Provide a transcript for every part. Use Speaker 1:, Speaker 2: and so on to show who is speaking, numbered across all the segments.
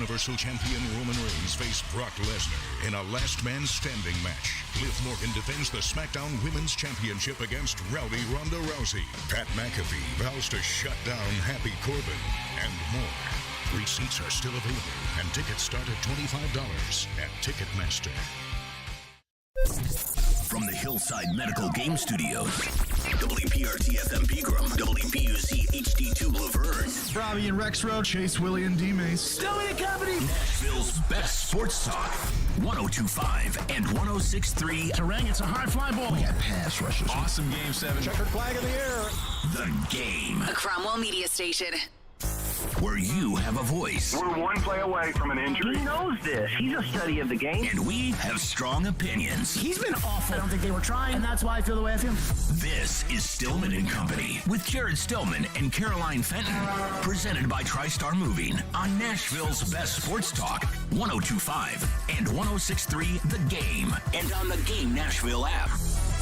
Speaker 1: Universal Champion Roman Reigns face Brock Lesnar in a last man standing match. Liv Morgan defends the SmackDown Women's Championship against Rowdy Ronda Rousey. Pat McAfee vows to shut down Happy Corbin, and more. Receipts are still available, and tickets start at $25 at Ticketmaster.
Speaker 2: From the Hillside Medical Game Studios, WPRT-FM Pegram, WPUC HD2 Laverne,
Speaker 3: Robbie and Rex Road, Chase, Willie, and D-Mace,
Speaker 2: Stillman Company, Nashville's best sports talk, 102.5 and 106.3.
Speaker 3: Terang, it's a high fly ball.
Speaker 2: We got pass rushers.
Speaker 3: Awesome Game 7.
Speaker 4: Checkered flag in the air.
Speaker 2: The Game.
Speaker 5: A Cromwell Media Station.
Speaker 2: Where you have a voice.
Speaker 6: We're one play away from an injury.
Speaker 7: He knows this. He's a study of the game.
Speaker 2: And we have strong opinions.
Speaker 3: He's been awful. I don't think they were trying, and that's why I feel the way I feel.
Speaker 2: This is Stillman and Company with Jared Stillman and Caroline Fenton. Presented by TriStar Moving on Nashville's best sports talk, 102.5 and 106.3 The Game. And on the Game Nashville app.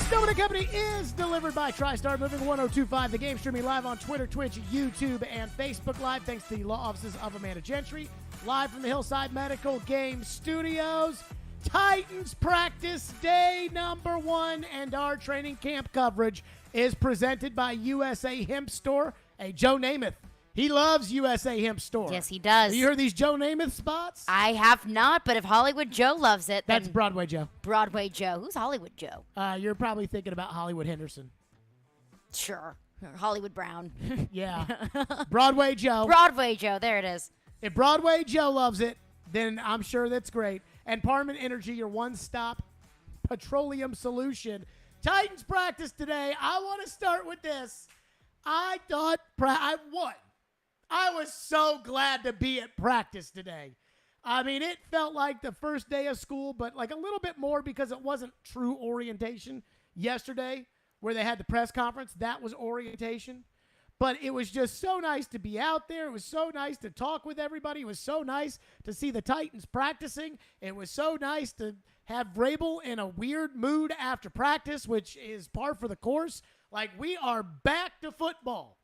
Speaker 8: Stillman and Company is delivered by TriStar Moving 102.5. The Game streaming live on Twitter, Twitch, YouTube, and Facebook Live. Thanks to the law offices of Amanda Gentry. Live from the Hillside Medical Game Studios. Titans practice day number 1, and our training camp coverage is presented by USA Hemp Store. Hey, Joe Namath. He loves USA Hemp Store.
Speaker 9: Yes, he does.
Speaker 8: Have you heard these Joe Namath spots?
Speaker 9: I have not, but if Hollywood Joe loves it, then
Speaker 8: That's Broadway Joe.
Speaker 9: Broadway Joe. Who's Hollywood Joe?
Speaker 8: You're probably thinking about Hollywood Henderson.
Speaker 9: Sure. Or Hollywood Brown.
Speaker 8: Yeah. Broadway Joe.
Speaker 9: Broadway Joe. There it is.
Speaker 8: If Broadway Joe loves it, then I'm sure that's great. And Parman Energy, your one-stop petroleum solution. Titans practice today. I want to start with this. I thought I won. I was so glad to be at practice today. I mean, it felt like the first day of school, but like a little bit more because it wasn't true orientation yesterday where they had the press conference. That was orientation. But it was just so nice to be out there. It was so nice to talk with everybody. It was so nice to see the Titans practicing. It was so nice to have Vrabel in a weird mood after practice, which is par for the course. Like, we are back to football.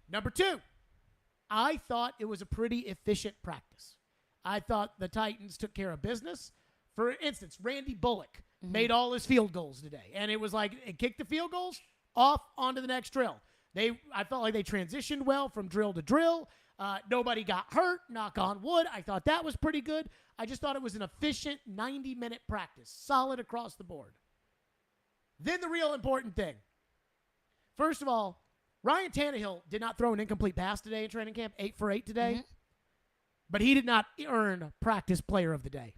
Speaker 8: Number 2. I thought it was a pretty efficient practice. I thought the Titans took care of business. For instance, Randy Bullock made all his field goals today. And it was like, it kicked the field goals off onto the next drill. I felt like they transitioned well from drill to drill. Nobody got hurt, knock on wood. I thought that was pretty good. I just thought it was an efficient 90-minute practice, solid across the board. Then the real important thing. First of all, Ryan Tannehill did not throw an incomplete pass today in training camp, 8 for 8 today. But he did not earn practice player of the day.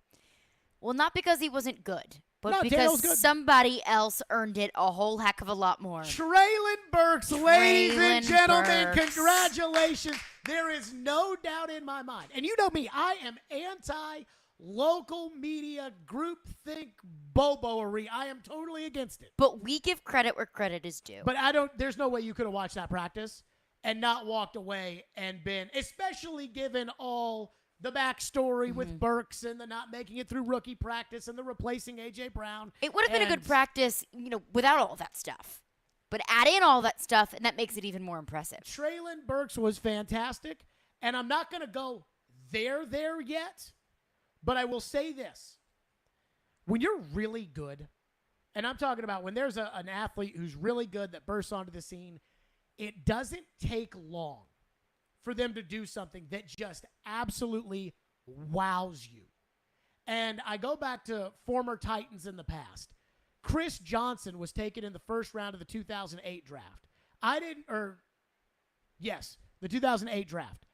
Speaker 9: Well, not because he wasn't good, but
Speaker 8: No, Tannehill's good.
Speaker 9: because somebody else earned it a whole heck of a lot more.
Speaker 8: Treylon Burks, ladies and
Speaker 9: Treylon
Speaker 8: gentlemen,
Speaker 9: Burks.
Speaker 8: congratulations. There is no doubt in my mind. And you know me, I am anti-local media groupthink boboery. I am totally against it.
Speaker 9: But we give credit where credit is due.
Speaker 8: But there's no way you could have watched that practice and not walked away and been, especially given all the backstory with Burks and the not making it through rookie practice and the replacing A.J. Brown.
Speaker 9: It would have been a good practice, without all that stuff. But add in all that stuff, and that makes it even more impressive.
Speaker 8: Treylon Burks was fantastic, and I'm not going to go there yet, but I will say this. When you're really good, and I'm talking about when there's an athlete who's really good that bursts onto the scene, it doesn't take long for them to do something that just absolutely wows you. And I go back to former Titans in the past. Chris Johnson was taken in the first round of the 2008 draft. The 2008 draft.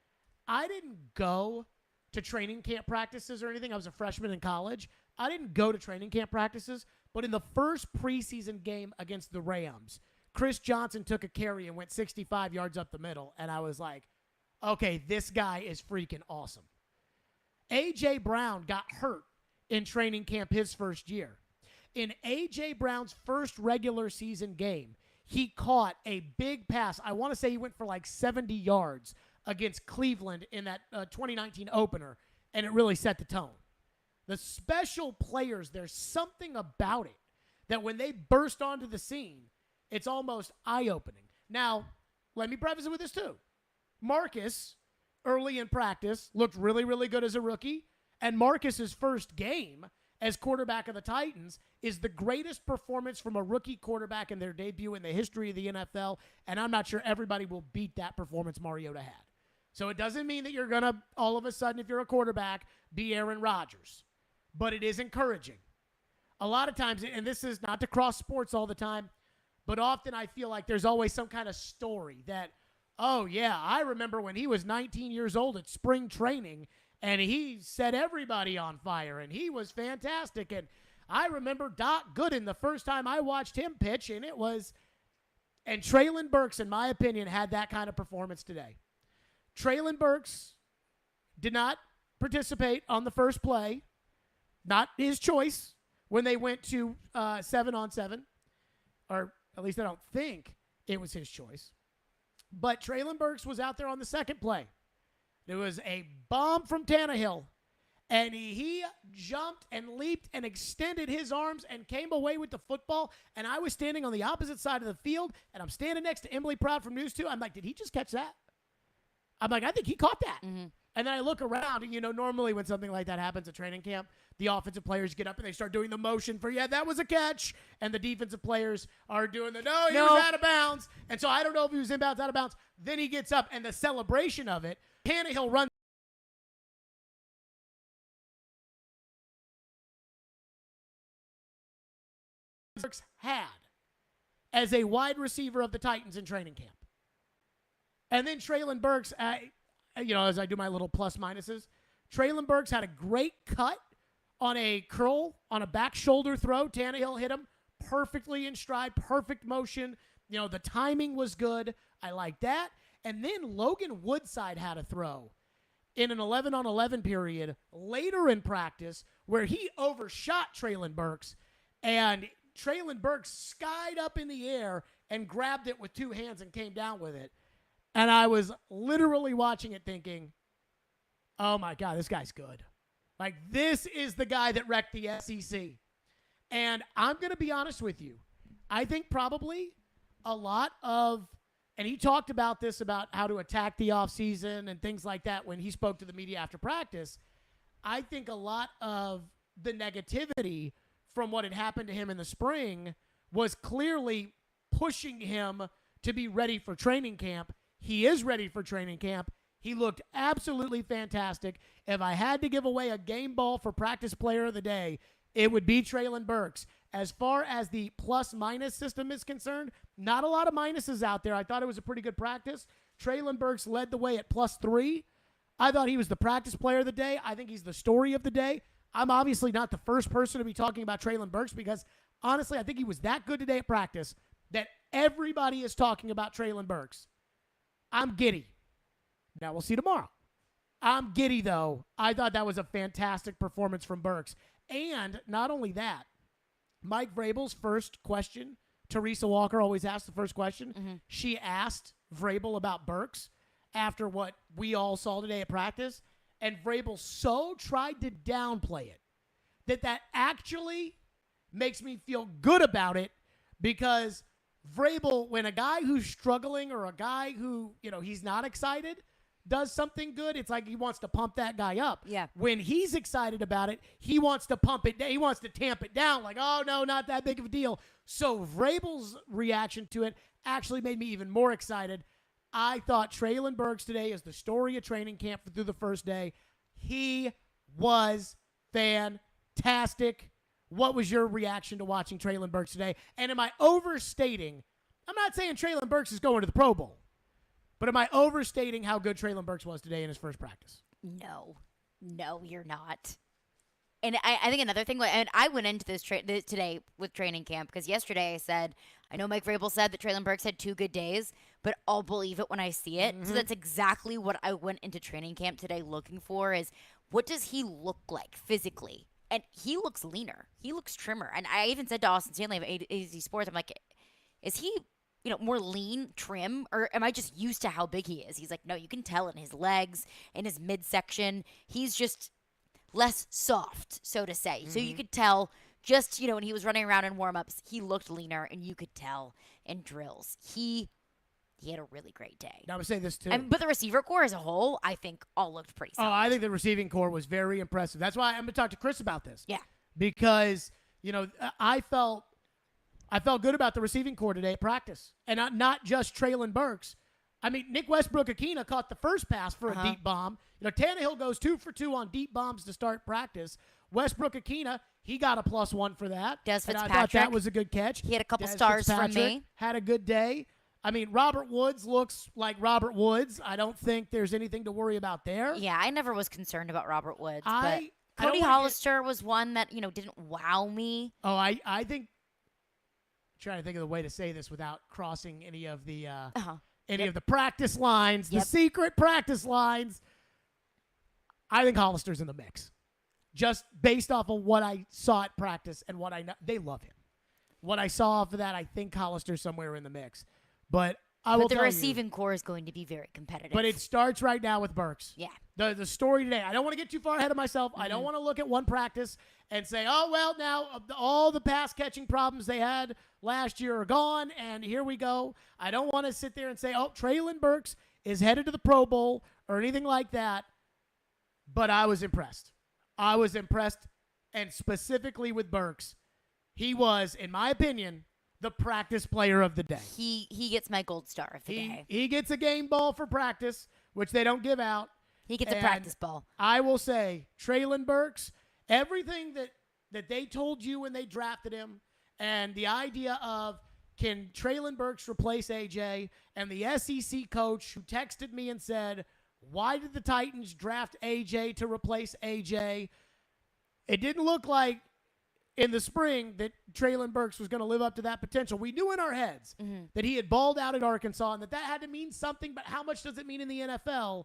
Speaker 8: I didn't go to training camp practices or anything. I was a freshman in college. I didn't go to training camp practices, but in the first preseason game against the Rams, Chris Johnson took a carry and went 65 yards up the middle, and I was like, okay, this guy is freaking awesome. A.J. Brown got hurt in training camp his first year. In A.J. Brown's first regular season game, he caught a big pass. I want to say he went for like 70 yards against Cleveland in that 2019 opener, and it really set the tone. The special players, there's something about it that when they burst onto the scene, it's almost eye-opening. Now, let me preface it with this too. Marcus early in practice, looked really, really good as a rookie. And Marcus's first game as quarterback of the Titans is the greatest performance from a rookie quarterback in their debut in the history of the NFL, and I'm not sure everybody will beat that performance Mariota had. So it doesn't mean that you're going to, all of a sudden, if you're a quarterback, be Aaron Rodgers. But it is encouraging. A lot of times, and this is not to cross sports all the time, but often I feel like there's always some kind of story that, oh, yeah, I remember when he was 19 years old at spring training, and he set everybody on fire, and he was fantastic. And I remember Doc Gooden the first time I watched him pitch, and it was – and Treylon Burks, in my opinion, had that kind of performance today. Treylon Burks did not participate on the first play, not his choice, when they went to 7-on-7, or at least I don't think it was his choice. But Treylon Burks was out there on the second play. There was a bomb from Tannehill, and he jumped and leaped and extended his arms and came away with the football, and I was standing on the opposite side of the field, and I'm standing next to Emily Proud from News 2. I'm like, did he just catch that? I'm like, I think he caught that. Mm-hmm. And then I look around, and, normally when something like that happens at training camp, the offensive players get up and they start doing the motion for, yeah, that was a catch. And the defensive players are doing he was out of bounds. And so I don't know if he was inbounds, out of bounds. Then he gets up, and the celebration of it, Tannehill runs. Had as a wide receiver of the Titans in training camp. And then Treylon Burks, as I do my little plus minuses, Treylon Burks had a great cut on a curl, on a back shoulder throw. Tannehill hit him perfectly in stride, perfect motion. The timing was good. I like that. And then Logan Woodside had a throw in an 11-on-11 period later in practice where he overshot Treylon Burks, and Treylon Burks skied up in the air and grabbed it with two hands and came down with it. And I was literally watching it thinking, oh, my God, this guy's good. Like, this is the guy that wrecked the SEC. And I'm going to be honest with you. I think probably a lot of, and he talked about this, about how to attack the offseason and things like that when he spoke to the media after practice. I think a lot of the negativity from what had happened to him in the spring was clearly pushing him to be ready for training camp. He is ready for training camp. He looked absolutely fantastic. If I had to give away a game ball for practice player of the day, it would be Treylon Burks. As far as the plus-minus system is concerned, not a lot of minuses out there. I thought it was a pretty good practice. Treylon Burks led the way at +3. I thought he was the practice player of the day. I think he's the story of the day. I'm obviously not the first person to be talking about Treylon Burks because, honestly, I think he was that good today at practice that everybody is talking about Treylon Burks. I'm giddy. Now we'll see tomorrow. I'm giddy, though. I thought that was a fantastic performance from Burks. And not only that, Mike Vrabel's first question, Teresa Walker always asks the first question. Mm-hmm. She asked Vrabel about Burks after what we all saw today at practice. And Vrabel so tried to downplay it that actually makes me feel good about it, because Vrabel, when a guy who's struggling or a guy who, he's not excited does something good, it's like he wants to pump that guy up.
Speaker 9: Yeah.
Speaker 8: When he's excited about it, he wants to pump it down. He wants to tamp it down like, oh, no, not that big of a deal. So Vrabel's reaction to it actually made me even more excited. I thought Treylon Burks today is the story of training camp through the first day. He was fantastic. What was your reaction to watching Treylon Burks today? And am I overstating? I'm not saying Treylon Burks is going to the Pro Bowl, but am I overstating how good Treylon Burks was today in his first practice?
Speaker 9: No, you're not. And I think another thing, and I went into this today with training camp because yesterday I said, I know Mike Vrabel said that Treylon Burks had 2 good days, but I'll believe it when I see it. Mm-hmm. So that's exactly what I went into training camp today looking for, is what does he look like physically? And he looks leaner. He looks trimmer. And I even said to Austin Stanley of AZ Sports, I'm like, is he, more lean, trim, or am I just used to how big he is? He's like, no, you can tell in his legs, in his midsection. He's just less soft, so to say. Mm-hmm. So you could tell just, when he was running around in warm-ups, he looked leaner, and you could tell in drills. He he had a really great day.
Speaker 8: Now, I would say this too.
Speaker 9: But the receiver core as a whole, I think, all looked pretty solid.
Speaker 8: I think the receiving core was very impressive. That's why I'm going to talk to Chris about this.
Speaker 9: Yeah.
Speaker 8: Because, I felt good about the receiving core today at practice. And not just Treylon Burks. I mean, Nick Westbrook-Akina caught the first pass for a deep bomb. Tannehill goes 2 for 2 on deep bombs to start practice. Westbrook-Akina, he got a +1 for that.
Speaker 9: Des
Speaker 8: And
Speaker 9: Fitzpatrick.
Speaker 8: I thought that was a good catch.
Speaker 9: He had a couple
Speaker 8: Des
Speaker 9: stars from
Speaker 8: Fitzpatrick
Speaker 9: me.
Speaker 8: had a good day. I mean, Robert Woods looks like Robert Woods. I don't think there's anything to worry about there.
Speaker 9: Yeah, I never was concerned about Robert Woods.
Speaker 8: I
Speaker 9: but
Speaker 8: don't
Speaker 9: Cody
Speaker 8: wanna
Speaker 9: Hollister was one that, didn't wow me.
Speaker 8: Oh, I think – trying to think of the way to say this without crossing any of the of the practice lines, the secret practice lines. I think Hollister's in the mix. Just based off of what I saw at practice and what I know. They love him. What I saw off of that, I think Hollister's somewhere in the mix. But I will
Speaker 9: But the
Speaker 8: tell
Speaker 9: receiving core is going to be very competitive.
Speaker 8: But it starts right now with Burks.
Speaker 9: Yeah.
Speaker 8: The story today, I don't want to get too far ahead of myself. I don't want to look at one practice and say, oh, well, now all the pass-catching problems they had last year are gone, and here we go. I don't want to sit there and say, oh, Treylon Burks is headed to the Pro Bowl or anything like that. But I was impressed. I was impressed, and specifically with Burks. He was, in my opinion, the practice player of the day.
Speaker 9: He gets my gold star of the day.
Speaker 8: He gets a game ball for practice, which they don't give out.
Speaker 9: He gets a practice ball.
Speaker 8: I will say, Treylon Burks, everything that they told you when they drafted him, and the idea of can Treylon Burks replace AJ, and the SEC coach who texted me and said, why did the Titans draft AJ to replace AJ? It didn't look like in the spring that Treylon Burks was going to live up to that potential. We knew in our heads that he had balled out at Arkansas and that had to mean something, but how much does it mean in the NFL?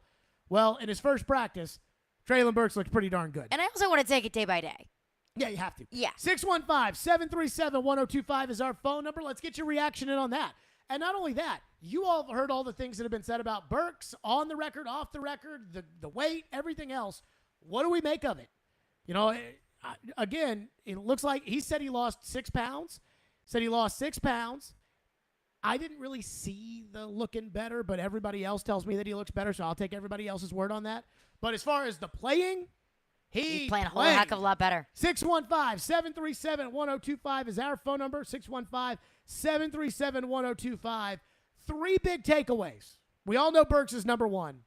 Speaker 8: Well, in his first practice, Treylon Burks looked pretty darn good.
Speaker 9: And I also want to take it day by day.
Speaker 8: Yeah, you have to.
Speaker 9: Yeah.
Speaker 8: 615-737-1025 is our phone number. Let's get your reaction in on that. And not only that, you all have heard all the things that have been said about Burks, on the record, off the record, the weight, everything else. What do we make of it? Again, it looks like he said he lost 6 pounds. I didn't really see the looking better, but everybody else tells me that he looks better, so I'll take everybody else's word on that. But as far as the playing,
Speaker 9: He's playing a whole heck of a lot better.
Speaker 8: 615-737-1025 is our phone number, 615-737-1025. 3 big takeaways. We all know Burks is number 1,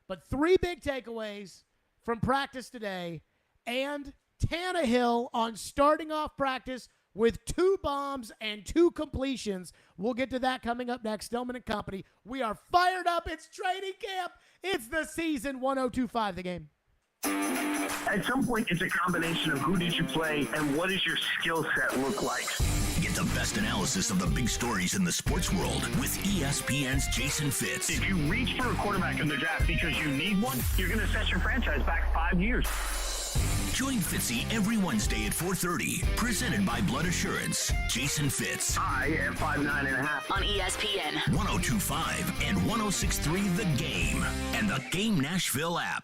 Speaker 8: but 3 big takeaways from practice today, and Tannehill on starting off practice with 2 bombs and 2 completions. We'll get to that coming up next. Stillman and Company. We are fired up. It's training camp. It's the season. 1025 the game.
Speaker 7: At some point, it's a combination of who did you play and what does your skill set look like.
Speaker 2: Get the best analysis of the big stories in the sports world with ESPN's Jason Fitz.
Speaker 6: If you reach for a quarterback in the draft because you need one, you're going to set your franchise back 5 years.
Speaker 2: Join Fitzy every Wednesday at 4:30. Presented by Blood Assurance. Jason Fitz.
Speaker 7: I am 5'9.5"
Speaker 4: on ESPN
Speaker 2: 1025 and 1063 The Game and the Game Nashville app.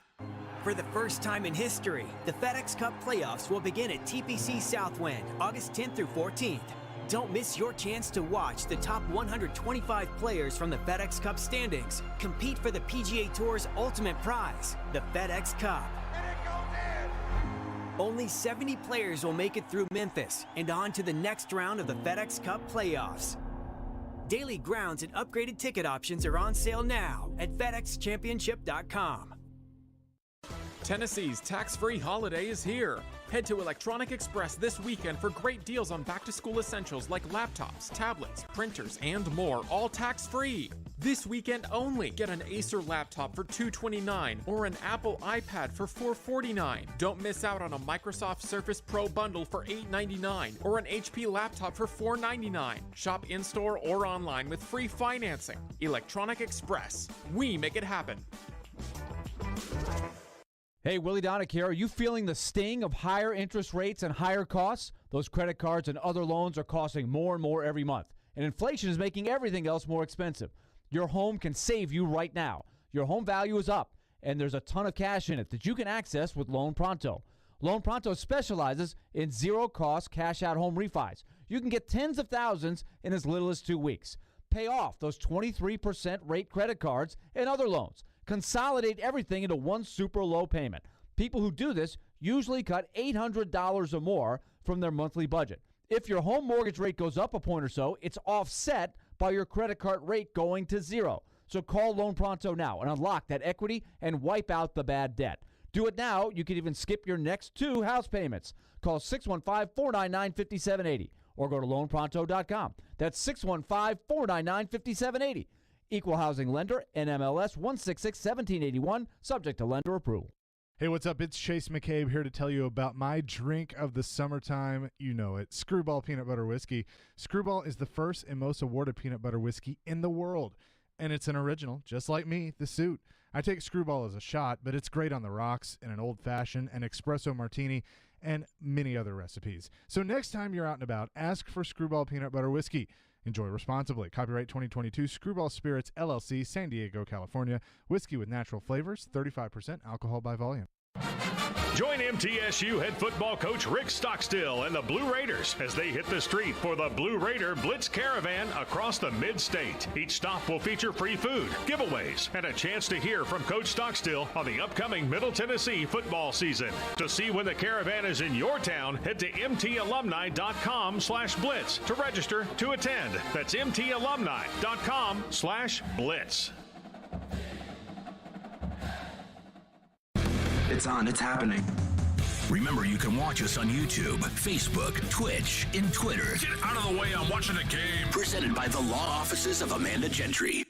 Speaker 5: For the first time in history, the FedEx Cup playoffs will begin at TPC Southwind, August 10th through 14th. Don't miss your chance to watch the top 125 players from the FedEx Cup standings compete for the PGA Tour's ultimate prize, the FedEx Cup. Only 70 players will make it through Memphis and on to the next round of the FedEx Cup playoffs. Daily grounds and upgraded ticket options are on sale now at FedExChampionship.com.
Speaker 10: Tennessee's tax-free holiday is here. Head to Electronic Express this weekend for great deals on back-to-school essentials like laptops, tablets, printers, and more, all tax-free. This weekend only, get an Acer laptop for $229 or an Apple iPad for $449. Don't miss out on a Microsoft Surface Pro bundle for $899 or an HP laptop for $499. Shop in-store or online with free financing. Electronic Express. We make it happen.
Speaker 11: Hey, Willie Donick here. Are you feeling the sting of higher interest rates and higher costs? Those credit cards and other loans are costing more and more every month, and inflation is making everything else more expensive. Your home can save you right now. Your home value is up, and there's a ton of cash in it that you can access with Loan Pronto. Loan Pronto specializes in zero-cost cash-out home refis. You can get tens of thousands in as little as 2 weeks. Pay off those 23% rate credit cards and other loans. Consolidate everything into one super low payment. People who do this usually cut $800 or more from their monthly budget. If your home mortgage rate goes up a point or so, it's offset by your credit card rate going to zero. So call Loan Pronto now and unlock that equity and wipe out the bad debt. Do it now. You can even skip your next 2 house payments. Call 615-499-5780 or go to loanpronto.com. That's 615-499-5780. Equal housing lender, NMLS 166-1781, subject to lender approval.
Speaker 3: Hey, what's up? It's Chase McCabe here to tell you about my drink of the summertime. You know it, Screwball Peanut Butter Whiskey. Screwball is the first and most awarded peanut butter whiskey in the world, and it's an original, just like me, the suit. I take Screwball as a shot, but it's great on the rocks, in an old-fashioned, an espresso martini, and many other recipes. So next time you're out and about, ask for Screwball Peanut Butter Whiskey. Enjoy responsibly. Copyright 2022, Screwball Spirits, LLC, San Diego, California. Whiskey with natural flavors, 35% alcohol by volume.
Speaker 4: Join MTSU head football coach Rick Stockstill and the Blue Raiders as they hit the street for the Blue Raider Blitz Caravan across the mid-state. Each stop will feature free food, giveaways, and a chance to hear from Coach Stockstill on the upcoming Middle Tennessee football season. To see when the caravan is in your town, head to mtalumni.com/blitz to register to attend. That's mtalumni.com/blitz.
Speaker 2: It's on. It's happening. Remember, you can watch us on YouTube, Facebook, Twitch, and Twitter.
Speaker 1: Get out of the way, I'm watching a game.
Speaker 2: Presented by the law offices of Amanda Gentry.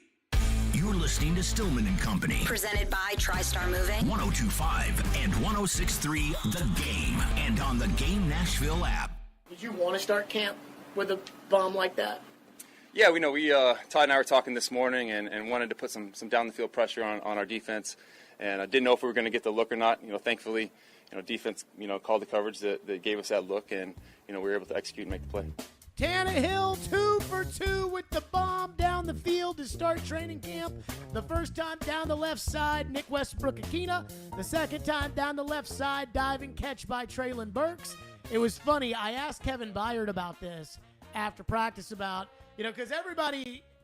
Speaker 2: You're listening to Stillman and Company.
Speaker 12: Presented by TriStar Moving.
Speaker 2: 102.5 and 106.3 The Game. And on the Game Nashville app.
Speaker 8: Did you want to start camp with a bomb like that?
Speaker 13: Yeah, we know. Todd and I were talking this morning and wanted to put some down the field pressure on our defense. And I didn't know if we were going to get the look or not. Thankfully, defense, called the coverage that gave us that look, and, we were able to execute and make the play.
Speaker 8: Tannehill 2 for 2 with the bomb down the field to start training camp. The first time down the left side, Nick Westbrook-Akina. The second time down the left side, diving catch by Treylon Burks. It was funny. I asked Kevin Byard about this after practice about, because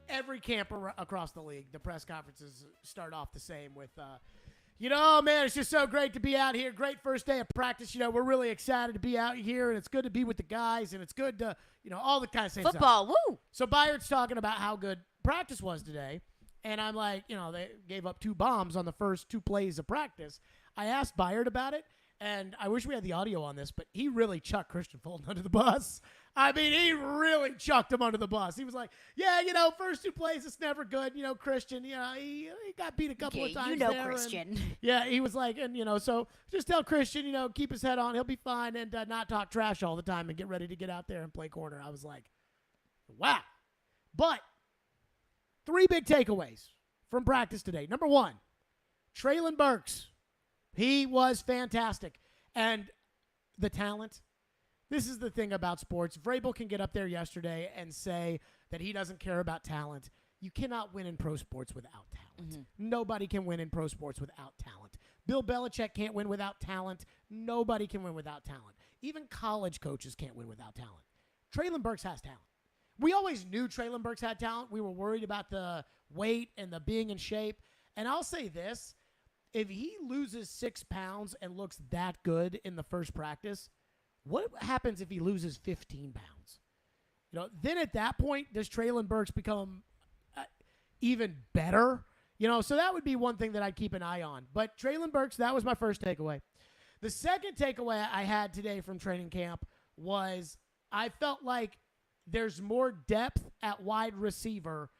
Speaker 8: every camp across the league, the press conferences start off the same with, man, it's just so great to be out here. Great first day of practice. We're really excited to be out here, and it's good to be with the guys, and it's good to, all the kind of same
Speaker 9: Football,
Speaker 8: stuff.
Speaker 9: woo!
Speaker 8: So Byard's talking about how good practice was today, and I'm like, they gave up 2 bombs on the first 2 plays of practice. I asked Byard about it, and I wish we had the audio on this, but he really chucked Christian Fulton under the bus. I mean, he really chucked him under the bus. He was like, first 2 plays, it's never good. Christian, he got beat a couple of times there.
Speaker 9: Christian.
Speaker 8: And, he was like, so just tell Christian, keep his head on. He'll be fine and not talk trash all the time and get ready to get out there and play corner. I was like, wow. But 3 big takeaways from practice today. Number 1, Treylon Burks. He was fantastic. And the talent. This is the thing about sports. Vrabel can get up there yesterday and say that he doesn't care about talent. You cannot win in pro sports without talent. Mm-hmm. Nobody can win in pro sports without talent. Bill Belichick can't win without talent. Nobody can win without talent. Even college coaches can't win without talent. Treylon Burks has talent. We always knew Treylon Burks had talent. We were worried about the weight and the being in shape. And I'll say this. If he loses 6 pounds and looks that good in the first practice, what happens if he loses 15 pounds? Then at that point, does Treylon Burks become even better? So that would be one thing that I'd keep an eye on. But Treylon Burks, that was my first takeaway. The second takeaway I had today from training camp was I felt like there's more depth at wide receiver.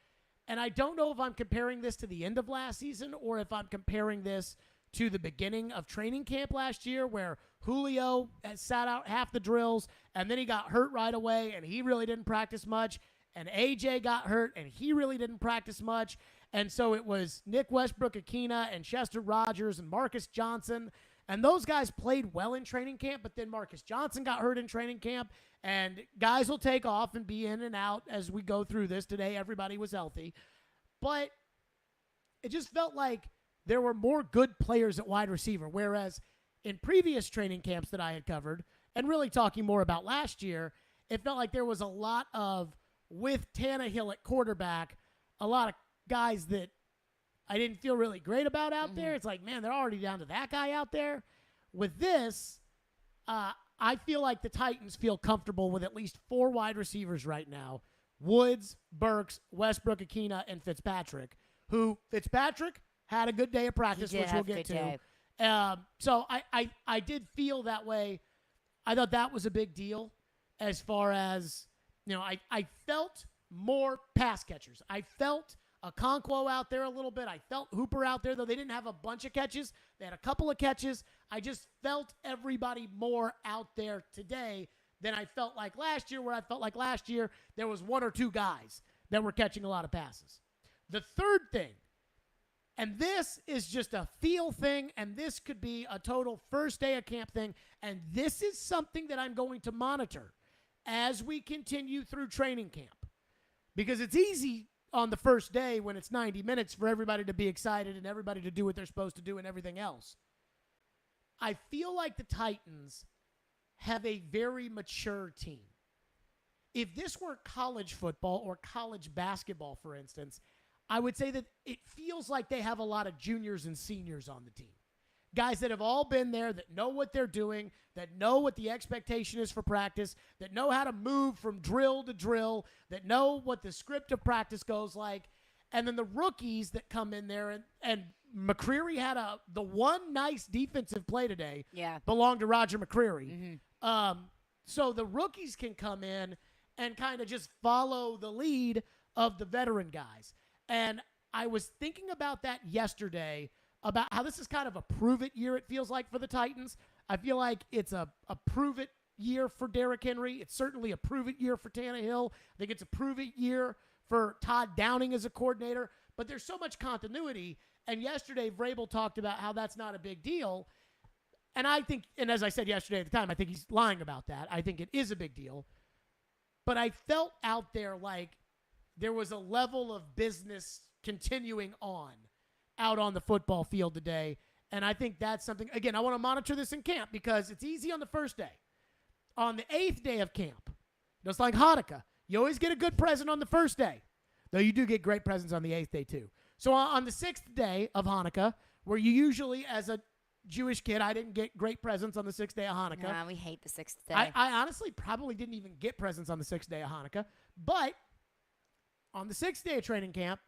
Speaker 8: And I don't know if I'm comparing this to the end of last season or if I'm comparing this to the beginning of training camp last year where Julio had sat out half the drills and then he got hurt right away and he really didn't practice much. And AJ got hurt and he really didn't practice much. And so it was Nick Westbrook-Akina and Chester Rogers and Marcus Johnson. And those guys played well in training camp, but then Marcus Johnson got hurt in training camp. And guys will take off and be in and out as we go through this. Today, everybody was healthy. But it just felt like there were more good players at wide receiver, whereas in previous training camps that I had covered, and really talking more about last year, it felt like there was a lot of with Tannehill at quarterback, a lot of guys that I didn't feel really great about out there. It's like, man, they're already down to that guy out there. With this, I feel like the Titans feel comfortable with at least 4 wide receivers right now. Woods, Burks, Westbrook-Akina, and Fitzpatrick, who Fitzpatrick had a good day of practice, which we'll get to. So I did feel that way. I thought that was a big deal as far as, I felt more pass catchers. I felt Okonkwo out there a little bit. I felt Hooper out there, though they didn't have a bunch of catches. They had a couple of catches. I just felt everybody more out there today than I felt like last year, where I felt like last year there was 1 or 2 guys that were catching a lot of passes. The third thing, and this is just a feel thing, and this could be a total first day of camp thing, and this is something that I'm going to monitor as we continue through training camp. Because it's easy on the first day when it's 90 minutes for everybody to be excited and everybody to do what they're supposed to do and everything else. I feel like the Titans have a very mature team. If this were college football or college basketball, for instance, I would say that it feels like they have a lot of juniors and seniors on the team. Guys that have all been there, that know what they're doing, that know what the expectation is for practice, that know how to move from drill to drill, that know what the script of practice goes like. And then the rookies that come in there, and McCreary had the one nice defensive play today belonged to Roger McCreary. So the rookies can come in and kind of just follow the lead of the veteran guys. And I was thinking about that yesterday, about how this is kind of a prove-it year, it feels like, for the Titans. I feel like it's a prove-it year for Derrick Henry. It's certainly a prove-it year for Tannehill. I think it's a prove-it year for Todd Downing as a coordinator. But there's so much continuity. And yesterday, Vrabel talked about how that's not a big deal. And I think, and as I said yesterday at the time, I think he's lying about that. I think it is a big deal. But I felt out there like there was a level of business continuing on out on the football field today. And I think that's something, again, I want to monitor this in camp because it's easy on the first day. On the 8th day of camp, just like Hanukkah, you always get a good present on the first day, though you do get great presents on the 8th day too. So on the 6th day of Hanukkah, where you usually, as a Jewish kid, I didn't get great presents on the 6th day of Hanukkah.
Speaker 9: Nah, we hate the 6th day.
Speaker 8: I honestly probably didn't even get presents on the 6th day of Hanukkah. But on the 6th day of training camp,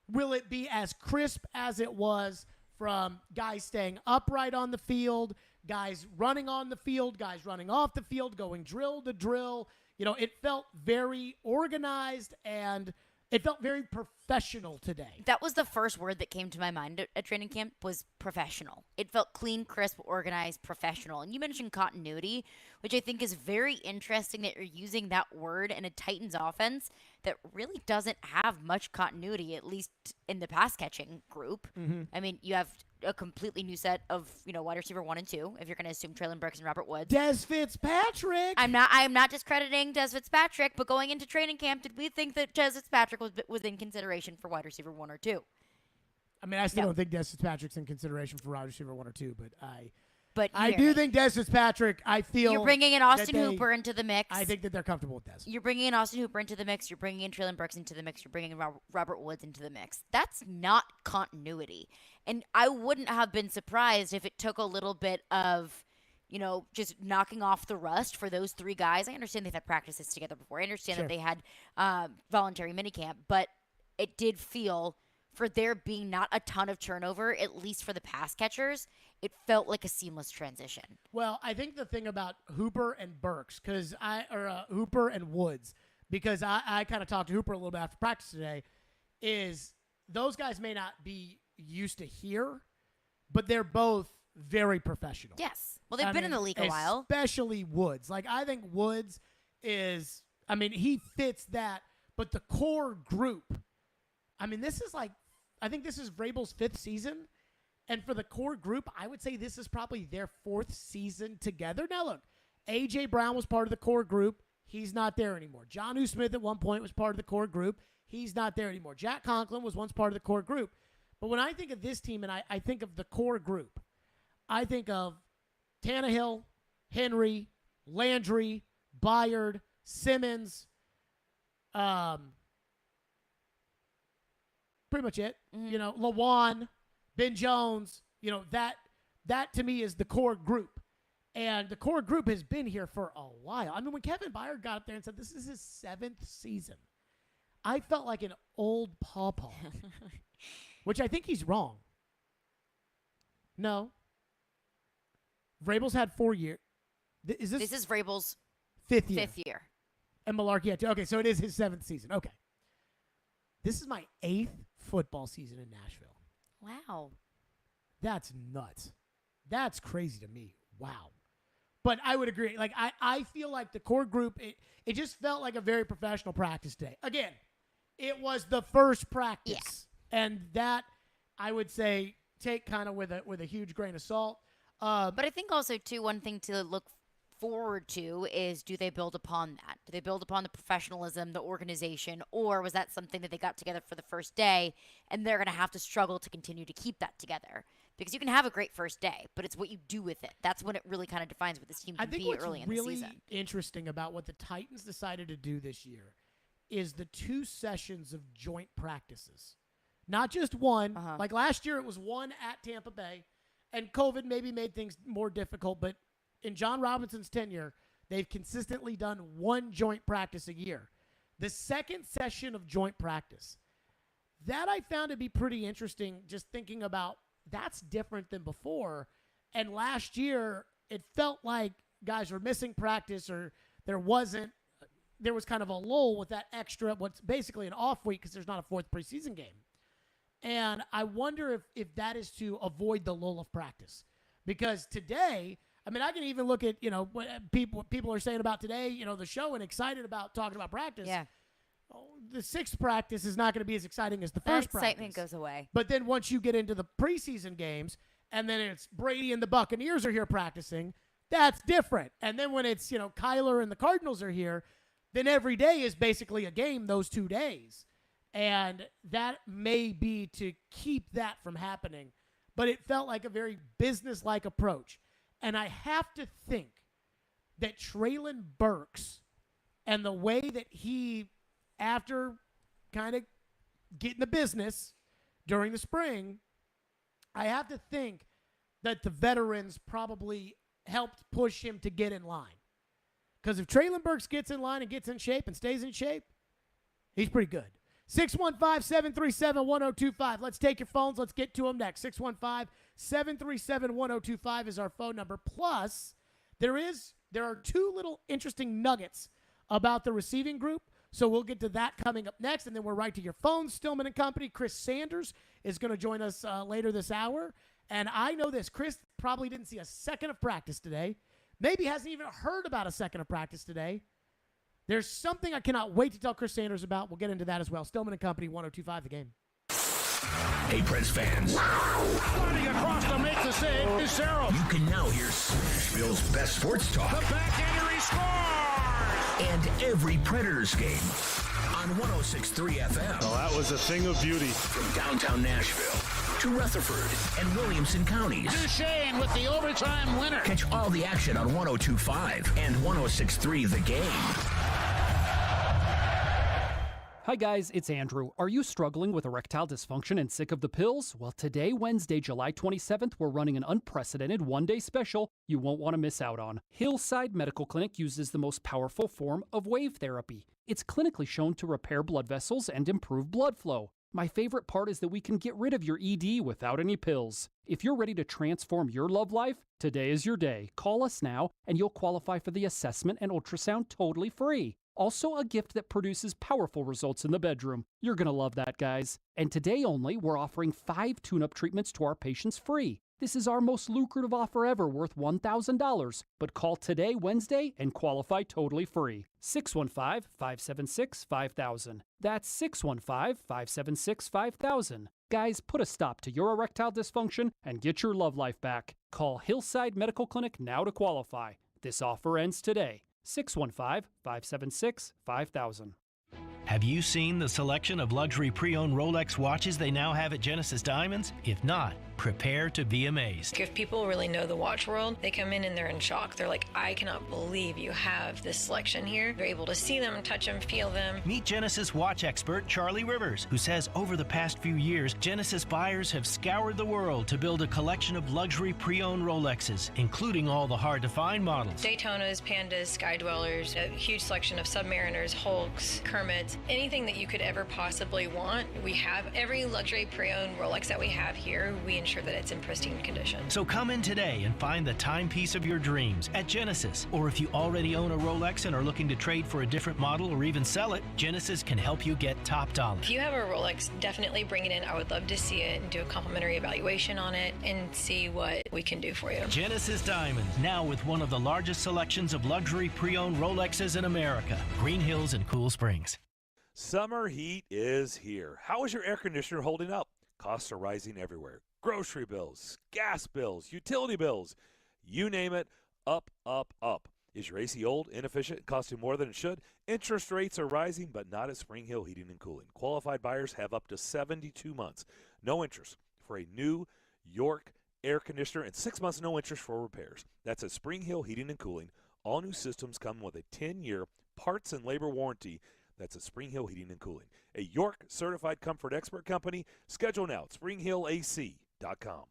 Speaker 8: will it be as crisp as it was from guys staying upright on the field, guys running on the field, guys running off the field, going drill to drill? It felt very organized and it felt very professional today.
Speaker 9: That was the first word that came to my mind at training camp, was professional. It felt clean, crisp, organized, professional. And you mentioned continuity, which I think is very interesting that you're using that word in a Titans offense that really doesn't have much continuity, at least in the pass catching group. I mean, you have a completely new set of, wide receiver 1 and 2, if you're going to assume Treylon Burks and Robert Woods.
Speaker 8: Des Fitzpatrick.
Speaker 9: I'm not discrediting Des Fitzpatrick, but going into training camp, did we think that Des Fitzpatrick was in consideration for wide receiver 1 or 2?
Speaker 8: I mean, I still don't think Des Fitzpatrick's in consideration for wide receiver 1 or 2, but
Speaker 9: I
Speaker 8: do think Des Fitzpatrick, I feel
Speaker 9: you're bringing in Austin Hooper into the mix.
Speaker 8: I think that they're comfortable with Des.
Speaker 9: You're bringing in Austin Hooper into the mix. You're bringing in Treylon Burks into the mix. You're bringing in Robert Woods into the mix. That's not continuity. And I wouldn't have been surprised if it took a little bit of, just knocking off the rust for those 3 guys. I understand they've had practices together before. I understand that they had voluntary minicamp. But it did feel, for there being not a ton of turnover, at least for the pass catchers, it felt like a seamless transition.
Speaker 8: Well, I think the thing about Hooper and Burks, Hooper and Woods, because I kind of talked to Hooper a little bit after practice today, is those guys may not be used to here, but they're both very professional.
Speaker 9: Yes. Well, they've been in the league a while.
Speaker 8: Especially Woods. Like, I think Woods is, he fits that, but the core group, this is I think this is Vrabel's 5th season. And for the core group, I would say this is probably their 4th season together. Now, look, A.J. Brown was part of the core group. He's not there anymore. Jonnu Smith at one point was part of the core group. He's not there anymore. Jack Conklin was once part of the core group. But when I think of this team and I think of the core group, I think of Pretty much it. You know, Lawan, Ben Jones, you know, that to me is the core group. And the core group has been here for a while. I mean, when Kevin Byard got up there and said this is his 7th season, I felt like an old pawpaw, which I think he's wrong. No. Vrabel's had 4 years. This
Speaker 9: is Vrabel's
Speaker 8: 5th year.
Speaker 9: 5th year.
Speaker 8: And Malarkey had 2. Okay, so it is his 7th season. Okay. This is my 8th football season in Nashville.
Speaker 9: Wow.
Speaker 8: That's nuts. That's crazy to me. Wow. But I would agree. Like, I feel like the core group, it just felt like a very professional practice day. Again, it was the first practice. Yeah. And that, I would say, take kind of with a huge grain of salt.
Speaker 9: But I think also, too, one thing to look forward to is, do they build upon that? Do they build upon the professionalism, the organization, or was that something that they got together for the first day and they're going to have to struggle to continue to keep that together? Because you can have a great first day, but it's what you do with it. That's when it really kind of defines what this team can be early in the season.
Speaker 8: I think what's really interesting about what the Titans decided to do this year is the 2 sessions of joint practices. Not just one. Like last year, it was one at Tampa Bay, and COVID maybe made things more difficult, but in John Robinson's tenure, they've consistently done 1 joint practice a year. The second session of joint practice, that I found to be pretty interesting, just thinking about that's different than before. And last year, it felt like guys were missing practice, or there was kind of a lull with that extra, what's basically an off week because there's not a 4th preseason game. And I wonder if that is to avoid the lull of practice. Because today, I mean, I can even look at, you know, what people are saying about today, you know, the show, and excited about talking about practice.
Speaker 9: Yeah.
Speaker 8: The 6th practice is not going to be as exciting as the first practice.
Speaker 9: That excitement goes away.
Speaker 8: But then once you get into the preseason games, and then it's Brady and the Buccaneers are here practicing, that's different. And then when it's, you know, Kyler and the Cardinals are here, then every day is basically a game those 2 days. And that may be to keep that from happening. But it felt like a very business-like approach. And I have to think that Treylon Burks and the way that he, after kind of getting the business during the spring, I have to think that the veterans probably helped push him to get in line. Because if Treylon Burks gets in line and gets in shape and stays in shape, he's pretty good. 615-737-1025. Let's take your phones. Let's get to them next. 615-737-1025 is our phone number. Plus, there are 2 little interesting nuggets about the receiving group. So we'll get to that coming up next, and then we're right to your phones. Stillman and Company. Chris Sanders is going to join us later this hour. And I know this. Chris probably didn't see a second of practice today. Maybe hasn't even heard about a second of practice today. There's something I cannot wait to tell Chris Sanders about. We'll get into that as well. Stillman and Company, 102.5 The Game.
Speaker 2: Hey, Preds fans.
Speaker 14: Running across to make the save is Sarah.
Speaker 2: You can now hear Nashville's best sports talk.
Speaker 14: The backhander, he scores!
Speaker 2: And every Predators game on 106.3 FM.
Speaker 4: Oh, that was a thing of beauty.
Speaker 2: From downtown Nashville to Rutherford and Williamson counties.
Speaker 14: Duchesne with the overtime winner.
Speaker 2: Catch all the action on 102.5 and 106.3 The Game.
Speaker 15: Hi guys, it's Andrew. Are you struggling with erectile dysfunction and sick of the pills? Well, today, Wednesday, July 27th, we're running an unprecedented one-day special you won't want to miss out on. Hillside Medical Clinic uses the most powerful form of wave therapy. It's clinically shown to repair blood vessels and improve blood flow. My favorite part is that we can get rid of your ED without any pills. If you're ready to transform your love life, today is your day. Call us now, and you'll qualify for the assessment and ultrasound totally free. Also a gift that produces powerful results in the bedroom. You're going to love that, guys. And today only, we're offering 5 tune-up treatments to our patients free. This is our most lucrative offer ever, worth $1,000. But call today, Wednesday, and qualify totally free. 615-576-5000. That's 615-576-5000. Guys, put a stop to your erectile dysfunction and get your love life back. Call Hillside Medical Clinic now to qualify. This offer ends today. 615-576-5000.
Speaker 16: Have you seen the selection of luxury pre-owned Rolex watches they now have at Genesis Diamonds? If not, prepare to be amazed.
Speaker 17: If people really know the watch world, they come in and they're in shock. They're like, I cannot believe you have this selection here. They're able to see them, touch them, feel them.
Speaker 16: Meet Genesis watch expert Charlie Rivers, who says over the past few years, Genesis buyers have scoured the world to build a collection of luxury pre-owned Rolexes, including all the hard-to-find models.
Speaker 17: Daytonas, Pandas, Sky Dwellers, a huge selection of Submariners, Hulks, Kermits, anything that you could ever possibly want. We have every luxury pre-owned Rolex that we have here. We ensure that it's in pristine condition.
Speaker 16: So come in today and find the timepiece of your dreams at Genesis. Or if you already own a Rolex and are looking to trade for a different model or even sell it, Genesis can help you get top dollar.
Speaker 17: If you have a Rolex, definitely bring it in. I would love to see it and do a complimentary evaluation on it and see what we can do for you.
Speaker 16: Genesis Diamonds, now with one of the largest selections of luxury pre-owned Rolexes in America. Green Hills and Cool Springs.
Speaker 18: Summer heat is here. How is your air conditioner holding up? Costs are rising everywhere. Grocery bills, gas bills, utility bills, you name it, up, up, up. Is your AC old, inefficient, and costing more than it should? Interest rates are rising, but not at Spring Hill Heating and Cooling. Qualified buyers have up to 72 months. No interest for a new York air conditioner and 6 months no interest for repairs. That's at Spring Hill Heating and Cooling. All new systems come with a 10-year parts and labor warranty. That's at Spring Hill Heating and Cooling. A York certified comfort expert company. Schedule now at springhillac.com.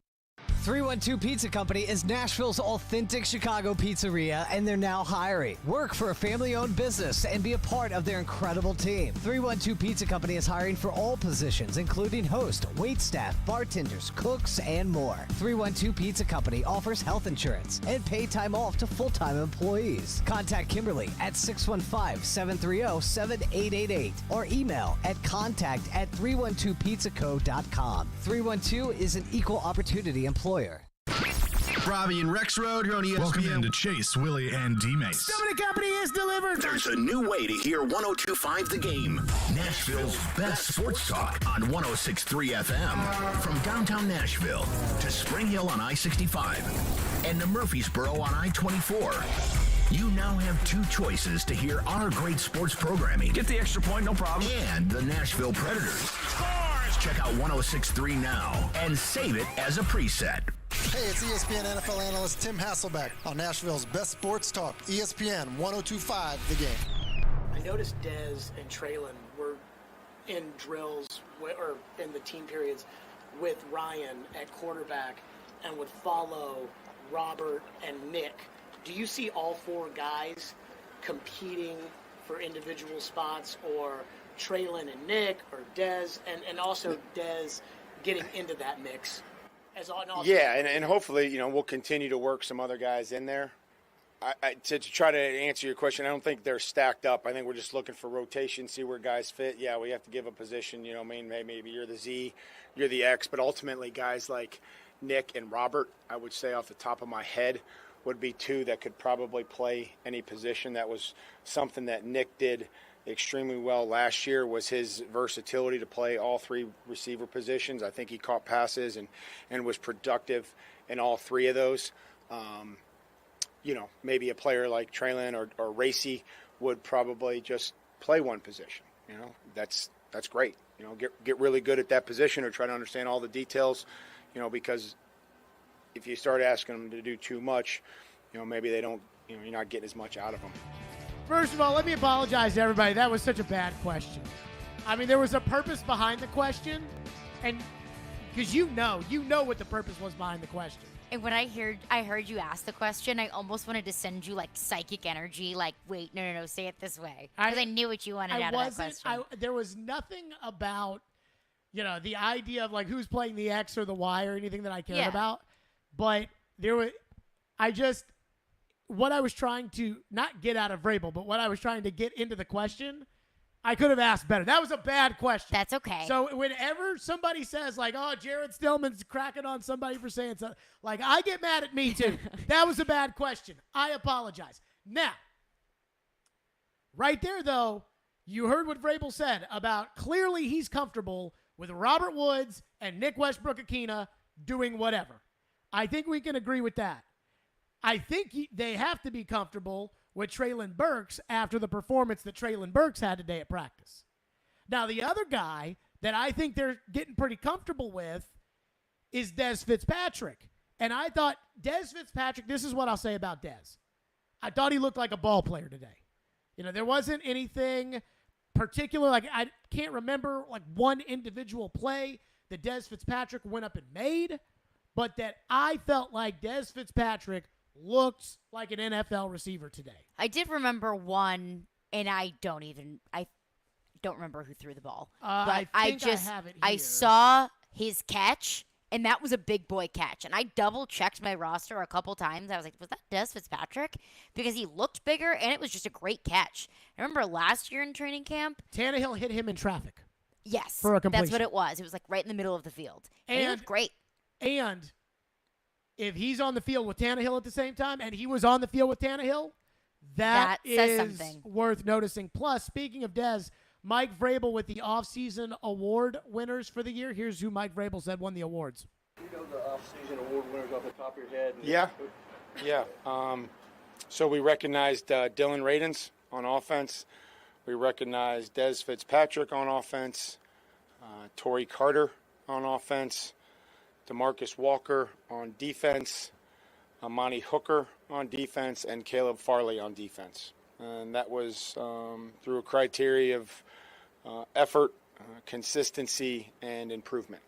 Speaker 19: 312 Pizza Company is Nashville's authentic Chicago pizzeria, and they're now hiring. Work for a family-owned business and be a part of their incredible team. 312 Pizza Company is hiring for all positions, including host, waitstaff, bartenders, cooks, and more. 312 Pizza Company offers health insurance and paid time off to full-time employees. Contact Kimberly at 615-730-7888 or email at contact@312pizzaco.com. 312 is an equal opportunity employer.
Speaker 20: Robbie and Rex Road here on ESPN.
Speaker 1: Welcome into Chase, Willie, and D-Mace.
Speaker 8: Stillman & Company is delivered.
Speaker 2: There's a new way to hear 102.5 The Game. Nashville's best sports talk on 106.3 FM. From downtown Nashville to Spring Hill on I-65 and to Murfreesboro on I-24. You now have two choices to hear our great sports programming. Get the extra point, no problem. And the Nashville Predators. Scores! Check out 106.3 now and save it as a preset.
Speaker 21: Hey, it's ESPN NFL analyst Tim Hasselbeck on Nashville's best sports talk, ESPN 102.5 The Game.
Speaker 8: I noticed Dez and Treylon were in drills or in the team periods with Ryan at quarterback and would follow Robert and Nick. Do you see all four guys competing for individual spots, or Treylon and Nick, or Dez, and also Dez getting into that mix?
Speaker 22: Yeah, and hopefully, we'll continue to work some other guys in there. To try to answer your question, I don't think they're stacked up. I think we're just looking for rotation, see where guys fit. Yeah, we have to give a position, maybe you're the Z, you're the X, but ultimately guys like Nick and Robert, I would say off the top of my head, would be two that could probably play any position. That was something that Nick did extremely well last year, was his versatility to play all three receiver positions. I think he caught passes and was productive in all three of those. Maybe a player like Treylon or Racy would probably just play one position. That's great. Get really good at that position or try to understand all the details, because if you start asking them to do too much, maybe they don't, you're not getting as much out of them.
Speaker 8: First of all, let me apologize to everybody. That was such a bad question. I mean, there was a purpose behind the question, and because you know what the purpose was behind the question.
Speaker 9: And when I heard you ask the question, I almost wanted to send you like psychic energy, like, wait, no, say it this way, because I knew what you wanted out of that question.
Speaker 8: There was nothing about, the idea of like who's playing the X or the Y or anything that I cared about, but what I was trying to not get out of Vrabel, but what I was trying to get into the question, I could have asked better. That was a bad question.
Speaker 9: That's okay.
Speaker 8: So whenever somebody says like, oh, Jared Stillman's cracking on somebody for saying something, like I get mad at me too. That was a bad question. I apologize. Now, right there though, you heard what Vrabel said about clearly he's comfortable with Robert Woods and Nick Westbrook-Akina doing whatever. I think we can agree with that. I think they have to be comfortable with Treylon Burks after the performance that Treylon Burks had today at practice. Now, the other guy that I think they're getting pretty comfortable with is Dez Fitzpatrick. And I thought Dez Fitzpatrick, this is what I'll say about Dez. I thought he looked like a ball player today. There wasn't anything particular. Like, I can't remember like one individual play that Dez Fitzpatrick went up and made, but that I felt like Dez Fitzpatrick looked like an NFL receiver today.
Speaker 9: I did remember one, and I don't remember who threw the ball. But
Speaker 8: I have it here.
Speaker 9: I saw his catch, and that was a big boy catch. And I double-checked my roster a couple times. I was like, was that Dez Fitzpatrick? Because he looked bigger, and it was just a great catch. I remember last year in training camp,
Speaker 8: Tannehill hit him in traffic.
Speaker 9: Yes,
Speaker 8: for a completion.
Speaker 9: That's what it was. It was like right in the middle of the field. And he looked great.
Speaker 8: And if he's on the field with Tannehill at the same time, and he was on the field with Tannehill, that
Speaker 9: says
Speaker 8: is
Speaker 9: something.
Speaker 8: Worth noticing. Plus, speaking of Dez, Mike Vrabel with the offseason award winners for the year. Here's who Mike Vrabel said won the awards.
Speaker 6: You know the offseason award winners off the top of your head?
Speaker 22: Yeah. So we recognized Dylan Radins on offense. We recognized Dez Fitzpatrick on offense, Torrey Carter on offense, DeMarcus Walker on defense, Amani Hooker on defense, and Caleb Farley on defense. And that was through a criteria of effort, consistency, and improvement.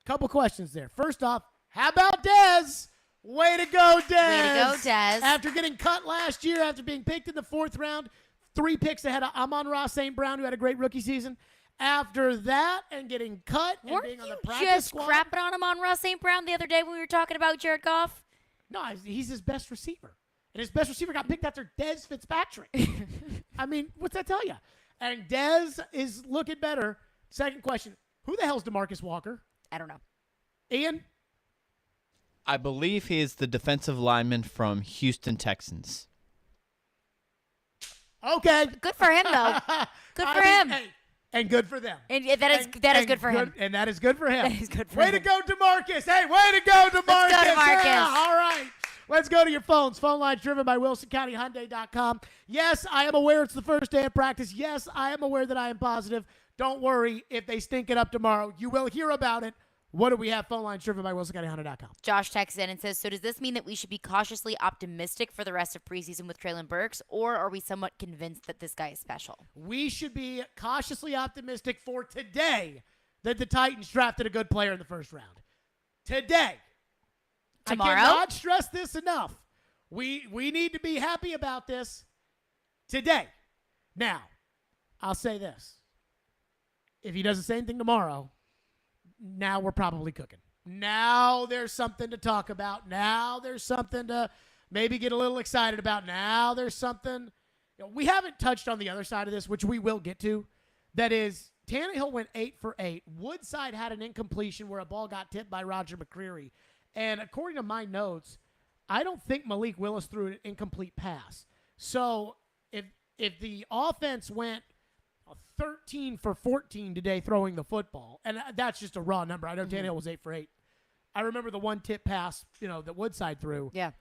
Speaker 8: Couple questions there. First off, how about Dez? Way to go, Dez.
Speaker 9: Way to go, Dez.
Speaker 8: After getting cut last year, after being picked in the 4th round, 3 picks ahead of Amon-Ra St. Brown, who had a great rookie season. After that and getting cut and being on the practice
Speaker 9: just
Speaker 8: squad.
Speaker 9: crapping on him on Ross St. Brown the other day when we were talking about Jared Goff?
Speaker 8: No, he's his best receiver. And his best receiver got picked after Dez Fitzpatrick. I mean, what's that tell you? And Dez is looking better. Second question, who the hell's DeMarcus Walker?
Speaker 9: I don't know.
Speaker 8: Ian?
Speaker 7: I believe he is the defensive lineman from Houston Texans.
Speaker 8: Okay.
Speaker 9: Good for him, though. Good for him.
Speaker 8: Hey, and good for them.
Speaker 9: And that is good for him.
Speaker 8: And that is good for him.
Speaker 9: That is good for
Speaker 8: way
Speaker 9: him.
Speaker 8: to go, DeMarcus. Hey, way to go, DeMarcus.
Speaker 9: Let's go, DeMarcus.
Speaker 8: Yeah, all right. Let's go to your phones. Phone lines driven by WilsonCountyHyundai.com. Yes, I am aware it's the first day of practice. Yes, I am aware that I am positive. Don't worry. If they stink it up tomorrow, you will hear about it. What do we have? Phone lines driven by WilsonCountyHyundai.com.
Speaker 9: Josh texts in and says, so does this mean that we should be cautiously optimistic for the rest of preseason with Treylon Burks, or are we somewhat convinced that this guy is special?
Speaker 8: We should be cautiously optimistic for today that the Titans drafted a good player in the first round. Today.
Speaker 9: Tomorrow?
Speaker 8: I cannot stress this enough. We need to be happy about this today. Now, I'll say this. If he does the same thing tomorrow, now we're probably cooking. Now there's something to talk about. Now there's something to maybe get a little excited about. Now there's something. We haven't touched on the other side of this, which we will get to. That is, Tannehill went 8 for 8. Woodside had an incompletion where a ball got tipped by Roger McCreary. And according to my notes, I don't think Malik Willis threw an incomplete pass. So if the offense went 13 for 14 today throwing the football, and that's just a raw number. I know Tannehill was 8 for 8. I remember the one tip pass, that Woodside threw.
Speaker 9: Yeah.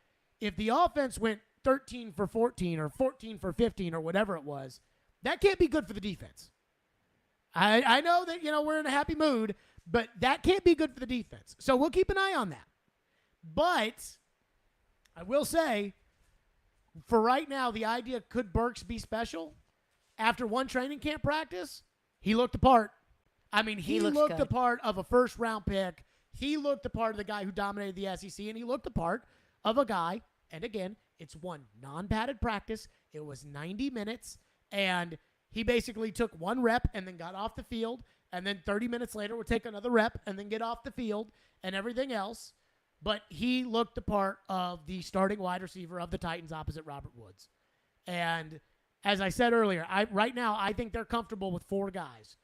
Speaker 8: If the offense went 13 for 14 or 14 for 15 or whatever it was, that can't be good for the defense. I know that, we're in a happy mood, but that can't be good for the defense. So we'll keep an eye on that. But I will say, for right now, the idea, could Burks be special? After one training camp practice, he looked the part. I mean, he looked the part of a first-round pick. He looked the part of the guy who dominated the SEC, and he looked the part of a guy, and again, it's one non-padded practice. It was 90 minutes, and he basically took one rep and then got off the field, and then 30 minutes later would take another rep and then get off the field and everything else. But he looked the part of the starting wide receiver of the Titans opposite Robert Woods. And as I said earlier, right now I think they're comfortable with 4 guys.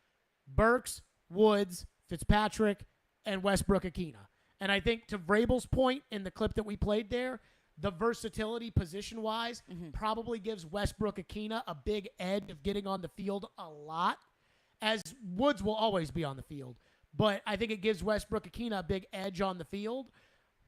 Speaker 8: Burks, Woods, Fitzpatrick, and Westbrook-Ikhine. And I think to Vrabel's point in the clip that we played there, the versatility position-wise probably gives Westbrook-Ikhine a big edge of getting on the field a lot, as Woods will always be on the field. But I think it gives Westbrook-Ikhine a big edge on the field.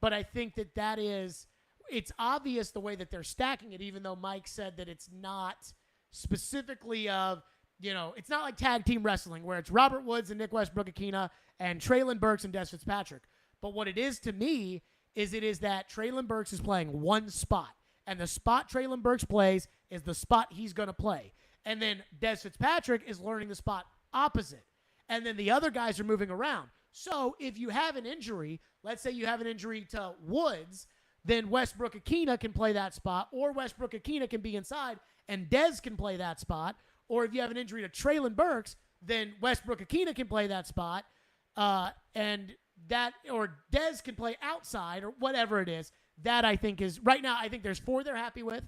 Speaker 8: But I think it's obvious the way that they're stacking it, even though Mike said that it's not specifically of, it's not like tag team wrestling where it's Robert Woods and Nick Westbrook-Ikhine and Treylon Burks and Dez Fitzpatrick. But what it is to me is it is that Treylon Burks is playing one spot. And the spot Treylon Burks plays is the spot he's going to play. And then Des Fitzpatrick is learning the spot opposite. And then the other guys are moving around. So if you have an injury, let's say you have an injury to Woods, then Westbrook-Akina can play that spot, or Westbrook-Akina can be inside and Dez can play that spot. Or if you have an injury to Treylon Burks, then Westbrook-Akina can play that spot, or Dez can play outside, or whatever it is. That I think is right now. I think there's 4 they're happy with.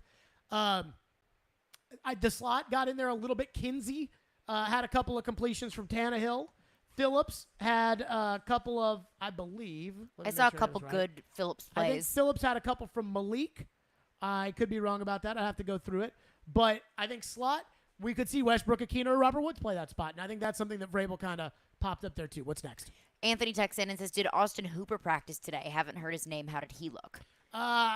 Speaker 8: The slot got in there a little bit. Kinsey had a couple of completions from Tannehill. Phillips had a couple of, I believe.
Speaker 9: I saw a couple good Phillips plays.
Speaker 8: I think Phillips had a couple from Malik. I could be wrong about that. I have to go through it. But I think slot, we could see Westbrook-Akina or Robert Woods play that spot. And I think that's something that Vrabel kind of popped up there too. What's next?
Speaker 9: Anthony texts in and says, did Austin Hooper practice today? I haven't heard his name. How did he look?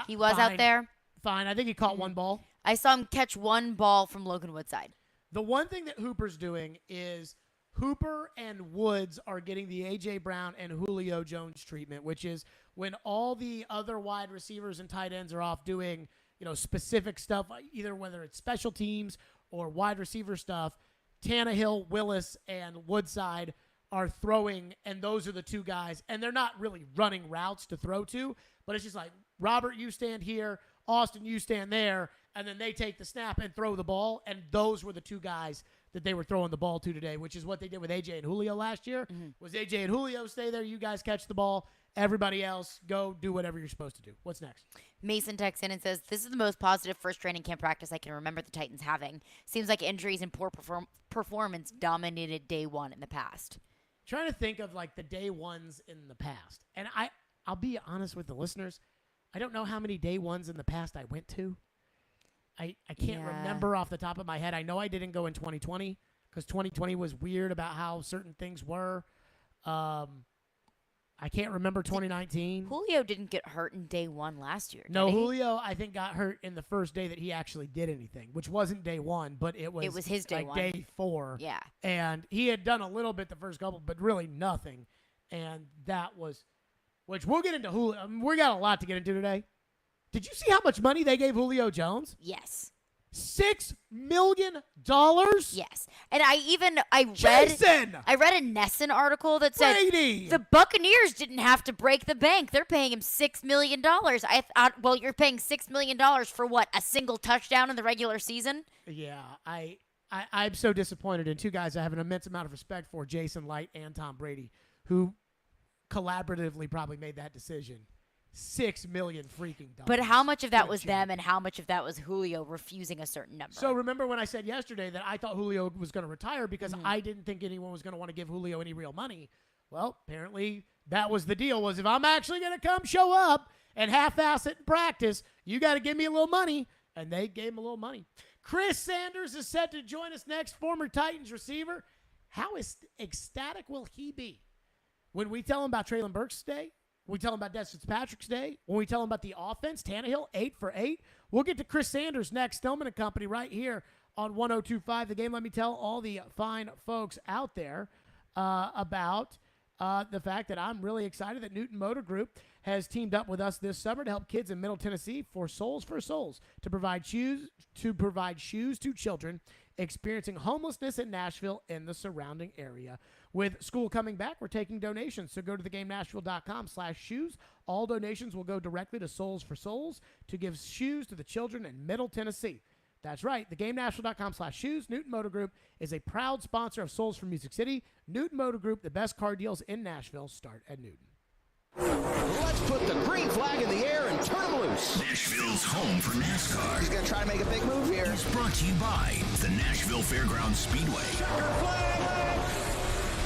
Speaker 9: He was
Speaker 8: fine.
Speaker 9: out there?
Speaker 8: Fine. I think he caught one ball.
Speaker 9: I saw him catch one ball from Logan Woodside.
Speaker 8: The one thing that Hooper's doing is Hooper and Woods are getting the A.J. Brown and Julio Jones treatment, which is when all the other wide receivers and tight ends are off doing, specific stuff, either whether it's special teams or wide receiver stuff, Tannehill, Willis, and Woodside are throwing, and those are the two guys. And they're not really running routes to throw to, but it's just like, Robert, you stand here, Austin, you stand there, and then they take the snap and throw the ball, and those were the two guys that they were throwing the ball to today, which is what they did with A.J. and Julio last year. Was A.J. and Julio stay there, you guys catch the ball, everybody else go do whatever you're supposed to do. What's next?
Speaker 9: Mason texts in and says, this is the most positive first training camp practice I can remember the Titans having. Seems like injuries and poor performance dominated day one in the past.
Speaker 8: Trying to think of like the day ones in the past. And I'll be honest with the listeners, I don't know how many day ones in the past I went to. I can't remember off the top of my head. I know I didn't go in 2020 because 2020 was weird about how certain things were. I can't remember 2019.
Speaker 9: Julio didn't get hurt in day one last year.
Speaker 8: No, Julio, I think, got hurt in the first day that he actually did anything, which wasn't day one, but it was
Speaker 9: his day
Speaker 8: like
Speaker 9: one.
Speaker 8: Day 4.
Speaker 9: Yeah.
Speaker 8: And he had done a little bit the first couple, but really nothing. And that was, which we'll get into Julio. I mean, we got a lot to get into today. Did you see how much money they gave Julio Jones?
Speaker 9: Yes.
Speaker 8: $6 million?
Speaker 9: Yes. And I read a Nesson article that said the Buccaneers didn't have to break the bank. They're paying him $6 million. I thought, well, you're paying $6 million for what? A single touchdown in the regular season?
Speaker 8: Yeah. I'm so disappointed in two guys I have an immense amount of respect for, Jason Light and Tom Brady, who collaboratively probably made that decision. $6 million freaking dollars.
Speaker 9: But how much of that was them and how much of that was Julio refusing a certain number?
Speaker 8: So remember when I said yesterday that I thought Julio was going to retire because I didn't think anyone was going to want to give Julio any real money? Well, apparently that was the deal, was if I'm actually going to come show up and half-ass it in practice, you got to give me a little money. And they gave him a little money. Chris Sanders is set to join us next, former Titans receiver. How ecstatic will he be when we tell him about Treylon Burks' day? When we tell him about Des Fitzpatrick's day? When we tell him about the offense, Tannehill, 8 for 8? We'll get to Chris Sanders next, Stillman and Company, right here on 102.5 The Game. Let me tell all the fine folks out there about the fact that I'm really excited that Newton Motor Group has teamed up with us this summer to help kids in Middle Tennessee for Souls to provide shoes to children experiencing homelessness in Nashville and the surrounding area. With school coming back, we're taking donations, so go to thegamenashville.com/shoes. All donations will go directly to Souls for Souls to give shoes to the children in Middle Tennessee. That's right, thegamenashville.com/shoes. Newton Motor Group is a proud sponsor of Souls for Music City. Newton Motor Group, the best car deals in Nashville start at Newton.
Speaker 5: Let's put the green flag in the air and turn them loose.
Speaker 2: Nashville's home for NASCAR.
Speaker 5: He's going to try to make a big move here.
Speaker 2: It's brought to you by the Nashville Fairgrounds Speedway.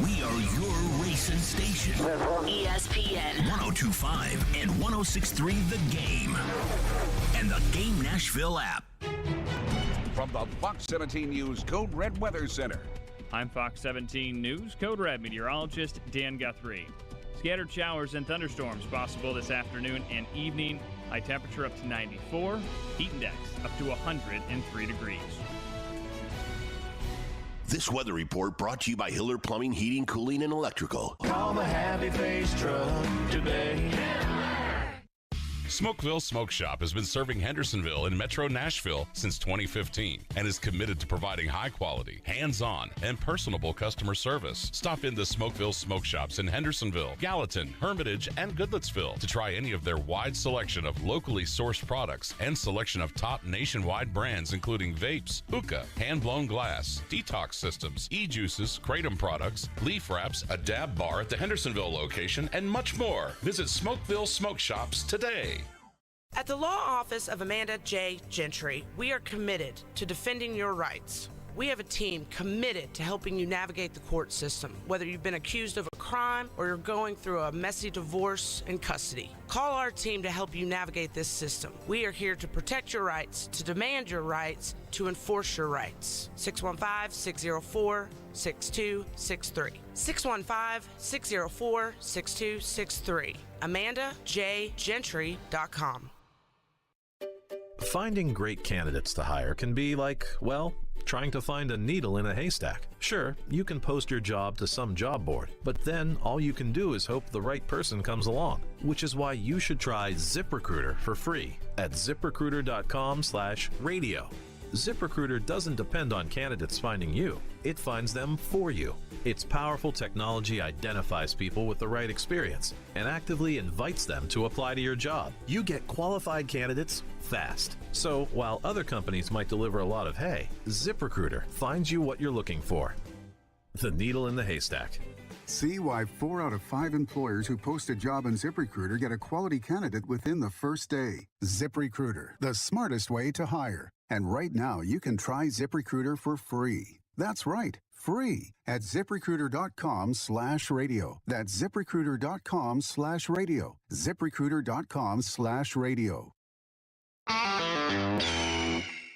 Speaker 2: We are your racing station.
Speaker 12: ESPN
Speaker 2: 102.5 and 106.3 The Game. And the Game Nashville app.
Speaker 10: From the Fox 17 News Code Red Weather Center.
Speaker 23: I'm Fox 17 News Code Red meteorologist Dan Guthrie. Scattered showers and thunderstorms possible this afternoon and evening. High temperature up to 94. Heat index up to 103 degrees.
Speaker 3: This weather report brought to you by Hiller Plumbing, Heating, Cooling, and Electrical.
Speaker 14: Call the Happy Face Truck today.
Speaker 11: Smokeville Smoke Shop has been serving Hendersonville and Metro Nashville since 2015 and is committed to providing high-quality, hands-on, and personable customer service. Stop in the Smokeville Smoke Shops in Hendersonville, Gallatin, Hermitage, and Goodlettsville to try any of their wide selection of locally sourced products and selection of top nationwide brands including vapes, hookah, hand-blown glass, detox systems, e-juices, kratom products, leaf wraps, a dab bar at the Hendersonville location, and much more. Visit Smokeville Smoke Shops today.
Speaker 13: At the law office of Amanda J. Gentry, we are committed to defending your rights. We have a team committed to helping you navigate the court system, whether you've been accused of a crime or you're going through a messy divorce and custody. Call our team to help you navigate this system. We are here to protect your rights, to demand your rights, to enforce your rights. 615-604-6263. 615-604-6263. AmandaJGentry.com.
Speaker 24: Finding great candidates to hire can be like, well, trying to find a needle in a haystack. Sure, you can post your job to some job board, but then all you can do is hope the right person comes along, which is why you should try ZipRecruiter for free at ZipRecruiter.com/radio. ZipRecruiter doesn't depend on candidates finding you. It finds them for you. Its powerful technology identifies people with the right experience and actively invites them to apply to your job. You get qualified candidates fast. So while other companies might deliver a lot of hay, ZipRecruiter finds you what you're looking for. The needle in the haystack.
Speaker 25: See why 4 out of 5 employers who post a job on ZipRecruiter get a quality candidate within the first day. ZipRecruiter, the smartest way to hire. And right now, you can try ZipRecruiter for free. That's right, free at ZipRecruiter.com/radio. That's ZipRecruiter.com/radio. ZipRecruiter.com/radio.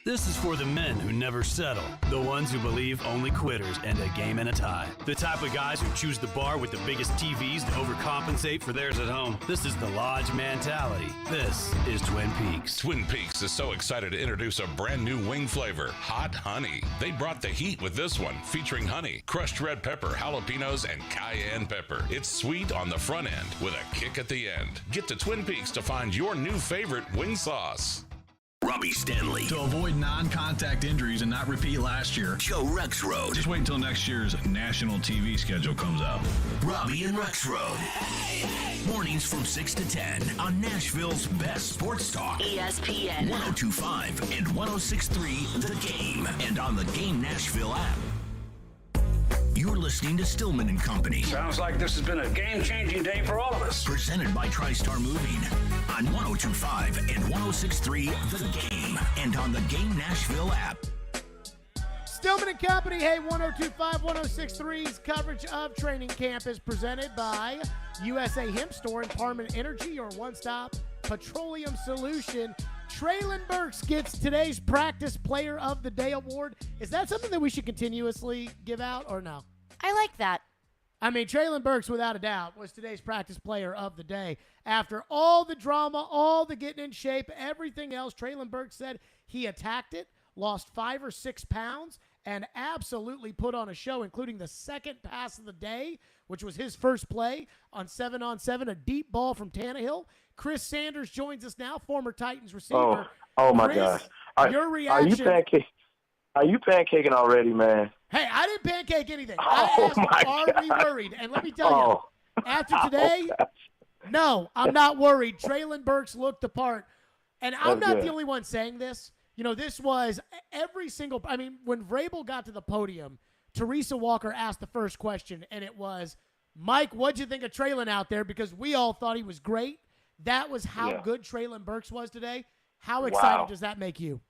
Speaker 26: This is for the men who never settle, the ones who believe only quitters end a game in a tie, the type of guys who choose the bar with the biggest TVs to overcompensate for theirs at home. This is the Lodge mentality. This is Twin Peaks.
Speaker 11: Twin Peaks is so excited to introduce a brand new wing flavor, Hot Honey. They brought the heat with this one, featuring honey, crushed red pepper, jalapenos, and cayenne pepper. It's sweet on the front end with a kick at the end. Get to Twin Peaks to find your new favorite wing sauce.
Speaker 2: Robbie Stanley.
Speaker 27: To avoid non-contact injuries and not repeat last year.
Speaker 2: Joe Rexroad.
Speaker 27: Just wait until next year's national TV schedule comes out.
Speaker 2: Robbie and Rexroad. Mornings from 6 to 10 on Nashville's best sports talk.
Speaker 12: ESPN
Speaker 2: 102.5 and 106.3 The Game. And on the Game Nashville app. You're listening to Stillman and Company.
Speaker 14: Sounds like this has been a game-changing day for all of us.
Speaker 2: Presented by TriStar Moving on 102.5 and 106.3 The Game and on the Game Nashville app.
Speaker 8: Stillman and Company, hey, 102.5, 106.3's coverage of training camp is presented by USA Hemp Store and Parman Energy, your one-stop petroleum solution. Treylon Burks gets today's Practice Player of the Day award. Is that something that we should continuously give out or no?
Speaker 9: I like that.
Speaker 8: I mean, Treylon Burks, without a doubt, was today's Practice Player of the Day. After all the drama, all the getting in shape, everything else, Treylon Burks said he attacked it, lost 5 or 6 pounds, and absolutely put on a show, including the second pass of the day, which was his first play on 7-on-7, a deep ball from Tannehill. Chris Sanders joins us now, former Titans receiver.
Speaker 28: Oh my
Speaker 8: Chris,
Speaker 28: gosh.
Speaker 8: Your reaction.
Speaker 28: Are you pancaking already, man?
Speaker 8: Hey, I didn't pancake anything. I asked, are we worried? And let me tell you, after today, no, I'm not worried. Treylon Burks looked the part. And I'm not the only one saying this. You know, this was every single – I mean, when Vrabel got to the podium, Teresa Walker asked the first question, and it was, Mike, what'd you think of Treylon out there? Because we all thought he was great. That was how good Treylon Burks was today. How excited does that make you?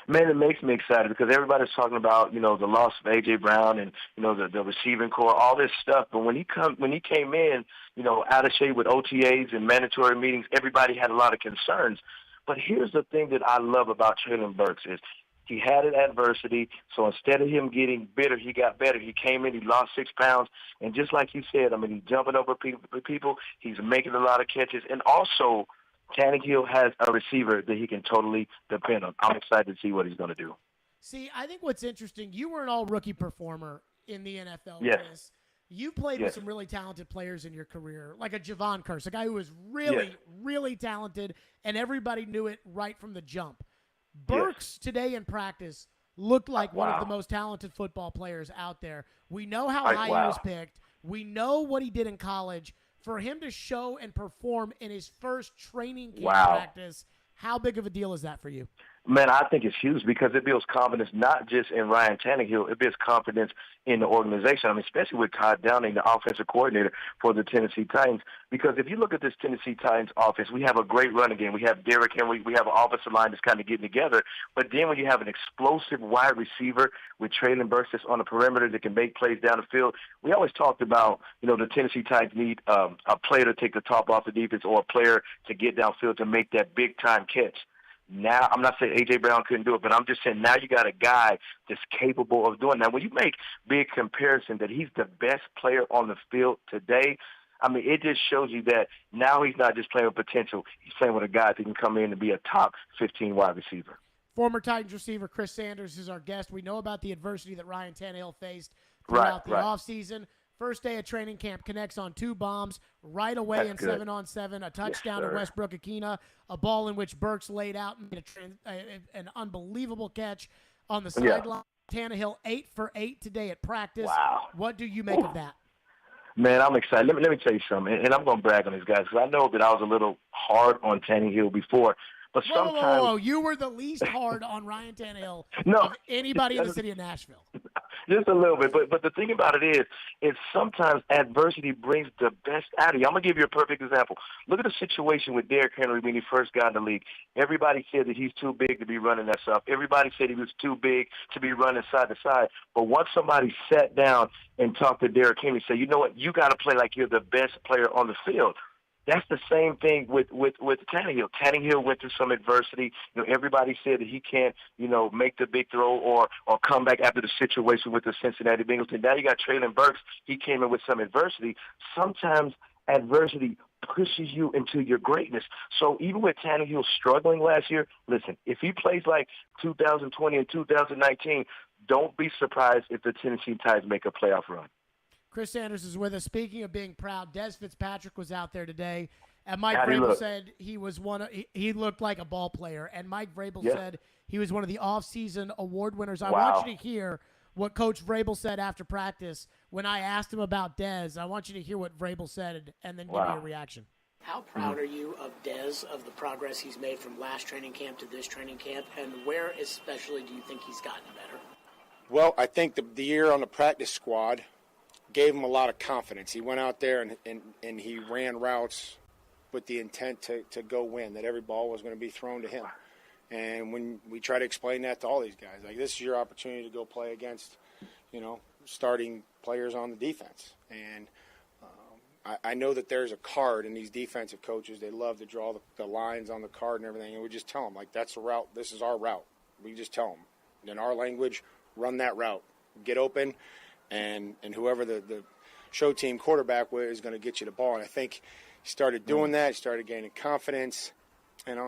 Speaker 28: Man, it makes me excited because everybody's talking about, you know, the loss of A.J. Brown and, you know, the receiving core, all this stuff. But when he came in, you know, out of shape with OTAs and mandatory meetings, everybody had a lot of concerns. But here's the thing that I love about Treylon Burks is he had an adversity, so instead of him getting bitter, he got better. He came in, he lost 6 pounds, and just like you said, I mean, he's jumping over people, he's making a lot of catches, and also Tannehill has a receiver that he can totally depend on. I'm excited to see what he's going to do.
Speaker 8: See, I think what's interesting, you were an all-rookie performer in the NFL,
Speaker 28: Yes.
Speaker 8: Chris. You played with some really talented players in your career, like a Javon Curse, a guy who was really, really talented, and everybody knew it right from the jump. Burks today in practice looked like one of the most talented football players out there. We know how high he was picked. We know what he did in college. For him to show and perform in his first training camp practice, how big of a deal is that for you?
Speaker 28: Man, I think it's huge because it builds confidence not just in Ryan Tannehill, it builds confidence in the organization. I mean, especially with Todd Downing, the offensive coordinator for the Tennessee Titans. Because if you look at this Tennessee Titans offense, we have a great running game. We have Derrick Henry. We have an offensive line that's kind of getting together. But then when you have an explosive wide receiver with Treylon Burks that's on the perimeter that can make plays down the field, we always talked about, the Tennessee Titans need a player to take the top off the defense or a player to get downfield to make that big-time catch. Now, I'm not saying A.J. Brown couldn't do it, but I'm just saying now you got a guy that's capable of doing it. Now, when you make big comparison that he's the best player on the field today, I mean, it just shows you that now he's not just playing with potential. He's playing with a guy that can come in and be a top 15 wide receiver.
Speaker 8: Former Titans receiver Chris Sanders is our guest. We know about the adversity that Ryan Tannehill faced throughout the offseason. First day of training camp, connects on 2 bombs right away in 7-on-7, a touchdown to Westbrook Akina, a ball in which Burks laid out and made an unbelievable catch on the sideline. Tannehill 8 for 8 today at practice.
Speaker 28: Wow.
Speaker 8: What do you make of that?
Speaker 28: Man, I'm excited. Let me tell you something, and I'm going to brag on these guys because I know that I was a little hard on Tannehill before. But sometimes
Speaker 8: whoa. You were the least hard on Ryan Tannehill of anybody in the city of Nashville.
Speaker 28: Just a little bit. But the thing about it is sometimes adversity brings the best out of you. I'm going to give you a perfect example. Look at the situation with Derrick Henry when he first got in the league. Everybody said that he's too big to be running that stuff. Everybody said he was too big to be running side to side. But once somebody sat down and talked to Derrick Henry and said, you know what, you got to play like you're the best player on the field. That's the same thing with Tannehill. Tannehill went through some adversity. Everybody said that he can't, make the big throw or come back after the situation with the Cincinnati Bengals. And now you got Treylon Burks. He came in with some adversity. Sometimes adversity pushes you into your greatness. So even with Tannehill struggling last year, listen, if he plays like 2020 and 2019, don't be surprised if the Tennessee Titans make a playoff run.
Speaker 8: Chris Sanders is with us. Speaking of being proud, Des Fitzpatrick was out there today, and Mike Vrabel said he was he looked like a ball player, and Mike Vrabel said he was one of the off-season award winners. I want you to hear what Coach Vrabel said after practice when I asked him about Des. I want you to hear what Vrabel said and then give me a reaction.
Speaker 1: How proud are you of Des, of the progress he's made from last training camp to this training camp, and where especially do you think he's gotten better?
Speaker 22: Well, I think the year on the practice squad gave him a lot of confidence. He went out there and he ran routes with the intent to go win, that every ball was going to be thrown to him. And when we try to explain that to all these guys, like, this is your opportunity to go play against, starting players on the defense. And I know that there's a card, and these defensive coaches, they love to draw the lines on the card and everything, and we just tell them, like, that's the route, this is our route. We just tell them, in our language, run that route. Get open. And whoever the show team quarterback was is going to get you the ball. And I think he started doing that. He started gaining confidence.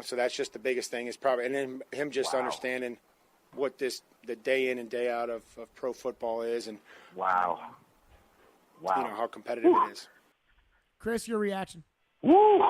Speaker 22: So that's just the biggest thing is probably – and then him just understanding what the day in and day out of pro football is and how competitive it is.
Speaker 8: Chris, your reaction?
Speaker 28: Woo!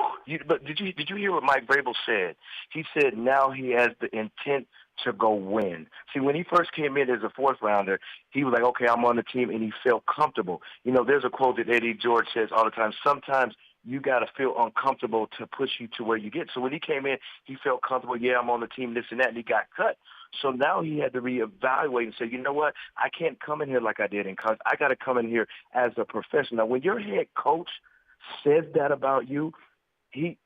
Speaker 28: But did you hear what Mike Vrabel said? He said now he has the intent to go win. See, when he first came in as a fourth rounder, he was like, okay, I'm on the team, and he felt comfortable. There's a quote that Eddie George says all the time, sometimes you got to feel uncomfortable to push you to where you get. So when he came in, he felt comfortable, I'm on the team, this and that, and he got cut. So now he had to reevaluate and say, you know what, I can't come in here like I did in college. I got to come in here as a professional. Now, when your head coach says that about you, he's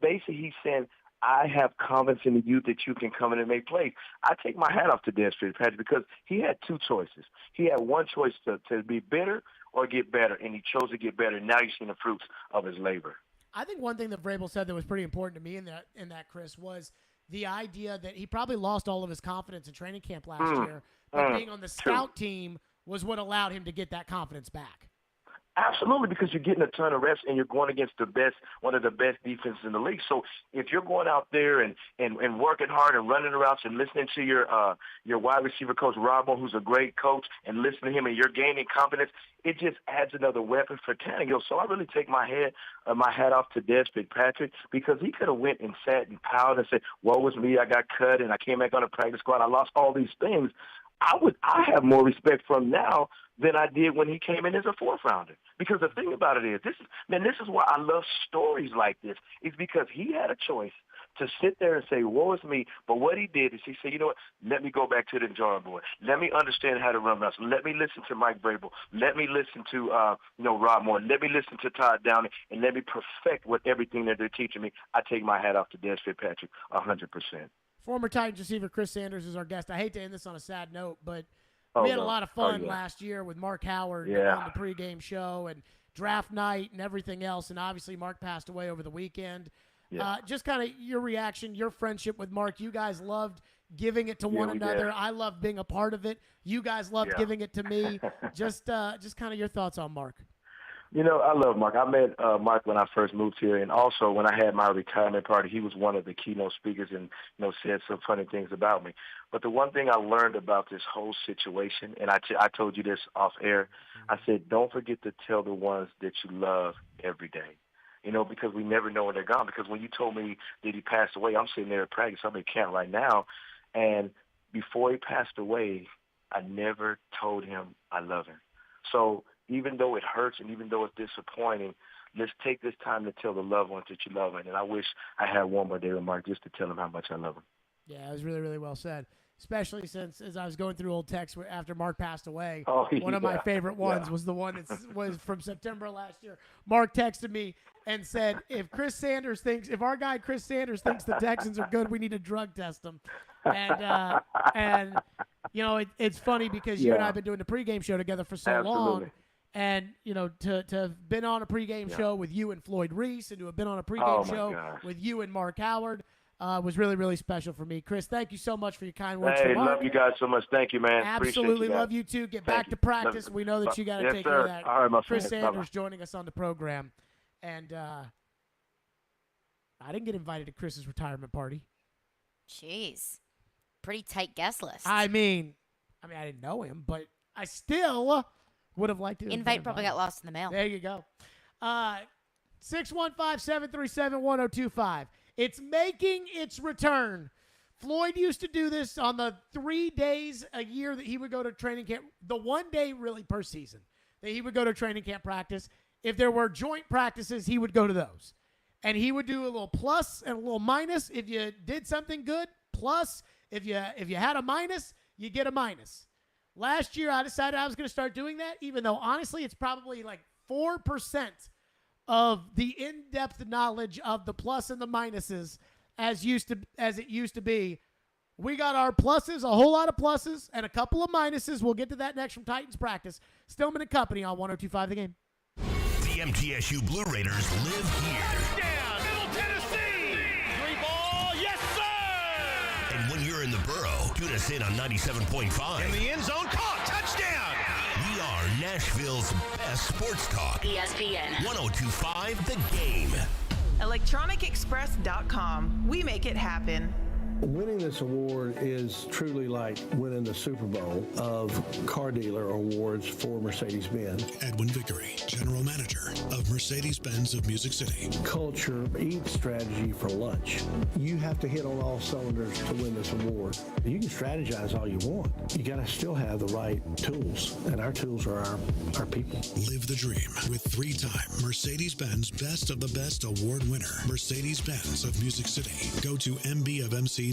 Speaker 28: saying, I have confidence in you that you can come in and make plays. I take my hat off to Des Fitzpatrick because he had 2 choices. He had one choice to be better or get better, and he chose to get better. And now you're seeing the fruits of his labor.
Speaker 8: I think one thing that Vrabel said that was pretty important to me in that Chris, was the idea that he probably lost all of his confidence in training camp last year, but being on the scout team was what allowed him to get that confidence back.
Speaker 28: Absolutely, because you're getting a ton of reps and you're going against one of the best defenses in the league. So if you're going out there and working hard and running routes and listening to your wide receiver coach, Vrabel, who's a great coach, and listening to him and you're gaining confidence, it just adds another weapon for Tannehill. So I really take my hat off to Des Fitzpatrick, because he could have went and sat and pouted and said, woe was me, I got cut and I came back on the practice squad, I lost all these things. I have more respect for him now than I did when he came in as a fourth rounder. Because the thing about it is, this is why I love stories like this. It's because he had a choice to sit there and say, woe is me. But what he did is he said, you know what, let me go back to the drawing board. Let me understand how to run routes. Let me listen to Mike Vrabel. Let me listen to Rob Moore. Let me listen to Todd Downing, and let me perfect everything that they're teaching me. I take my hat off to Des Fitzpatrick 100%.
Speaker 8: Former Titans receiver Chris Sanders is our guest. I hate to end this on a sad note, but we had a lot of fun last year with Mark Howard on the pregame show and draft night and everything else. And obviously Mark passed away over the weekend. Yeah. Just kind of your reaction, your friendship with Mark. You guys loved giving it to one another. I loved being a part of it. You guys loved giving it to me. Just kind of your thoughts on Mark.
Speaker 28: You know, I love Mark. I met Mark when I first moved here, and also when I had my retirement party, he was one of the keynote speakers and, said some funny things about me. But the one thing I learned about this whole situation, and I told you this off air, I said, don't forget to tell the ones that you love every day. Because we never know when they're gone. Because when you told me that he passed away, I'm sitting there at practice. I'm at camp right now. And before he passed away, I never told him I love him. So even though it hurts and even though it's disappointing, let's take this time to tell the loved ones that you love them. And I wish I had one more day with Mark just to tell him how much I love him.
Speaker 8: Yeah, it was really, really well said. Especially since, as I was going through old texts after Mark passed away, one of my favorite ones was the one that was from September last year. Mark texted me and said, if our guy Chris Sanders thinks the Texans are good, we need to drug test them. And it's funny because you and I have been doing the pregame show together for so long. And, to have been on a pregame show with you and Floyd Reese and to have been on a pregame show with you and Mark Howard was really, really special for me. Chris, thank you so much for your kind words.
Speaker 28: Hey,
Speaker 8: for Mark.
Speaker 28: love you guys so much. Thank you, man.
Speaker 8: Absolutely love you too. Get back to practice. We know that you got to take care of that.
Speaker 28: All right, my
Speaker 8: Chris
Speaker 28: friend.
Speaker 8: Sanders joining us on the program. And I didn't get invited to Chris's retirement party.
Speaker 9: Jeez. Pretty tight guest list.
Speaker 8: I mean, I didn't know him, but I still would have liked to.
Speaker 9: Invite probably got lost in the mail.
Speaker 8: There you go. 615-737-1025. It's making its return. Floyd used to do this on the 3 days a year that he would go to training camp, the 1 day really per season that he would go to training camp practice. If there were joint practices, he would go to those. And he would do a little plus and a little minus if you did something good. Plus, if you had a minus, you get a minus. Last year, I decided I was going to start doing that, even though, honestly, it's probably like 4% of the in-depth knowledge of the plus and the minuses as it used to be. We got our pluses, a whole lot of pluses, and a couple of minuses. We'll get to that next from Titans practice. Stillman and Company on 102.5 The Game.
Speaker 2: The MTSU Blue Raiders live here.
Speaker 14: Down, Middle Tennessee. 3-ball, yes, sir.
Speaker 2: And when you're in the borough, tune us in on 97.5.
Speaker 14: In the end zone, caught, touchdown.
Speaker 2: We are Nashville's best sports talk.
Speaker 12: ESPN
Speaker 2: 102.5 The Game.
Speaker 4: ElectronicExpress.com. We make it happen.
Speaker 6: Winning this award is truly like winning the Super Bowl of car dealer awards for Mercedes-Benz.
Speaker 15: Edwin Vickery, General Manager of Mercedes-Benz of Music City.
Speaker 6: Culture, eat strategy for lunch. You have to hit on all cylinders to win this award. You can strategize all you want. You got to still have the right tools, and our tools are our people.
Speaker 15: Live the dream with 3-time Mercedes-Benz Best of the Best award winner, Mercedes-Benz of Music City. Go to mbofmc.com.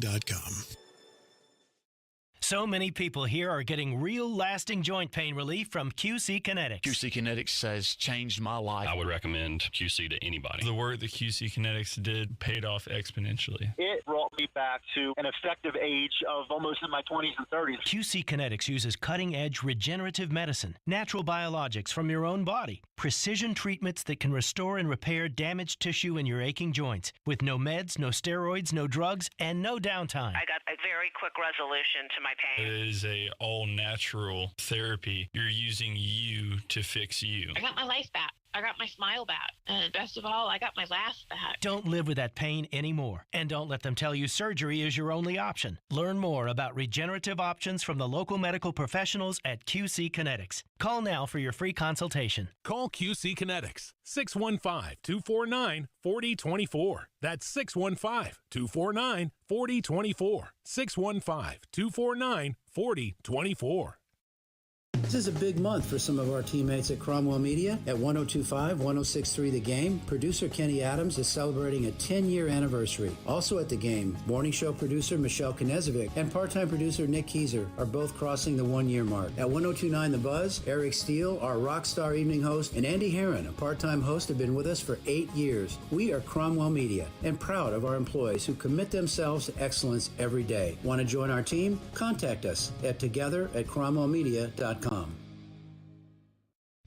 Speaker 16: So many people here are getting real lasting joint pain relief from QC Kinetics.
Speaker 27: QC Kinetics has changed my life.
Speaker 11: I would recommend QC to anybody. The work that QC Kinetics did paid off exponentially.
Speaker 17: It brought me back to an effective age of almost in my 20s and 30s.
Speaker 16: QC Kinetics uses cutting-edge regenerative medicine, natural biologics from your own body, precision treatments that can restore and repair damaged tissue in your aching joints, with no meds, no steroids, no drugs, and no downtime.
Speaker 18: I got a very quick resolution to my
Speaker 5: pain.
Speaker 27: It is a all-natural therapy. You're using you to fix you.
Speaker 5: I got my life back. I got my smile back. And best of all, I got my laugh back.
Speaker 16: Don't live with that pain anymore. And don't let them tell you surgery is your only option. Learn more about regenerative options from the local medical professionals at QC Kinetics. Call now for your free consultation.
Speaker 7: Call QC Kinetics, 615-249-4024. That's 615-249-4024. 615-249-4024.
Speaker 10: This is a big month for some of our teammates at Cromwell Media. At 102.5, 106.3 The Game, producer Kenny Adams is celebrating a 10-year anniversary. Also at The Game, morning show producer Michelle Knezovic and part-time producer Nick Keyser are both crossing the 1-year mark. At 102.9 The Buzz, Eric Steele, our rock star evening host, and Andy Herron, a part-time host, have been with us for 8 years. We are Cromwell Media and proud of our employees who commit themselves to excellence every day. Want to join our team? Contact us at together@cromwellmedia.com.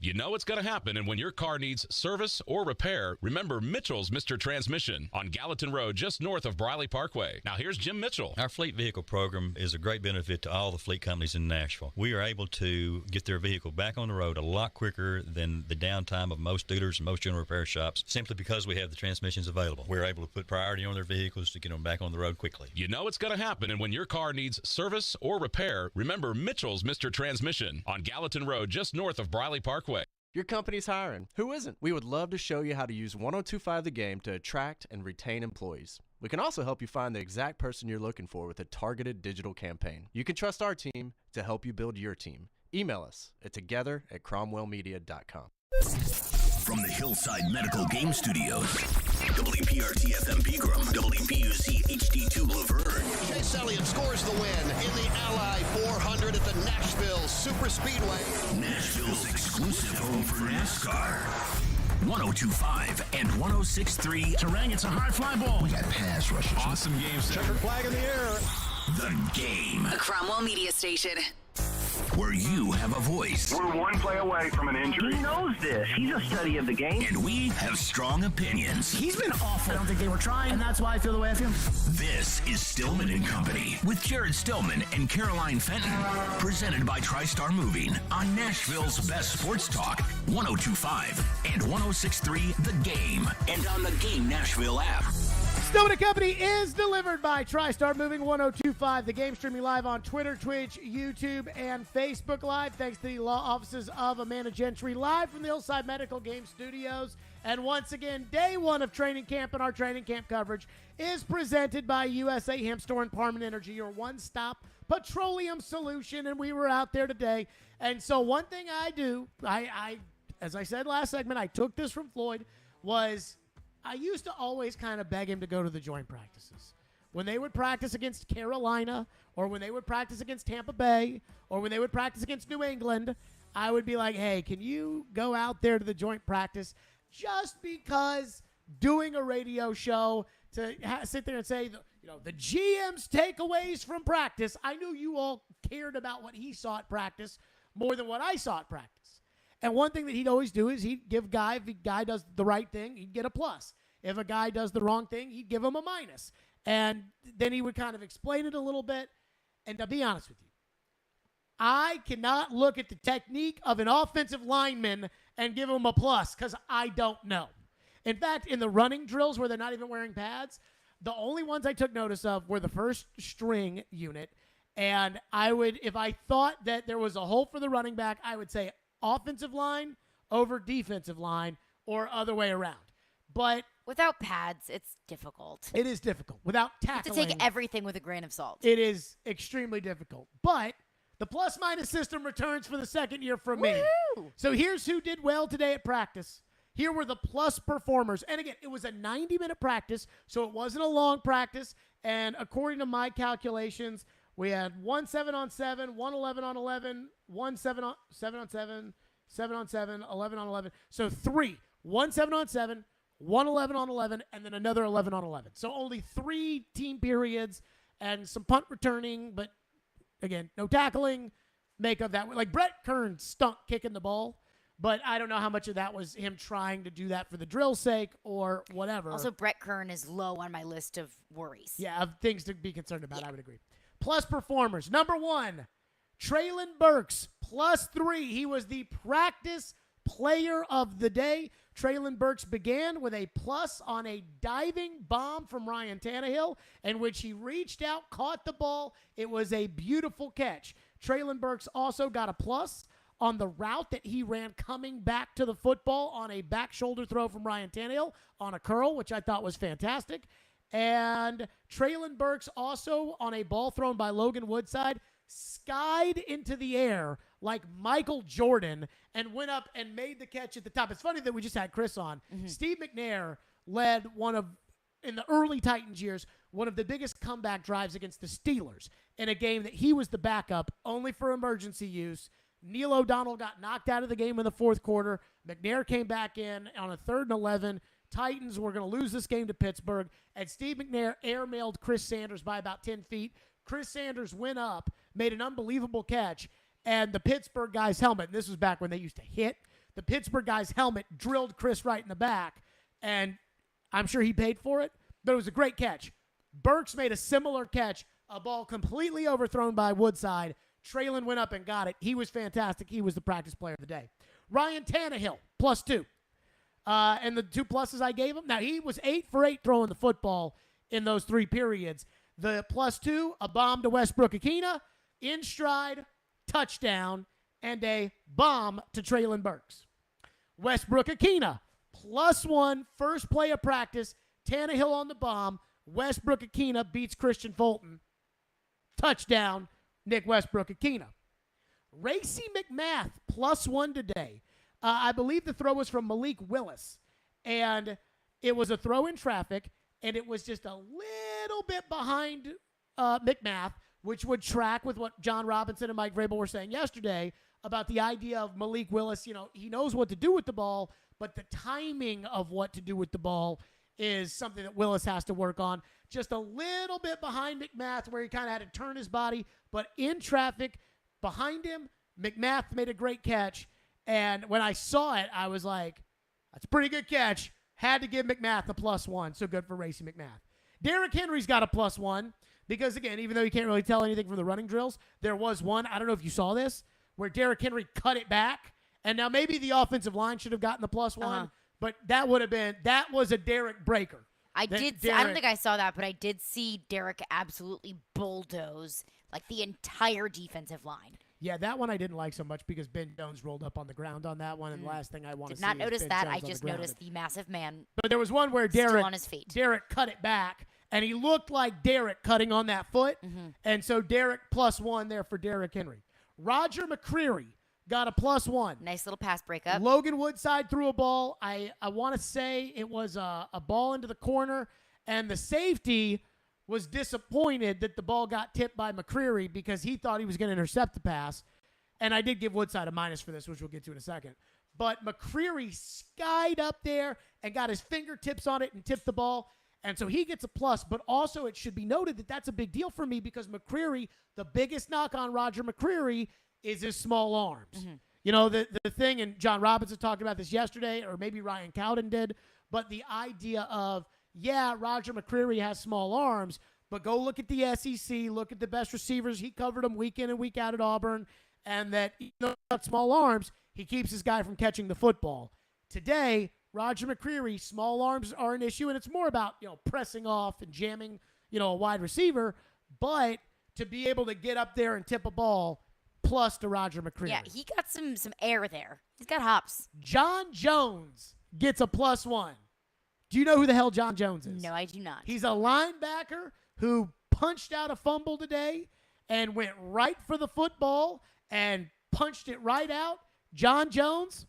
Speaker 11: You know it's going to happen, and when your car needs service or repair, remember Mitchell's Mr. Transmission on Gallatin Road, just north of Briley Parkway. Now here's Jim Mitchell.
Speaker 18: Our fleet vehicle program is a great benefit to all the fleet companies in Nashville. We are able to get their vehicle back on the road a lot quicker than the downtime of most dealers and most general repair shops, simply because we have the transmissions available. We're able to put priority on their vehicles to get them back on the road quickly.
Speaker 11: You know it's going to happen, and when your car needs service or repair, remember Mitchell's Mr. Transmission on Gallatin Road, just north of Briley Parkway.
Speaker 19: Your company's hiring. Who isn't? We would love to show you how to use 102.5 The Game to attract and retain employees. We can also help you find the exact person you're looking for with a targeted digital campaign. You can trust our team to help you build your team. Email us at together@cromwellmedia.com.
Speaker 2: From the Hillside Medical Game Studios, WPRT FM Pegram, WPUC HD2 Laverne.
Speaker 20: Chase Elliott scores the win in the Ally 400 at the Nashville Superspeedway.
Speaker 2: Nashville's exclusive home for NASCAR. 102.5 and 106.3.
Speaker 14: Terang, it's a high fly ball.
Speaker 2: We got pass rushes.
Speaker 14: Awesome game.
Speaker 20: Checkered flag in the air.
Speaker 2: The Game.
Speaker 12: A Cromwell Media Station.
Speaker 2: Where you have a voice.
Speaker 17: We're one play away from an injury.
Speaker 20: He knows this. He's a study of the game.
Speaker 2: And we have strong opinions.
Speaker 14: He's been awful. I don't think they were trying, and that's why I feel the way I feel.
Speaker 2: This is Stillman and Company with Jared Stillman and Caroline Fenton. Presented by TriStar Moving on Nashville's best sports talk, 102.5 and 106.3 The Game. And on the Game Nashville app.
Speaker 8: Stillman and Company is delivered by TriStar Moving 102.5. The Game streaming live on Twitter, Twitch, YouTube, and Facebook Live. Thanks to the law offices of Amanda Gentry, live from the Hillside Medical Game Studios. And once again, day one of training camp, and our training camp coverage is presented by USA Hemp Store and Parman Energy, your one-stop petroleum solution. And we were out there today. And so one thing I do, I as I said last segment, I took this from Floyd, was I used to always kind of beg him to go to the joint practices. When they would practice against Carolina, or when they would practice against Tampa Bay, or when they would practice against New England, I would be like, hey, can you go out there to the joint practice? Just because doing a radio show to sit there and say, the GM's takeaways from practice, I knew you all cared about what he saw at practice more than what I saw at practice. And one thing that he'd always do is he'd give guy, if a guy does the right thing, he'd get a plus. If a guy does the wrong thing, he'd give him a minus. And then he would kind of explain it a little bit. And to be honest with you, I cannot look at the technique of an offensive lineman and give him a plus because I don't know. In fact, in the running drills where they're not even wearing pads, the only ones I took notice of were the first string unit. And I would, if I thought that there was a hole for the running back, I would say offensive line over defensive line or other way around. But
Speaker 9: without pads, it's difficult.
Speaker 8: It is difficult. Without tackling,
Speaker 9: you have to take everything with a grain of salt.
Speaker 8: It is extremely difficult. But the plus-minus system returns for the second year from me.
Speaker 9: Woo-hoo!
Speaker 8: So here's who did well today at practice. Here were the plus performers. And again, it was a 90-minute practice, so it wasn't a long practice. And according to my calculations, we had 1 7-on-7, 1 11-on-11, 1 7-on-7, 7-on-7, 11-on-11. So 3, 1 7-on-7, 1 11-on-11, and then another 11-on-11. So only 3 team periods and some punt returning, but again, no tackling. Make of that. Like Brett Kern stunk kicking the ball, but I don't know how much of that was him trying to do that for the drill's sake or whatever.
Speaker 9: Also, Brett Kern is low on my list of worries.
Speaker 8: Yeah, of things to be concerned about, I would agree. Plus performers. Number 1, Treylon Burks, +3. He was the practice player of the day. Treylon Burks began with a plus on a diving bomb from Ryan Tannehill, in which he reached out, caught the ball. It was a beautiful catch. Treylon Burks also got a plus on the route that he ran coming back to the football on a back shoulder throw from Ryan Tannehill on a curl, which I thought was fantastic. And Treylon Burks also on a ball thrown by Logan Woodside skied into the air like Michael Jordan and went up and made the catch at the top. It's funny that we just had Chris on. Steve McNair led in the early Titans years, one of the biggest comeback drives against the Steelers in a game that he was the backup only for emergency use. Neil O'Donnell got knocked out of the game in the fourth quarter. McNair came back in on a 3rd and 11. Titans were going to lose this game to Pittsburgh, and Steve McNair airmailed Chris Sanders by about 10 feet. Chris Sanders went up, made an unbelievable catch, and the Pittsburgh guy's helmet, and this was back when they used to hit, the Pittsburgh guy's helmet drilled Chris right in the back, and I'm sure he paid for it, but it was a great catch. Burks made a similar catch, a ball completely overthrown by Woodside. Treylon went up and got it. He was fantastic. He was the practice player of the day. Ryan Tannehill, +2. And the 2 pluses I gave him, now he was 8 for 8 throwing the football in those 3 periods. The +2, a bomb to Westbrook-Ikhine, in stride, touchdown, and a bomb to Treylon Burks. Westbrook-Ikhine, +1, first play of practice, Tannehill on the bomb, Westbrook-Ikhine beats Christian Fulton. Touchdown, Nick Westbrook-Ikhine. Racey McMath, +1 today. I believe the throw was from Malik Willis, and it was a throw in traffic, and it was just a little bit behind McMath, which would track with what John Robinson and Mike Vrabel were saying yesterday about the idea of Malik Willis. You know, he knows what to do with the ball, but the timing of what to do with the ball is something that Willis has to work on. Just a little bit behind McMath where he kind of had to turn his body, but in traffic behind him, McMath made a great catch. And when I saw it, I was like, that's a pretty good catch. Had to give McMath a +1. So good for Racey McMath. Derrick Henry's got a +1 because, again, even though you can't really tell anything from the running drills, there was one, I don't know if you saw this, where Derrick Henry cut it back. And now maybe the offensive line should have gotten the +1, but that was a Derrick breaker.
Speaker 9: I don't think I saw that, but I did see Derrick absolutely bulldoze like the entire defensive line.
Speaker 8: Yeah, that one I didn't like so much because Ben Jones rolled up on the ground on that one, and the last thing I want to see
Speaker 9: Did not notice
Speaker 8: Ben
Speaker 9: that.
Speaker 8: Jones
Speaker 9: I just noticed the massive man.
Speaker 8: But there was one where
Speaker 9: still on his feet.
Speaker 8: Derrick cut it back, and he looked like Derrick cutting on that foot, and so Derrick +1 there for Derrick Henry. Roger McCreary got a +1.
Speaker 9: Nice little pass breakup.
Speaker 8: Logan Woodside threw a ball. I want to say it was a ball into the corner, and the safety was disappointed that the ball got tipped by McCreary because he thought he was going to intercept the pass. And I did give Woodside a minus for this, which we'll get to in a second. But McCreary skied up there and got his fingertips on it and tipped the ball. And so he gets a plus. But also it should be noted that that's a big deal for me because McCreary, the biggest knock on Roger McCreary is his small arms. You know, the thing, and John Robinson talked about this yesterday, or maybe Ryan Cowden did, but the idea of, yeah, Roger McCreary has small arms, but go look at the SEC, look at the best receivers. He covered them week in and week out at Auburn, and that even though he's got small arms, he keeps his guy from catching the football. Today, Roger McCreary, small arms are an issue, and it's more about, pressing off and jamming, a wide receiver, but to be able to get up there and tip a ball, plus to Roger McCreary.
Speaker 9: Yeah, he got some air there. He's got hops.
Speaker 8: John Jones gets a +1. Do you know who the hell John Jones is?
Speaker 9: No, I do not.
Speaker 8: He's a linebacker who punched out a fumble today and went right for the football and punched it right out. John Jones,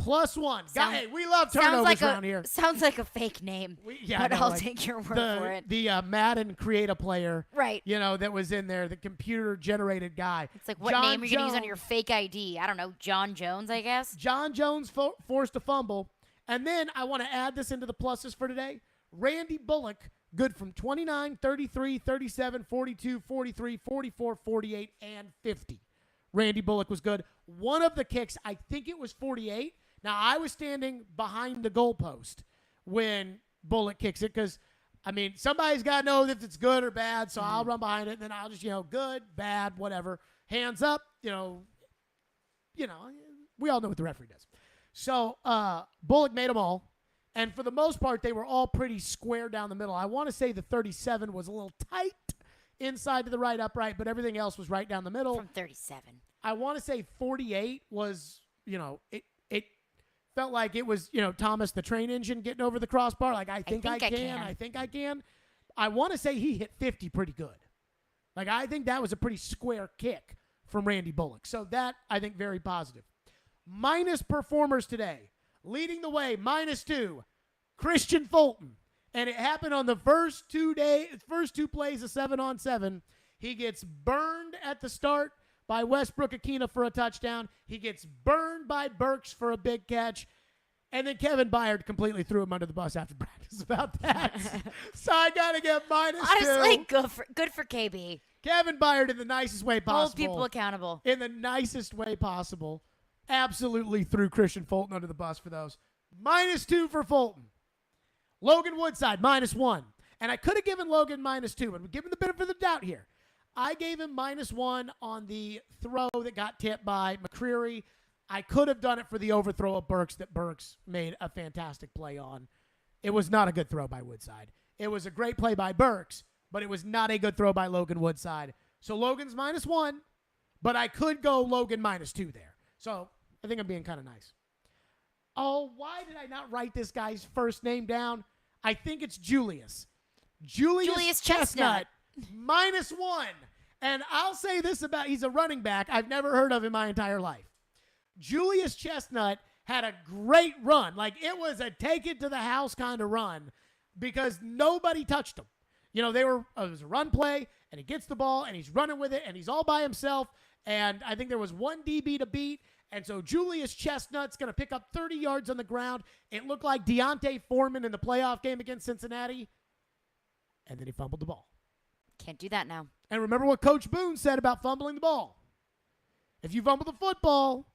Speaker 8: +1. Hey, we love turnovers around here.
Speaker 9: Sounds like a fake name, but I'll take your word for it.
Speaker 8: The Madden create-a player,
Speaker 9: right?
Speaker 8: That was in there, the computer-generated guy.
Speaker 9: It's like, what name are you going to use on your fake ID? I don't know, John Jones, I guess?
Speaker 8: John Jones forced a fumble. And then I want to add this into the pluses for today. Randy Bullock, good from 29, 33, 37, 42, 43, 44, 48, and 50. Randy Bullock was good. One of the kicks, I think it was 48. Now, I was standing behind the goalpost when Bullock kicks it because I mean, somebody's got to know if it's good or bad, so I'll run behind it, and then I'll just, good, bad, whatever. Hands up, we all know what the referee does. So Bullock made them all, and for the most part, they were all pretty square down the middle. I want to say the 37 was a little tight inside to the right upright, but everything else was right down the middle.
Speaker 9: From 37.
Speaker 8: I want to say 48 was, it felt like it was, Thomas the train engine getting over the crossbar. Like, I think I can. I want to say he hit 50 pretty good. Like, I think that was a pretty square kick from Randy Bullock. So that, I think, very positive. Minus performers today. Leading the way, -2, Christian Fulton. And it happened on the first two plays of 7-on-7. He gets burned at the start by Westbrook Akina for a touchdown. He gets burned by Burks for a big catch. And then Kevin Byard completely threw him under the bus after practice about that. So I got to get -2.
Speaker 9: Honestly, good for KB.
Speaker 8: Kevin Byard in the nicest way possible.
Speaker 9: Hold people accountable.
Speaker 8: In the nicest way possible. Absolutely threw Christian Fulton under the bus for those. -2 for Fulton. Logan Woodside, -1. And I could have given Logan -2, but we're giving the benefit of the doubt here. I gave him -1 on the throw that got tipped by McCreary. I could have done it for the overthrow of Burks that Burks made a fantastic play on. It was not a good throw by Woodside. It was a great play by Burks, but it was not a good throw by Logan Woodside. So Logan's -1, but I could go Logan -2 there. So I think I'm being kind of nice. Oh, why did I not write this guy's first name down? I think it's Julius. Julius Chestnut. -1. And I'll say this about, he's a running back I've never heard of in my entire life. Julius Chestnut had a great run. Like, it was a take it to the house kind of run because nobody touched him. It was a run play, and he gets the ball, and he's running with it, and he's all by himself. And I think there was one DB to beat. And so Julius Chestnut's going to pick up 30 yards on the ground. It looked like Deontay Foreman in the playoff game against Cincinnati. And then he fumbled the ball.
Speaker 9: Can't do that now.
Speaker 8: And remember what Coach Boone said about fumbling the ball. If you fumble the football,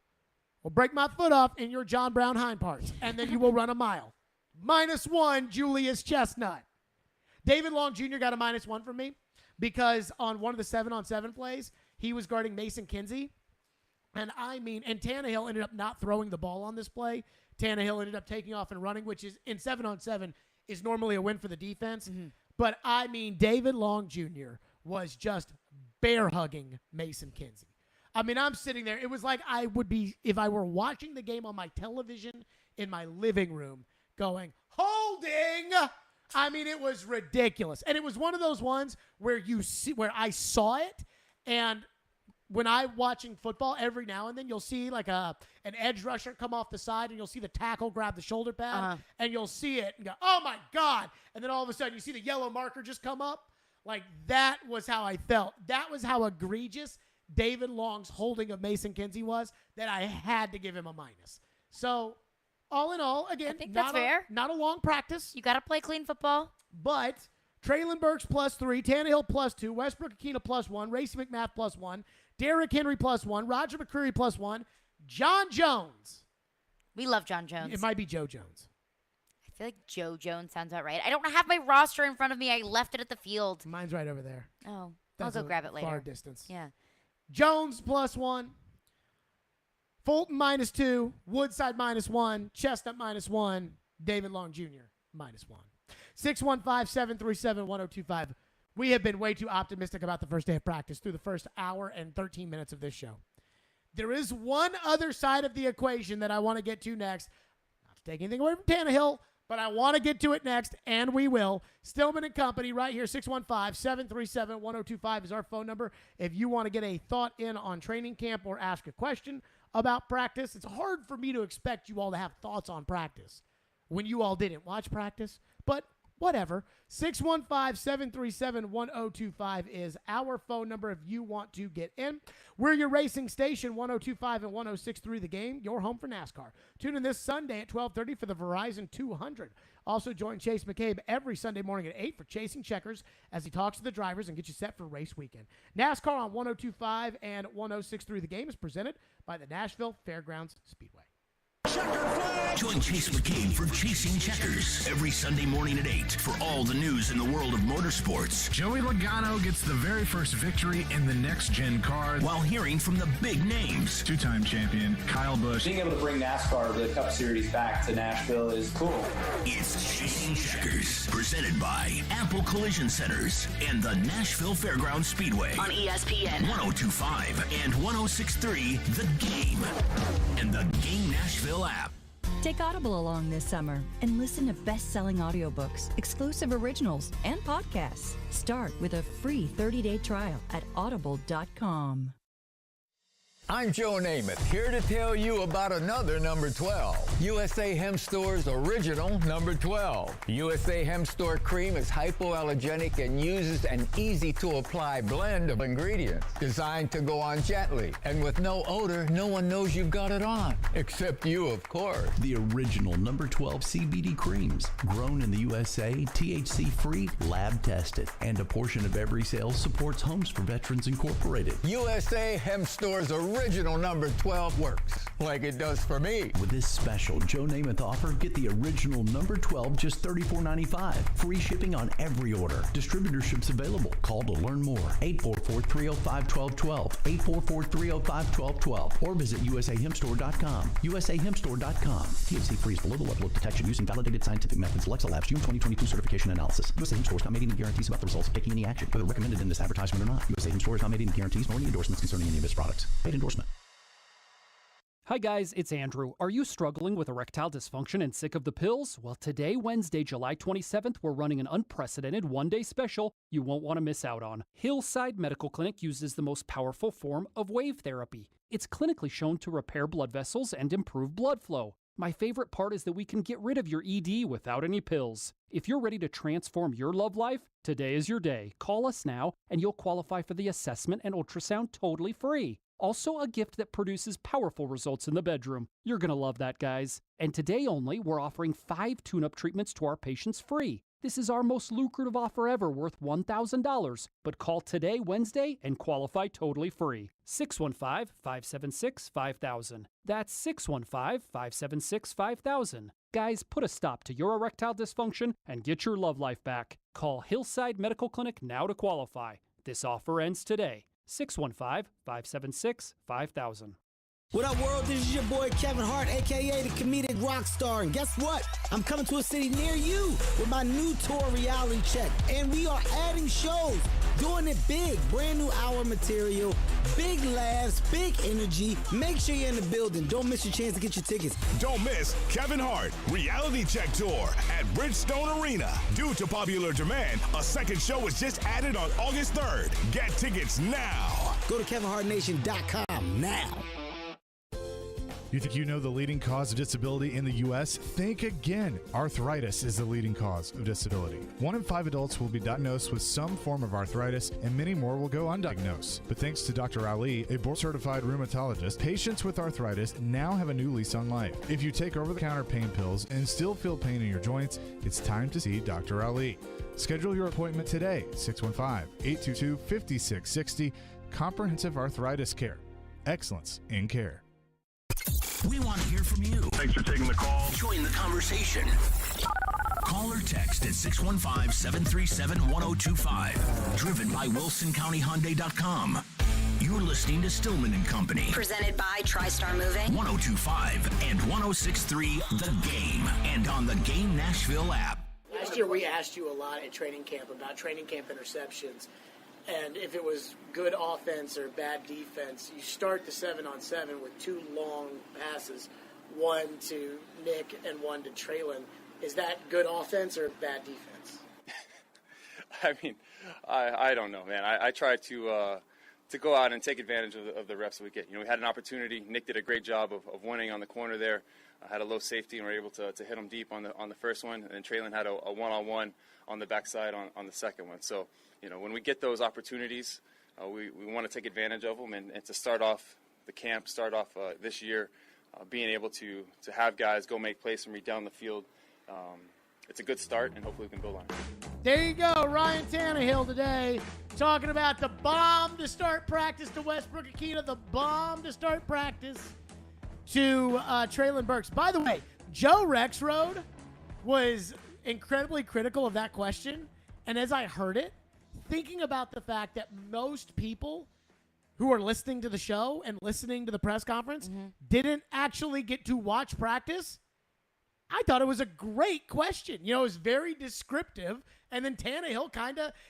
Speaker 8: we'll break my foot off in your John Brown hind parts, and then you will run a mile. -1, Julius Chestnut. David Long Jr. got a -1 from me because on one of the 7-on-7 plays, he was guarding Mason Kinsey. And Tannehill ended up not throwing the ball on this play. Tannehill ended up taking off and running, which is in 7-on-7 is normally a win for the defense. Mm-hmm. But David Long Jr. was just bear hugging Mason Kinsey. I'm sitting there. It was like I would be, if I were watching the game on my television in my living room, going, holding. It was ridiculous. And it was one of those ones where I saw it, and when I'm watching football, every now and then you'll see like an edge rusher come off the side, and you'll see the tackle grab the shoulder pad, and you'll see it and go, oh my God. And then all of a sudden you see the yellow marker just come up. Like, that was how I felt. That was how egregious David Long's holding of Mason Kinsey was, that I had to give him a -. So all in all, again,
Speaker 9: I think that's fair.
Speaker 8: Not a long practice.
Speaker 9: You got to play clean football.
Speaker 8: But Treylon Burks +3, Tannehill +2, Westbrook Akina +1, Racey McMath +1, Derrick Henry +1, Roger McCreary +1, John Jones.
Speaker 9: We love John Jones.
Speaker 8: It might be Joe Jones.
Speaker 9: I feel like Joe Jones sounds about right. I don't have my roster in front of me. I left it at the field.
Speaker 8: Mine's right over there.
Speaker 9: Oh,
Speaker 8: That's
Speaker 9: I'll go grab it later.
Speaker 8: Far distance.
Speaker 9: Yeah.
Speaker 8: Jones +1, Fulton -2, Woodside -1, Chestnut -1, David Long Jr. -1. 615-737-1025. We have been way too optimistic about the first day of practice through the first hour and 13 minutes of this show. There is one other side of the equation that I want to get to next. Not to take anything away from Tannehill, but I want to get to it next, and we will. Stillman and Company right here, 615-737-1025 is our phone number. If you want to get a thought in on training camp or ask a question about practice, it's hard for me to expect you all to have thoughts on practice when you all didn't watch practice, but whatever. 615-737-1025 is our phone number if you want to get in. We're your racing station, 102.5 and 106.3 The Game, your home for NASCAR. Tune in this Sunday at 12:30 for the Verizon 200. Also join Chase McCabe every Sunday morning at 8 for Chasing Checkers as he talks to the drivers and gets you set for race weekend. NASCAR on 102.5 and 106.3 The Game is presented by the Nashville Fairgrounds Speedway.
Speaker 14: checker flag.
Speaker 2: Join Chase McCabe for Chasing Checkers every Sunday morning at 8 for all the news in the world of motorsports.
Speaker 1: Joey Logano gets the very first victory in the next-gen car
Speaker 2: while hearing from the big names.
Speaker 1: Two-time champion Kyle Busch.
Speaker 3: Being able to bring NASCAR, the Cup Series, back to Nashville is cool.
Speaker 2: It's Chasing Checkers, presented by Apple Collision Centers and the Nashville Fairgrounds Speedway
Speaker 12: on ESPN
Speaker 2: 102.5 and 106.3 The Game and the Game Nashville app.
Speaker 13: Take Audible along this summer and listen to best-selling audiobooks, exclusive originals, and podcasts. Start with a free 30-day trial at audible.com.
Speaker 21: I'm Joe Namath, here to tell you about another number 12. USA Hemp Store's original number 12. USA Hemp Store cream is hypoallergenic and uses an easy-to-apply blend of ingredients designed to go on gently. And with no odor, no one knows you've got it on, except you, of course.
Speaker 23: The original number 12 CBD creams, grown in the USA, THC-free, lab-tested. And a portion of every sale supports Homes for Veterans Incorporated.
Speaker 21: USA Hemp Store's original number 12 works like it does for me.
Speaker 23: With this special Joe Namath offer, get the original number 12 just $34.95. Free shipping on every order. Distributorships available. Call to learn more. 844-305-1212. 844-305-1212. Or visit usahempstore.com. usahempstore.com. THC free is below the level of detection using validated scientific methods. Alexa Labs June 2022 certification analysis. USA Hemp Store is not making any guarantees about the results of taking any action, whether recommended in this advertisement or not. USA Hemp Store is not making any guarantees nor any endorsements concerning any of its products. Paid endorsement.
Speaker 24: Hi guys, it's Andrew. Are you struggling with erectile dysfunction and sick of the pills? Well, today, Wednesday, July 27th, we're running an unprecedented one-day special you won't want to miss out on. Hillside Medical Clinic uses the most powerful form of wave therapy. It's clinically shown to repair blood vessels and improve blood flow. My favorite part is that we can get rid of your ED without any pills. If you're ready to transform your love life, today is your day. Call us now and you'll qualify for the assessment and ultrasound totally free. Also a gift that produces powerful results in the bedroom. You're going to love that, guys. And today only, we're offering 5 tune-up treatments to our patients free. This is our most lucrative offer ever, worth $1,000. But call today, Wednesday, and qualify totally free. 615-576-5000. That's 615-576-5000. Guys, put a stop to your erectile dysfunction and get your love life back. Call Hillside Medical Clinic now to qualify. This offer ends today. 615-576-5000.
Speaker 25: What up, world? This is your boy Kevin Hart, a.k.a. the comedic rock star. And guess what? I'm coming to a city near you with my new tour, Reality Check. And we are adding shows, doing it big. Brand new hour material, big laughs, big energy. Make sure you're in the building. Don't miss your chance to get your tickets.
Speaker 14: Don't miss Kevin Hart Reality Check Tour at Bridgestone Arena. Due to popular demand, a second show was just added on August 3rd. Get tickets now.
Speaker 25: Go to KevinHartNation.com now.
Speaker 26: You think you know the leading cause of disability in the U.S.? Think again. Arthritis is the leading cause of disability. 1 in 5 adults will be diagnosed with some form of arthritis, and many more will go undiagnosed. But thanks to Dr. Ali, a board-certified rheumatologist, patients with arthritis now have a new lease on life. If you take over-the-counter pain pills and still feel pain in your joints, it's time to see Dr. Ali. Schedule your appointment today, 615-822-5660. Comprehensive Arthritis Care. Excellence in care.
Speaker 2: We want to hear from you.
Speaker 14: Thanks for taking the call.
Speaker 2: Join the conversation. Call or text at 615-737-1025. Driven by WilsonCountyHyundai.com. You're listening to Stillman and Company.
Speaker 12: Presented by TriStar Moving.
Speaker 2: 102.5 and 106.3 The Game. And on the Game Nashville app.
Speaker 8: Last year we asked you a lot at training camp about training camp interceptions. And if it was good offense or bad defense, you start the 7-on-7 with 2 long passes, one to Nick and one to Treylon. Is that good offense or bad defense?
Speaker 22: I mean, I don't know, man. I try to go out and take advantage of the reps we get. You know, we had an opportunity. Nick did a great job of winning on the corner there. I had a low safety and we were able to hit him deep on the first one. And then Treylon had a one-on-one on the backside on the second one. So, you know, when we get those opportunities, we want to take advantage of them and to start off the camp, this year, being able to have guys go make plays from me down the field. It's a good start, and hopefully we can build on it.
Speaker 8: There you go, Ryan Tannehill today talking about the bomb to start practice to Westbrook Akita, the bomb to start practice. to Treylon Burks. By the way, Joe Rexroad was incredibly critical of that question. And as I heard it, thinking about the fact that most people who are listening to the show and listening to the press conference didn't actually get to watch practice, I thought it was a great question. You know, it was very descriptive. And then Tannehill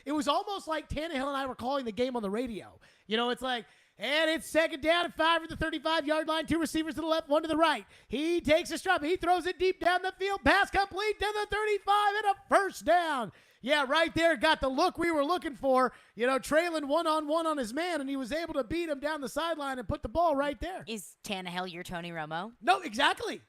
Speaker 8: it was almost like Tannehill and I were calling the game on the radio. You know, it's like, and it's second down and 5 at the 35-yard line. 2 receivers to the left, 1 to the right. He takes a stride. He throws it deep down the field. Pass complete to the 35 and a first down. Yeah, right there, got the look we were looking for. You know, Treylon one-on-one on his man, and he was able to beat him down the sideline and put the ball right there.
Speaker 9: Is Tannehill your Tony Romo?
Speaker 8: No, exactly.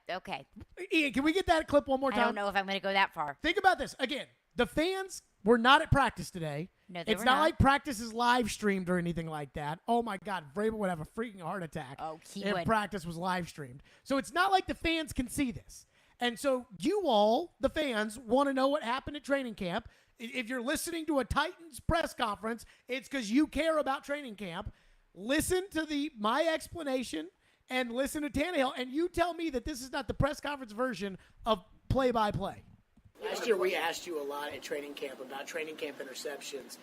Speaker 9: Okay.
Speaker 8: Ian, can we get that clip one more time?
Speaker 9: I don't know if I'm going to go that far.
Speaker 8: Think about this. Again, the fans were not at practice today.
Speaker 9: No, they
Speaker 8: it's
Speaker 9: were
Speaker 8: not
Speaker 9: not.
Speaker 8: like practice is live streamed or anything like that. Oh, my God. Vrabel would have a freaking heart attack if practice was live streamed. So it's not like the fans can see this. And so you all, the fans, want to know what happened at training camp. If you're listening to a Titans press conference, it's because you care about training camp. Listen to my explanation and listen to Tannehill, and you tell me that this is not the press conference version of play-by-play.
Speaker 4: Last year we asked you a lot at training camp about training camp interceptions,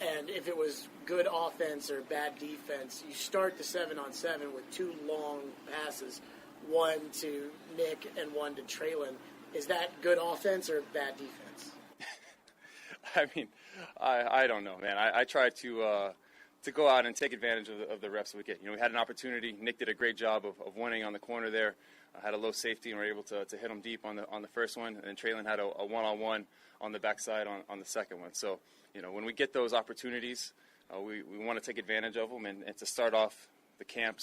Speaker 4: and if it was good offense or bad defense. You start the 7-on-7 with 2 long passes, 1 to Nick and 1 to Treylon. Is that good offense or bad defense?
Speaker 5: I mean, I don't know, man. I try to go out and take advantage of the reps we get. You know, we had an opportunity. Nick did a great job of winning on the corner there. Had a low safety and were able to hit him deep on the first one. And then Treylon had a one-on-one on the backside on the second one. So, you know, when we get those opportunities, we want to take advantage of them. And to start off the camp,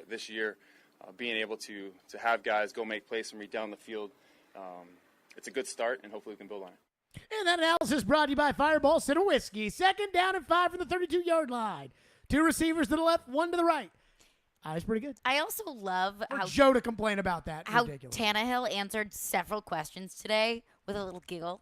Speaker 5: this year, being able to have guys go make plays from me down the field, it's a good start, and hopefully we can build on it.
Speaker 8: And that analysis brought to you by Fireball Center Whiskey. Second down and 5 from the 32-yard line. 2 receivers to the left, 1 to the right. That's pretty good.
Speaker 9: I also love
Speaker 8: For
Speaker 9: how
Speaker 8: Joe to complain about that.
Speaker 9: How
Speaker 8: Ridiculous.
Speaker 9: Tannehill answered several questions today with a little giggle.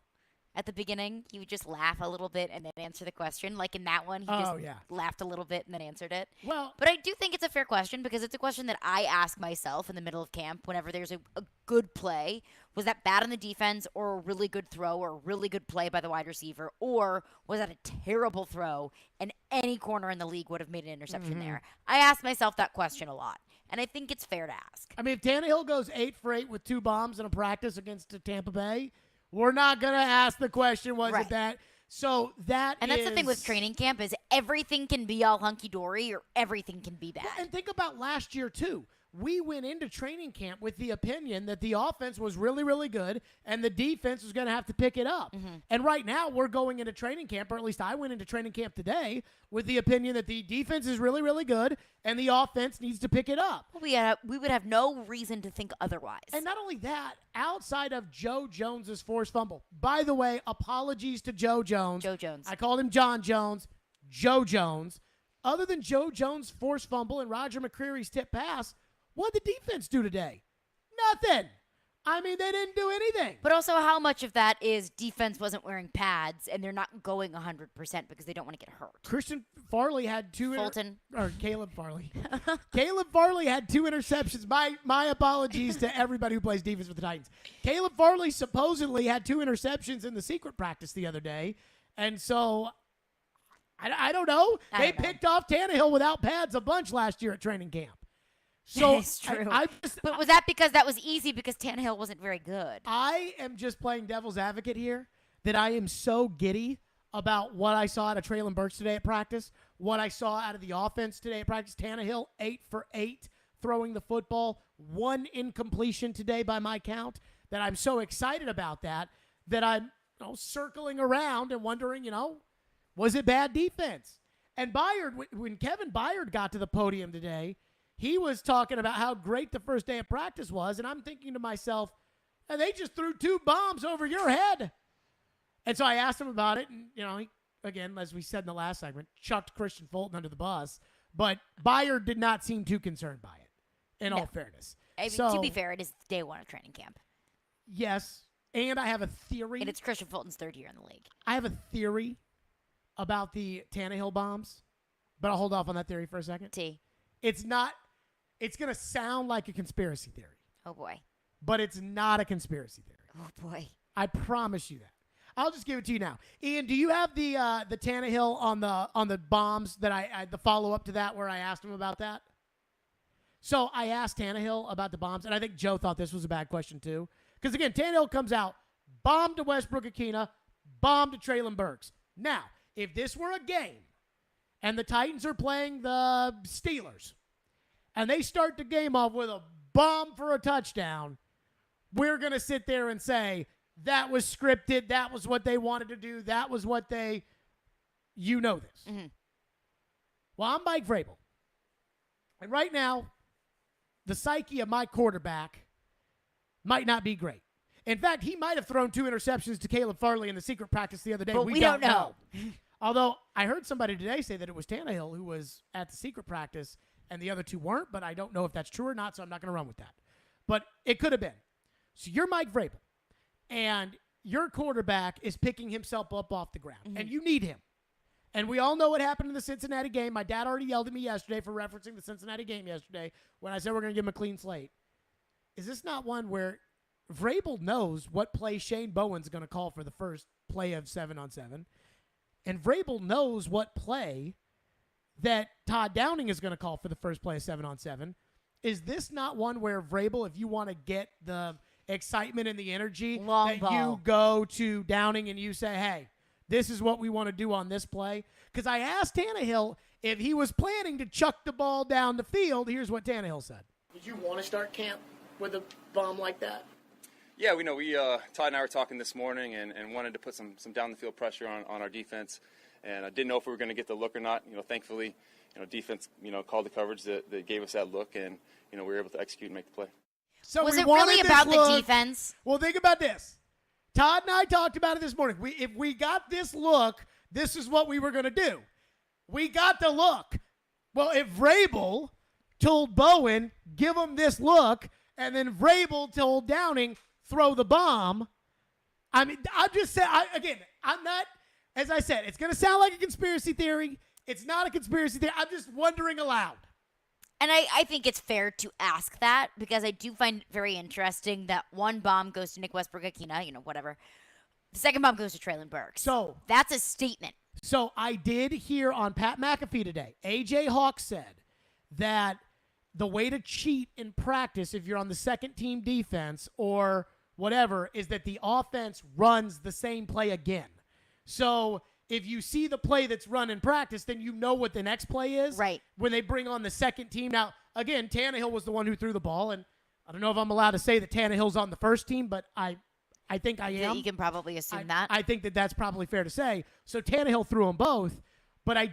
Speaker 9: At the beginning, he would just laugh a little bit and then answer the question. Like in that one, he just laughed a little bit and then answered it.
Speaker 8: Well,
Speaker 9: but I do think it's a fair question because it's a question that I ask myself in the middle of camp whenever there's a good play. Was that bad on the defense or a really good throw or a really good play by the wide receiver? Or was that a terrible throw and any corner in the league would have made an interception there? I ask myself that question a lot, and I think it's fair to ask.
Speaker 8: I mean, if Tannehill goes 8 for 8 with 2 bombs in a practice against Tampa Bay, we're not going to ask the question, was it that? So that's
Speaker 9: the thing with training camp is everything can be all hunky-dory or everything can be bad.
Speaker 8: Well, and think about last year, too. We went into training camp with the opinion that the offense was really, really good and the defense was going to have to pick it up. And right now we're going into training camp, or at least I went into training camp today, with the opinion that the defense is really, really good and the offense needs to pick it up.
Speaker 9: We would have no reason to think otherwise.
Speaker 8: And not only that, outside of Joe Jones's forced fumble. By the way, apologies to Joe Jones.
Speaker 9: Joe Jones.
Speaker 8: I called him John Jones. Joe Jones. Other than Joe Jones' forced fumble and Roger McCreary's tip pass, what did the defense do today? Nothing. I mean, they didn't do anything.
Speaker 9: But also, how much of that is defense wasn't wearing pads and they're not going 100% because they don't want to get hurt?
Speaker 8: Christian Farley had 2 Caleb Farley. Caleb Farley had 2 interceptions. My apologies to everybody who plays defense for the Titans. Caleb Farley supposedly had 2 interceptions in the secret practice the other day. And so, I don't know. They picked off Tannehill without pads a bunch last year at training camp. So
Speaker 9: it's true. But was that because that was easy because Tannehill wasn't very good?
Speaker 8: I am just playing devil's advocate here that I am so giddy about what I saw out of Treylon Burks today at practice, what I saw out of the offense today at practice. Tannehill, 8 for 8, throwing the football, 1 incompletion today by my count, that I'm so excited about that I'm circling around and wondering, was it bad defense? And Byard, when Kevin Byard got to the podium today, he was talking about how great the first day of practice was, and I'm thinking to myself, they just threw 2 bombs over your head. And so I asked him about it, and, he, again, as we said in the last segment, chucked Christian Fulton under the bus. But Byard did not seem too concerned by it, in all fairness.
Speaker 9: To be fair, it is day 1 of training camp.
Speaker 8: Yes, and I have a theory.
Speaker 9: And it's Christian Fulton's 3rd year in the league.
Speaker 8: I have a theory about the Tannehill bombs, but I'll hold off on that theory for a second. It's not it's going to sound like a conspiracy theory.
Speaker 9: Oh, boy.
Speaker 8: But it's not a conspiracy theory.
Speaker 9: Oh, boy.
Speaker 8: I promise you that. I'll just give it to you now. Ian, do you have the Tannehill on the bombs that I the follow-up to that where I asked him about that? So I asked Tannehill about the bombs, and I think Joe thought this was a bad question too. Because, again, Tannehill comes out, bomb to Westbrook-Akina, bomb to Treylon Burks. Now, if this were a game and the Titans are playing the Steelers and they start the game off with a bomb for a touchdown, we're going to sit there and say, that was scripted, that was what they wanted to do, that was what they, this. Mm-hmm. Well, I'm Mike Vrabel. And right now, the psyche of my quarterback might not be great. In fact, he might have thrown 2 interceptions to Caleb Farley in the secret practice the other day.
Speaker 9: But we don't know.
Speaker 8: Although I heard somebody today say that it was Tannehill who was at the secret practice and the other 2 weren't, but I don't know if that's true or not, so I'm not going to run with that. But it could have been. So you're Mike Vrabel, and your quarterback is picking himself up off the ground, and you need him. And we all know what happened in the Cincinnati game. My dad already yelled at me yesterday for referencing the Cincinnati game yesterday when I said we're going to give him a clean slate. Is this not one where Vrabel knows what play Shane Bowen's going to call for the first play of 7-on-7, and Vrabel knows what play that Todd Downing is going to call for the first play of 7-on-7? Is this not one where Vrabel, if you want to get the excitement and the energy, you go to Downing and you say, hey, this is what we want to do on this play? Because I asked Tannehill if he was planning to chuck the ball down the field. Here's what Tannehill said.
Speaker 4: Did you want to start camp with a bomb like that?
Speaker 5: Yeah, we know. Todd and I were talking this morning and wanted to put some down the field pressure on our defense, and I didn't know if we were going to get the look or not. Thankfully, defense, called the coverage that gave us that look, and we were able to execute and make the play.
Speaker 8: So
Speaker 9: was it really about the defense?
Speaker 8: Well, think about this. Todd and I talked about it this morning. If we got this look, this is what we were going to do. We got the look. Well, if Vrabel told Bowen, give him this look, and then Vrabel told Downing, throw the bomb, I mean, I'm just saying, I'm not, as I said, it's going to sound like a conspiracy theory. It's not a conspiracy theory. I'm just wondering aloud.
Speaker 9: And I think it's fair to ask that because I do find it very interesting that one bomb goes to Nick Westbrook-Akina, whatever. The second bomb goes to Treylon Burks.
Speaker 8: So
Speaker 9: that's a statement.
Speaker 8: So I did hear on Pat McAfee today, A.J. Hawk said that the way to cheat in practice if you're on the second team defense or whatever is that the offense runs the same play again. So if you see the play that's run in practice, then you know what the next play is.
Speaker 9: Right.
Speaker 8: When they bring on the second team. Now, again, Tannehill was the one who threw the ball, and I don't know if I'm allowed to say that Tannehill's on the first team, but I think I am.
Speaker 9: Yeah, you can probably assume that.
Speaker 8: I think that's probably fair to say. So Tannehill threw them both, but I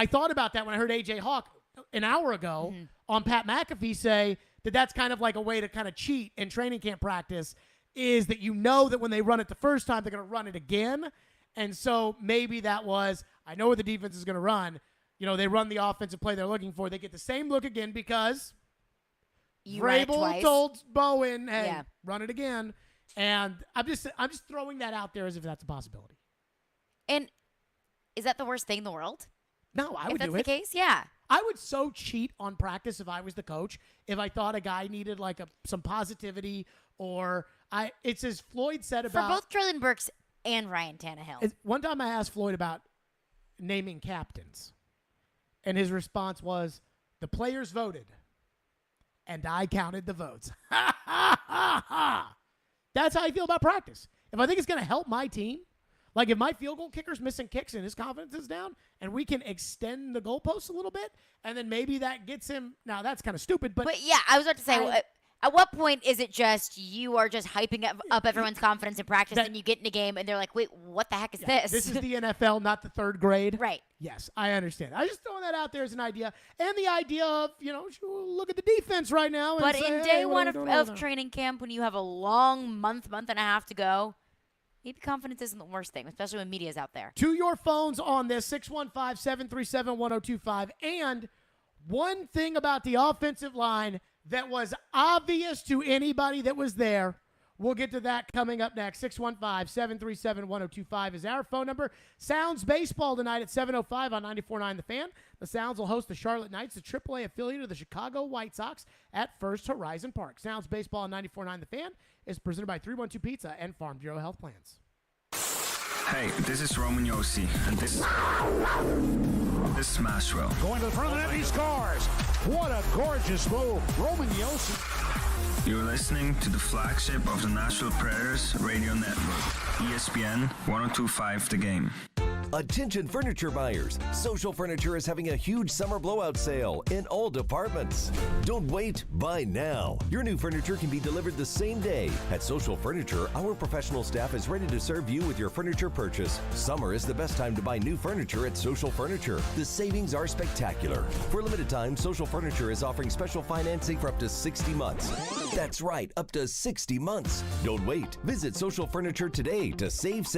Speaker 8: thought about that when I heard A.J. Hawk an hour ago on Pat McAfee say that that's kind of like a way to kind of cheat in training camp practice is that you know that when they run it the first time, they're going to run it again. And so maybe that was, I know what the defense is going to run. They run the offensive play they're looking for. They get the same look again because Vrabel told Bowen, hey, run it again. And I'm just throwing that out there as if that's a possibility.
Speaker 9: And is that the worst thing in the world?
Speaker 8: No, I would do it.
Speaker 9: If that's the case, yeah.
Speaker 8: I would so cheat on practice if I was the coach, if I thought a guy needed like some positivity or it's as Floyd said about.
Speaker 9: For both Treylon Burks and Ryan Tannehill.
Speaker 8: One time I asked Floyd about naming captains, and his response was, the players voted, and I counted the votes. Ha, ha, ha, ha. That's how I feel about practice. If I think it's going to help my team, like if my field goal kicker's missing kicks and his confidence is down, and we can extend the goalposts a little bit, and then maybe that gets him. Now, that's kind of stupid, but
Speaker 9: yeah, I was about to say, at what point is it just you are just hyping up everyone's confidence in practice and you get in a game and they're like, wait, what the heck is this?
Speaker 8: This is the NFL, not the third grade.
Speaker 9: Right.
Speaker 8: Yes, I understand. I just throwing that out there as an idea. And the idea of, look at the defense right now.
Speaker 9: But
Speaker 8: say,
Speaker 9: in day one of training camp, when you have a long month and a half to go, maybe confidence isn't the worst thing, especially when media's out there.
Speaker 8: To your phones on this, 615-737-1025. And one thing about the offensive line that was obvious to anybody that was there We'll get to that coming up next. 615-737-1025 is our phone number. Sounds baseball tonight at 7:05 on 94.9 The Fan. The Sounds will host the Charlotte Knights, the AAA affiliate of the Chicago White Sox, at First Horizon Park. Sounds baseball on 94.9 The Fan is presented by 312 Pizza and Farm Bureau Health Plans.
Speaker 6: Hey, this is Roman Yossi, and this is Nashville.
Speaker 7: Going to the front of the net, he scores. What a gorgeous move. Roman Yossi.
Speaker 6: You're listening to the flagship of the Nashville Predators radio network, ESPN 102.5 The Game.
Speaker 10: Attention furniture buyers. Social Furniture is having a huge summer blowout sale in all departments. Don't wait, buy now. Your new furniture can be delivered the same day. At Social Furniture, our professional staff is ready to serve you with your furniture purchase. Summer is the best time to buy new furniture at Social Furniture. The savings are spectacular. For a limited time, Social Furniture is offering special financing for up to 60 months. That's right, up to 60 months. Don't wait. Visit Social Furniture today to save.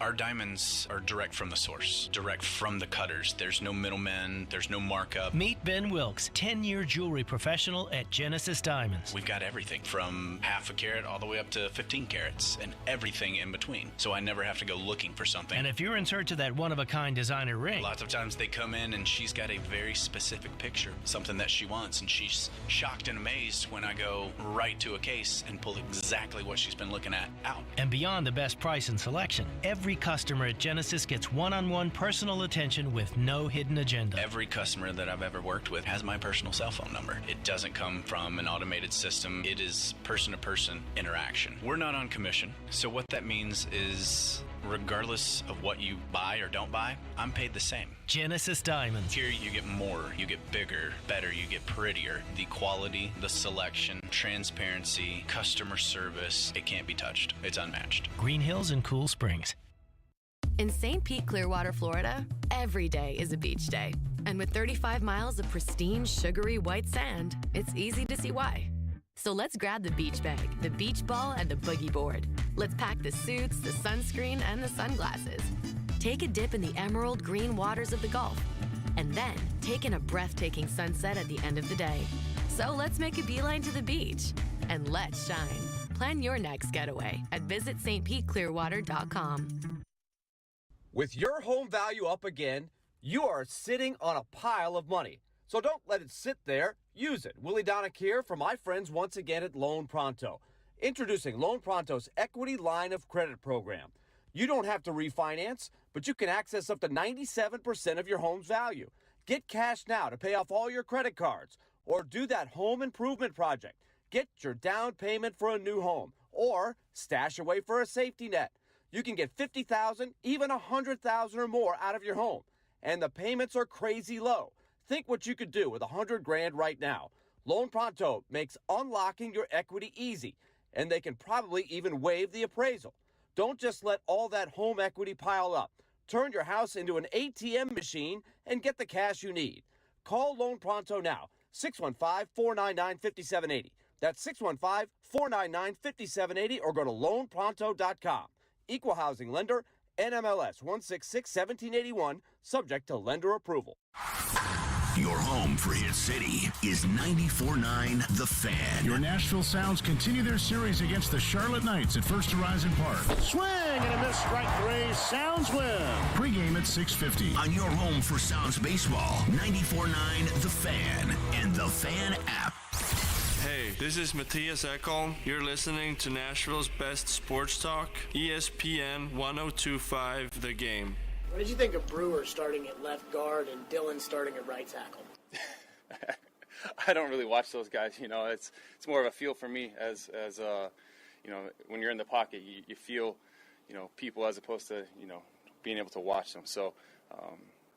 Speaker 15: Our diamonds are direct from the source, direct from the cutters. There's no middlemen, there's no markup.
Speaker 16: Meet Ben Wilkes, 10-year jewelry professional at Genesis Diamonds.
Speaker 15: We've got everything from half a carat all the way up to 15 carats and everything in between. So I never have to go looking for something.
Speaker 16: And if you're in search of that one-of-a-kind designer ring,
Speaker 15: lots of times they come in and she's got a very specific picture, something that she wants, and she's shocked and amazed when I go right to a case and pull exactly what she's been looking at out.
Speaker 16: And beyond the best price and selection, every customer at Genesis gets one-on-one personal attention with no hidden agenda.
Speaker 15: Every customer that I've ever worked with has my personal cell phone number. It doesn't come from an automated system. It is person-to-person interaction. We're not on commission, so what that means is regardless of what you buy or don't buy, I'm paid the same.
Speaker 16: Genesis Diamonds.
Speaker 15: Here you get more, you get bigger, better, you get prettier. The quality, the selection, transparency, customer service, it can't be touched. It's unmatched.
Speaker 16: Green Hills and Cool Springs.
Speaker 18: In St. Pete, Clearwater, Florida, every day is a beach day. And with 35 miles of pristine, sugary white sand, it's easy to see why. So let's grab the beach bag, the beach ball, and the boogie board. Let's pack the suits, the sunscreen, and the sunglasses. Take a dip in the emerald green waters of the Gulf. And then take in a breathtaking sunset at the end of the day. So let's make a beeline to the beach. And let's shine. Plan your next getaway at visitstpeteclearwater.com.
Speaker 27: With your home value up again, you are sitting on a pile of money. So don't let it sit there. Use it. Willie Donick here for my friends once again at Loan Pronto. Introducing Loan Pronto's Equity Line of Credit program. You don't have to refinance, but you can access up to 97% of your home's value. Get cash now to pay off all your credit cards or do that home improvement project. Get your down payment for a new home or stash away for a safety net. You can get $50,000, even $100,000 or more out of your home. And the payments are crazy low. Think what you could do with $100,000 right now. Loan Pronto makes unlocking your equity easy, and they can probably even waive the appraisal. Don't just let all that home equity pile up. Turn your house into an ATM machine and get the cash you need. Call Loan Pronto now, 615-499-5780. That's 615-499-5780, or go to loanpronto.com. Equal housing lender, NMLS 166-1781, subject to lender approval.
Speaker 2: Your home for Hit City is 94.9 The Fan.
Speaker 1: Your Nashville Sounds continue their series against the Charlotte Knights at First Horizon Park.
Speaker 7: Swing and a miss, strike three. Sounds win.
Speaker 1: Pre-game at 6:50.
Speaker 2: On your home for Sounds baseball, 94.9 The Fan and The Fan app.
Speaker 28: Hey, this is Matthias Ekholm. You're listening to Nashville's best sports talk, ESPN 102.5 The Game.
Speaker 4: What did you think of Brewer starting at left guard and Dillon starting at right tackle?
Speaker 5: I don't really watch those guys. You know, it's more of a feel for me as you know, when you're in the pocket, you feel, you know, people as opposed to, you know, being able to watch them. So,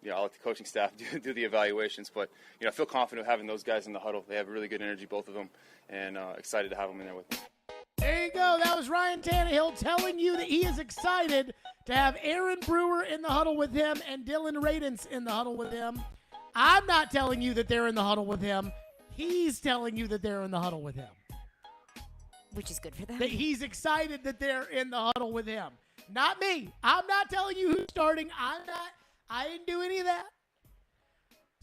Speaker 5: yeah, I'll let the coaching staff do the evaluations, but, you know, I feel confident having those guys in the huddle. They have really good energy, both of them, and excited to have them in there with me.
Speaker 8: There you go. That was Ryan Tannehill telling you that he is excited to have Aaron Brewer in the huddle with him and Dylan Radins in the huddle with him. I'm not telling you that they're in the huddle with him. He's telling you that they're in the huddle with him.
Speaker 9: Which is good for them.
Speaker 8: That he's excited that they're in the huddle with him. Not me. I'm not telling you who's starting. I didn't do any of that.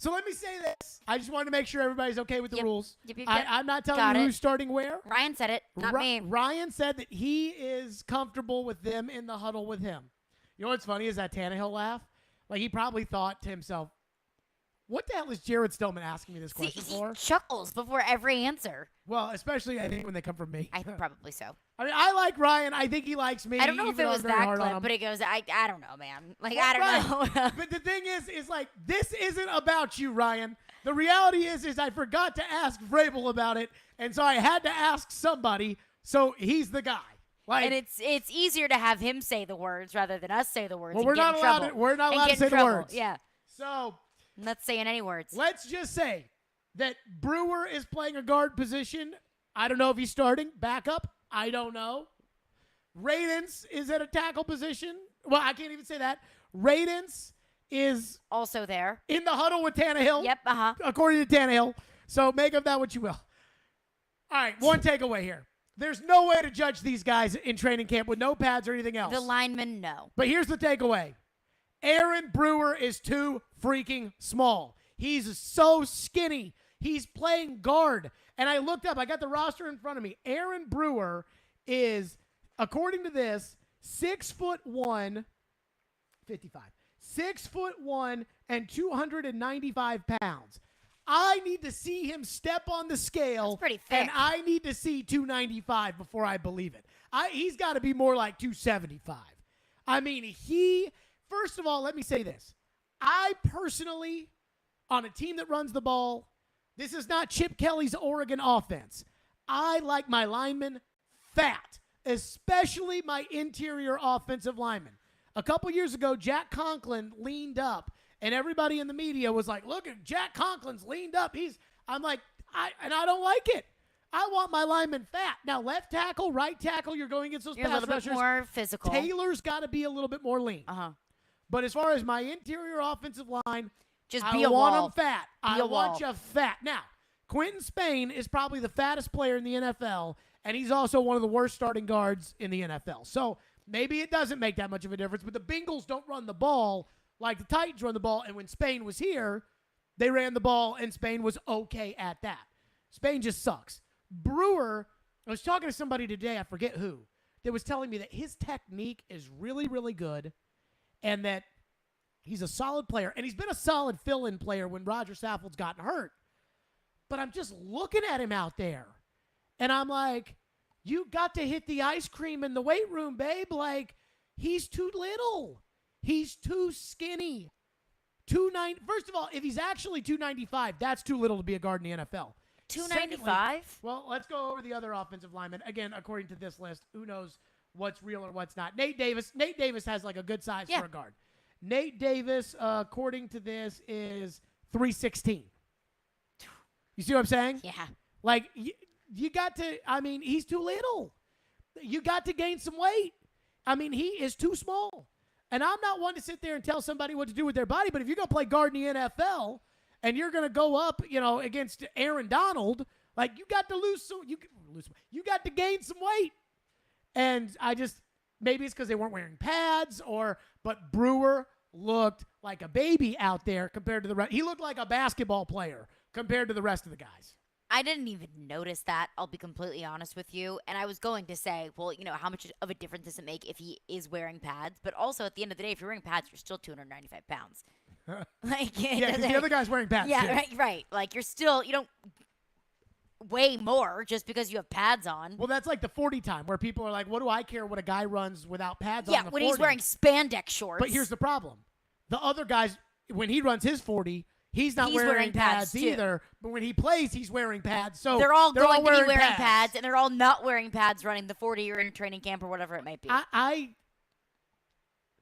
Speaker 8: So let me say this. I just wanted to make sure everybody's okay with the rules.
Speaker 9: Yep.
Speaker 8: I'm not telling
Speaker 9: Got
Speaker 8: you
Speaker 9: it.
Speaker 8: who's starting where.
Speaker 9: Ryan said it, not me.
Speaker 8: Ryan said that he is comfortable with them in the huddle with him. You know what's funny is that Tannehill laugh. Like, he probably thought to himself, what the hell is Jared Stillman asking me this question for?
Speaker 9: He chuckles before every answer.
Speaker 8: Well, especially, I think, when they come from me.
Speaker 9: Probably so.
Speaker 8: I mean, I like Ryan. I think he likes me.
Speaker 9: I don't know if
Speaker 8: even
Speaker 9: it
Speaker 8: though
Speaker 9: was
Speaker 8: I'm very
Speaker 9: that
Speaker 8: hard on
Speaker 9: clip,
Speaker 8: him.
Speaker 9: but he goes, I don't know, man. Like,
Speaker 8: Well,
Speaker 9: I don't know.
Speaker 8: But the thing is like, this isn't about you, Ryan. The reality is I forgot to ask Vrabel about it, and so I had to ask somebody, so he's the guy. Like,
Speaker 9: and it's easier to have him say the words rather than us say the words.
Speaker 8: well,
Speaker 9: and
Speaker 8: we're
Speaker 9: get
Speaker 8: not
Speaker 9: in
Speaker 8: allowed
Speaker 9: trouble.
Speaker 8: to, we're not
Speaker 9: And
Speaker 8: allowed to
Speaker 9: get in
Speaker 8: say the
Speaker 9: trouble.
Speaker 8: words.
Speaker 9: Yeah.
Speaker 8: So
Speaker 9: I'm not saying any words.
Speaker 8: let's just say that Brewer is playing a guard position. I don't know if he's starting. Backup, I don't know. Radens is at a tackle position. Well, I can't even say that. Radens is
Speaker 9: also there
Speaker 8: in the huddle with Tannehill.
Speaker 9: Yep,
Speaker 8: according to Tannehill. So make of that what you will. All right, one takeaway here. There's no way to judge these guys in training camp with no pads or anything else.
Speaker 9: The linemen, no.
Speaker 8: But here's the takeaway. Aaron Brewer is too freaking small. He's so skinny. He's playing guard. And I looked up. I got the roster in front of me. Aaron Brewer is, according to this, 6'1", 55. 6'1" and 295 pounds. I need to see him step on the scale.
Speaker 9: That's pretty thick.
Speaker 8: And I need to see 295 before I believe it. He's got to be more like 275. I mean, first of all, let me say this. I personally, on a team that runs the ball, this is not Chip Kelly's Oregon offense. I like my linemen fat, especially my interior offensive linemen. A couple years ago, Jack Conklin leaned up, and everybody in the media was like, look at Jack Conklin's leaned up. I'm like, I don't like it. I want my linemen fat. Now, left tackle, right tackle, you're going against those
Speaker 9: You're
Speaker 8: pass
Speaker 9: a little
Speaker 8: rushers.
Speaker 9: bit more physical.
Speaker 8: Taylor's got to be a little bit more lean. But as far as my interior offensive line,
Speaker 9: just
Speaker 8: I
Speaker 9: be a
Speaker 8: want
Speaker 9: wall.
Speaker 8: them fat.
Speaker 9: Be
Speaker 8: I
Speaker 9: a
Speaker 8: want
Speaker 9: wall.
Speaker 8: you fat. Now, Quentin Spain is probably the fattest player in the NFL, and he's also one of the worst starting guards in the NFL. So maybe it doesn't make that much of a difference, but the Bengals don't run the ball like the Titans run the ball, and when Spain was here, they ran the ball, and Spain was okay at that. Spain just sucks. Brewer, I was talking to somebody today, I forget who, that was telling me that his technique is really, really good, and that he's a solid player, and he's been a solid fill-in player when Roger Saffold's gotten hurt. But I'm just looking at him out there, and I'm like, you got to hit the ice cream in the weight room, babe. Like, he's too little. He's too skinny. 290. First of all, if he's actually 295, that's too little to be a guard in the NFL.
Speaker 9: 295?
Speaker 8: Well, let's go over the other offensive linemen. Again, according to this list, who knows what's real or what's not. Nate Davis has like a good size for a guard. Nate Davis, according to this, is 316. You see what I'm saying?
Speaker 9: Yeah.
Speaker 8: Like, you got to, I mean, he's too little. You got to gain some weight. I mean, he is too small. And I'm not one to sit there and tell somebody what to do with their body, but if you're going to play guard in the NFL and you're going to go up, against Aaron Donald, like, you got to you got to gain some weight. And maybe it's because they weren't wearing pads but Brewer looked like a baby out there compared to the rest. He looked like a basketball player compared to the rest of the guys.
Speaker 9: I didn't even notice that, I'll be completely honest with you. And I was going to say, well, how much of a difference does it make if he is wearing pads? But also, at the end of the day, if you're wearing pads, you're still 295 pounds.
Speaker 8: Yeah, because the other guy's wearing pads.
Speaker 9: Yeah, right. Like, you don't weigh more just because you have pads on.
Speaker 8: Well, that's like the 40 time where people are like, what do I care what a guy runs without pads on?
Speaker 9: Yeah, when he's wearing spandex shorts.
Speaker 8: But here's the problem. The other guys, when he runs his 40, he's not wearing pads either. But when he plays, he's wearing pads. So
Speaker 9: they're all going to be wearing
Speaker 8: pads.
Speaker 9: pads, and they're all not wearing pads running the 40 or in training camp or whatever it might be.
Speaker 8: I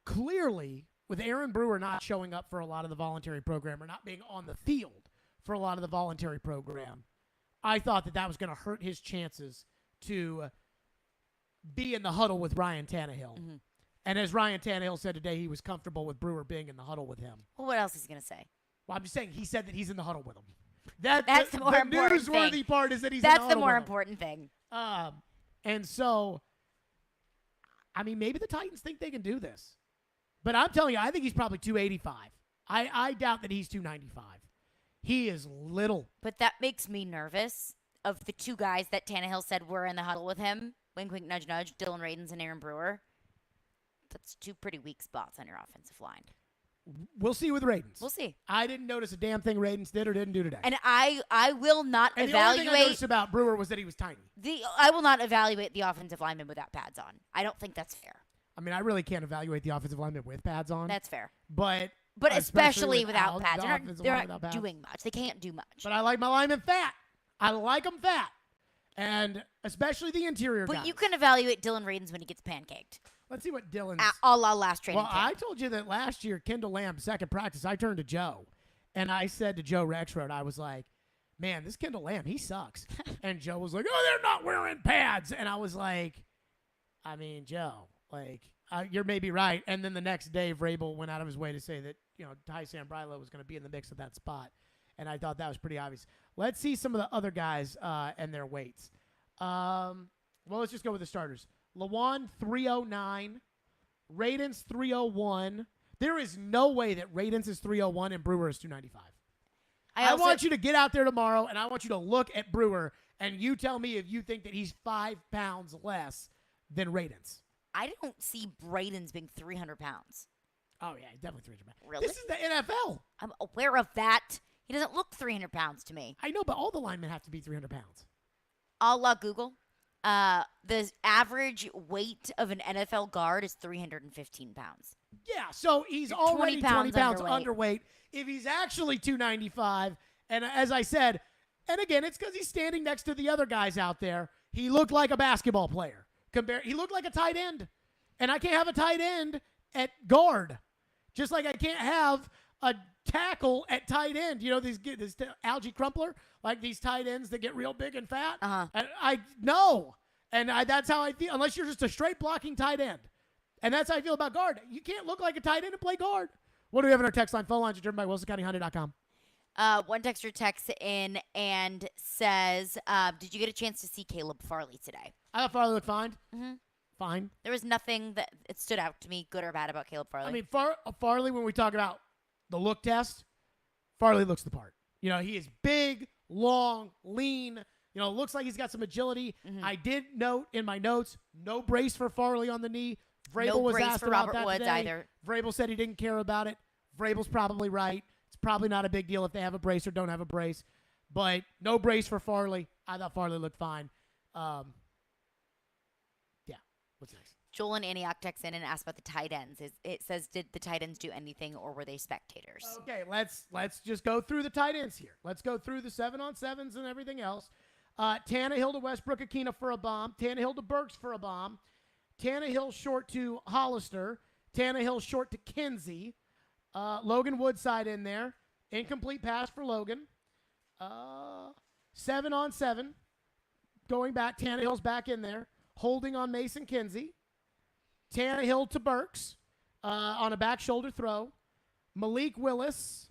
Speaker 8: clearly, with Aaron Brewer not showing up for a lot of the voluntary program or not being on the field for a lot of the voluntary program, I thought that was going to hurt his chances to be in the huddle with Ryan Tannehill.
Speaker 9: Mm-hmm.
Speaker 8: And as Ryan Tannehill said today, he was comfortable with Brewer being in the huddle with him.
Speaker 9: Well, what else is he going to say?
Speaker 8: Well, I'm just saying he said that he's in the huddle with him.
Speaker 9: That's the more important
Speaker 8: newsworthy
Speaker 9: thing.
Speaker 8: part is that he's in the huddle
Speaker 9: That's the more
Speaker 8: with him.
Speaker 9: important thing.
Speaker 8: And so, I mean, maybe the Titans think they can do this. But I'm telling you, I think he's probably 285. I doubt that he's 295. He is little.
Speaker 9: But that makes me nervous of the two guys that Tannehill said were in the huddle with him. Wink, wink, nudge, nudge. Dylan Radins and Aaron Brewer. That's two pretty weak spots on your offensive line.
Speaker 8: We'll see with Radins.
Speaker 9: We'll see.
Speaker 8: I didn't notice a damn thing Radins did or didn't do today.
Speaker 9: And I will not
Speaker 8: and
Speaker 9: evaluate.
Speaker 8: The only thing I noticed about Brewer was that he was tiny.
Speaker 9: I will not evaluate the offensive lineman without pads on. I don't think that's fair.
Speaker 8: I mean, I really can't evaluate the offensive lineman with pads on.
Speaker 9: That's fair.
Speaker 8: But
Speaker 9: especially without pads. They're not
Speaker 8: pads.
Speaker 9: doing much. They can't do much.
Speaker 8: But I like my linemen fat. I like them fat. And especially the interior guys.
Speaker 9: But you can evaluate Dylan Radins when he gets pancaked.
Speaker 8: Let's see what Dylan's...
Speaker 9: A la last training camp.
Speaker 8: I told you that last year, Kendall Lamb, second practice, I turned to Joe. And I said to Joe Rexroad, I was like, man, this Kendall Lamb, he sucks. And Joe was like, oh, they're not wearing pads. And I was like, I mean, Joe, like, you're maybe right. And then the next day, Vrabel went out of his way to say that, Ty Sambrilo was going to be in the mix of that spot. And I thought that was pretty obvious. Let's see some of the other guys and their weights. Well, let's just go with the starters. Lawan, 309. Radins, 301. There is no way that Radins is 301 and Brewer is 295. I want you to get out there tomorrow, and I want you to look at Brewer, and you tell me if you think that he's 5 pounds less than Radins.
Speaker 9: I don't see Radins being 300 pounds.
Speaker 8: Oh, yeah, definitely 300 pounds.
Speaker 9: Really?
Speaker 8: This is the NFL.
Speaker 9: I'm aware of that. He doesn't look 300 pounds to me.
Speaker 8: I know, but all the linemen have to be 300 pounds.
Speaker 9: A la Google. The average weight of an NFL guard is 315 pounds.
Speaker 8: Yeah, so he's already 20 pounds
Speaker 9: underweight.
Speaker 8: If he's actually 295, and as I said, and again, it's because he's standing next to the other guys out there, he looked like a basketball player. He looked like a tight end. And I can't have a tight end at guard. Just like I can't have a tackle at tight end. This Algie Crumpler, like these tight ends that get real big and fat. And I know. And that's how I feel, unless you're just a straight blocking tight end. And that's how I feel about guard. You can't look like a tight end and play guard. What do we have in our text line? Phone lines are driven by WilsonCountyHyundai.com.
Speaker 9: One texter texts in and says, did you get a chance to see Caleb Farley today?
Speaker 8: I thought Farley looked fine.
Speaker 9: Mm-hmm.
Speaker 8: Fine.
Speaker 9: There was nothing that it stood out to me, good or bad, about Caleb Farley.
Speaker 8: I mean, Farley, when we talk about the look test, Farley looks the part. He is big, long, lean. Looks like he's got some agility. Mm-hmm. I did note in my notes, no brace for Farley on the knee. Vrabel was asked about
Speaker 9: Robert
Speaker 8: that
Speaker 9: Woods
Speaker 8: today.
Speaker 9: either.
Speaker 8: Vrabel said he didn't care about it. Vrabel's probably right. It's probably not a big deal if they have a brace or don't have a brace. But no brace for Farley. I thought Farley looked fine. Yeah. What's next?
Speaker 9: Joel and Antioch texts in and asked about the tight ends. It says, did the tight ends do anything or were they spectators?
Speaker 8: Okay, let's just go through the tight ends here. Let's go through the 7-on-7s and everything else. Tannehill to Westbrook-Akina for a bomb. Tannehill to Burks for a bomb. Tannehill short to Hollister. Tannehill short to Kinsey. Logan Woodside in there. Incomplete pass for Logan. 7-on-7. Going back. Tannehill's back in there. Holding on Mason Kinsey. Tannehill to Burks on a back shoulder throw. Malik Willis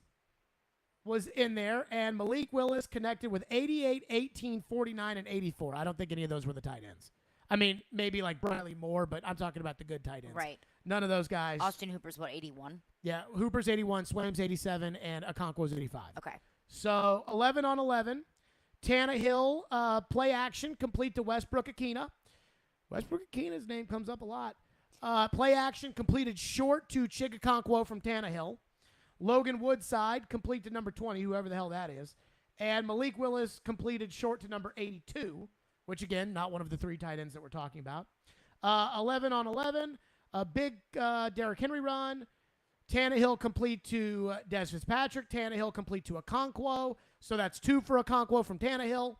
Speaker 8: was in there, and Malik Willis connected with 88, 18, 49, and 84. I don't think any of those were the tight ends. I mean, maybe like Bradley Moore, but I'm talking about the good tight ends.
Speaker 9: Right.
Speaker 8: None of those guys.
Speaker 9: Austin Hooper's, 81?
Speaker 8: Yeah, Hooper's 81, Swaim's 87, and Okonkwo's 85.
Speaker 9: Okay.
Speaker 8: So 11-on-11. Tannehill, play action, complete to Westbrook-Akina. Westbrook-Akina's name comes up a lot. Play action, completed short to Okonkwo from Tannehill. Logan Woodside, complete to number 20, whoever the hell that is. And Malik Willis completed short to number 82, which, again, not one of the three tight ends that we're talking about. 11-on-11, a big Derrick Henry run. Tannehill complete to Des Fitzpatrick. Tannehill complete to Okonkwo. So that's 2 for Okonkwo from Tannehill.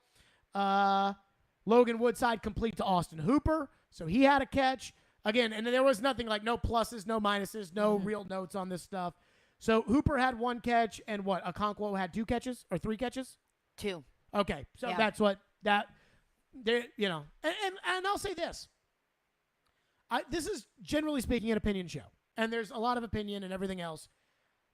Speaker 8: Logan Woodside complete to Austin Hooper. So he had a catch. Again, and there was nothing like no pluses, no minuses, no real notes on this stuff. So Hooper had 1 catch, and what? Okonkwo had 2 catches or 3 catches?
Speaker 9: 2.
Speaker 8: Okay, so that's what that. There, and I'll say this. This is generally speaking an opinion show, and there's a lot of opinion and everything else.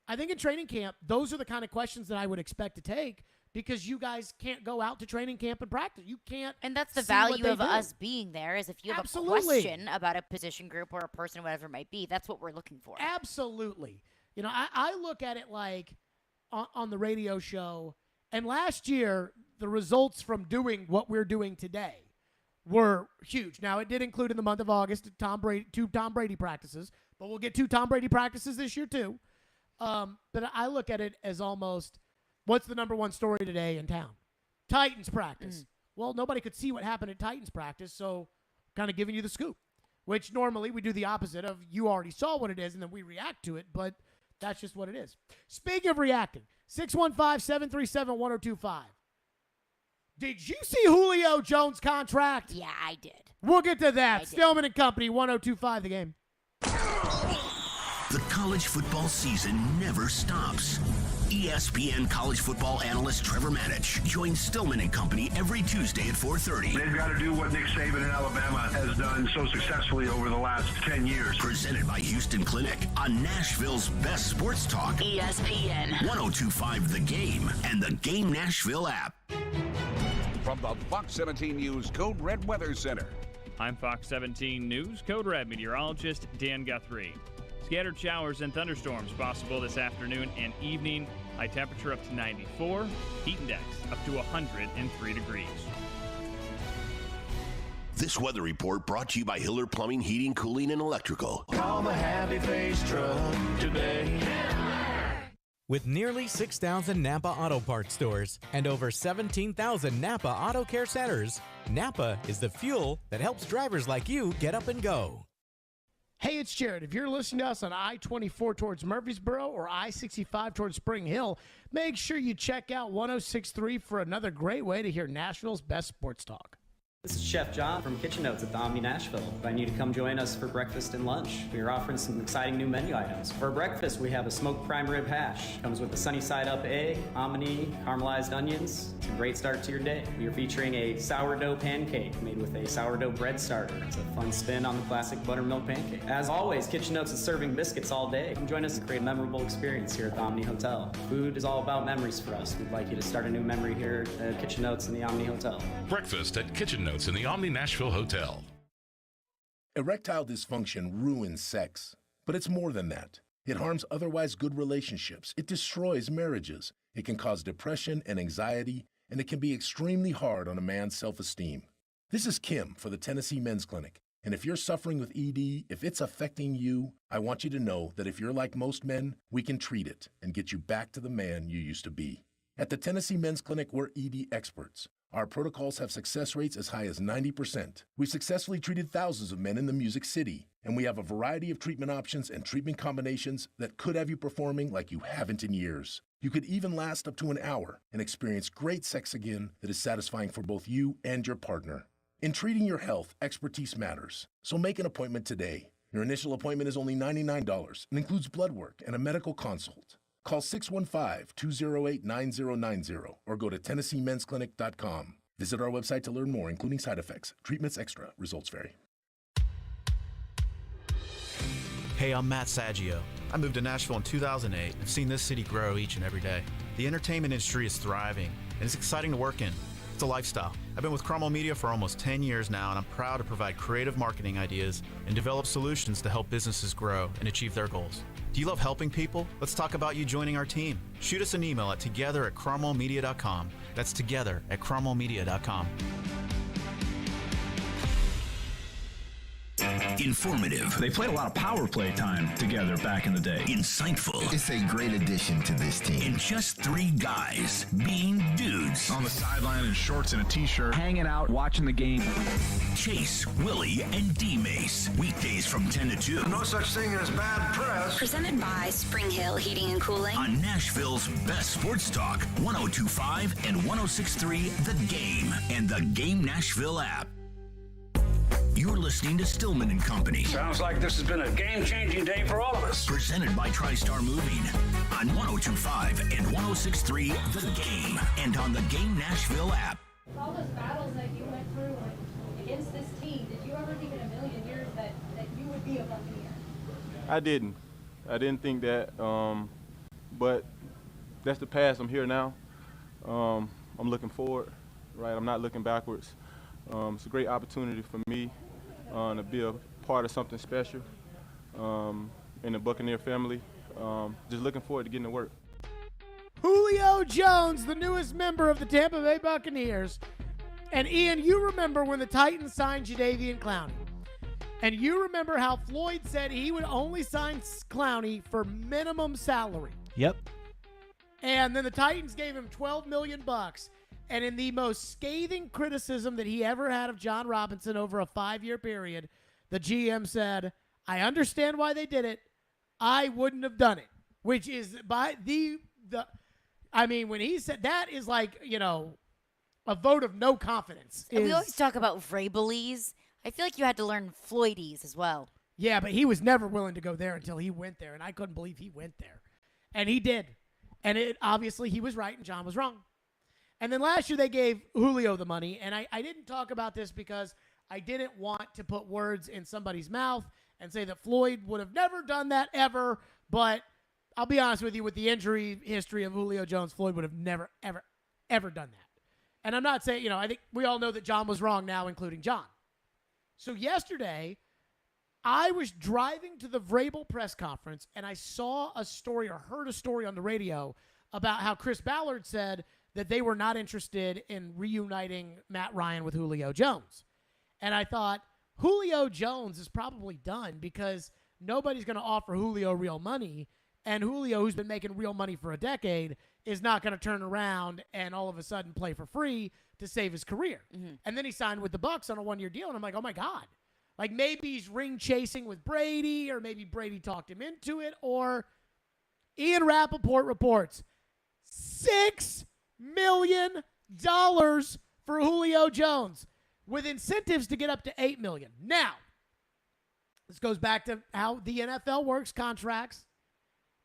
Speaker 8: I think in training camp, those are the kind of questions that I would expect to take because you guys can't go out to training camp and practice. You can't.
Speaker 9: And that's the value of us being there is if you have
Speaker 8: Absolutely.
Speaker 9: a question about a position group or a person, whatever it might be, that's what we're looking for.
Speaker 8: Absolutely. I look at it like, on the radio show, and last year the results from doing what we're doing today were huge. Now, it did include in the month of August two Tom Brady practices, but we'll get 2 Tom Brady practices this year too. But I look at it as almost, what's the number one story today in town? Titans practice. Well, nobody could see what happened at Titans practice, so kind of giving you the scoop, which normally we do the opposite of you already saw what it is and then we react to it, but that's just what it is. Speaking of reacting, 615-737-1025. Did you see Julio Jones' contract?
Speaker 9: Yeah, I did.
Speaker 8: We'll get to that. Stillman and Company, 1025 The Game.
Speaker 2: The college football season never stops. ESPN college football analyst Trevor Manich joins Stillman and Company every Tuesday at 4:30.
Speaker 3: They've got to do what Nick Saban in Alabama has done so successfully over the last 10 years.
Speaker 2: Presented by Houston Clinic on Nashville's best sports talk.
Speaker 12: ESPN
Speaker 2: 1025 The Game and the Game Nashville app.
Speaker 11: From the Fox 17 News Code Red Weather Center.
Speaker 13: I'm Fox 17 News Code Red meteorologist Dan Guthrie. Scattered showers and thunderstorms possible this afternoon and evening. High temperature up to 94. Heat index up to 103 degrees.
Speaker 2: This weather report brought to you by Hiller Plumbing, Heating, Cooling, and Electrical.
Speaker 17: Call the Happy Face Truck today.
Speaker 19: With nearly 6,000 Napa Auto Parts stores and over 17,000 Napa Auto Care centers, Napa is the fuel that helps drivers like you get up and go.
Speaker 8: Hey, it's Jared. If you're listening to us on I-24 towards Murfreesboro or I-65 towards Spring Hill, make sure you check out 106.3 for another great way to hear Nashville's best sports talk.
Speaker 20: This is Chef John from Kitchen Notes at the Omni Nashville. Invite you to come join us for breakfast and lunch. We are offering some exciting new menu items. For breakfast, we have a smoked prime rib hash. Comes with a sunny side up egg, hominy, caramelized onions. It's a great start to your day. We are featuring a sourdough pancake made with a sourdough bread starter. It's a fun spin on the classic buttermilk pancake. As always, Kitchen Notes is serving biscuits all day. Come join us and create a memorable experience here at the Omni Hotel. Food is all about memories for us. We'd like you to start a new memory here at Kitchen Notes in the Omni Hotel.
Speaker 21: Breakfast at Kitchen Notes in the Omni Nashville Hotel.
Speaker 23: Erectile dysfunction ruins sex, but it's more than that. It harms otherwise good relationships. It destroys marriages. It can cause depression and anxiety, and it can be extremely hard on a man's self-esteem. This is Kim for the Tennessee Men's Clinic, and if you're suffering with ED, if it's affecting you, I want you to know that if you're like most men, we can treat it and get you back to the man you used to be. At the Tennessee Men's Clinic, we're ED experts. Our protocols have success rates as high as 90%. We've successfully treated thousands of men in the Music City, and we have a variety of treatment options and treatment combinations that could have you performing like you haven't in years. You could even last up to an hour and experience great sex again that is satisfying for both you and your partner. In treating your health, expertise matters, so make an appointment today. Your initial appointment is only $99 and includes blood work and a medical consult. Call 615-208-9090 or go to TennesseeMen'sClinic.com. Visit our website to learn more, including side effects. Treatments extra. Results vary.
Speaker 29: Hey, I'm Matt Saggio. I moved to Nashville in 2008 and seen this city grow each and every day. The entertainment industry is thriving, and it's exciting to work in. It's a lifestyle. I've been with Cromwell Media for almost 10 years now, and I'm proud to provide creative marketing ideas and develop solutions to help businesses grow and achieve their goals. Do you love helping people? Let's talk about you joining our team. Shoot us an email at together@cromwellmedia.com. That's together@cromwellmedia.com.
Speaker 2: Informative.
Speaker 30: They played a lot of power play time together back in the day.
Speaker 2: Insightful.
Speaker 30: It's a great addition to this team.
Speaker 2: And just 3 guys being dudes.
Speaker 30: On the sideline in shorts and a t-shirt. Hanging out, watching the game.
Speaker 2: Chase, Willie, and D-Mace. Weekdays from 10 to 2.
Speaker 3: No such thing as bad press.
Speaker 12: Presented by Spring Hill Heating and Cooling.
Speaker 2: On Nashville's best sports talk, 1025 and 1063 The Game and the Game Nashville app. You're listening to Stillman and Company.
Speaker 3: Sounds like this has been a game-changing day for all of us.
Speaker 2: Presented by TriStar Moving on 1025 and 1063 The Game and on the Game Nashville app.
Speaker 31: With all those battles that you went through against this team, did you ever think in a million years that you would be a Buccaneer?
Speaker 32: I didn't think that, but that's the past. I'm here now. I'm looking forward, right? I'm not looking backwards. It's a great opportunity for me to be a part of something special in the Buccaneer family. Just looking forward to getting to work.
Speaker 8: Julio Jones, the newest member of the Tampa Bay Buccaneers. And Ian, you remember when the Titans signed Jadeveon Clowney. And you remember how Floyd said he would only sign Clowney for minimum salary.
Speaker 6: Yep.
Speaker 8: And then the Titans gave him $12 million. And in the most scathing criticism that he ever had of John Robinson over a 5-year period, the GM said, I understand why they did it. I wouldn't have done it. Which is by when he said that is like, a vote of no confidence.
Speaker 9: And we always talk about Vrabelese. I feel like you had to learn Floydese as well.
Speaker 8: Yeah, but he was never willing to go there until he went there, and I couldn't believe he went there. And he did. And obviously he was right and John was wrong. And then last year they gave Julio the money, and I didn't talk about this because I didn't want to put words in somebody's mouth and say that Floyd would have never done that ever, but I'll be honest with you, with the injury history of Julio Jones, Floyd would have never, ever, ever done that. And I'm not saying, I think we all know that John was wrong now, including John. So yesterday, I was driving to the Vrabel press conference, and I saw a story or heard a story on the radio about how Chris Ballard said that they were not interested in reuniting Matt Ryan with Julio Jones. And I thought, Julio Jones is probably done because nobody's going to offer Julio real money, and Julio, who's been making real money for a decade, is not going to turn around and all of a sudden play for free to save his career. Mm-hmm. And then he signed with the Bucs on a 1-year deal, and I'm like, oh, my God. Like, maybe he's ring chasing with Brady, or maybe Brady talked him into it, or Ian Rappaport reports $6 million for Julio Jones with incentives to get up to $8 million. Now, this goes back to how the NFL works contracts.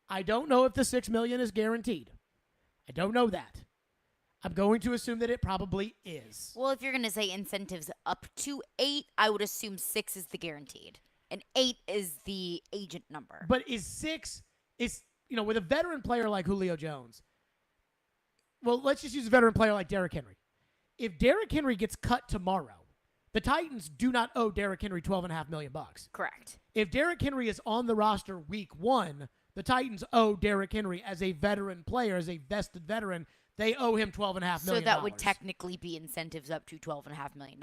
Speaker 8: I don't know if the $6 million is guaranteed. I don't know that. I'm going to assume that it probably is.
Speaker 9: Well, if you're going to say incentives up to 8, I would assume 6 is the guaranteed. And 8 is the agent number.
Speaker 8: But is 6, with a veteran player like Julio Jones, well, let's just use a veteran player like Derrick Henry. If Derrick Henry gets cut tomorrow, the Titans do not owe Derrick Henry $12.5 million.
Speaker 9: Correct.
Speaker 8: If Derrick Henry is on the roster week 1, the Titans owe Derrick Henry as a veteran player, as a vested veteran. They owe him $12.5 million.
Speaker 9: So that would technically be incentives up to $12.5 million.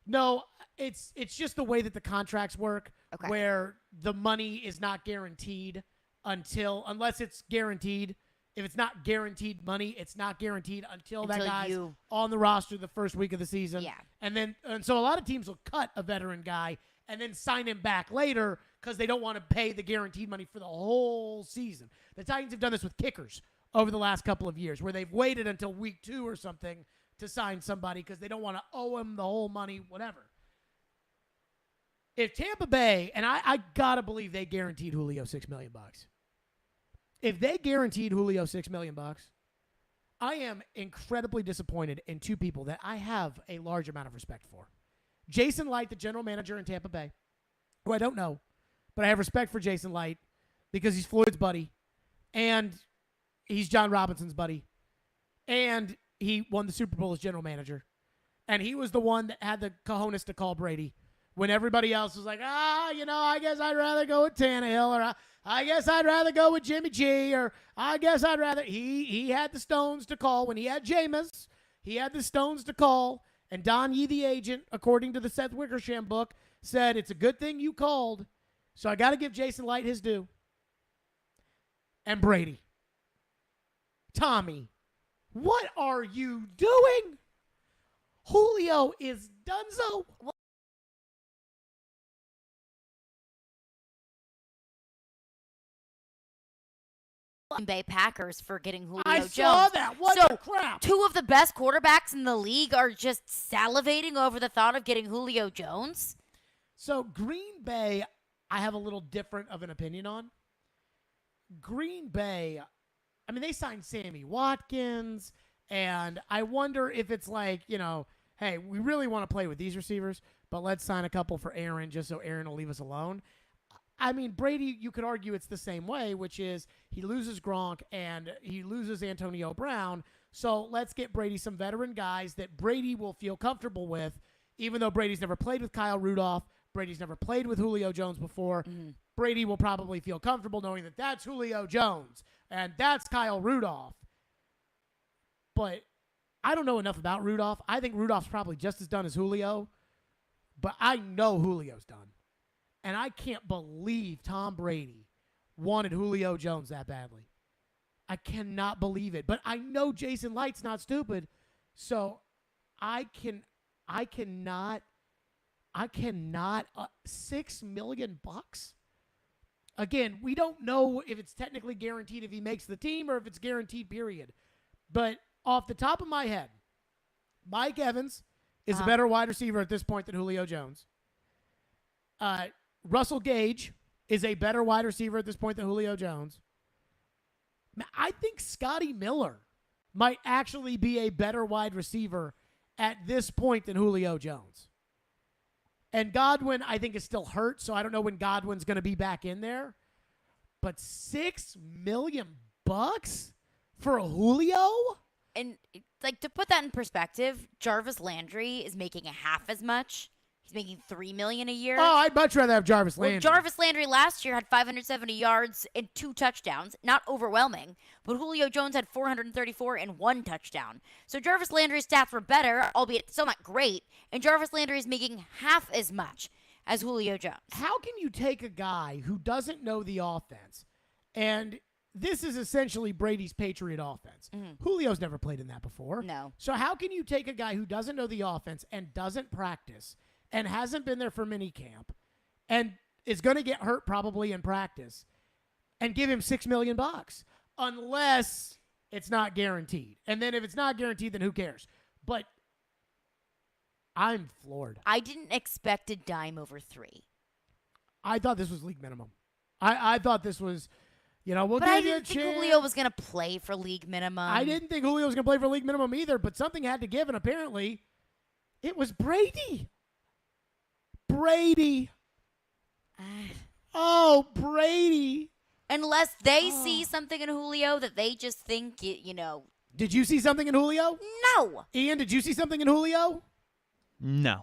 Speaker 8: No, it's just the way that the contracts work, where the money is not guaranteed unless it's guaranteed. If it's not guaranteed money, it's not guaranteed until that guy's on the roster the first week of the season.
Speaker 9: Yeah.
Speaker 8: And so a lot of teams will cut a veteran guy and then sign him back later because they don't want to pay the guaranteed money for the whole season. The Titans have done this with kickers over the last couple of years, where they've waited until week 2 or something to sign somebody because they don't want to owe him the whole money, whatever. If Tampa Bay, and I got to believe they guaranteed Julio $6 million. If they guaranteed Julio $6 million, I am incredibly disappointed in 2 people that I have a large amount of respect for. Jason Light, the general manager in Tampa Bay, who I don't know, but I have respect for Jason Light because he's Floyd's buddy, and he's John Robinson's buddy, and he won the Super Bowl as general manager, and he was the one that had the cojones to call Brady when everybody else was like, I guess I'd rather go with Tannehill, or I guess I'd rather go with Jimmy G, or I guess I'd rather. He had the stones to call when he had Jameis. He had the stones to call, and Don Yee, the agent, according to the Seth Wickersham book, said it's a good thing you called. So I got to give Jason Light his due. And Brady. Tommy, what are you doing? Julio is donezo.
Speaker 9: Bay Packers for getting Julio Jones.
Speaker 8: I saw that. What the crap?
Speaker 9: 2 of the best quarterbacks in the league are just salivating over the thought of getting Julio Jones.
Speaker 8: So Green Bay, I have a little different of an opinion on. Green Bay, they signed Sammy Watkins, and I wonder if it's like, hey, we really want to play with these receivers, but let's sign a couple for Aaron just so Aaron will leave us alone. Brady, you could argue it's the same way, which is he loses Gronk and he loses Antonio Brown, so let's get Brady some veteran guys that Brady will feel comfortable with, even though Brady's never played with Kyle Rudolph, Brady's never played with Julio Jones before. Mm-hmm. Brady will probably feel comfortable knowing that that's Julio Jones. And that's Kyle Rudolph. But I don't know enough about Rudolph. I think Rudolph's probably just as done as Julio. But I know Julio's done. And I can't believe Tom Brady wanted Julio Jones that badly. I cannot believe it. But I know Jason Light's not stupid. So I cannot $6 million bucks? Again, we don't know if it's technically guaranteed if he makes the team or if it's guaranteed, period. But off the top of my head, Mike Evans is a better wide receiver at this point than Julio Jones. Russell Gage is a better wide receiver at this point than Julio Jones. I think Scotty Miller might actually be a better wide receiver at this point than Julio Jones. And Godwin, I think, is still hurt, so I don't know when Godwin's going to be back in there. But $6 million for a Julio?
Speaker 9: And like, to put that in perspective, Jarvis Landry is making a half as much. He's making $3 million a year.
Speaker 8: Oh, I'd much rather have Jarvis Landry.
Speaker 9: Well, Jarvis Landry last year had 570 yards and 2 touchdowns. Not overwhelming, but Julio Jones had 434 and 1 touchdown. So Jarvis Landry's stats were better, albeit still not great, and Jarvis Landry is making half as much as Julio Jones.
Speaker 8: How can you take a guy who doesn't know the offense, and this is essentially Brady's Patriot offense. Julio's never played in that before.
Speaker 9: No.
Speaker 8: So how can you take a guy who doesn't know the offense and doesn't practice and hasn't been there for minicamp and is going to get hurt probably in practice and give him $6 million unless it's not guaranteed? And then if it's not guaranteed, then who cares? But I'm floored.
Speaker 9: I didn't expect a dime over 3.
Speaker 8: I thought this was league minimum. I thought this was, we'll
Speaker 9: but I
Speaker 8: give you a
Speaker 9: didn't think
Speaker 8: chance.
Speaker 9: Julio was going to play for league minimum.
Speaker 8: I didn't think Julio was going to play for league minimum either, but something had to give, and apparently it was Brady. Brady. Oh, Brady.
Speaker 9: Unless they see something in Julio that they just think,
Speaker 8: Did you see something in Julio?
Speaker 9: No.
Speaker 8: Ian, did you see something in Julio?
Speaker 13: No.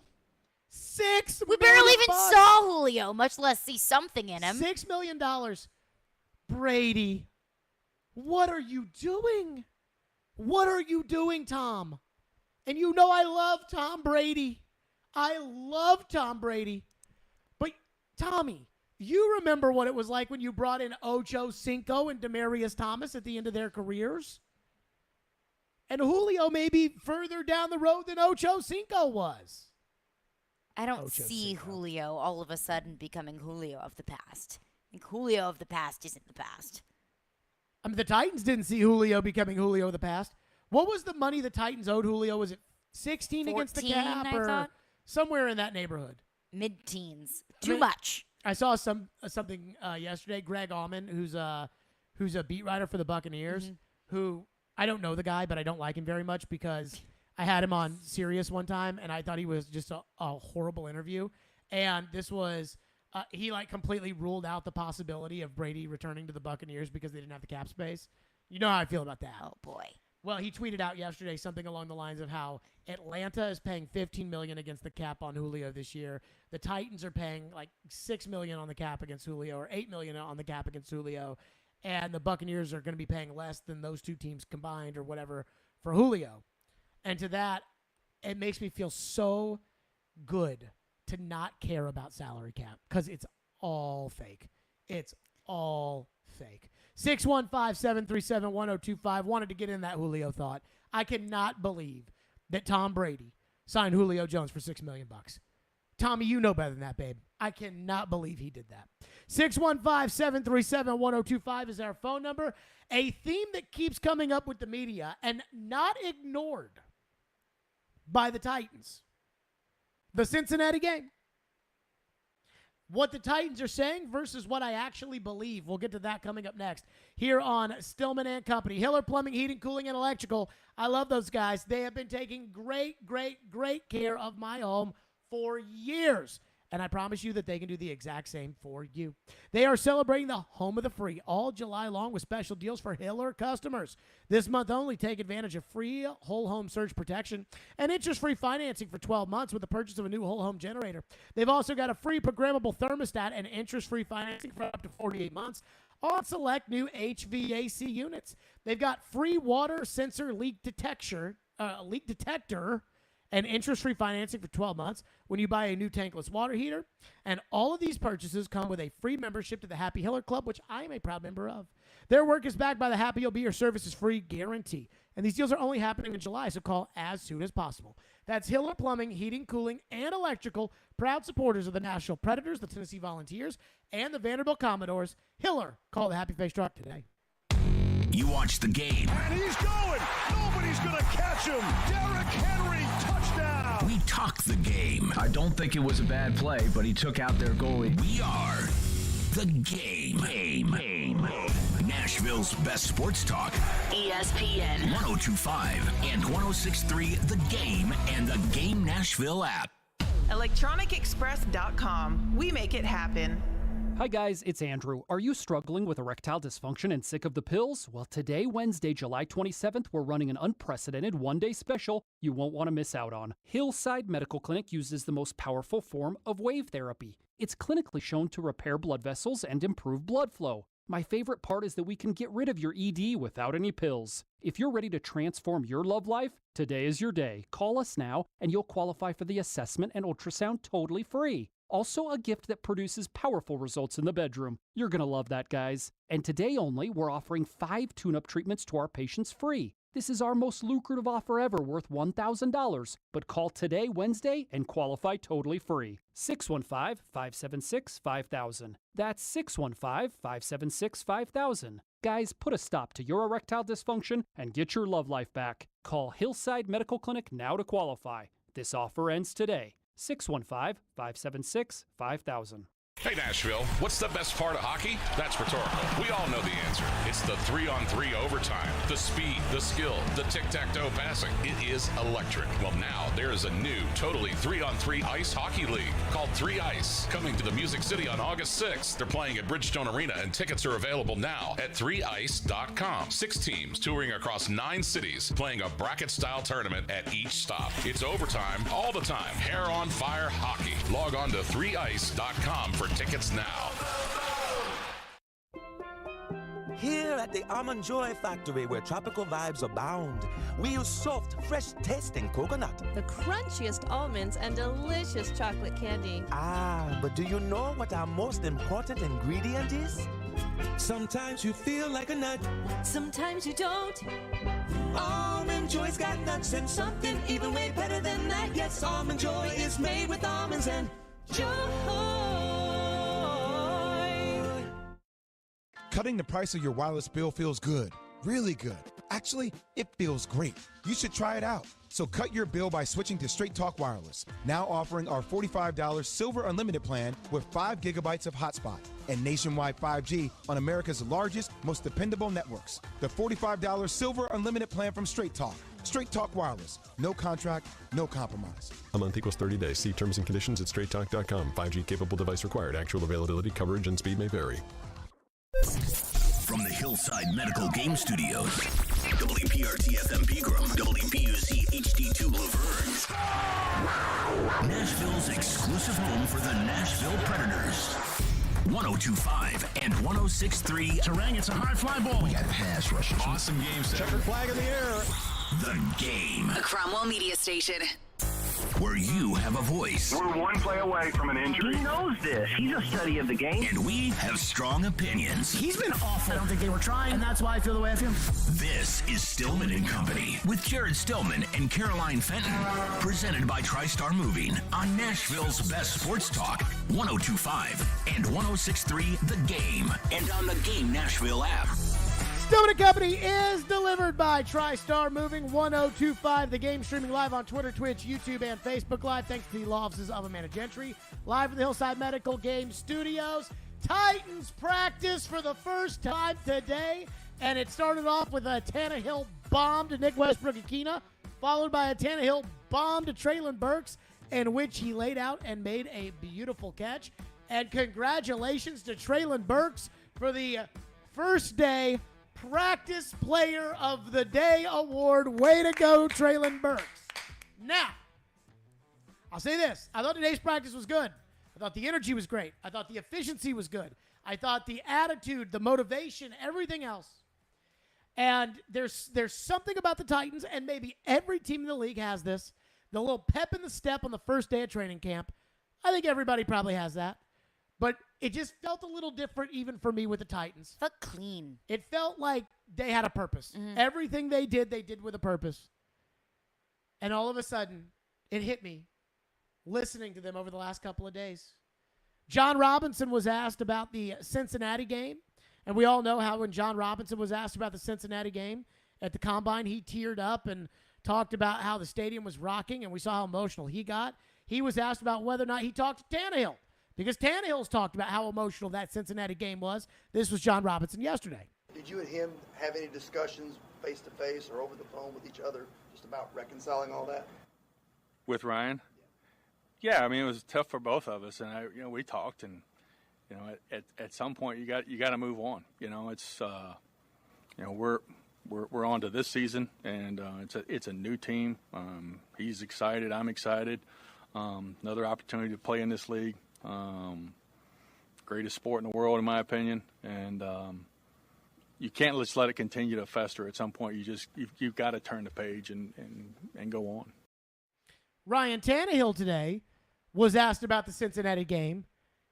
Speaker 9: We barely even saw Julio, much less see something in him.
Speaker 8: $6 million. Brady. What are you doing? What are you doing, Tom? And I love Tom Brady. I love Tom Brady. But, Tommy, you remember what it was like when you brought in Ocho Cinco and Demaryius Thomas at the end of their careers? And Julio may be further down the road than Ocho Cinco was.
Speaker 9: I don't see Julio all of a sudden becoming Julio of the past. I think Julio of the past isn't the past.
Speaker 8: I mean, the Titans didn't see Julio becoming Julio of the past. What was the money the Titans owed Julio? Was it 16 against the cap,
Speaker 9: I
Speaker 8: or
Speaker 9: thought?
Speaker 8: Somewhere in that neighborhood?
Speaker 9: Mid-teens. Too much.
Speaker 8: I saw something yesterday. Greg Allman, who's a beat writer for the Buccaneers, who I don't know the guy, but I don't like him very much because I had him on Sirius one time, and I thought he was just a horrible interview. And this was he completely ruled out the possibility of Brady returning to the Buccaneers because they didn't have the cap space. You know how I feel about that.
Speaker 9: Oh boy.
Speaker 8: Well, he tweeted out yesterday something along the lines of how Atlanta is paying $15 million against the cap on Julio this year. The Titans are paying $6 million on the cap against Julio, or $8 million on the cap against Julio, and the Buccaneers are going to be paying less than those two teams combined or whatever for Julio. And to that, it makes me feel so good to not care about salary cap because it's all fake. It's all fake. 615-737-1025. Wanted to get in that Julio thought. I cannot believe that Tom Brady signed Julio Jones for $6 million. Tommy, you know better than that, babe. I cannot believe he did that. 615-737-1025 is our phone number. A theme that keeps coming up with the media and not ignored by the Titans. The Cincinnati game. What the Titans are saying versus what I actually believe. We'll get to that coming up next here on Stillman and Company. Hiller Plumbing, Heating, Cooling, and Electrical. I love those guys. They have been taking great care of my home for years. And I promise you that they can do the exact same for you. They are celebrating the home of the free all July long with special deals for Hiller customers. This month only, take advantage of free whole home surge protection and interest-free financing for 12 months with the purchase of a new whole home generator. They've also got a free programmable thermostat and interest-free financing for up to 48 months. on select new HVAC units. They've got free water sensor leak detector, and interest-free financing for 12 months when you buy a new tankless water heater. And all of these purchases come with a free membership to the Happy Hiller Club, which I am a proud member of. Their work is backed by the Happy You'll Be Your Services Free guarantee. And these deals are only happening in July, so call as soon as possible. That's Hiller Plumbing, Heating, Cooling, and Electrical, proud supporters of the Nashville Predators, the Tennessee Volunteers, and the Vanderbilt Commodores. Hiller, call the Happy Face Truck today.
Speaker 2: You watch the game.
Speaker 1: And he's going. Nobody's going to catch him. Derrick Henry, touchdown.
Speaker 2: We talk the game.
Speaker 6: I don't think it was a bad play, but he took out their goalie.
Speaker 2: We are the game. Nashville's best sports talk.
Speaker 12: ESPN
Speaker 2: 102.5 and 106.3 The Game and the Game Nashville app.
Speaker 7: ElectronicExpress.com. We make it happen.
Speaker 10: Hi guys, it's Andrew. Are you struggling with erectile dysfunction and sick of the pills? Well, today, Wednesday, July 27th, we're running an unprecedented one-day special you won't want to miss out on. Hillside Medical Clinic uses the most powerful form of wave therapy. It's clinically shown to repair blood vessels and improve blood flow. My favorite part is that we can get rid of your ED without any pills. If you're ready to transform your love life, today is your day. Call us now and you'll qualify for the assessment and ultrasound totally free. Also a gift that produces powerful results in the bedroom. You're going to love that, guys. And today only, we're offering 5 tune-up treatments to our patients free. This is our most lucrative offer ever, worth $1,000. But call today, Wednesday, and qualify totally free. 615-576-5000. That's 615-576-5000. Guys, put a stop to your erectile dysfunction and get your love life back. Call Hillside Medical Clinic now to qualify. This offer ends today. 615-576-5000.
Speaker 21: Hey Nashville, what's the best part of hockey? That's rhetorical. We all know the answer. It's the 3-on-3 overtime, the speed, the skill, the tic-tac-toe passing. It is electric. Well, now there is a new, totally 3-on-3 ice hockey league called 3 Ice, coming to the Music City on August 6th. They're playing at Bridgestone Arena, and tickets are available now at 3ice.com. 6 teams touring across 9 cities, playing a bracket-style tournament at each stop. It's overtime all the time. Hair on fire hockey. Log on to 3ice.com for tickets now.
Speaker 14: Here at the Almond Joy Factory, where tropical vibes abound, we use soft, fresh-tasting coconut.
Speaker 15: The crunchiest almonds and delicious chocolate candy.
Speaker 14: Ah, but do you know what our most important ingredient is? Sometimes you feel like a nut.
Speaker 15: Sometimes you don't.
Speaker 14: Almond Joy's got nuts and something even way better than that. Yes, Almond Joy is made with almonds and joy.
Speaker 16: Cutting the price of your wireless bill feels good, really good. Actually, it feels great. You should try it out. So cut your bill by switching to Straight Talk Wireless, now offering our $45 Silver Unlimited plan with 5 gigabytes of hotspot and nationwide 5G on America's largest, most dependable networks. The $45 Silver Unlimited plan from Straight Talk. Straight Talk Wireless. No contract, no compromise.
Speaker 18: A month equals 30 days. See terms and conditions at straighttalk.com. 5G capable device required. Actual availability, coverage, and speed may vary.
Speaker 2: From the Hillside Medical Game Studios, WPRT-FM Pegram, WPUC HD2 Laverne, Nashville's exclusive home for the Nashville Predators. 102.5 and 106.3.
Speaker 1: Terang, it's a high fly ball.
Speaker 2: We got pass rushers.
Speaker 1: Awesome game set.
Speaker 2: Checkered flag in the air. The Game.
Speaker 12: A Cromwell media station.
Speaker 2: Where you have a voice.
Speaker 3: We're one play away from an injury.
Speaker 2: He knows this. He's a study of the game. And we have strong opinions.
Speaker 4: He's been awful. I don't think they were trying, and that's why I feel the way I feel.
Speaker 2: This is Stillman and Company with Jared Stillman and Caroline Fenton. Presented by TriStar Moving on Nashville's best sports talk, 102.5 and 106.3 The Game. And on the Game Nashville app.
Speaker 8: Stillman & Company is delivered by TriStar Moving 102.5. The Game streaming live on Twitter, Twitch, YouTube, and Facebook Live. Thanks to the law offices of Amanda Gentry. Live from the Hillside Medical Game Studios. Titans practice for the first time today. And it started off with a Tannehill bomb to Nick Westbrook-Ikhine, followed by a Tannehill bomb to Treylon Burks, in which he laid out and made a beautiful catch. And congratulations to Treylon Burks for the first day Practice Player of the Day award. Way to go, Treylon Burks. Now, I'll say this. I thought today's practice was good. I thought the energy was great. I thought the efficiency was good. I thought the attitude, the motivation, everything else. And there's something about the Titans, and maybe every team in the league has this, the little pep in the step on the first day of training camp. I think everybody probably has that. But it just felt a little different even for me with the Titans.
Speaker 9: Felt clean.
Speaker 8: It felt like they had a purpose. Everything they did with a purpose. And all of a sudden, it hit me listening to them over the last couple of days. John Robinson was asked about the Cincinnati game. And we all know how when John Robinson was asked about the Cincinnati game at the Combine, he teared up and talked about how the stadium was rocking, and we saw how emotional he got. He was asked about whether or not he talked to Tannehill, because Tannehill's talked about how emotional that Cincinnati game was. This was John Robinson yesterday.
Speaker 5: Did you and him have any discussions face-to-face or over the phone with each other just about reconciling all that?
Speaker 11: With Ryan? Yeah, I mean, it was tough for both of us, and we talked, and at some point you got to move on. It's we're on to this season, and it's a new team. He's excited, I'm excited. Another opportunity to play in this league. Greatest sport in the world, in my opinion, and you can't just let it continue to fester. At some point, you've got to turn the page and go on.
Speaker 8: Ryan Tannehill today was asked about the Cincinnati game.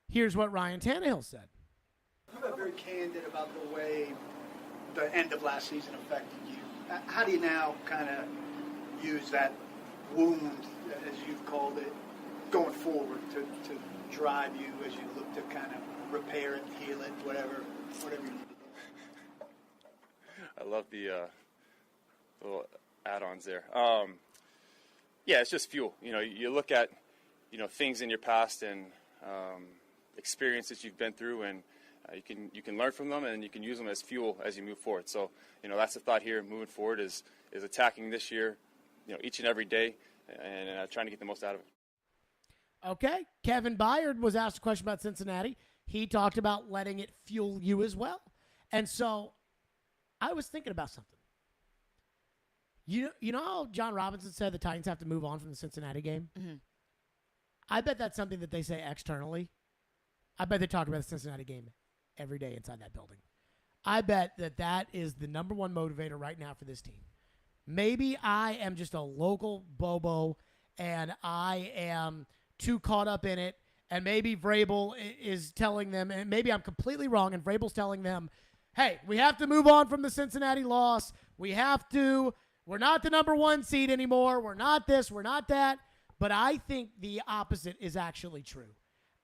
Speaker 8: Here's what Ryan Tannehill said.
Speaker 17: You were very candid about the way the end of last season affected you. How do you now kind of use that wound, as you've called it, going forward to drive you as you look to kind of repair it, heal it, whatever you need to do?
Speaker 19: I love the little add-ons there. Yeah, it's just fuel. You look at, things in your past and experiences you've been through, and you can learn from them, and you can use them as fuel as you move forward. So, that's the thought here moving forward is attacking this year, each and every day, and trying to get the most out of it.
Speaker 8: Okay. Kevin Byard was asked a question about Cincinnati. He talked about letting it fuel you as well. And so I was thinking about something. You know how John Robinson said the Titans have to move on from the Cincinnati game?
Speaker 9: Mm-hmm.
Speaker 8: I bet that's something that they say externally. I bet they talk about the Cincinnati game every day inside that building. I bet that is the number one motivator right now for this team. Maybe I am just a local bobo and I am too caught up in it, and maybe Vrabel is telling them, and maybe I'm completely wrong, and Vrabel's telling them, hey, we have to move on from the Cincinnati loss. We're not the number one seed anymore. We're not this, we're not that. But I think the opposite is actually true.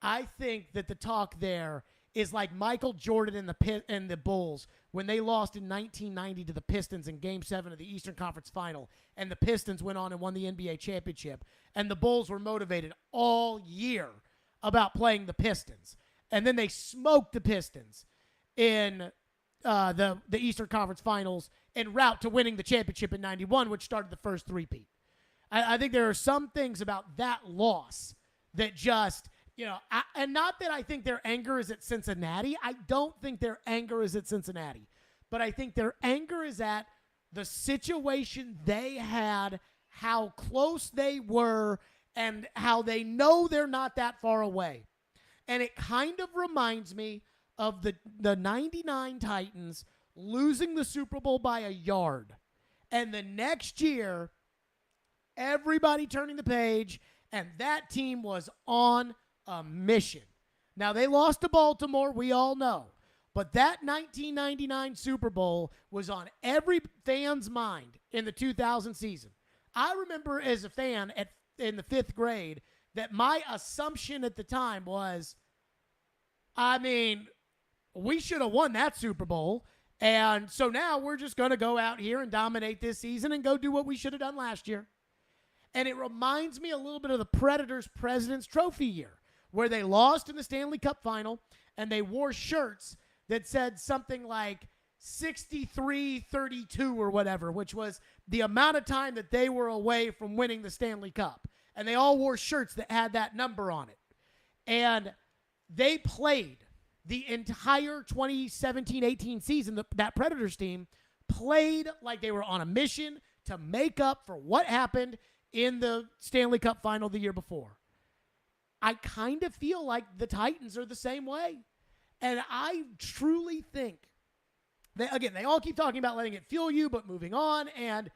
Speaker 8: I think that the talk there is like Michael Jordan and the Bulls when they lost in 1990 to the Pistons in Game 7 of the Eastern Conference Final, and the Pistons went on and won the NBA championship, and the Bulls were motivated all year about playing the Pistons. And then they smoked the Pistons in the Eastern Conference Finals en route to winning the championship in 91, which started the first three-peat. I think there are some things about that loss that just, and not that I think their anger is at Cincinnati. I don't think their anger is at Cincinnati. But I think their anger is at the situation they had, how close they were, and how they know they're not that far away. And it kind of reminds me of the 99 Titans losing the Super Bowl by a yard. And the next year, everybody turning the page, and that team was on a mission. Now, they lost to Baltimore, we all know. But that 1999 Super Bowl was on every fan's mind in the 2000 season. I remember as a fan in the 5th grade that my assumption at the time was, we should have won that Super Bowl. And so now we're just going to go out here and dominate this season and go do what we should have done last year. And it reminds me a little bit of the Predators' President's Trophy year, where they lost in the Stanley Cup final and they wore shirts that said something like 63-32 or whatever, which was the amount of time that they were away from winning the Stanley Cup. And they all wore shirts that had that number on it. And they played the entire 2017-18 season. That Predators team played like they were on a mission to make up for what happened in the Stanley Cup final the year before. I kind of feel like the Titans are the same way. And I truly think that, again, they all keep talking about letting it fuel you, but moving on. And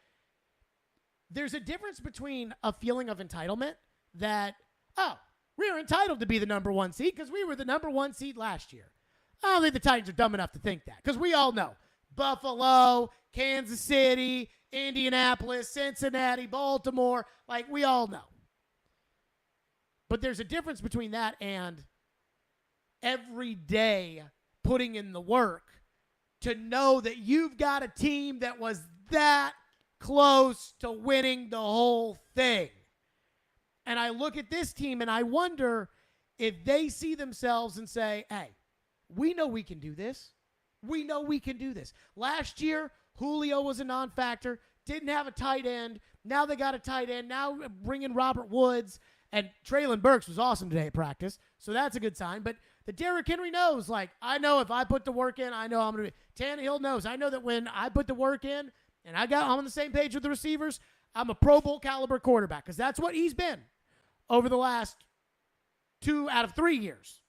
Speaker 8: there's a difference between a feeling of entitlement that, oh, we're entitled to be the number 1 seed because we were the number 1 seed last year. I don't think the Titans are dumb enough to think that because we all know Buffalo, Kansas City, Indianapolis, Cincinnati, Baltimore, like we all know. But there's a difference between that and every day putting in the work to know that you've got a team that was that close to winning the whole thing. And I look at this team and I wonder if they see themselves and say, hey, we know we can do this. We know we can do this. Last year, Julio was a non-factor, didn't have a tight end. Now they got a tight end. Now bring in Robert Woods. And Treylon Burks was awesome today at practice, so that's a good sign. But the Derrick Henry knows, like, I know if I put the work in, I know I'm going to be. Tannehill knows. I know that when I put the work in and I'm on the same page with the receivers, I'm a Pro Bowl caliber quarterback because that's what he's been over the last 2 out of 3 years.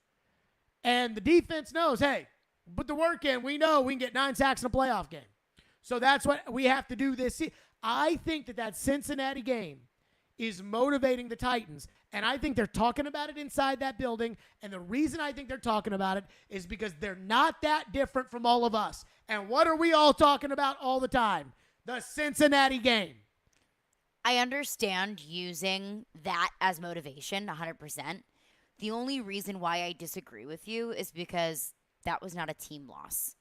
Speaker 8: And the defense knows, hey, put the work in. We know we can get 9 sacks in a playoff game. So that's what we have to do this season. I think that Cincinnati game is motivating the Titans, and I think they're talking about it inside that building, and the reason I think they're talking about it is because they're not that different from all of us. And what are we all talking about all the time? The Cincinnati game.
Speaker 9: I understand using that as motivation 100%. The only reason why I disagree with you is because that was not a team loss.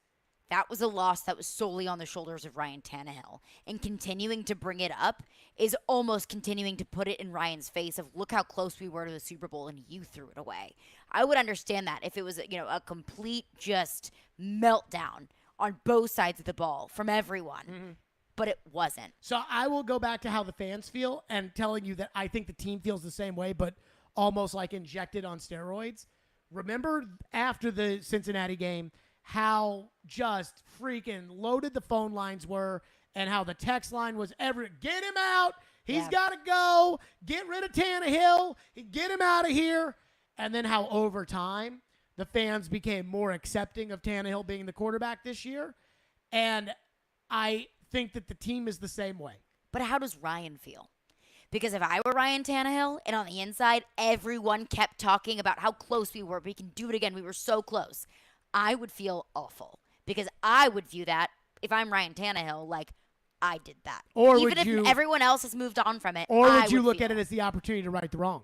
Speaker 9: That was a loss that was solely on the shoulders of Ryan Tannehill. And continuing to bring it up is almost continuing to put it in Ryan's face of look how close we were to the Super Bowl and you threw it away. I would understand that if it was, a complete just meltdown on both sides of the ball from everyone. Mm-hmm. But it wasn't.
Speaker 8: So I will go back to how the fans feel and telling you that I think the team feels the same way, but almost like injected on steroids. Remember after the Cincinnati game, how just freaking loaded the phone lines were and how the text line was get him out. He's got to go. Get rid of Tannehill. Get him out of here. And then how over time the fans became more accepting of Tannehill being the quarterback this year. And I think that the team is the same way.
Speaker 9: But how does Ryan feel? Because if I were Ryan Tannehill and on the inside, everyone kept talking about how close we were. We can do it again. We were so close. I would feel awful because I would view that, if I'm Ryan Tannehill, like I did that.
Speaker 8: Or
Speaker 9: even if everyone else has moved on from it.
Speaker 8: Or would you look at it as the opportunity to right the wrong?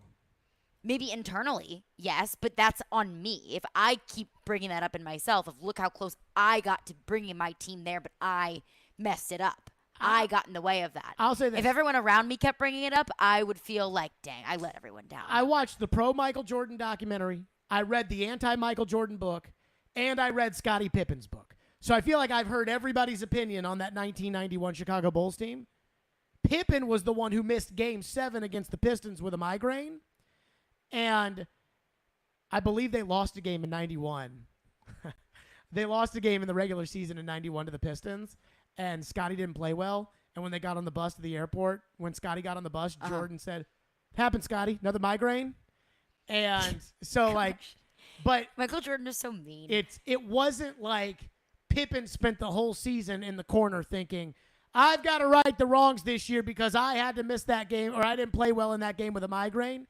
Speaker 9: Maybe internally, yes, but that's on me. If I keep bringing that up in myself, of look how close I got to bringing my team there, but I messed it up. I got in the way of that.
Speaker 8: I'll say this.
Speaker 9: If everyone around me kept bringing it up, I would feel like, dang, I let everyone down.
Speaker 8: I watched the pro Michael Jordan documentary. I read the anti-Michael Jordan book. And I read Scottie Pippen's book. So I feel like I've heard everybody's opinion on that 1991 Chicago Bulls team. Pippen was the one who missed Game 7 against the Pistons with a migraine. And I believe they lost a game in 91. They lost a game in the regular season in 91 to the Pistons. And Scottie didn't play well. And when they got on the bus to the airport, when Scottie got on the bus, Jordan said, "What happened, Scottie? Another migraine?" And so, like... But
Speaker 9: Michael Jordan is so mean.
Speaker 8: It wasn't like Pippen spent the whole season in the corner thinking, I've got to right the wrongs this year because I had to miss that game or I didn't play well in that game with a migraine.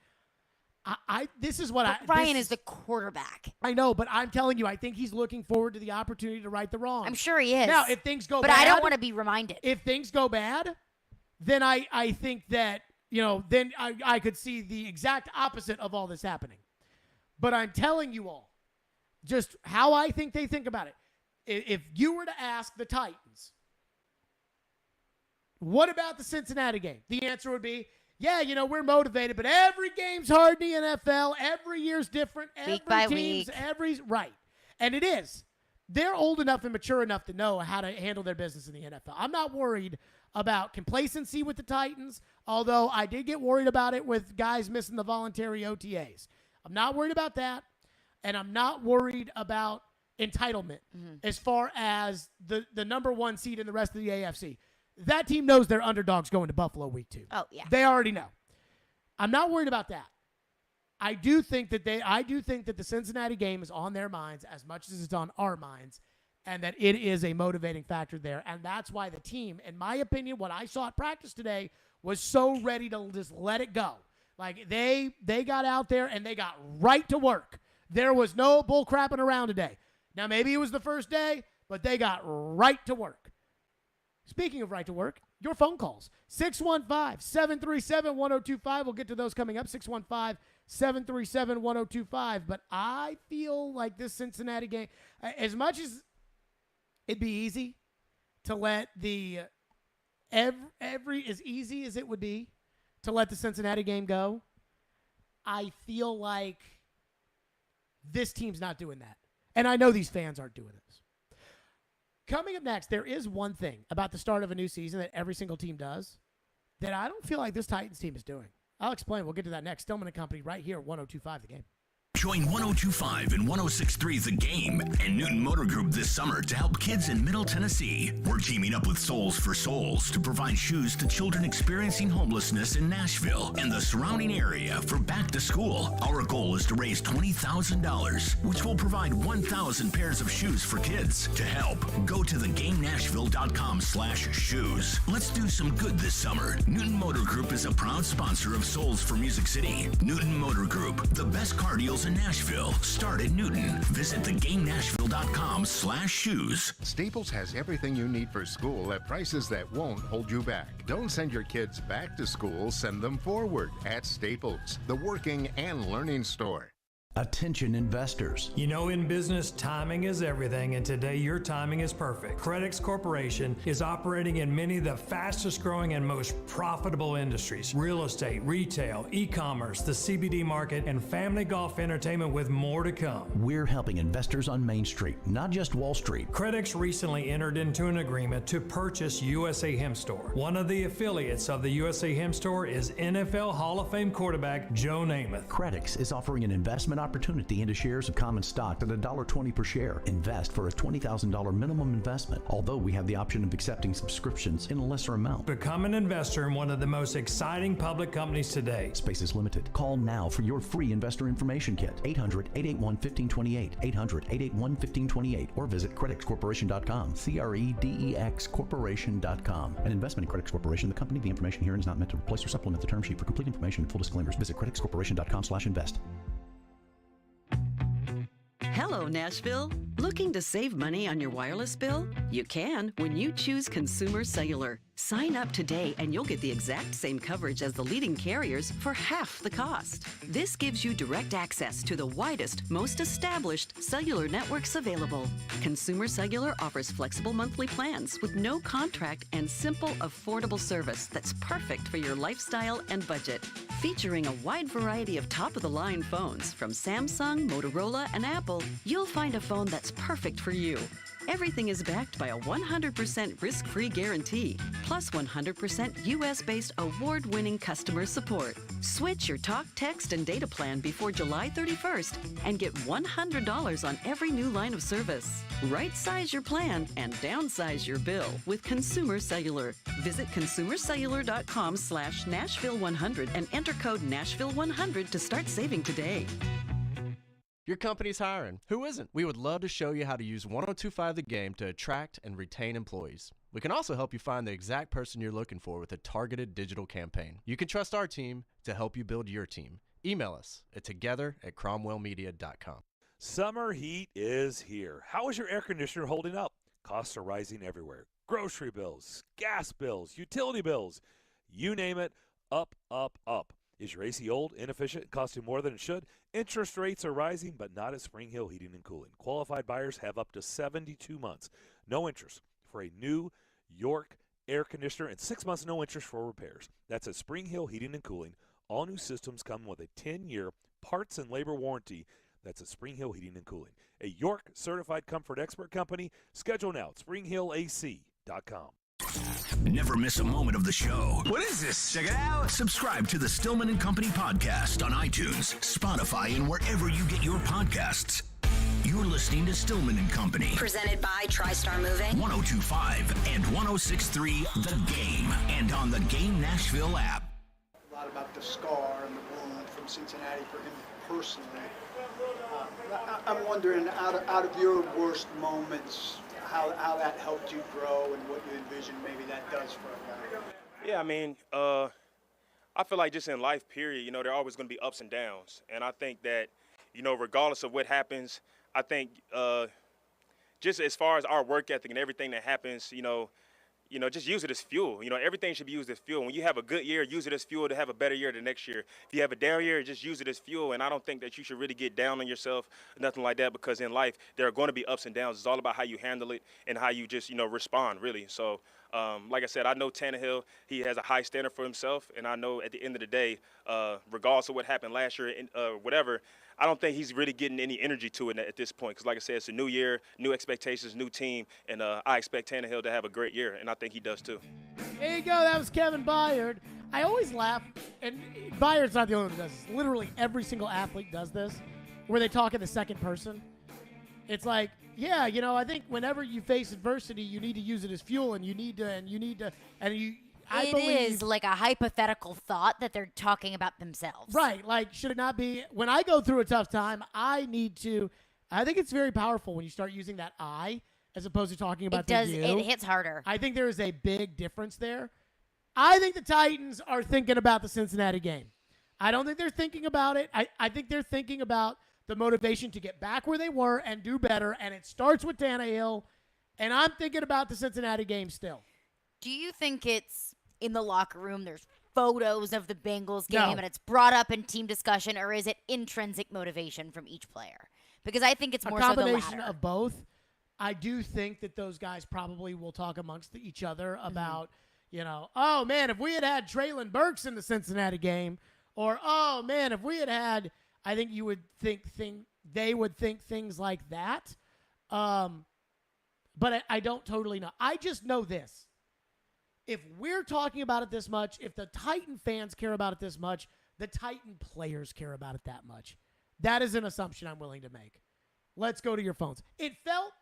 Speaker 8: Ryan
Speaker 9: is the quarterback.
Speaker 8: I know, but I'm telling you, I think he's looking forward to the opportunity to right the wrongs.
Speaker 9: I'm sure he is.
Speaker 8: Now, if things go bad.
Speaker 9: But I don't want to be reminded.
Speaker 8: If things go bad, then I think that, then I could see the exact opposite of all this happening. But I'm telling you all just how I think they think about it. If you were to ask the Titans, what about the Cincinnati game? The answer would be, yeah, we're motivated, but every game's hard in the NFL. Every year's different.
Speaker 9: Week by week.
Speaker 8: Right. And it is. They're old enough and mature enough to know how to handle their business in the NFL. I'm not worried about complacency with the Titans, although I did get worried about it with guys missing the voluntary OTAs. I'm not worried about that, and I'm not worried about entitlement as far as the number 1 seed in the rest of the AFC. That team knows they're underdogs going to Buffalo week 2.
Speaker 9: Oh, yeah.
Speaker 8: They already know. I'm not worried about that. I do think that the Cincinnati game is on their minds as much as it's on our minds, and that it is a motivating factor there. And that's why the team, in my opinion, what I saw at practice today was so ready to just let it go. Like they got out there and they got right to work. There was no bull crapping around today. Now maybe it was the first day, but they got right to work. Speaking of right to work, your phone calls. 615-737-1025. We'll get to those coming up. 615-737-1025. But I feel like this Cincinnati game, as much as it'd be easy to let the as easy as it would be to let the Cincinnati game go, I feel like this team's not doing that. And I know these fans aren't doing this. Coming up next, there is one thing about the start of a new season that every single team does that I don't feel like this Titans team is doing. I'll explain. We'll get to that next. Stillman and Company right here, 102.5 The Game.
Speaker 2: Join 102.5 and 106.3 The Game and Newton Motor Group this summer to help kids in Middle Tennessee. We're teaming up with Souls for Souls to provide shoes to children experiencing homelessness in Nashville and the surrounding area for back to school. Our goal is to raise $20,000, which will provide 1,000 pairs of shoes for kids. To help, go to thegamenashville.com/shoes. Let's do some good this summer. Newton Motor Group is a proud sponsor of Souls for Music City. Newton Motor Group, the best car deals in Nashville. Start at Newton. Visit thegamenashville.com/shoes.
Speaker 20: Staples has everything you need for school at prices that won't hold you back. Don't send your kids back to school, send them forward at Staples, the working and learning store.
Speaker 22: Attention investors.
Speaker 23: You know, in business, timing is everything, and today your timing is perfect. Credix Corporation is operating in many of the fastest growing and most profitable industries: real estate, retail, e-commerce, the CBD market, and family golf entertainment, with more to come.
Speaker 22: We're helping investors on Main Street, not just Wall Street.
Speaker 23: Credix recently entered into an agreement to purchase USA Hemp Store. One of the affiliates of the USA Hemp Store is NFL Hall of Fame quarterback Joe Namath.
Speaker 22: Credix is offering an investment opportunity into shares of common stock at $1.20 per share. Invest for a $20,000 minimum investment, although we have the option of accepting subscriptions in a lesser amount.
Speaker 23: Become an investor in one of the most exciting public companies today.
Speaker 22: Space is limited. Call now for your free investor information kit. 800-881-1528, 800-881-1528, or visit credixcorporation.com, CREDEX Corporation.com. An investment in Credix Corporation, the company, the information herein is not meant to replace or supplement the term sheet. For complete information and full disclaimers, visit credixcorporation.com/invest.
Speaker 24: Hello, Nashville. Looking to save money on your wireless bill? You can when you choose Consumer Cellular. Sign up today and you'll get the exact same coverage as the leading carriers for half the cost. This gives you direct access to the widest, most established cellular networks available. Consumer Cellular offers flexible monthly plans with no contract and simple, affordable service that's perfect for your lifestyle and budget. Featuring a wide variety of top-of-the-line phones from Samsung, Motorola, and Apple, you'll find a phone that's perfect for you. Everything is backed by a 100% risk-free guarantee, plus 100% U.S.-based award-winning customer support. Switch your talk, text, and data plan before July 31st and get $100 on every new line of service. Right-size your plan and downsize your bill with Consumer Cellular. Visit consumercellular.com/Nashville100 and enter code Nashville100 to start saving today.
Speaker 25: Your company's hiring. Who isn't? We would love to show you how to use 102.5 The Game to attract and retain employees. We can also help you find the exact person you're looking for with a targeted digital campaign. You can trust our team to help you build your team. Email us at together@cromwellmedia.com.
Speaker 26: Summer heat is here. How is your air conditioner holding up? Costs are rising everywhere. Grocery bills, gas bills, utility bills, you name it, up, up, up. Is your AC old, inefficient, costing more than it should? Interest rates are rising, but not at Spring Hill Heating and Cooling. Qualified buyers have up to 72 months. No interest for a new York air conditioner and 6 months no interest for repairs. That's at Spring Hill Heating and Cooling. All new systems come with a 10-year parts and labor warranty. That's at Spring Hill Heating and Cooling. A York certified comfort expert company. Schedule now at springhillac.com.
Speaker 2: Never miss a moment of the show. What is this? Check it out. Subscribe to the Stillman and Company podcast on iTunes, Spotify, and wherever you get your podcasts. You're listening to Stillman and Company.
Speaker 12: Presented by TriStar Moving.
Speaker 2: 102.5 and 106.3 The Game. And on the Game Nashville app.
Speaker 17: A lot about the scar and the wound from Cincinnati for him personally. I'm wondering, out of your worst moments, how that helped you grow and what you envision maybe that does for a guy.
Speaker 6: Yeah, I mean, I feel like just in life, period, you know, there are always going to be ups and downs. And I think that, you know, regardless of what happens, I think just as far as our work ethic and everything that happens, you know, just use it as fuel. You know, everything should be used as fuel. When you have a good year, use it as fuel to have a better year the next year. If you have a down year, just use it as fuel. And I don't think that you should really get down on yourself, nothing like that, because in life, there are going to be ups and downs. It's all about how you handle it and how you just, you know, respond, really. So, like I said, I know Tannehill, he has a high standard for himself. And I know at the end of the day, regardless of what happened last year, whatever, I don't think he's really getting any energy to it at this point. Because like I said, it's a new year, new expectations, new team. And I expect Tannehill to have a great year. And I think he does too.
Speaker 8: There you go. That was Kevin Byard. I always laugh, and Byard's not the only one who does this. Literally every single athlete does this, where they talk in the second person. It's like, yeah, you know, I think whenever you face adversity, you need to use it as fuel, and I believe
Speaker 9: it is like a hypothetical thought that they're talking about themselves.
Speaker 8: Right. Like, should it not be, when I go through a tough time, I think it's very powerful when you start using that I as opposed to talking about the you.
Speaker 9: It hits harder.
Speaker 8: I think there is a big difference there. I think the Titans are thinking about the Cincinnati game. I don't think they're thinking about it. I think they're thinking about the motivation to get back where they were and do better, and it starts with Tannehill, and I'm thinking about the Cincinnati game still.
Speaker 9: Do you think it's in the locker room, there's photos of the Bengals game,
Speaker 8: No.
Speaker 9: and it's brought up in team discussion, or is it intrinsic motivation from each player? Because I think it's more so the latter.
Speaker 8: A combination of both. I do think that those guys probably will talk amongst each other about, you know, oh, man, if we had Treylon Burks in the Cincinnati game, or, oh, man, if we had, I think you would they would think things like that. But I don't totally know. I just know this. If we're talking about it this much, if the Titan fans care about it this much, the Titan players care about it that much. That is an assumption I'm willing to make. Let's go to your phones. It felt,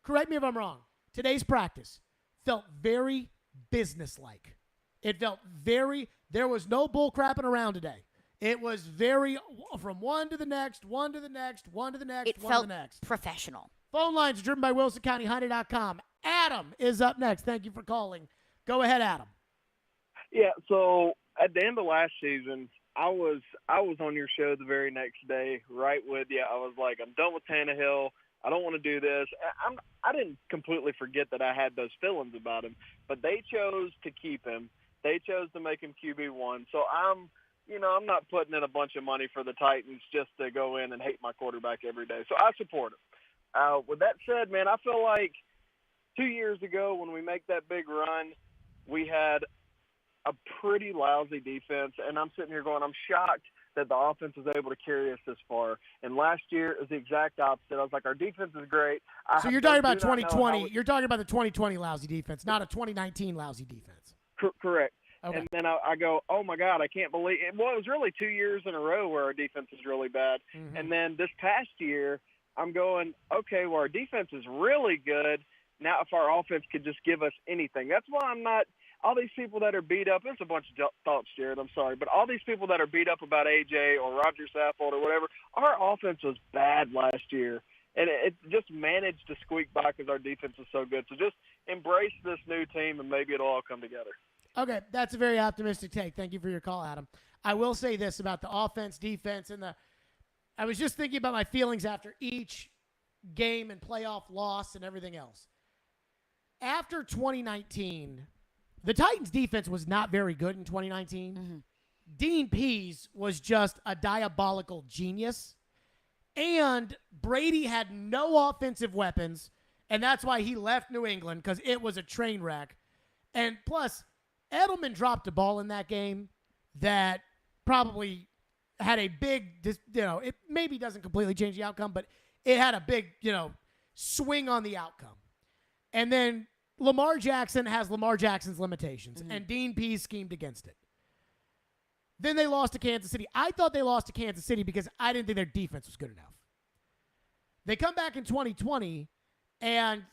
Speaker 8: correct me if I'm wrong, today's practice felt very businesslike. It felt there was no bull crapping around today. It was very, from one to the next, one to the next, one to the next,
Speaker 9: It
Speaker 8: one
Speaker 9: felt
Speaker 8: to the next.
Speaker 9: professional.
Speaker 8: Phone lines are driven by WilsonCountyHonda.com. Adam is up next. Thank you for calling. Go ahead, Adam.
Speaker 7: Yeah, so at the end of last season, I was on your show the very next day, right with you. I was like, I'm done with Tannehill. I don't want to do this. I didn't completely forget that I had those feelings about him, but they chose to keep him. They chose to make him QB1. So I'm not putting in a bunch of money for the Titans just to go in and hate my quarterback every day. So I support him. With that said, man, I feel like 2 years ago when we make that big run, we had a pretty lousy defense, and I'm sitting here going, I'm shocked that the offense was able to carry us this far. And last year it was the exact opposite. I was like, our defense is great.
Speaker 8: So you're talking about 2020. You're talking about the 2020 lousy defense, not a 2019 lousy defense.
Speaker 7: Correct.
Speaker 8: Okay.
Speaker 7: And then I go, oh, my God, I can't believe it. Well, it was really 2 years in a row where our defense was really bad.
Speaker 8: Mm-hmm.
Speaker 7: And then this past year, I'm going, okay, well, our defense is really good. Now if our offense could just give us anything. That's why I'm not – all these people that are beat up – there's a bunch of thoughts, Jared, I'm sorry. But all these people that are beat up about A.J. or Roger Saffold or whatever, our offense was bad last year. And it just managed to squeak by because our defense is so good. So just embrace this new team, and maybe it'll all come together.
Speaker 8: Okay, that's a very optimistic take. Thank you for your call, Adam. I will say this about the offense, defense, and I was just thinking about my feelings after each game and playoff loss and everything else. After 2019, the Titans' defense was not very good in 2019.
Speaker 9: Mm-hmm.
Speaker 8: Dean Pease was just a diabolical genius. And Brady had no offensive weapons, and that's why he left New England, because it was a train wreck. And plus, Edelman dropped a ball in that game that probably had a big, it maybe doesn't completely change the outcome, but it had a big, swing on the outcome. And then Lamar Jackson has Lamar Jackson's limitations, and Dean Pease schemed against it. Then they lost to Kansas City. I thought they lost to Kansas City because I didn't think their defense was good enough. They come back in 2020, and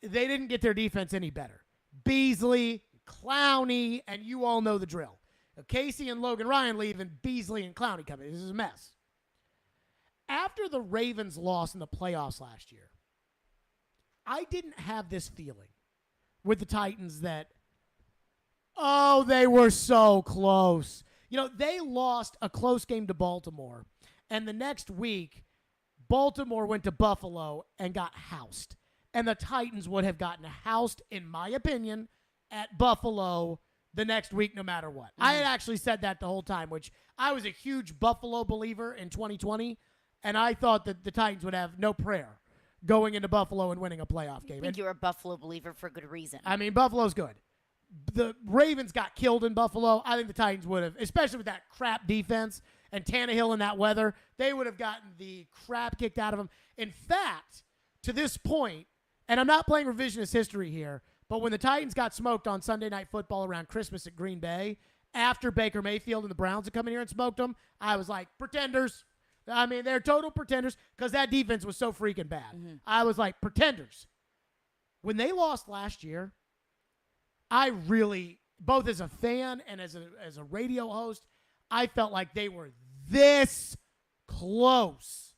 Speaker 8: they didn't get their defense any better. Beasley, Clowney, and you all know the drill. Casey and Logan Ryan leave, and Beasley and Clowney come in. This is a mess. After the Ravens lost in the playoffs last year, I didn't have this feeling with the Titans that, oh, they were so close. You know, they lost a close game to Baltimore, and the next week, Baltimore went to Buffalo and got housed. And the Titans would have gotten housed, in my opinion, at Buffalo the next week no matter what. I had actually said that the whole time, which I was a huge Buffalo believer in 2020, and I thought that the Titans would have no prayer going into Buffalo and winning a playoff game.
Speaker 9: I think you're a Buffalo believer for good reason.
Speaker 8: I mean, Buffalo's good. The Ravens got killed in Buffalo. I think the Titans would have, especially with that crap defense and Tannehill in that weather, they would have gotten the crap kicked out of them. In fact, to this point, and I'm not playing revisionist history here, but when the Titans got smoked on Sunday Night Football around Christmas at Green Bay, after Baker Mayfield and the Browns had come in here and smoked them, I was like, pretenders. I mean, they're total pretenders because that defense was so freaking bad. I was like, pretenders. When they lost last year, I really, both as a fan and as a radio host, I felt like they were this close.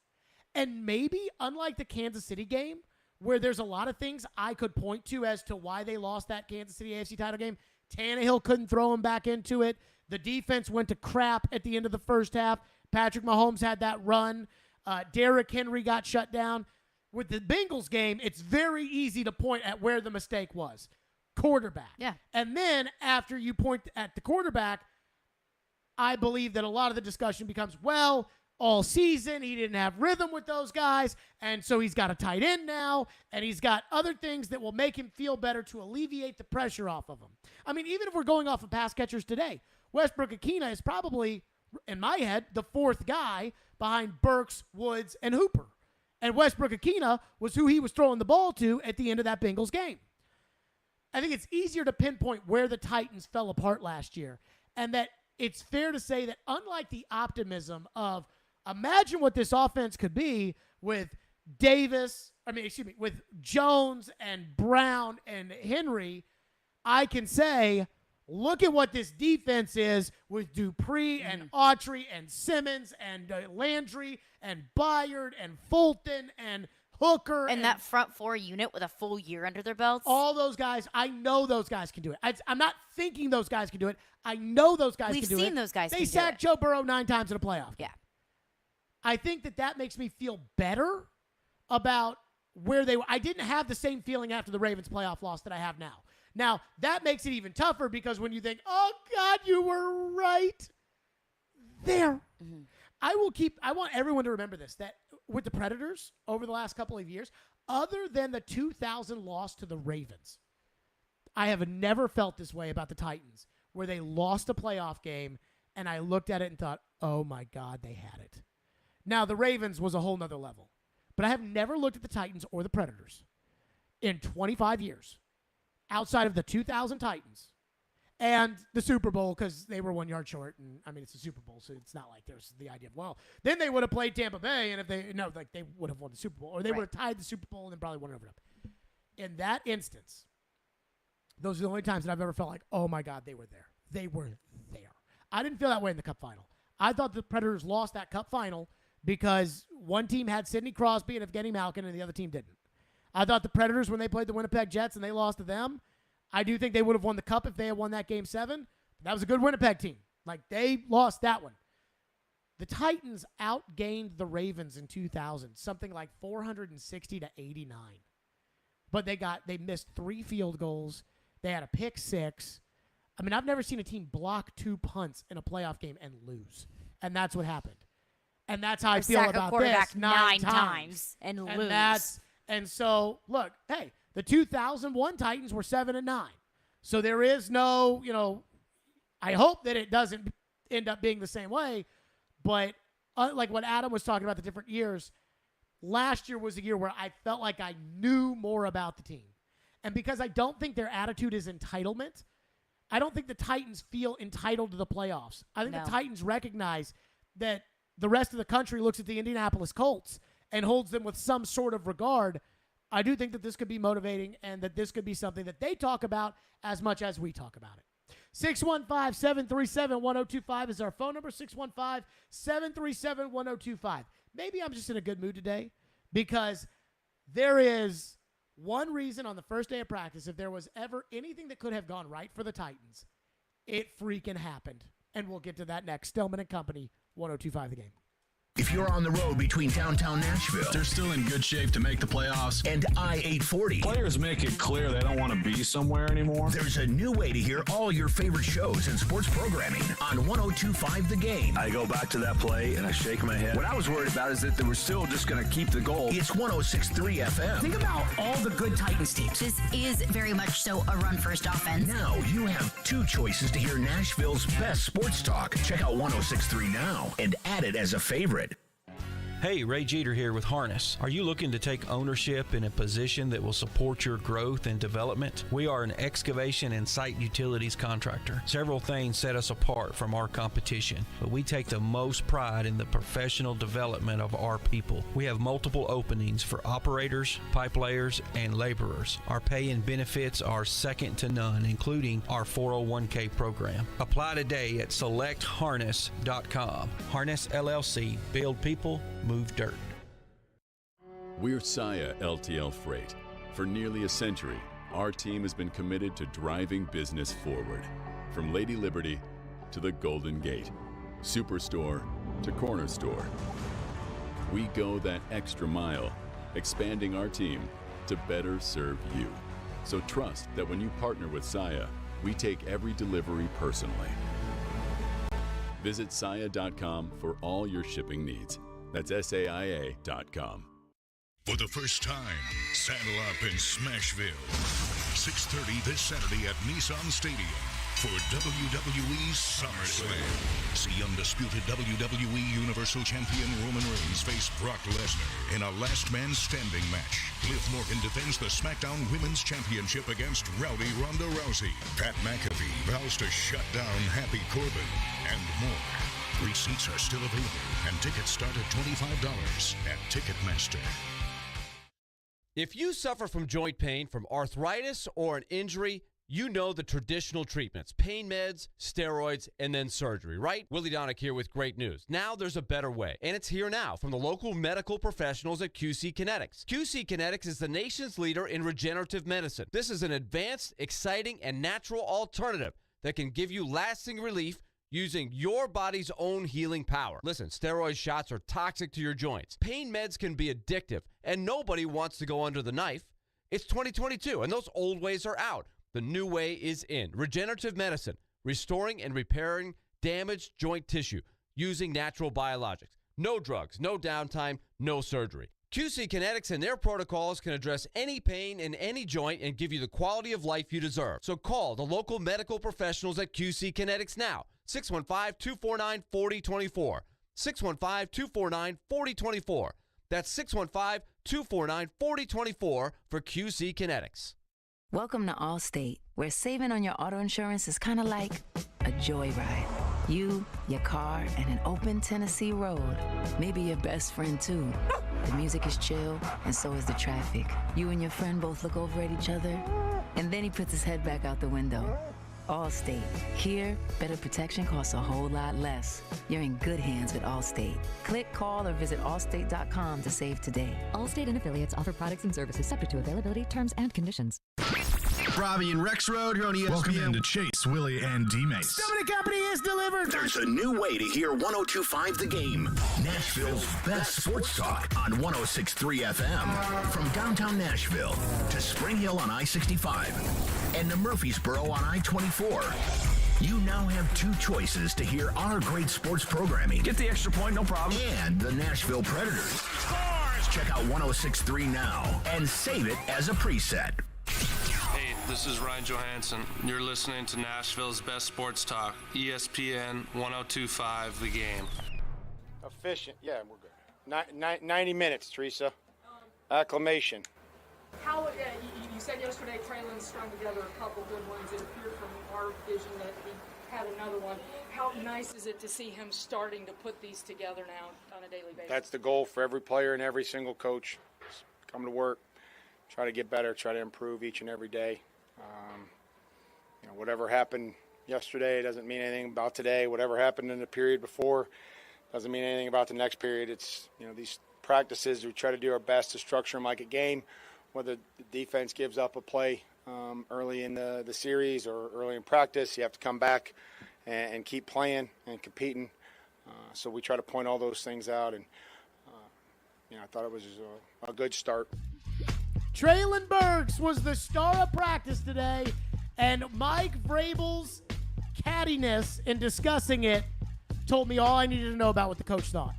Speaker 8: And maybe, unlike the Kansas City game, where there's a lot of things I could point to as to why they lost that Kansas City AFC title game, Tannehill couldn't throw him back into it. The defense went to crap at the end of the first half. Patrick Mahomes had that run. Derrick Henry got shut down. With the Bengals game, it's very easy to point at where the mistake was. Quarterback.
Speaker 9: Yeah.
Speaker 8: And then after you point at the quarterback, I believe that a lot of the discussion becomes, well, all season he didn't have rhythm with those guys, and so he's got a tight end now, and he's got other things that will make him feel better to alleviate the pressure off of him. I mean, even if we're going off of pass catchers today, Westbrook-Akina is probably, in my head, the fourth guy behind Burks, Woods, and Hooper. And Westbrook-Akina was who he was throwing the ball to at the end of that Bengals game. I think it's easier to pinpoint where the Titans fell apart last year, and that it's fair to say that unlike the optimism of imagine what this offense could be with with Jones and Brown and Henry, I can say, look at what this defense is with Dupree and Autry and Simmons and Landry and Byard and Fulton and Hooker.
Speaker 9: And that front four unit with a full year under their belts.
Speaker 8: All those guys, I know those guys can do it. I'm not thinking those guys can do it. I know those guys can do it.
Speaker 9: We've seen those guys
Speaker 8: They
Speaker 9: can do
Speaker 8: sacked
Speaker 9: it.
Speaker 8: Joe Burrow 9 times in a playoff.
Speaker 9: Yeah.
Speaker 8: I think that makes me feel better about where they were. I didn't have the same feeling after the Ravens playoff loss that I have now. Now, that makes it even tougher because when you think, oh, God, you were right there. I want everyone to remember this, that with the Predators over the last couple of years, other than the 2000 loss to the Ravens, I have never felt this way about the Titans, where they lost a playoff game, and I looked at it and thought, oh, my God, they had it. Now, the Ravens was a whole nother level, but I have never looked at the Titans or the Predators in 25 years outside of the 2000 Titans and the Super Bowl because they were 1 yard short. And, I mean, it's a Super Bowl, so it's not like there's the idea of, well, then they would have played Tampa Bay, and they would have won the Super Bowl, or they would have tied the Super Bowl and then probably won it over them. In that instance, those are the only times that I've ever felt like, oh, my God, they were there. They were there. I didn't feel that way in the Cup final. I thought the Predators lost that Cup final because one team had Sidney Crosby and Evgeny Malkin, and the other team didn't. I thought the Predators, when they played the Winnipeg Jets and they lost to them, I do think they would have won the Cup if they had won that Game 7. That was a good Winnipeg team. Like, they lost that one. The Titans outgained the Ravens in 2000, something like 460 to 89. But they missed 3 field goals. They had a pick 6. I mean, I've never seen a team block 2 punts in a playoff game and lose. And that's what happened. And that's how I feel about this. 9 times
Speaker 9: and lose.
Speaker 8: And so, look, hey, the 2001 Titans were 7-9. So there is no, I hope that it doesn't end up being the same way. But like what Adam was talking about, the different years, last year was a year where I felt like I knew more about the team. And because I don't think their attitude is entitlement, I don't think the Titans feel entitled to the playoffs. I think the Titans recognize that the rest of the country looks at the Indianapolis Colts and holds them with some sort of regard. I do think that this could be motivating and that this could be something that they talk about as much as we talk about it. 615-737-1025 is our phone number, 615-737-1025. Maybe I'm just in a good mood today because there is one reason on the first day of practice, if there was ever anything that could have gone right for the Titans, it freaking happened. And we'll get to that next. Stillman and Company, 102.5 The Game.
Speaker 2: If you're on the road between downtown Nashville,
Speaker 1: They're still in good shape to make the playoffs.
Speaker 2: and I-840,
Speaker 1: Players make it clear they don't want to be somewhere anymore.
Speaker 2: there's a new way to hear all your favorite shows and sports programming on 102.5 The Game.
Speaker 10: I go back to that play and I shake my head. What I was worried about is that they were still just going to keep the goal.
Speaker 2: It's 106.3 FM.
Speaker 12: Think about all the good Titans teams. This is very much so a run-first offense.
Speaker 2: Now you have two choices to hear Nashville's best sports talk. Check out 106.3 now and add it as a favorite.
Speaker 13: Hey, Ray Jeter here with Harness. Are you looking to take ownership in a position that will support your growth and development? We are an excavation and site utilities contractor. Several things set us apart from our competition, but we take the most pride in the professional development of our people. We have multiple openings for operators, pipe layers, and laborers. Our pay and benefits are second to none, including our 401k program. Apply today at selectharness.com. Harness LLC. Build people, move dirt.
Speaker 14: We're Saia LTL Freight. For nearly a century, our team has been committed to driving business forward. From Lady Liberty to the Golden Gate, Superstore to Corner Store. We go that extra mile, expanding our team to better serve you. So trust that when you partner with Saia, we take every delivery personally. Visit Saia.com for all your shipping needs. That's SAIA.com.
Speaker 1: For the first time, saddle up in Smashville. 6:30 this Saturday at Nissan Stadium for WWE SummerSlam. See undisputed WWE Universal Champion Roman Reigns face Brock Lesnar in a last man standing match. Liv Morgan defends the SmackDown Women's Championship against Rowdy Ronda Rousey. Pat McAfee vows to shut down Happy Corbin and more. Free seats are still available, and tickets start at $25 at Ticketmaster.
Speaker 15: If you suffer from joint pain, from arthritis, or an injury, you know the traditional treatments: pain meds, steroids, and then surgery, right? Willie Donick here with great news. Now there's a better way, and it's here now from the local medical professionals at QC Kinetics. QC Kinetics is the nation's leader in regenerative medicine. This is an advanced, exciting, and natural alternative that can give you lasting relief using your body's own healing power. Listen, steroid shots are toxic to your joints. Pain meds can be addictive, and nobody wants to go under the knife. It's 2022, and those old ways are out. The new way is in. Regenerative medicine, restoring and repairing damaged joint tissue using natural biologics. No drugs, no downtime, no surgery. QC Kinetics and their protocols can address any pain in any joint and give you the quality of life you deserve. So call the local medical professionals at QC Kinetics now. 615-249-4024. 615-249-4024. That's 615-249-4024 for QC Kinetics.
Speaker 16: Welcome to Allstate, where saving on your auto insurance is kind of like a joyride. You, your car, and an open Tennessee road. Maybe your best friend, too. The music is chill, and so is the traffic. You and your friend both look over at each other, and then he puts his head back out the window. Allstate. Here, better protection costs a whole lot less. You're in good hands with Allstate. Click, call, or visit allstate.com to save today.
Speaker 21: Allstate and affiliates offer products and services subject to availability, terms, and conditions.
Speaker 1: Robbie and Rex Road here on ESPN. Welcome into Chase, Willie, and D-Mace.
Speaker 8: Stillman Company is delivered.
Speaker 2: There's a new way to hear 102.5 The Game. Nashville's best sports talk on 106.3 FM. From downtown Nashville to Spring Hill on I-65 and to Murfreesboro on I-24. You now have two choices to hear our great sports programming.
Speaker 10: Get the extra point, no problem.
Speaker 2: And the Nashville Predators. Scores! Check out 106.3 now and save it as a preset.
Speaker 27: Hey, this is Ryan Johansson. You're listening to Nashville's best sports talk, ESPN 102.5 The Game.
Speaker 28: Efficient, yeah, we're good. 90 minutes, Teresa. Acclamation.
Speaker 29: How you said yesterday Treylon strung together a couple good ones. It appeared from our vision that he had another one. How nice is it to see him starting to put these together now on a daily basis?
Speaker 28: That's the goal for every player and every single coach. Just come to work, try to get better, try to improve each and every day. Whatever happened yesterday doesn't mean anything about today. Whatever happened in the period before doesn't mean anything about the next period. It's, these practices, we try to do our best to structure them like a game, whether the defense gives up a play early in the series or early in practice. You have to come back and keep playing and competing. So we try to point all those things out, and I thought it was a good start.
Speaker 8: Treylon Burks was the star of practice today, and Mike Vrabel's cattiness in discussing it told me all I needed to know about what the coach thought.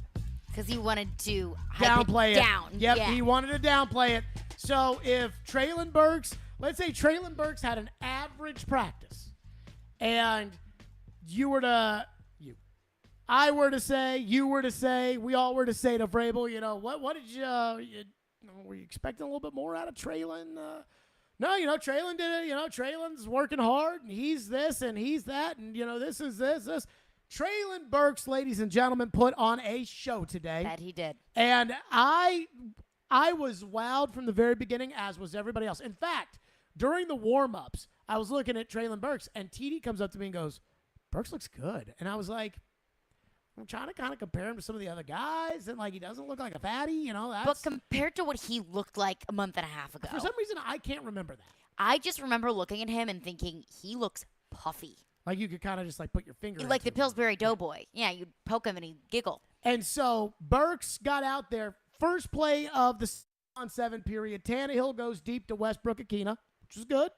Speaker 9: Because he wanted to
Speaker 8: downplay it.
Speaker 9: Down.
Speaker 8: Yep,
Speaker 9: yeah.
Speaker 8: He wanted to downplay it. So if Treylon Burks, let's say Treylon Burks had an average practice, and I were to say, you were to say, we all were to say to Vrabel, what did you were you expecting a little bit more out of Treylon? No, Treylon did it. Treylon's working hard, and he's this, and he's that, and, this is this. Treylon Burks, ladies and gentlemen, put on a show today.
Speaker 9: That he did.
Speaker 8: And I was wowed from the very beginning, as was everybody else. In fact, during the warm-ups, I was looking at Treylon Burks, and TD comes up to me and goes, Burks looks good. And I was like, I'm trying to kind of compare him to some of the other guys, and, he doesn't look like a fatty,
Speaker 9: But compared to what he looked like a month and a half ago.
Speaker 8: For some reason, I can't remember that.
Speaker 9: I just remember looking at him and thinking, he looks puffy.
Speaker 8: Like you could kind of just put your finger
Speaker 9: like the
Speaker 8: into
Speaker 9: Pillsbury Doughboy. Yeah, you'd poke him and he'd giggle.
Speaker 8: And so Burks got out there. First play of the 7 period. Tannehill goes deep to Westbrook-Akina, which is good.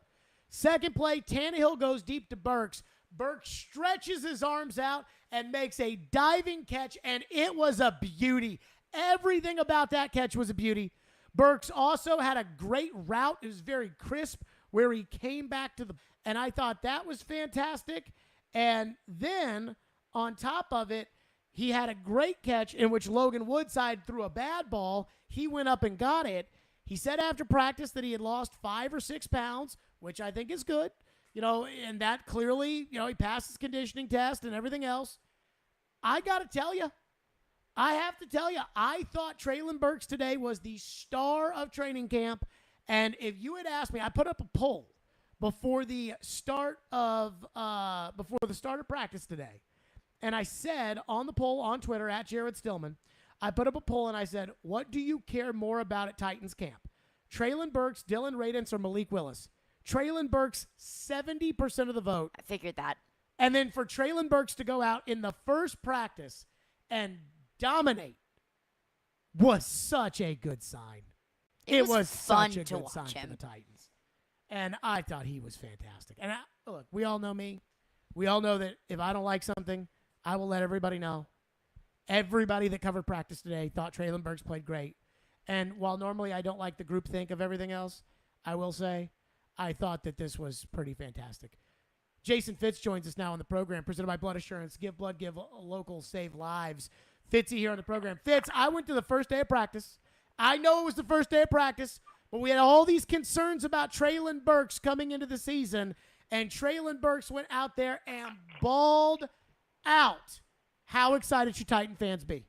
Speaker 8: Second play, Tannehill goes deep to Burks. Burks stretches his arms out and makes a diving catch, and it was a beauty. Everything about that catch was a beauty. Burks also had a great route. It was very crisp, where he came back to and I thought that was fantastic. And then, on top of it, he had a great catch in which Logan Woodside threw a bad ball. He went up and got it. He said after practice that he had lost 5 or 6 pounds, which I think is good. And that clearly, he passed his conditioning test and everything else. I got to tell you, I thought Treylon Burks today was the star of training camp. And if you had asked me, I put up a poll before the start of practice today. And I said on the poll on Twitter, at Jared Stillman, I put up a poll and I said, what do you care more about at Titans camp? Treylon Burks, Dylan Radins, or Malik Willis? Treylon Burks, 70% of the vote.
Speaker 9: I figured that.
Speaker 8: And then for Treylon Burks to go out in the first practice and dominate was such a good sign. It was
Speaker 9: fun
Speaker 8: such a
Speaker 9: to
Speaker 8: good sign
Speaker 9: watch
Speaker 8: for
Speaker 9: him.
Speaker 8: the Titans. And I thought he was fantastic. And look, we all know me. We all know that if I don't like something, I will let everybody know. Everybody that covered practice today thought Treylon Burks played great. And while normally I don't like the groupthink of everything else, I will say I thought that this was pretty fantastic. Jason Fitz joins us now on the program, presented by Blood Assurance. Give blood, give local, save lives. Fitzy here on the program. Fitz, I went to the first day of practice. I know it was the first day of practice, but we had all these concerns about Treylon Burks coming into the season, and Treylon Burks went out there and balled out. How excited should Titan fans be?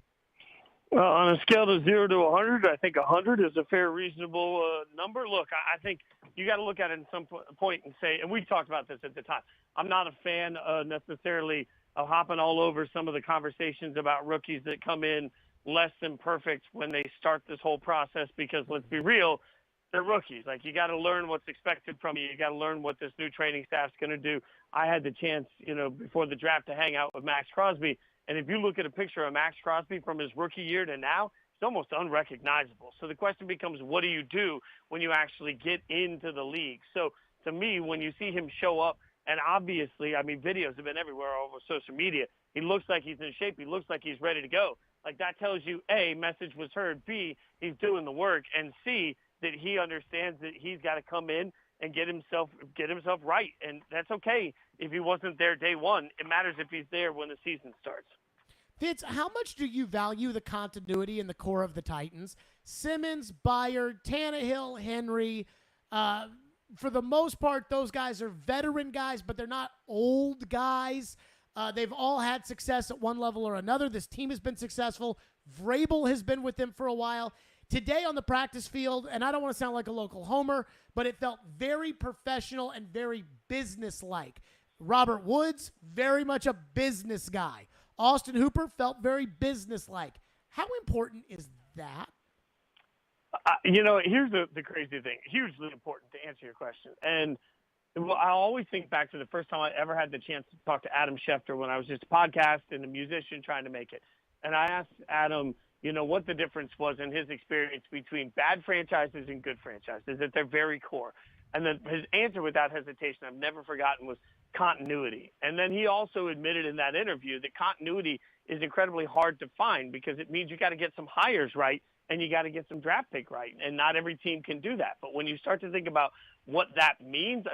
Speaker 3: Well, on a scale of 0 to 100, I think 100 is a fair, reasonable number. Look, I think you got to look at it at some point and say, and we talked about this at the time, I'm not a fan necessarily of hopping all over some of the conversations about rookies that come in less than perfect when they start this whole process, because let's be real, they're rookies. Like, you got to learn what's expected from you. You got to learn what this new training staff's going to do. I had the chance, before the draft to hang out with Max Crosby. And if you look at a picture of Max Crosby from his rookie year to now, it's almost unrecognizable. So the question becomes, what do you do when you actually get into the league? So to me, when you see him show up, and obviously, videos have been everywhere all over social media. He looks like he's in shape. He looks like he's ready to go. Like, that tells you, A, message was heard, B, he's doing the work, and C, that he understands that he's got to come in and get himself right. And that's okay if he wasn't there day one. It matters if he's there when the season starts.
Speaker 8: Fitz, how much do you value the continuity in the core of the Titans? Simmons, Byard, Tannehill, Henry. For the most part, those guys are veteran guys, but they're not old guys. They've all had success at one level or another. This team has been successful. Vrabel has been with them for a while. Today on the practice field, and I don't want to sound like a local homer, but it felt very professional and very businesslike. Robert Woods, very much a business guy. Austin Hooper felt very business-like. How important is that?
Speaker 3: Here's the crazy thing. Hugely important to answer your question. And I always think back to the first time I ever had the chance to talk to Adam Schefter when I was just a podcast and a musician trying to make it. And I asked Adam, what the difference was in his experience between bad franchises and good franchises at their very core. And then his answer without hesitation, I've never forgotten, was continuity. And then he also admitted in that interview that continuity is incredibly hard to find because it means you got to get some hires right and you got to get some draft pick right. And not every team can do that. But when you start to think about what that means,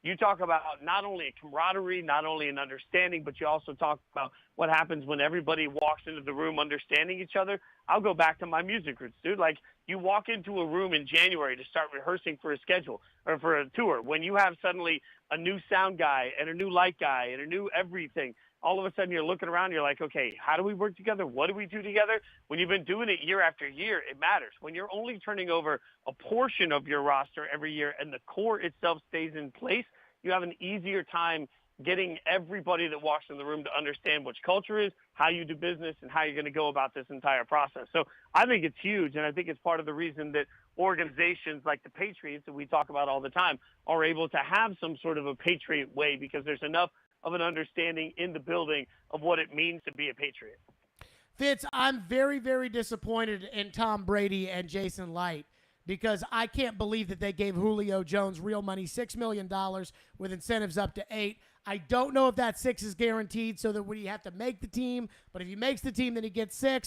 Speaker 3: you talk about not only a camaraderie, not only an understanding, but you also talk about what happens when everybody walks into the room understanding each other. I'll go back to my music roots, dude. Like, you walk into a room in January to start rehearsing for a schedule or for a tour. When you have suddenly a new sound guy and a new light guy and a new everything, all of a sudden you're looking around, you're like, okay, how do we work together? What do we do together? When you've been doing it year after year, it matters. When you're only turning over a portion of your roster every year and the core itself stays in place, you have an easier time getting everybody that walks in the room to understand what culture is, how you do business, and how you're going to go about this entire process. So I think it's huge, and I think it's part of the reason that organizations like the Patriots that we talk about all the time are able to have some sort of a Patriot way because there's enough of an understanding in the building of what it means to be a Patriot.
Speaker 8: Fitz, I'm very, very disappointed in Tom Brady and Jason Light because I can't believe that they gave Julio Jones real money, $6 million with incentives up to $8 million. I don't know if that $6 million is guaranteed so that when you have to make the team, but if he makes the team, then he gets $6 million.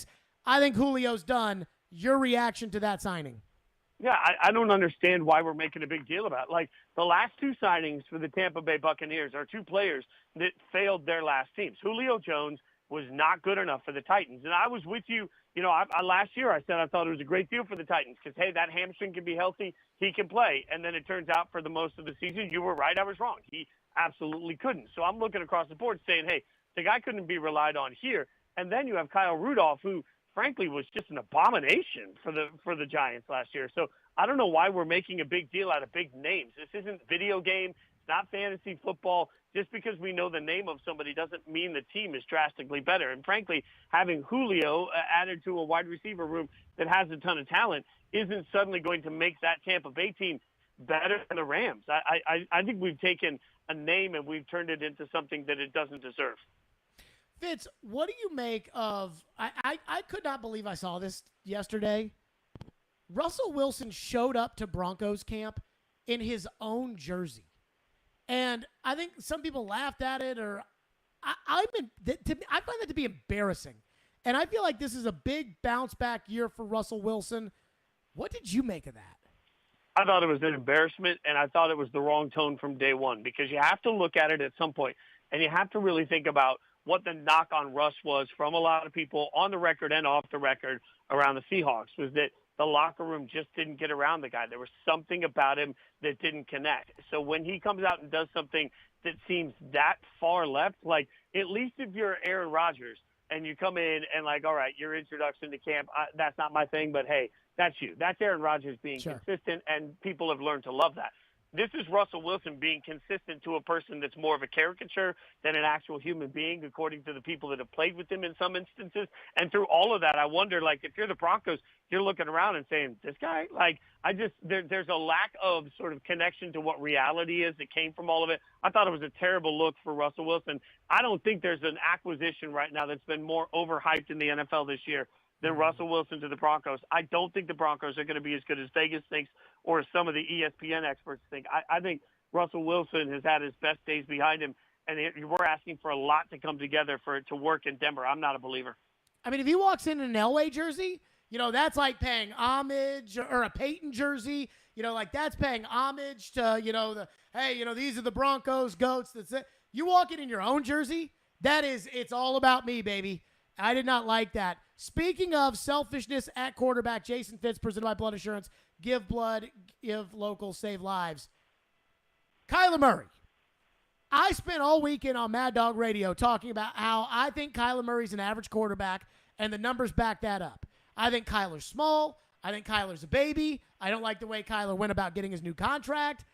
Speaker 8: I think Julio's done. Your reaction to that signing?
Speaker 3: Yeah, I don't understand why we're making a big deal about it. Like, the last two signings for the Tampa Bay Buccaneers are two players that failed their last teams. Julio Jones was not good enough for the Titans. And I was with you. Last year I said I thought it was a great deal for the Titans because, hey, that hamstring can be healthy. He can play. And then it turns out for the most of the season, you were right. I was wrong. He absolutely couldn't. So I'm looking across the board saying, hey, the guy couldn't be relied on here. And then you have Kyle Rudolph, who frankly was just an abomination for the Giants last year. So I don't know why we're making a big deal out of big names. This isn't video game. It's not fantasy football. Just because we know the name of somebody doesn't mean the team is drastically better. And frankly, having Julio added to a wide receiver room that has a ton of talent isn't suddenly going to make that Tampa Bay team better than the Rams. I think we've taken a name and we've turned it into something that it doesn't deserve.
Speaker 8: Fitz, what do you make of I could not believe I saw this yesterday. Russell Wilson showed up to Broncos camp in his own jersey. And I think some people laughed at it, or I find that to be embarrassing. And I feel like this is a big bounce-back year for Russell Wilson. What did you make of that?
Speaker 3: I thought it was an embarrassment, and I thought it was the wrong tone from day one because you have to look at it at some point, and you have to really think about what the knock on Russ was from a lot of people on the record and off the record around the Seahawks was that the locker room just didn't get around the guy. There was something about him that didn't connect. So when he comes out and does something that seems that far left, like at least if you're Aaron Rodgers and you come in and like, all right, your introduction to camp, that's not my thing, but hey, that's you. That's Aaron Rodgers being consistent, and people have learned to love that. This is Russell Wilson being consistent to a person that's more of a caricature than an actual human being, according to the people that have played with him in some instances. And through all of that, I wonder, like, if you're the Broncos, you're looking around and saying, this guy, like, there's a lack of sort of connection to what reality is that came from all of it. I thought it was a terrible look for Russell Wilson. I don't think there's an acquisition right now that's been more overhyped in the NFL this year than Russell Wilson to the Broncos. I don't think the Broncos are going to be as good as Vegas thinks or as some of the ESPN experts think. I think Russell Wilson has had his best days behind him, and we're asking for a lot to come together for it to work in Denver. I'm not a believer.
Speaker 8: I mean, if he walks in an Elway jersey, that's like paying homage, or a Peyton jersey, like that's paying homage to, these are the Broncos GOATs. That's it. You walk in your own jersey, it's all about me, baby. I did not like that. Speaking of selfishness at quarterback, Jason Fitz, presented by Blood Assurance. Give blood, give local, save lives. Kyler Murray. I spent all weekend on Mad Dog Radio talking about how I think Kyler Murray's an average quarterback, and the numbers back that up. I think Kyler's small. I think Kyler's a baby. I don't like the way Kyler went about getting his new contract.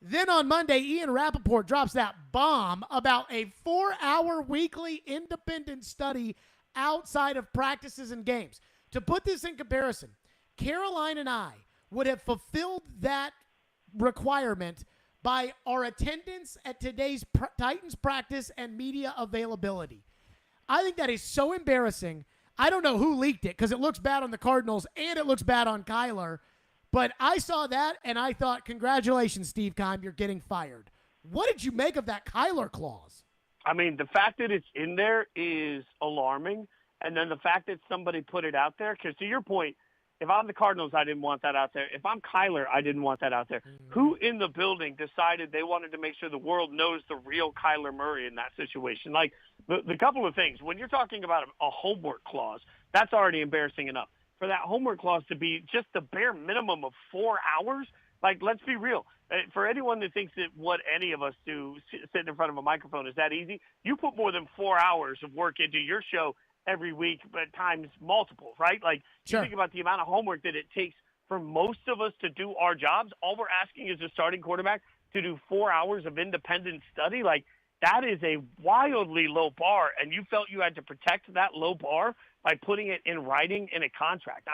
Speaker 8: Then on Monday, Ian Rappaport drops that bomb about a 4-hour weekly independent study outside of practices and games. To put this in comparison, Caroline and I would have fulfilled that requirement by our attendance at today's Titans practice and media availability. I think that is so embarrassing. I don't know who leaked it because it looks bad on the Cardinals and it looks bad on Kyler. But I saw that, and I thought, congratulations, Steve Keim, you're getting fired. What did you make of that Kyler clause?
Speaker 3: I mean, the fact that it's in there is alarming, and then the fact that somebody put it out there, because to your point, if I'm the Cardinals, I didn't want that out there. If I'm Kyler, I didn't want that out there. Who in the building decided they wanted to make sure the world knows the real Kyler Murray in that situation? Like, the couple of things. When you're talking about a homework clause, that's already embarrassing enough. For that homework clause to be just the bare minimum of 4 hours, like, let's be real. For anyone that thinks that what any of us do sitting in front of a microphone is that easy, you put more than 4 hours of work into your show every week, but times multiple, right? Like,
Speaker 8: sure.
Speaker 3: You think about the amount of homework that it takes for most of us to do our jobs. All we're asking is a starting quarterback to do 4 hours of independent study. Like, that is a wildly low bar, and you felt you had to protect that low bar by putting it in writing in a contract.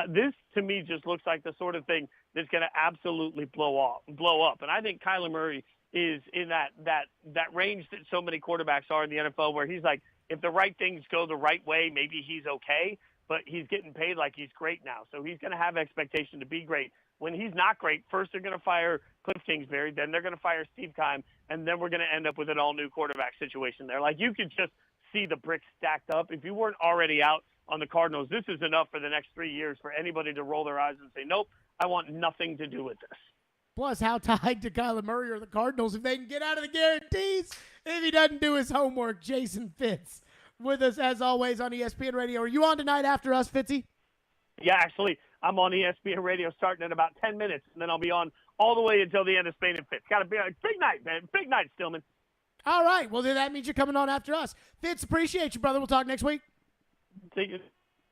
Speaker 3: This, to me, just looks like the sort of thing that's going to absolutely blow up. And I think Kyler Murray is in that range that so many quarterbacks are in the NFL, where he's like, if the right things go the right way, maybe he's okay, but he's getting paid like he's great now. So he's going to have expectation to be great. When he's not great, first they're going to fire Cliff Kingsbury, then they're going to fire Steve Keim, and then we're going to end up with an all-new quarterback situation there. Like, you could just see the bricks stacked up. If you weren't already out on the Cardinals, this is enough for the next 3 years for anybody to roll their eyes and say, nope, I want nothing to do with this.
Speaker 8: Plus, how tied to Kyler Murray are the Cardinals if they can get out of the guarantees if he doesn't do his homework? Jason Fitz with us, as always, on ESPN Radio. Are you on tonight after us, Fitzy?
Speaker 3: Yeah, actually, I'm on ESPN Radio starting in about 10 minutes, and then I'll be on all the way until the end of Spain and Fitz. Got to be a big night, man. Big night, Stillman.
Speaker 8: All right. Well, then that means you're coming on after us. Fitz, appreciate you, brother. We'll talk next week.
Speaker 3: See you.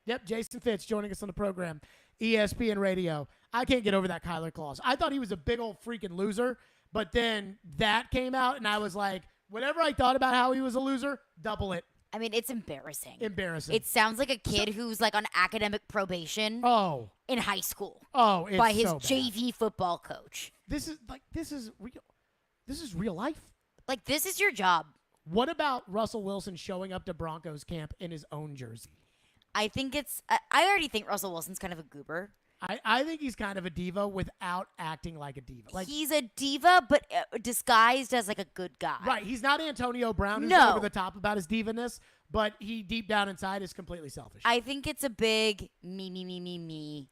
Speaker 8: Yep, Jason Fitz joining us on the program, ESPN Radio. I can't get over that Kyler clause. I thought he was a big old freaking loser, but then that came out, and I was like, whatever I thought about how he was a loser, double it.
Speaker 9: I mean, it's embarrassing.
Speaker 8: Embarrassing.
Speaker 9: It sounds like a kid who's like on academic probation.
Speaker 8: Oh.
Speaker 9: In high school.
Speaker 8: Oh, it's
Speaker 9: by his
Speaker 8: so bad.
Speaker 9: JV football coach.
Speaker 8: This is real. This is real life.
Speaker 9: Like, this is your job.
Speaker 8: What about Russell Wilson showing up to Broncos camp in his own jersey?
Speaker 9: I think I already think Russell Wilson's kind of a goober.
Speaker 8: I think he's kind of a diva without acting like a diva. Like,
Speaker 9: he's a diva, but disguised as like a good guy.
Speaker 8: Right. He's not Antonio Brown, who's over the top about his diva-ness, but he deep down inside is completely selfish.
Speaker 9: I think it's a big me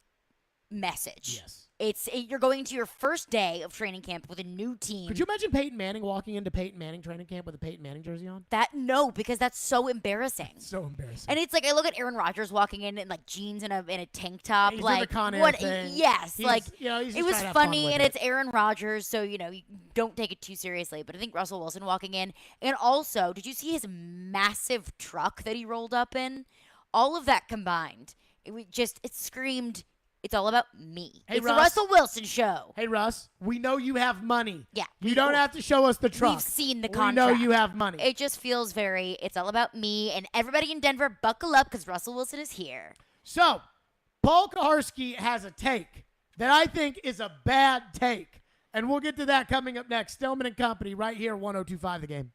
Speaker 9: message.
Speaker 8: Yes.
Speaker 9: You're going to your first day of training camp with a new team.
Speaker 8: Could you imagine Peyton Manning walking into Peyton Manning training camp with a Peyton Manning jersey on?
Speaker 9: No, because that's so embarrassing.
Speaker 8: So embarrassing.
Speaker 9: And it's like, I look at Aaron Rodgers walking in like jeans and a tank top.
Speaker 8: He's
Speaker 9: like
Speaker 8: in the Con Air
Speaker 9: what?
Speaker 8: thing.
Speaker 9: Yes,
Speaker 8: He's,
Speaker 9: like
Speaker 8: he's
Speaker 9: it was
Speaker 8: trying to have fun
Speaker 9: funny,
Speaker 8: with
Speaker 9: and
Speaker 8: it.
Speaker 9: it's Aaron Rodgers, so you don't take it too seriously. But I think Russell Wilson walking in, and also, did you see his massive truck that he rolled up in? All of that combined, it screamed. It's all about me.
Speaker 8: Hey,
Speaker 9: it's
Speaker 8: Russ.
Speaker 9: the Russell Wilson show.
Speaker 8: Hey, Russ, we know you have money.
Speaker 9: Yeah.
Speaker 8: You don't have to show us the truck.
Speaker 9: We've seen the
Speaker 8: We
Speaker 9: contract.
Speaker 8: know you have money.
Speaker 9: It just feels it's all about me, and everybody in Denver, buckle up because Russell Wilson is here.
Speaker 8: So, Paul Kaharski has a take that I think is a bad take, and we'll get to that coming up next. Stillman and Company right here, 102.5 The Game.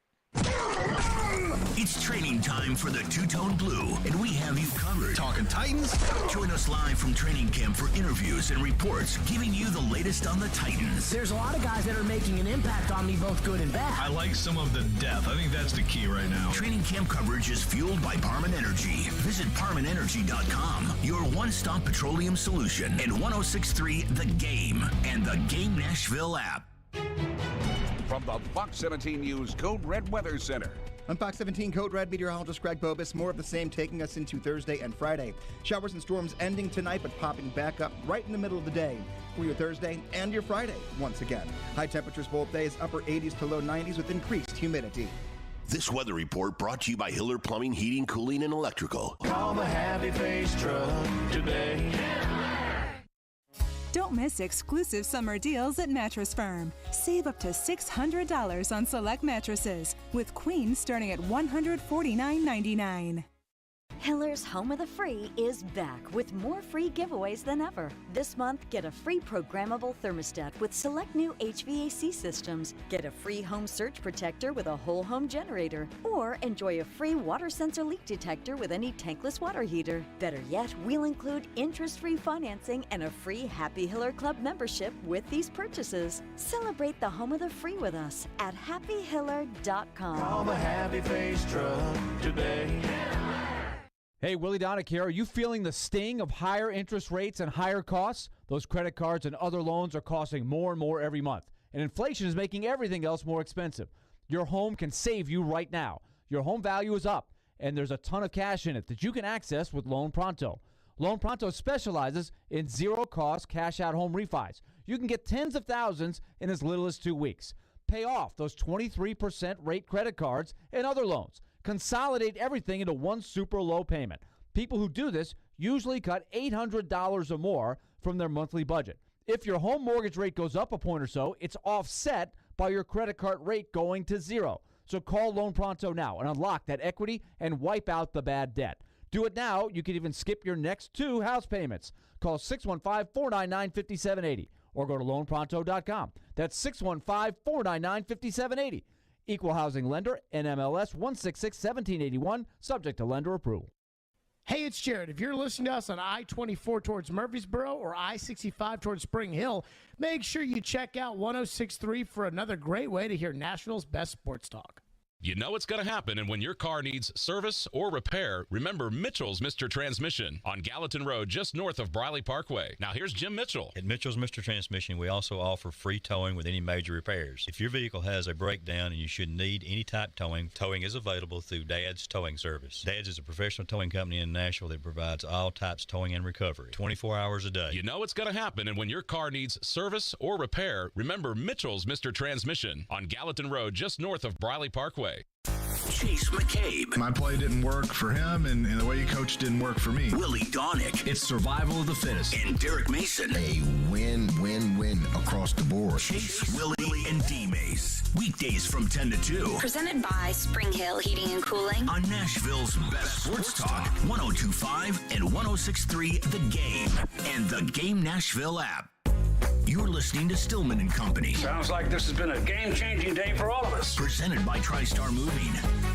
Speaker 2: It's training time for the Two-Tone Blue, and we have you covered. Talking Titans? Join us live from training camp for interviews and reports, giving you the latest on the Titans.
Speaker 4: There's a lot of guys that are making an impact on me, both good and bad.
Speaker 5: I like some of the depth. I think that's the key right now.
Speaker 2: Training camp coverage is fueled by Parman Energy. Visit ParmanEnergy.com, your one-stop petroleum solution, and 106.3 The Game and the Game Nashville app.
Speaker 11: From the Fox 17 News Code Red Weather Center.
Speaker 18: I'm Fox 17 Code Red meteorologist Greg Bobus. More of the same taking us into Thursday and Friday. Showers and storms ending tonight, but popping back up right in the middle of the day for your Thursday and your Friday once again. High temperatures both days, upper 80s to low 90s with increased humidity.
Speaker 19: This weather report brought to you by Hiller Plumbing, Heating, Cooling, and Electrical.
Speaker 20: Call the Happy Face Truck today.
Speaker 6: Don't miss exclusive summer deals at Mattress Firm. Save up to $600 on select mattresses, with Queen starting at $149.99.
Speaker 7: Hiller's Home of the Free is back with more free giveaways than ever. This month, get a free programmable thermostat with select new HVAC systems. Get a free home surge protector with a whole home generator. Or enjoy a free water sensor leak detector with any tankless water heater. Better yet, we'll include interest-free financing and a free Happy Hiller Club membership with these purchases. Celebrate the Home of the Free with us at happyhiller.com.
Speaker 17: Call the Happy Face Truck today.
Speaker 20: Hey, Willie Donick here. Are you feeling the sting of higher interest rates and higher costs? Those credit cards and other loans are costing more and more every month, and inflation is making everything else more expensive. Your home can save you right now. Your home value is up, and there's a ton of cash in it that you can access with Loan Pronto. Loan Pronto specializes in zero-cost cash-out home refis. You can get tens of thousands in as little as 2 weeks. Pay off those 23% rate credit cards and other loans. Consolidate everything into one super low payment. People who do this usually cut $800 or more from their monthly budget. If your home mortgage rate goes up a point or so, it's offset by your credit card rate going to zero. So call Loan Pronto now and unlock that equity and wipe out the bad debt. Do it now. You can even skip your next 2 house payments. Call 615-499-5780 or go to loanpronto.com. That's 615-499-5780. Equal housing lender, NMLS 166-1781, subject to lender approval.
Speaker 8: Hey, it's Jared. If you're listening to us on I-24 towards Murfreesboro or I-65 towards Spring Hill, make sure you check out 106.3 for another great way to hear Nashville's best sports talk.
Speaker 22: You know it's going to happen, and when your car needs service or repair, remember Mitchell's Mr. Transmission on Gallatin Road, just north of Briley Parkway. Now here's Jim Mitchell.
Speaker 23: At Mitchell's Mr. Transmission, we also offer free towing with any major repairs. If your vehicle has a breakdown and you should need any type towing is available through Dad's Towing Service. Dad's is a professional towing company in Nashville that provides all types towing and recovery, 24 hours a day.
Speaker 22: You know it's going to happen, and when your car needs service or repair, remember Mitchell's Mr. Transmission on Gallatin Road, just north of Briley Parkway.
Speaker 2: Chase McCabe.
Speaker 5: My play didn't work for him, and the way he coached didn't work for me.
Speaker 2: Willie Donick.
Speaker 5: It's survival of the fittest.
Speaker 2: And Derek Mason.
Speaker 24: A win-win-win across the board.
Speaker 2: Chase, Willie, and D-Mace. Weekdays from 10 to 2.
Speaker 12: Presented by Spring Hill Heating and Cooling.
Speaker 2: On Nashville's best sports talk, 102.5 and 106.3 The Game. And the Game Nashville app. You're listening to Stillman and Company.
Speaker 25: Sounds like this has been a game-changing day for all of us.
Speaker 2: Presented by TriStar Moving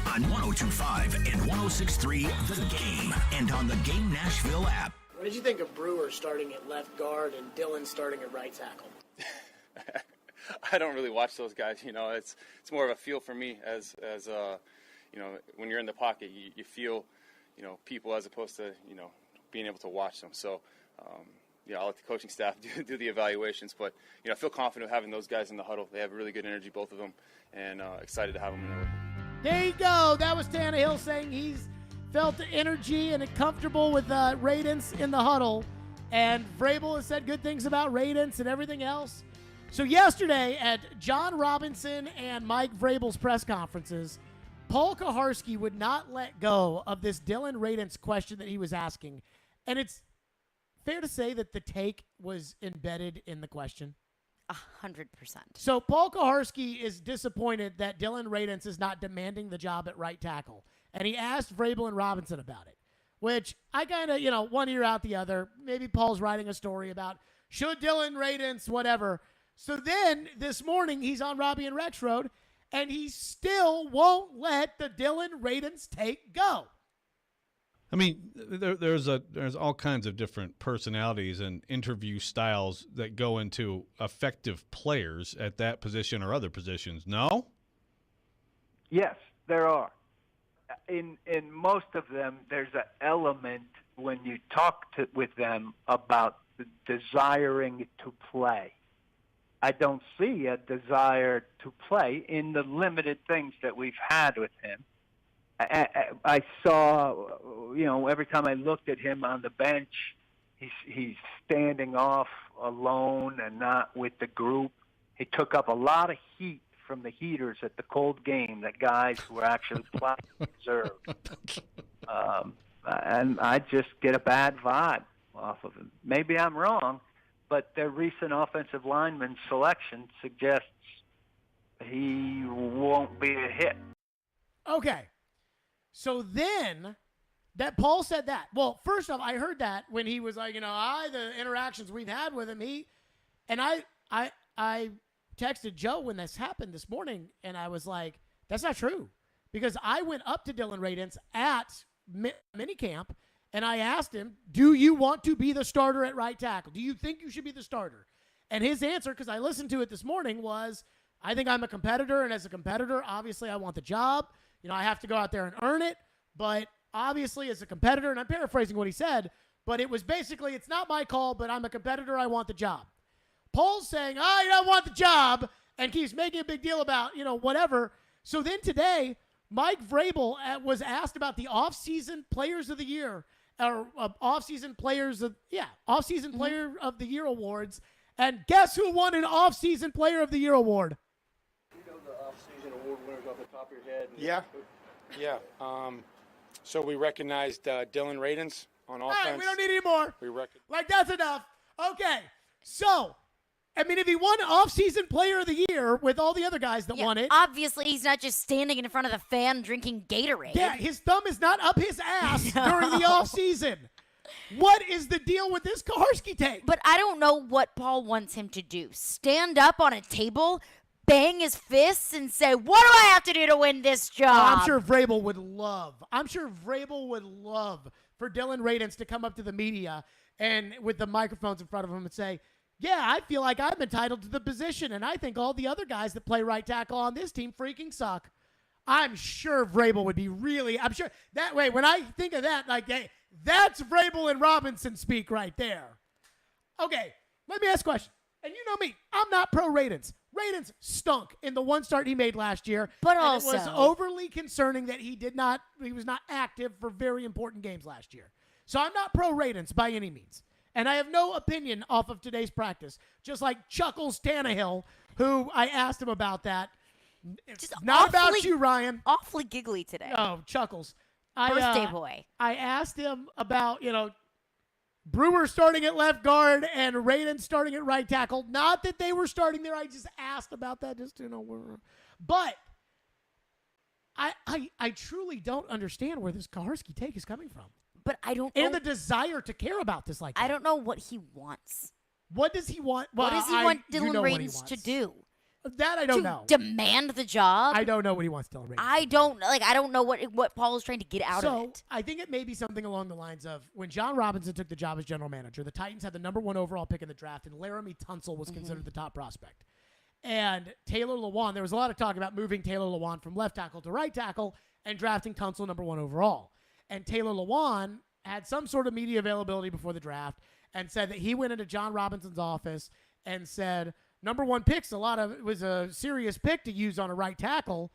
Speaker 2: on 102.5 and 106.3 The Game and on the Game Nashville app.
Speaker 4: What did you think of Brewer starting at left guard and Dillon starting at right tackle?
Speaker 26: I don't really watch those guys. You know, it's more of a feel for me as you know, when you're in the pocket, you feel, you know, people as opposed to, you know, being able to watch them. So. Yeah, I'll let the coaching staff do the evaluations, but you know, I feel confident having those guys in the huddle. They have really good energy, both of them, and excited to have them in there.
Speaker 8: There you go. That was Tannehill saying he's felt the energy and comfortable with Radence in the huddle, and Vrabel has said good things about Radence and everything else. So yesterday at John Robinson and Mike Vrabel's press conferences, Paul Kaharski would not let go of this Dylan Radence question that he was asking, and it's fair to say that the take was embedded in the question?
Speaker 9: 100%.
Speaker 8: So Paul Kaharski is disappointed that Dylan Radence is not demanding the job at right tackle. And he asked Vrabel and Robinson about it, which I kind of, you know, one ear out the other. Maybe Paul's writing a story about should Dylan Radence, whatever. So then this morning he's on Robbie and Rex Road, and he still won't let the Dylan Radence take go.
Speaker 30: I mean, there's all kinds of different personalities and interview styles that go into effective players at that position or other positions. No?
Speaker 31: Yes, there are. In most of them, there's an element when you talk with them about desiring to play. I don't see a desire to play in the limited things that we've had with him. I saw, you know, every time I looked at him on the bench, he's standing off alone and not with the group. He took up a lot of heat from the heaters at the cold game that guys who were actually playing deserved. And I just get a bad vibe off of him. Maybe I'm wrong, but their recent offensive lineman selection suggests he won't be a hit.
Speaker 8: Okay. So then that Paul said that. Well, first off, I heard that when he was like, the interactions we've had with him, I texted Joe when this happened this morning, and I was like, that's not true. Because I went up to Dylan Radins at minicamp, and I asked him, do you want to be the starter at right tackle? Do you think you should be the starter? And his answer, because I listened to it this morning, was, I think I'm a competitor, and as a competitor, obviously I want the job. I have to go out there and earn it, but obviously as a competitor, and I'm paraphrasing what he said, but it was basically, it's not my call, but I'm a competitor, I want the job. Paul's saying, I don't want the job, and keeps making a big deal about, whatever. So then today, Mike Vrabel was asked about the offseason players of the year, or offseason player of the year awards, and guess who won an offseason player of the year award?
Speaker 1: You know the offseason award winners off the top of your head?
Speaker 3: Yeah. So we recognized Dylan Radins on offense.
Speaker 8: All right, we don't need any more. That's enough. Okay, so if he won offseason player of the year with all the other guys that won it.
Speaker 9: Obviously, he's not just standing in front of the fan drinking Gatorade.
Speaker 8: Yeah, his thumb is not up his ass during the offseason. What is the deal with this Kaharski take?
Speaker 9: But I don't know what Paul wants him to do. Stand up on a table, bang his fists, and say, what do I have to do to win this job?
Speaker 8: I'm sure Vrabel would love for Dylan Radins to come up to the media and with the microphones in front of him and say, yeah, I feel like I'm entitled to the position, and I think all the other guys that play right tackle on this team freaking suck. I'm sure Vrabel would be I'm sure that way. When I think of that, hey, that's Vrabel and Robinson speak right there. Okay, let me ask a question. And you know me, I'm not pro Radins. Radins stunk in the one start he made last year.
Speaker 9: But also,
Speaker 8: it was overly concerning that he was not active for very important games last year. So I'm not pro Radins by any means. And I have no opinion off of today's practice. Just like Chuckles Tannehill, who I asked him about that. It's not about you, Ryan.
Speaker 9: Awfully giggly today.
Speaker 8: Oh, Chuckles.
Speaker 9: Birthday boy.
Speaker 8: I asked him about, Brewer starting at left guard and Radin starting at right tackle. Not that they were starting there. I just asked about that just to know. But I truly don't understand where this Kaharski take is coming from.
Speaker 9: But I don't know.
Speaker 8: And the desire to care about this like that.
Speaker 9: I don't know what he wants.
Speaker 8: What does he want? Well,
Speaker 9: what does he want Dylan Radins to do?
Speaker 8: That I don't know.
Speaker 9: Demand the job?
Speaker 8: I don't know what he wants Dylan Radins
Speaker 9: I don't know what Paul is trying to get out of it.
Speaker 8: So I think it may be something along the lines of when John Robinson took the job as general manager, the Titans had the number 1 overall pick in the draft, and Laramie Tunsil was considered the top prospect. And Taylor Lewan, there was a lot of talk about moving Taylor Lewan from left tackle to right tackle and drafting Tunsil number 1 overall. And Taylor Lewan had some sort of media availability before the draft and said that he went into John Robinson's office and said, number 1 pick's it was a serious pick to use on a right tackle,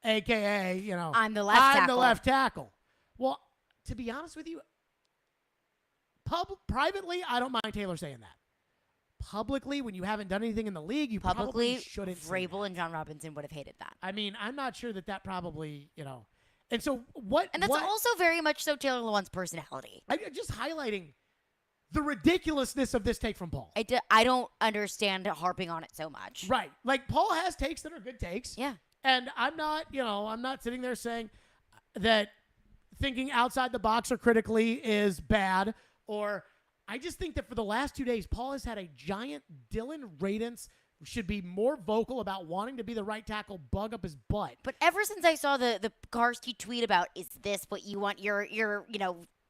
Speaker 8: a.k.a.,
Speaker 9: I'm the left
Speaker 8: tackle. Well, to be honest with you, privately, I don't mind Taylor saying that. Publicly, when you haven't done anything in the league, you probably shouldn't.
Speaker 9: Vrabel and John Robinson would have hated that.
Speaker 8: I mean, I'm not sure that probably, And so what?
Speaker 9: And that's also very much so Taylor Lewan's personality.
Speaker 8: I'm just highlighting the ridiculousness of this take from Paul.
Speaker 9: I don't understand harping on it so much.
Speaker 8: Right. Like, Paul has takes that are good takes.
Speaker 9: Yeah.
Speaker 8: And I'm not sitting there saying that thinking outside the box or critically is bad. Or I just think that for the last 2 days, Paul has had a giant Dylan Radins should be more vocal about wanting to be the right tackle bug up his butt.
Speaker 9: But ever since I saw the Kaharski tweet about, is this what you want your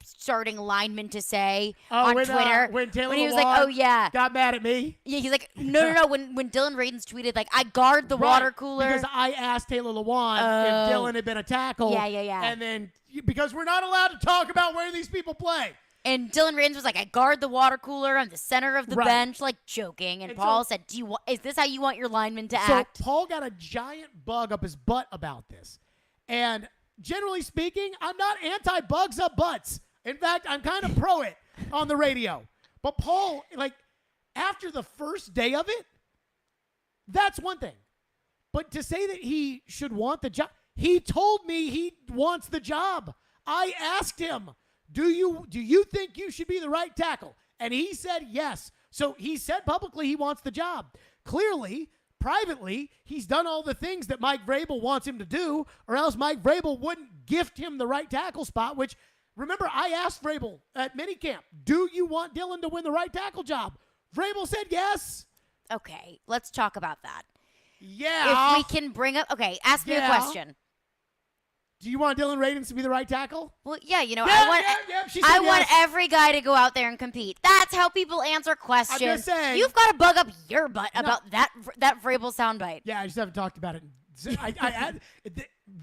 Speaker 9: starting lineman to say on Twitter?
Speaker 8: When Taylor
Speaker 9: he was like, oh, yeah.
Speaker 8: got mad at me?
Speaker 9: Yeah, he's like, no. When Dylan Radins tweeted, I guard the water cooler.
Speaker 8: Because I asked Taylor Lewan if Dylan had been a tackle.
Speaker 9: Yeah.
Speaker 8: And then, because we're not allowed to talk about where these people play.
Speaker 9: And Dylan Radins was like, I guard the water cooler. I'm the center of the bench, joking. And Paul said, is this how you want your lineman to act?
Speaker 8: So Paul got a giant bug up his butt about this. And generally speaking, I'm not anti-bugs up butts. In fact, I'm kind of pro it on the radio. But Paul, after the first day of it, that's one thing. But to say that he should want the job, he told me he wants the job. I asked him, do you think you should be the right tackle? And he said yes. So he said publicly he wants the job. Clearly, privately, he's done all the things that Mike Vrabel wants him to do, or else Mike Vrabel wouldn't gift him the right tackle spot, which, remember, I asked Vrabel at minicamp, do you want Dillon to win the right tackle job? Vrabel said yes.
Speaker 9: Okay, let's talk about that.
Speaker 8: Yeah.
Speaker 9: If we can bring up, okay, ask me a question.
Speaker 8: Do you want Dillon Radins to be the right tackle?
Speaker 9: Well, yeah, I want every guy to go out there and compete. That's how people answer questions.
Speaker 8: I'm just saying.
Speaker 9: You've got to bug up your butt about that Vrabel soundbite.
Speaker 8: Yeah, I just haven't talked about it.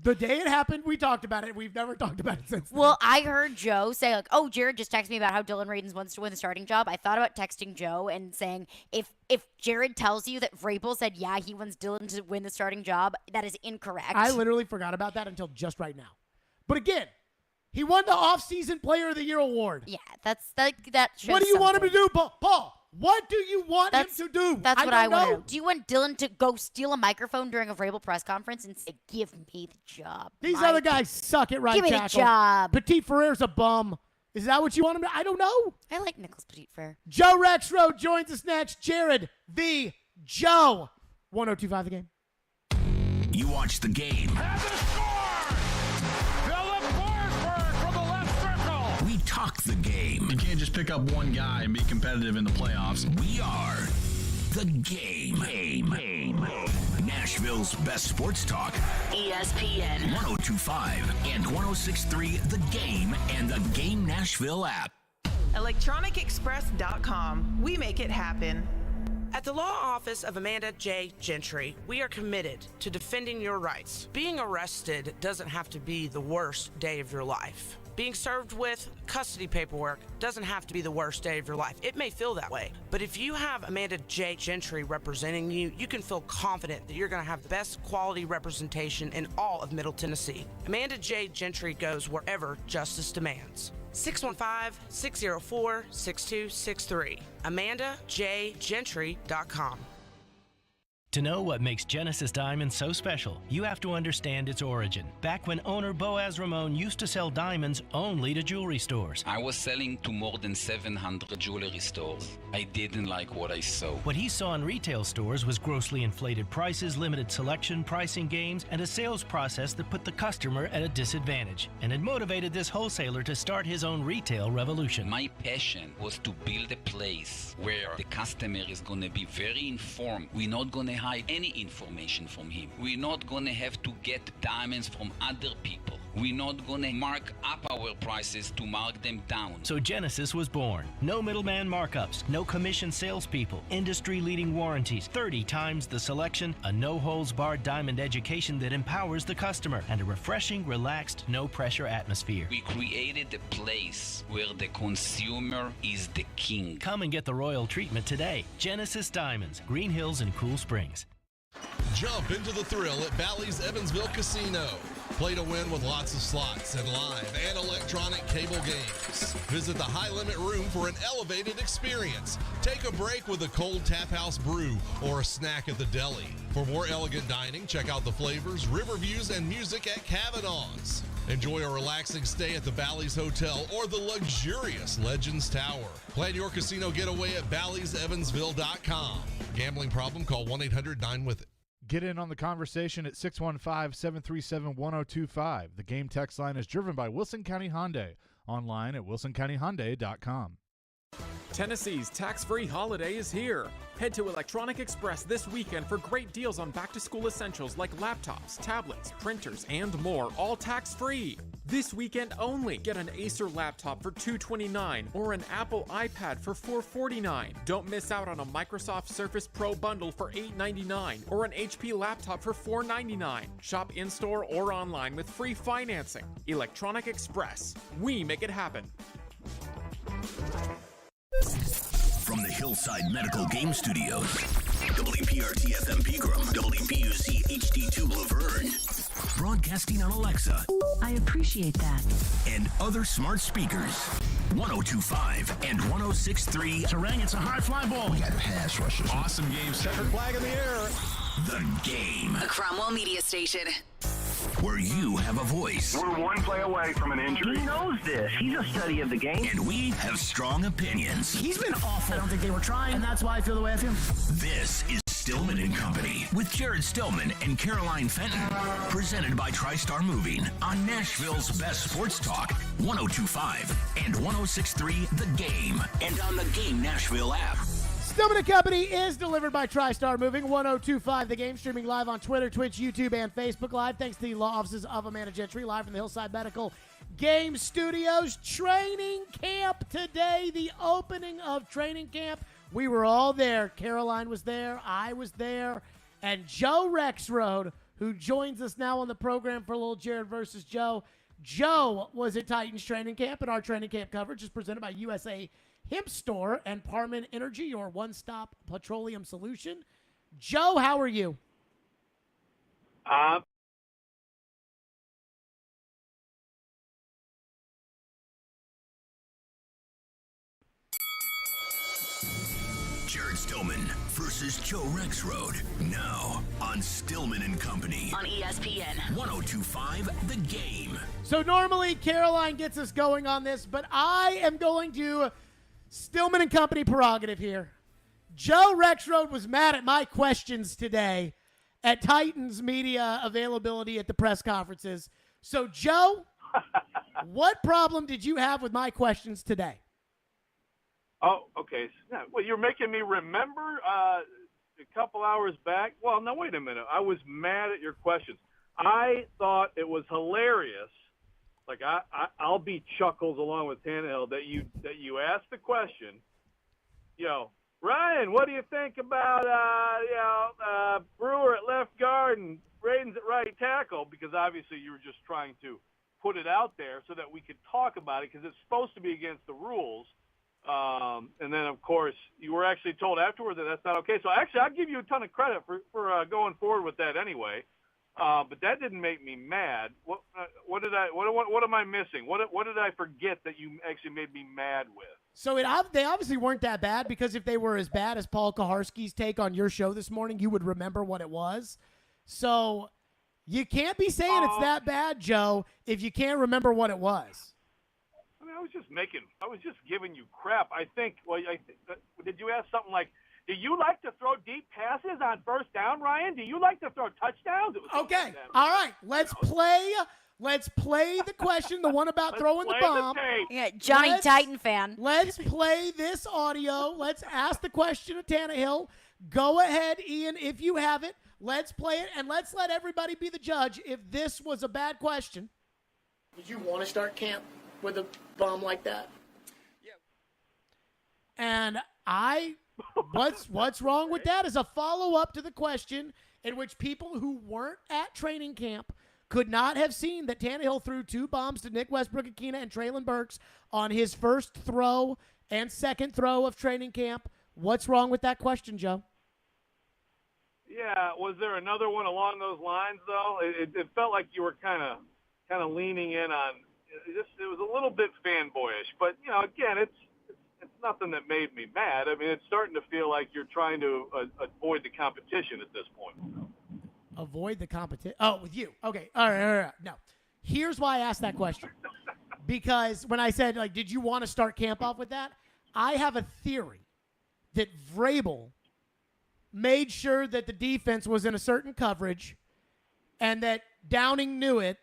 Speaker 8: The day it happened, we talked about it. We've never talked about it since then.
Speaker 9: Well, I heard Joe say, like, oh, Jared just texted me about how Dillon Radins wants to win the starting job. I thought about texting Joe and saying, if Jared tells you that Vrabel said, yeah, he wants Dillon to win the starting job, that is incorrect.
Speaker 8: I literally forgot about that until just right now. But again, he won the Offseason Player of the Year award.
Speaker 9: Yeah, that shows
Speaker 8: What do you want him to do, Paul? What do you want him to do?
Speaker 9: That's what I want to know. Do you want Dillon to go steal a microphone during a Vrabel press conference and say, give me the job?
Speaker 8: These other guys suck at right tackle.
Speaker 9: Give me the job.
Speaker 8: Petit Ferrer's a bum. Is that what you want him to? I don't know.
Speaker 9: I like Nicholas Petit Frere.
Speaker 8: Joe Rexroad joins us next. Jared v. Joe. 102.5 The Game.
Speaker 2: You watch The Game. We talk the game.
Speaker 5: You can't just pick up one guy and be competitive in the playoffs.
Speaker 2: We are The Game. Nashville's best sports talk.
Speaker 12: ESPN
Speaker 2: 102.5 and 106.3 The Game and the Game Nashville app.
Speaker 10: ElectronicExpress.com. We make it happen. At the law office of Amanda J. Gentry, we are committed to defending your rights. Being arrested doesn't have to be the worst day of your life. Being served with custody paperwork doesn't have to be the worst day of your life. It may feel that way, but if you have Amanda J. Gentry representing you, you can feel confident that you're going to have the best quality representation in all of Middle Tennessee. Amanda J. Gentry goes wherever justice demands. 615-604-6263. AmandaJGentry.com.
Speaker 11: To know what makes Genesis Diamonds so special, you have to understand its origin. Back when owner Boaz Ramon used to sell diamonds only to jewelry stores.
Speaker 13: I was selling to more than 700 jewelry stores. I didn't like what I saw.
Speaker 11: What he saw in retail stores was grossly inflated prices, limited selection, pricing games, and a sales process that put the customer at a disadvantage. And it motivated this wholesaler to start his own retail revolution.
Speaker 13: My passion was to build a place where the customer is going to be very informed. We're not going to hide any information from him. We're not going to have to get diamonds from other people. We're not going to mark up our prices to mark them down.
Speaker 11: So Genesis was born. No middleman markups, no commission salespeople, industry-leading warranties, 30 times the selection, a no-holds-barred diamond education that empowers the customer, and a refreshing, relaxed, no-pressure atmosphere.
Speaker 13: We created a place where the consumer is the king.
Speaker 11: Come and get the royal treatment today. Genesis Diamonds, Green Hills and Cool Springs.
Speaker 14: Jump into the thrill at Bally's Evansville Casino. Play to win with lots of slots and live and electronic cable games. Visit the High Limit Room for an elevated experience. Take a break with a cold tap house brew or a snack at the deli. For more elegant dining, check out the flavors, river views, and music at Kavanaugh's. Enjoy a relaxing stay at the Bally's Hotel or the luxurious Legends Tower. Plan your casino getaway at Bally'sEvansville.com. Gambling problem? Call 1-800-9-WITH-IT.
Speaker 15: Get in on the conversation at 615-737-1025. The Game text line is driven by Wilson County Hyundai. Online at wilsoncountyhyundai.com.
Speaker 16: Tennessee's tax-free holiday is here. Head to Electronic Express this weekend for great deals on back-to-school essentials like laptops, tablets, printers, and more, all tax-free. This weekend only, get an Acer laptop for $229 or an Apple iPad for $449. Don't miss out on a Microsoft Surface Pro bundle for $899 or an HP laptop for $499. Shop in-store or online with free financing. Electronic Express. We make it happen.
Speaker 2: From the Hillside Medical Game Studios, WPRT-FM Pegram, WPUC HD2 Laverne, broadcasting on Alexa.
Speaker 12: I appreciate that.
Speaker 2: And other smart speakers. 102.5 and 106.3.
Speaker 5: Terang, it's a high fly ball.
Speaker 24: We got pass rushers.
Speaker 5: Awesome game. Checkered flag in the air.
Speaker 2: The Game.
Speaker 12: A Cromwell Media Station.
Speaker 2: where you have a voice.
Speaker 25: We're one play away from an injury.
Speaker 6: He knows this. He's a study of the game.
Speaker 2: And we have strong opinions.
Speaker 6: He's been awful. I don't think they were trying, and that's why I feel the way I feel.
Speaker 2: This is Stillman and Company with Jared Stillman and Caroline Fenton. Presented by TriStar Moving on Nashville's best sports talk, 102.5 and 106.3 The Game. And on the Game Nashville app.
Speaker 8: Stillman and Company is delivered by TriStar Moving, 102.5 The Game, streaming live on Twitter, Twitch, YouTube, and Facebook Live. Thanks to the law offices of Amanda Gentry, live from the Hillside Medical Game Studios. Training camp today, the opening of training camp. We were all there. Caroline was there. I was there. And Joe Rexrode, who joins us now on the program for a little Jared versus Joe. Joe was at Titans training camp, and our training camp coverage is presented by USA Hemp Store and Parman Energy, your one-stop petroleum solution. Joe, how are you?
Speaker 2: Jared Stillman versus Joe Rexrode. Now on Stillman and Company.
Speaker 12: On ESPN.
Speaker 2: 102.5 The Game.
Speaker 8: So normally Caroline gets us going on this, but I am going to Stillman and Company prerogative here. Joe Rexrode was mad at my questions today at Titans media availability at the press conferences. So, Joe, what problem did you have with my questions today?
Speaker 7: Oh, okay. Well, you're making me remember a couple hours back. Well, no, wait a minute. I was mad at your questions. I thought it was hilarious. Like I'll be chuckles along with Tannehill that you asked the question. Ryan, what do you think about Brewer at left guard and Braden's at right tackle? Because obviously you were just trying to put it out there so that we could talk about it because it's supposed to be against the rules. And then, of course, you were actually told afterwards that that's not okay. So, actually, I'll give you a ton of credit for going forward with that anyway. But that didn't make me mad. What am I missing? What did I forget that you actually made me mad with?
Speaker 8: So they obviously weren't that bad, because if they were as bad as Paul Kaharski's take on your show this morning, you would remember what it was. So you can't be saying it's that bad, Joe, if you can't remember what it was.
Speaker 7: I mean, I was just giving you crap. I think, did you ask something like, do you like to throw deep passes on first down, Ryan? Do you like to throw touchdowns?
Speaker 8: Okay. Like all right. Let's play the question, the one about throwing the bomb.
Speaker 9: Yeah, Johnny Titan fan.
Speaker 8: Let's play this audio. Let's ask the question of Tannehill. Go ahead, Ian, if you have it. Let's play it, and let's let everybody be the judge if this was a bad question.
Speaker 4: Did you want to start camp with a bomb like that?
Speaker 8: And what's wrong with that is a follow-up to the question in which people who weren't at training camp could not have seen that Tannehill threw two bombs to Nick Westbrook-Akina and Treylon Burks on his first throw and second throw of training camp. What's wrong with that question, Joe?
Speaker 7: Yeah, was there another one along those lines, though? It felt like you were kind of leaning in on it was a little bit fanboyish, but again, it's nothing that made me mad. I mean, it's starting to feel like you're trying to avoid the competition at this point.
Speaker 8: Avoid the competition? Oh, with you. Okay. All right. No. Here's why I asked that question. Because when I said, did you want to start camp off with that? I have a theory that Vrabel made sure that the defense was in a certain coverage and that Downing knew it,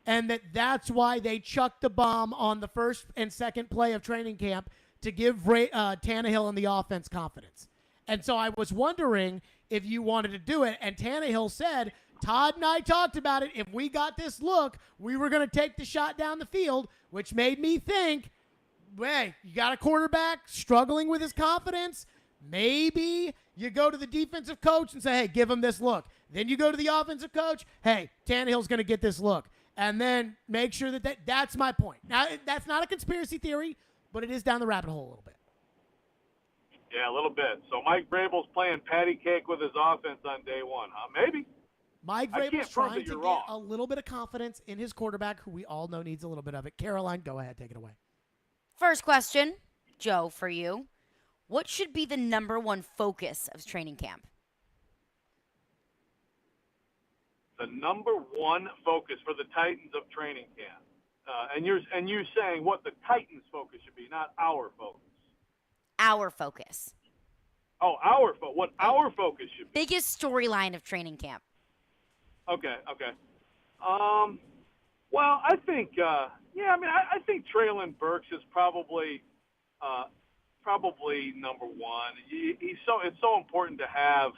Speaker 8: and that's why they chucked the bomb on the first and second play of training camp to give Tannehill and the offense confidence. And so I was wondering if you wanted to do it, and Tannehill said, Todd and I talked about it. If we got this look, we were going to take the shot down the field, which made me think, hey, you got a quarterback struggling with his confidence. Maybe you go to the defensive coach and say, hey, give him this look. Then you go to the offensive coach, hey, Tannehill's going to get this look. And then make sure that's my point. Now, that's not a conspiracy theory, but it is down the rabbit hole a little bit.
Speaker 7: Yeah, a little bit. So Mike Vrabel's playing patty cake with his offense on day one, huh? Maybe.
Speaker 8: Mike Vrabel's trying to get a little bit of confidence in his quarterback, who we all know needs a little bit of it. Caroline, go ahead. Take it away.
Speaker 9: First question, Joe, for you. What should be the number one focus of training camp?
Speaker 7: the number one focus for the Titans of training camp? And you're saying what the Titans' focus should be, not our focus.
Speaker 9: Our focus.
Speaker 7: Oh, what our focus should be.
Speaker 9: Biggest storyline of training camp.
Speaker 7: Okay. Well, I think, I think Treylon Burks is probably number one. It's so important to have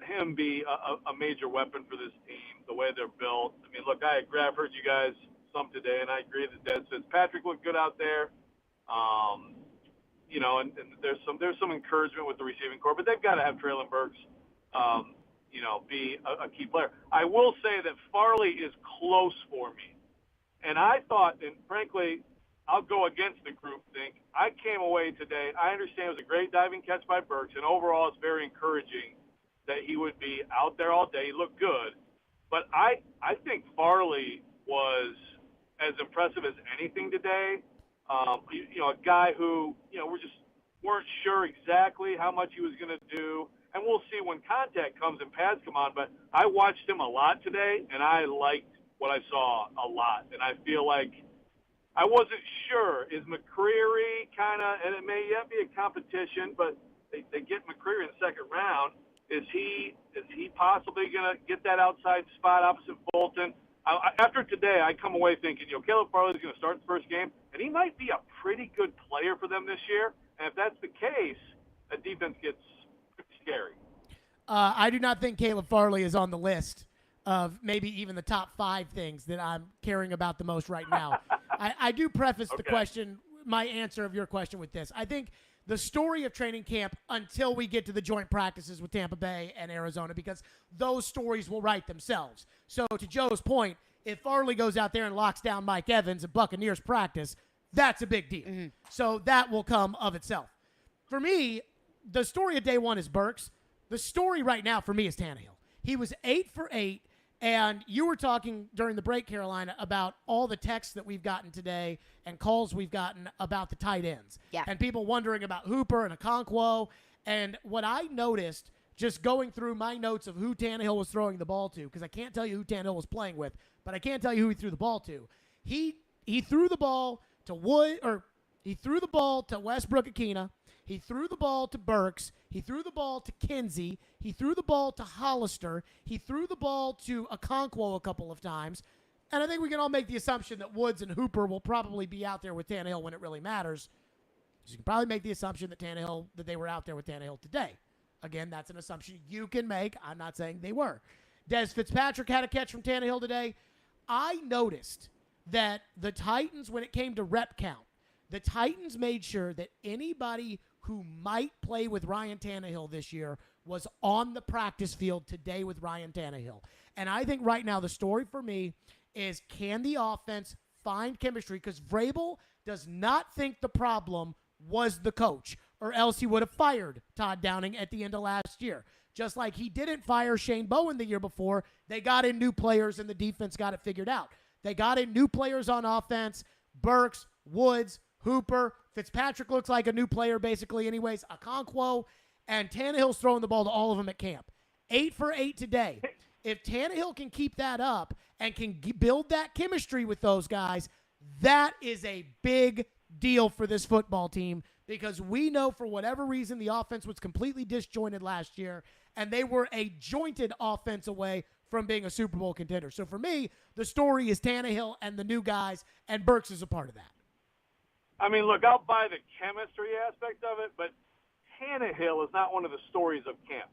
Speaker 7: him be a major weapon for this team, the way they're built. I mean, look, I've heard you guys some today, and I agree that Des Fitzpatrick looked good out there. And there's some encouragement with the receiving corps, but they've got to have Treylon Burks, be a key player. I will say that Farley is close for me, and I thought, and frankly, I'll go against the group think. I came away today. I understand it was a great diving catch by Burks, and overall, it's very encouraging that he would be out there all day. He looked good, but I think Farley was as impressive as anything today. A guy who, weren't sure exactly how much he was going to do. And we'll see when contact comes and pads come on. But I watched him a lot today, and I liked what I saw a lot. And I feel like I wasn't sure. Is McCreary and it may yet be a competition, but they get McCreary in the second round. Is he possibly going to get that outside spot opposite Bolton? After today, I come away thinking, Caleb Farley's going to start the first game, and he might be a pretty good player for them this year. And if that's the case, the defense gets pretty scary.
Speaker 8: I do not think Caleb Farley is on the list of maybe even the top 5 things that I'm caring about the most right now. I do preface the question, my answer of your question with this. I think the story of training camp until we get to the joint practices with Tampa Bay and Arizona, because those stories will write themselves. So to Joe's point, if Farley goes out there and locks down Mike Evans at Buccaneers practice, that's a big deal. Mm-hmm. So that will come of itself. For me, the story of day one is Burks. The story right now for me is Tannehill. He was 8 for 8, and you were talking during the break, Carolina, about all the texts that we've gotten today and calls we've gotten about the tight ends.
Speaker 9: Yeah.
Speaker 8: And people wondering about Hooper and Okonkwo. And what I noticed just going through my notes of who Tannehill was throwing the ball to, because I can't tell you who Tannehill was playing with, but I can tell you who he threw the ball to. He threw the ball to he threw the ball to Westbrook-Akina. He threw the ball to Burks. He threw the ball to Kinsey. He threw the ball to Hollister. He threw the ball to Okonkwo a couple of times. And I think we can all make the assumption that Woods and Hooper will probably be out there with Tannehill when it really matters. So you can probably make the assumption that they were out there with Tannehill today. Again, that's an assumption you can make. I'm not saying they were. Des Fitzpatrick had a catch from Tannehill today. I noticed that the Titans, when it came to rep count, the Titans made sure that anybody who might play with Ryan Tannehill this year was on the practice field today with Ryan Tannehill. And I think right now the story for me is, can the offense find chemistry? Because Vrabel does not think the problem was the coach, or else he would have fired Todd Downing at the end of last year. Just like he didn't fire Shane Bowen the year before, they got in new players and the defense got it figured out. They got in new players on offense, Burks, Woods, Hooper. Fitzpatrick looks like a new player basically anyways. Okonkwo, and Tannehill's throwing the ball to all of them at camp. 8 for 8 today. If Tannehill can keep that up and can build that chemistry with those guys, that is a big deal for this football team, because we know for whatever reason the offense was completely disjointed last year, and they were a jointed offense away from being a Super Bowl contender. So for me, the story is Tannehill and the new guys, and Burks is a part of that.
Speaker 7: I mean, look, I'll buy the chemistry aspect of it, but Tannehill is not one of the stories of camp.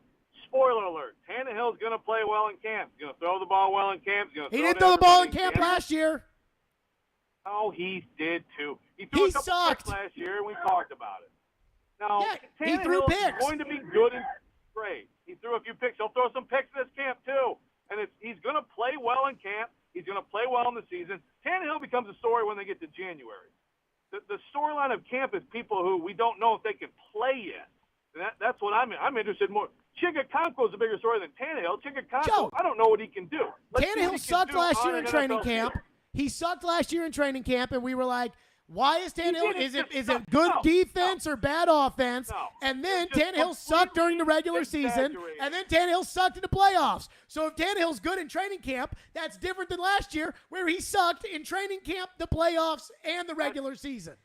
Speaker 7: Spoiler alert, Tannehill's going to play well in camp. He's going to throw the ball well in camp.
Speaker 8: He didn't throw the ball in camp last year.
Speaker 7: Oh, he did too. He threw a couple picks last year, and we talked about it. Now,
Speaker 8: he threw
Speaker 7: Tannehill
Speaker 8: picks.
Speaker 7: is going to be good and great. He threw a few picks. He'll throw some picks this camp too. And he's going to play well in camp. He's going to play well in the season. Tannehill becomes a story when they get to January. The storyline of camp is people who we don't know if they can play yet. And that's what I'm interested in more. Okonkwo is a bigger story than Tannehill. Okonkwo, I don't know what he can do.
Speaker 8: Tannehill sucked last year in training camp. He sucked last year in training camp, and we were like, Why is Tannehill? Is it good defense or bad offense? And then Tannehill sucked during the regular season, and then Tannehill sucked in the playoffs. So if Tannehill's good in training camp, that's different than last year where he sucked in training camp, the playoffs, and the regular season.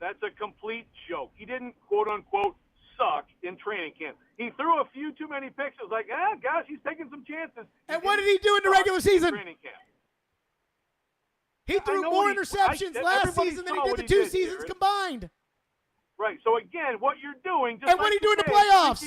Speaker 7: That's a complete joke. He didn't, quote-unquote, suck in training camp. He threw a few too many picks. It was like, gosh, he's taking some chances.
Speaker 8: And what did he do in the regular season?
Speaker 7: Training camp.
Speaker 8: He threw more interceptions last season than he did the two seasons combined.
Speaker 7: Right. So, again, what you're doing...
Speaker 8: And what did he do in the playoffs?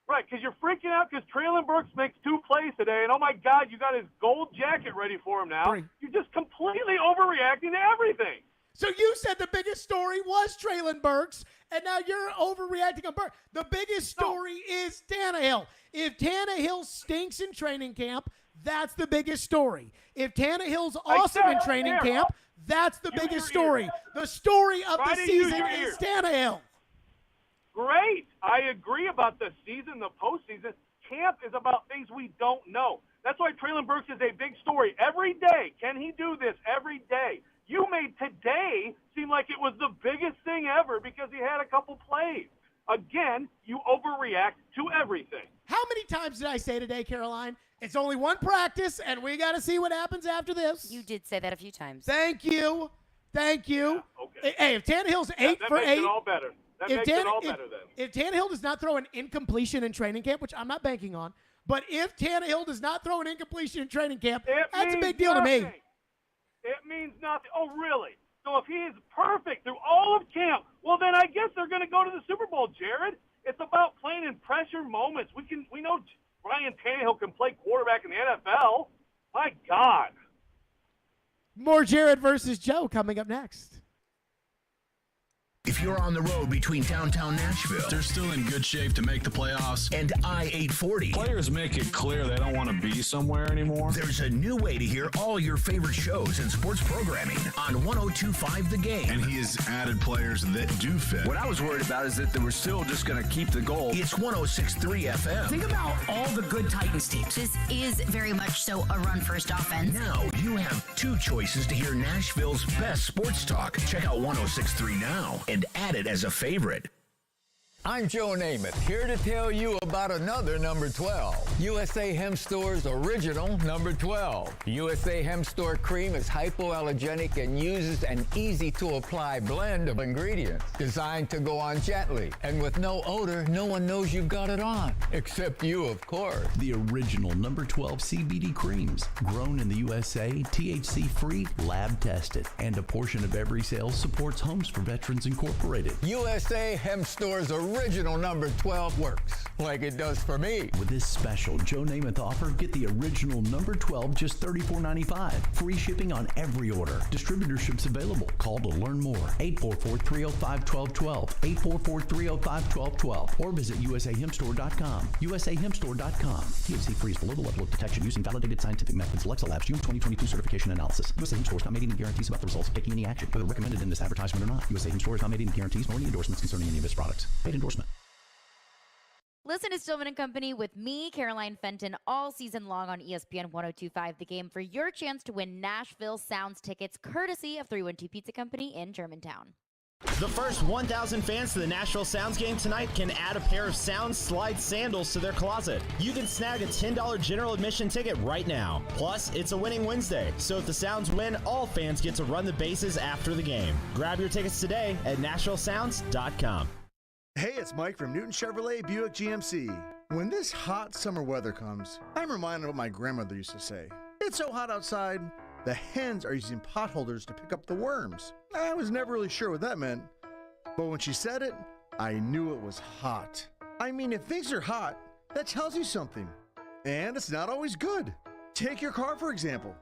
Speaker 7: Right, because you're freaking out because Treylon Burks makes 2 plays today, and, oh, my God, you got his gold jacket ready for him now. You're just completely overreacting to everything.
Speaker 8: So you said the biggest story was Treylon Burks, and now you're overreacting on Burks. The biggest story is Tannehill. If Tannehill stinks in training camp, that's the biggest story. If Tannehill's awesome in training camp, that's the biggest story. The story of the season is Tannehill.
Speaker 7: Great. I agree about the season, the postseason. Camp is about things we don't know. That's why Treylon Burks is a big story. Every day, can he do this every day? You made today seem like it was the biggest thing ever because he had a couple plays. Again, you overreact to everything.
Speaker 8: How many times did I say today, Caroline? It's only one practice, and we got to see what happens after this.
Speaker 9: You did say that a few times.
Speaker 8: Thank you. Yeah,
Speaker 7: okay.
Speaker 8: Hey, if Tannehill's 8 for 8.
Speaker 7: That makes it all better. That makes it all better then.
Speaker 8: If Tannehill does not throw an incompletion in training camp, which I'm not banking on, but if Tannehill does not throw an incompletion in training camp, that's a big deal to me.
Speaker 7: It means nothing. Oh, really? So if he is perfect through all of camp, well, then I guess they're going to go to the Super Bowl, Jared. It's about playing in pressure moments. We know Ryan Tannehill can play quarterback in the NFL. My God.
Speaker 8: More Jared versus Joe coming up next.
Speaker 2: If you're on the road between downtown Nashville,
Speaker 5: they're still in good shape to make the playoffs,
Speaker 2: and I-840.
Speaker 17: Players make it clear they don't want to be somewhere anymore.
Speaker 2: There's a new way to hear all your favorite shows and sports programming on 102.5 The Game.
Speaker 5: And he has added players that do fit.
Speaker 17: What I was worried about is that they were still just going to keep the goal.
Speaker 2: It's 106.3 FM.
Speaker 12: Think about all the good Titans teams. This is very much so a run-first offense.
Speaker 2: Now you have 2 choices to hear Nashville's best sports talk. Check out 106.3 now and add it as a favorite.
Speaker 18: I'm Joe Namath, here to tell you about another number 12. USA Hemp Store's original number 12. USA Hemp Store cream is hypoallergenic and uses an easy-to-apply blend of ingredients designed to go on gently. And with no odor, no one knows you've got it on, except you, of course.
Speaker 19: The original number 12 CBD creams, grown in the USA, THC-free, lab-tested, and a portion of every sale supports Homes for Veterans Incorporated.
Speaker 18: USA Hemp Store's original number 12 works like it does for me.
Speaker 19: With this special Joe Namath offer, get the original number 12 just $34.95. Free shipping on every order. Distributorships available. Call to learn more. 844-305-1212. 844-305-1212. Or visit usahempstore.com. usahempstore.com. THC free is below the level of detection using validated scientific methods. Alexa Labs June 2022 certification analysis. USA Hemp Store is not making any guarantees about the results of taking any action, whether recommended in this advertisement or not. USA Hemp Store is not making any guarantees nor any endorsements concerning any of its products. Paid endorsement.
Speaker 9: Listen to Stillman and Company with me, Caroline Fenton, all season long on ESPN 102.5 The Game for your chance to win Nashville Sounds tickets courtesy of 312 Pizza Company in Germantown.
Speaker 20: The first 1,000 fans to the Nashville Sounds game tonight can add a pair of Sounds Slide sandals to their closet. You can snag a $10 general admission ticket right now. Plus, it's a winning Wednesday, so if the Sounds win, all fans get to run the bases after the game. Grab your tickets today at NashvilleSounds.com.
Speaker 21: Hey, it's Mike from Newton Chevrolet Buick GMC. When this hot summer weather comes, I'm reminded of what my grandmother used to say. It's so hot outside, the hens are using potholders to pick up the worms. I was never really sure what that meant, but when she said it, I knew it was hot. I mean, if things are hot, that tells you something, and it's not always good. Take your car, for example.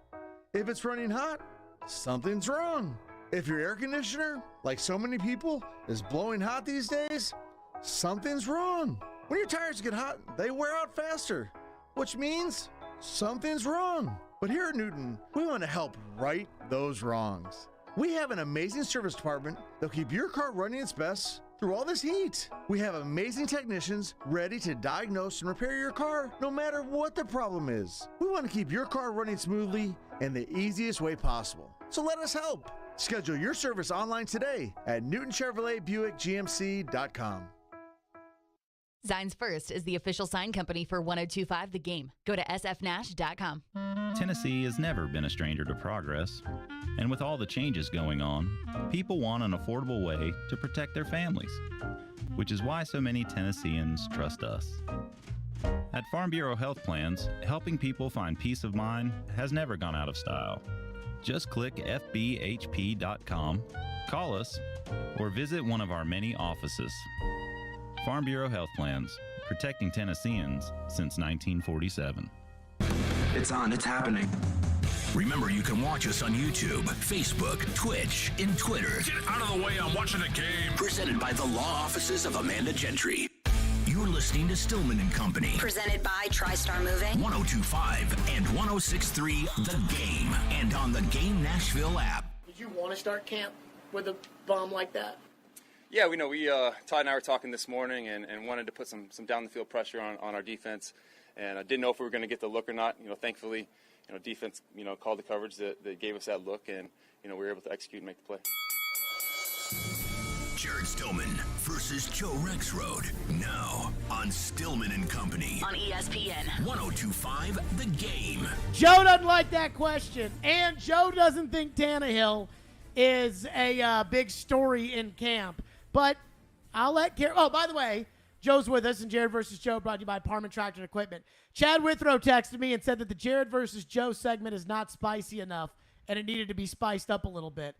Speaker 21: If it's running hot, something's wrong. If your air conditioner, like so many people, is blowing hot these days, something's wrong. When your tires get hot, they wear out faster, which means something's wrong. But here at Newton, we want to help right those wrongs. We have an amazing service department that'll keep your car running its best through all this heat. We have amazing technicians ready to diagnose and repair your car no matter what the problem is. We want to keep your car running smoothly in the easiest way possible. So let us help. Schedule your service online today at NewtonChevroletBuickGMC.com.
Speaker 1: Signs First is the official sign company for 1025 The Game. Go to sfnash.com.
Speaker 3: Tennessee has never been a stranger to progress. And with all the changes going on, people want an affordable way to protect their families, which is why so many Tennesseans trust us. At Farm Bureau Health Plans, helping people find peace of mind has never gone out of style. Just click fbhp.com, call us, or visit one of our many offices. Farm Bureau Health Plans, protecting Tennesseans since 1947.
Speaker 2: It's on. It's happening. Remember, you can watch us on YouTube, Facebook, Twitch, and Twitter.
Speaker 10: Get out of the way. I'm watching the game.
Speaker 2: Presented by the law offices of Amanda Gentry. You're listening to Stillman and Company.
Speaker 12: Presented by TriStar Moving.
Speaker 2: 102.5 and 106.3 The Game. And on the Game Nashville app.
Speaker 4: Did you want to start camp with a bomb like that?
Speaker 22: Yeah, we know. Todd and I were talking this morning and wanted to put some down the field pressure on our defense, and I didn't know if we were going to get the look or not. Thankfully, defense, called the coverage that gave us that look, and we were able to execute and make the play.
Speaker 2: Jared Stillman versus Joe Rexrode. Now on Stillman and Company.
Speaker 12: On ESPN.
Speaker 2: 102.5 The Game.
Speaker 8: Joe doesn't like that question, and Joe doesn't think Tannehill is a big story in camp. But I'll let Oh, by the way, Joe's with us, and Jared versus Joe brought to you by Parman Tractor and Equipment. Chad Withrow texted me and said that the Jared versus Joe segment is not spicy enough, and it needed to be spiced up a little bit.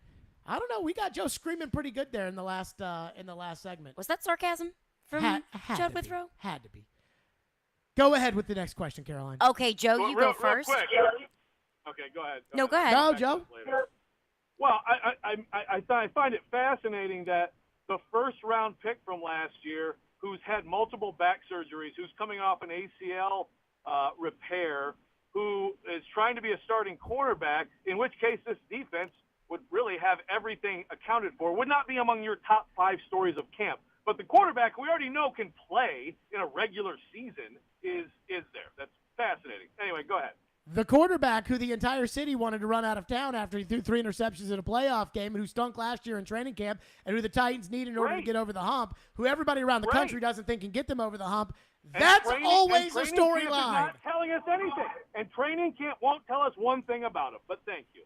Speaker 8: I don't know. We got Joe screaming pretty good there in the last segment.
Speaker 9: Was that sarcasm from Chad Withrow?
Speaker 8: Had to be. Go ahead with the next question, Caroline.
Speaker 9: Okay, Joe, you go first.
Speaker 7: Real quick. Okay, go ahead.
Speaker 9: Go ahead.
Speaker 8: Go, Joe.
Speaker 7: Well, I find it fascinating that the first-round pick from last year, who's had multiple back surgeries, who's coming off an ACL repair, who is trying to be a starting cornerback, in which case this defense would really have everything accounted for, would not be among your top 5 stories of camp. But the quarterback we already know can play in a regular season is there. That's fascinating. Anyway, go ahead.
Speaker 8: The quarterback who the entire city wanted to run out of town after he threw 3 interceptions in a playoff game, and who stunk last year in training camp, and who the Titans need in order to get over the hump, who everybody around the country doesn't think can get them over the hump. That's always a storyline.
Speaker 7: Not telling us anything, and training camp won't tell us one thing about him. But thank you.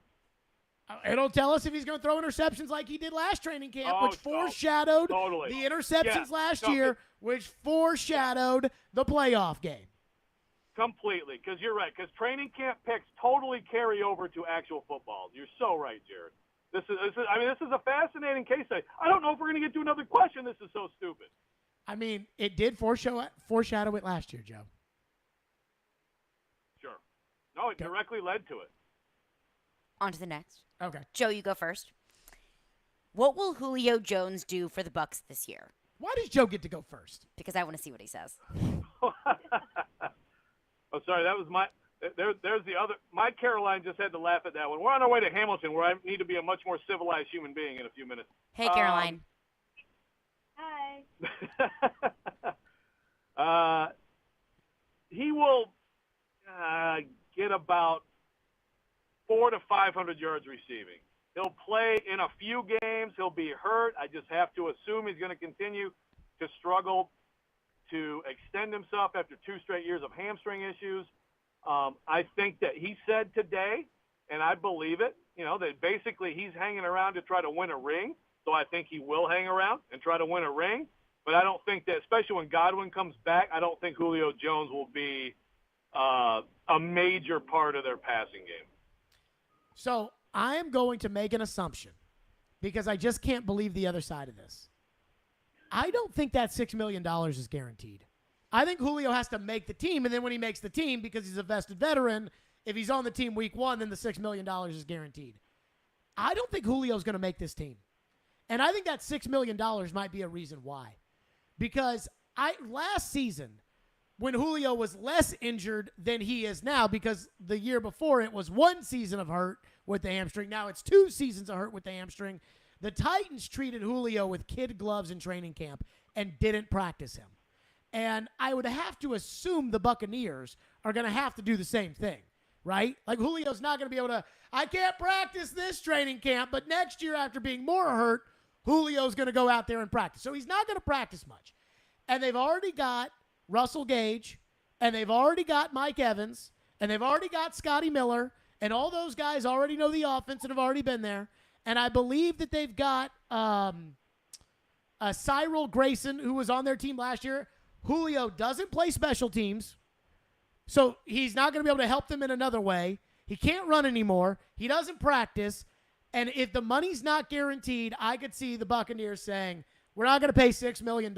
Speaker 8: It'll tell us if he's going to throw interceptions like he did last training camp, which foreshadowed the interceptions last year, which foreshadowed the playoff game.
Speaker 7: Completely, because you're right. Because training camp picks totally carry over to actual football. You're so right, Jared. This is a fascinating case study. I don't know if we're going to get to another question. This is so stupid.
Speaker 8: I mean, it did foreshadow it last year, Joe.
Speaker 7: Sure. No, it directly led to it.
Speaker 9: On to the next.
Speaker 8: Okay.
Speaker 9: Joe, you go first. What will Julio Jones do for the Bucs this year?
Speaker 8: Why does Joe get to go first?
Speaker 9: Because I want to see what he says.
Speaker 7: Oh, sorry, that was there's the other. My Caroline just had to laugh at that one. We're on our way to Hamilton, where I need to be a much more civilized human being in a few minutes.
Speaker 9: Hey, Caroline.
Speaker 7: Hi. He will get about 400 to 500 yards receiving. He'll play in a few games. He'll be hurt. I just have to assume he's going to continue to struggle to extend himself after 2 straight years of hamstring issues. I think that he said today, and I believe it, that basically he's hanging around to try to win a ring. So I think he will hang around and try to win a ring. But I don't think that, especially when Godwin comes back, I don't think Julio Jones will be a major part of their passing game.
Speaker 8: So I am going to make an assumption because I just can't believe the other side of this. I don't think that $6 million is guaranteed. I think Julio has to make the team, and then when he makes the team, because he's a vested veteran, if he's on the team week 1, then the $6 million is guaranteed. I don't think Julio's going to make this team. And I think that $6 million might be a reason why. Because last season, when Julio was less injured than he is now, because the year before it was 1 season of hurt with the hamstring, now it's 2 seasons of hurt with the hamstring, the Titans treated Julio with kid gloves in training camp and didn't practice him. And I would have to assume the Buccaneers are going to have to do the same thing. right? Like Julio's not going to be able to, I can't practice this training camp, but next year after being more hurt, Julio's going to go out there and practice. So he's not going to practice much. And they've already got Russell Gage, and they've already got Mike Evans, and they've already got Scotty Miller, and all those guys already know the offense and have already been there. And I believe that they've got Cyril Grayson, who was on their team last year. Julio doesn't play special teams, so he's not going to be able to help them in another way. He can't run anymore. He doesn't practice. And if the money's not guaranteed, I could see the Buccaneers saying, we're not going to pay $6 million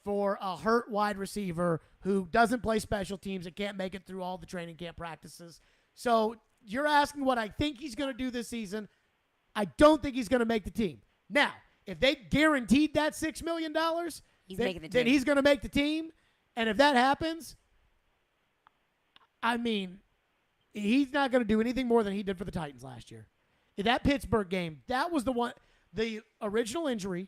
Speaker 8: for a hurt wide receiver who doesn't play special teams and can't make it through all the training camp practices. So you're asking what I think he's going to do this season. I don't think he's going to make the team. Now, if they guaranteed that $6 million, then he's going to make the team. And if that happens, I mean, he's not going to do anything more than he did for the Titans last year. In that Pittsburgh game, that was the original injury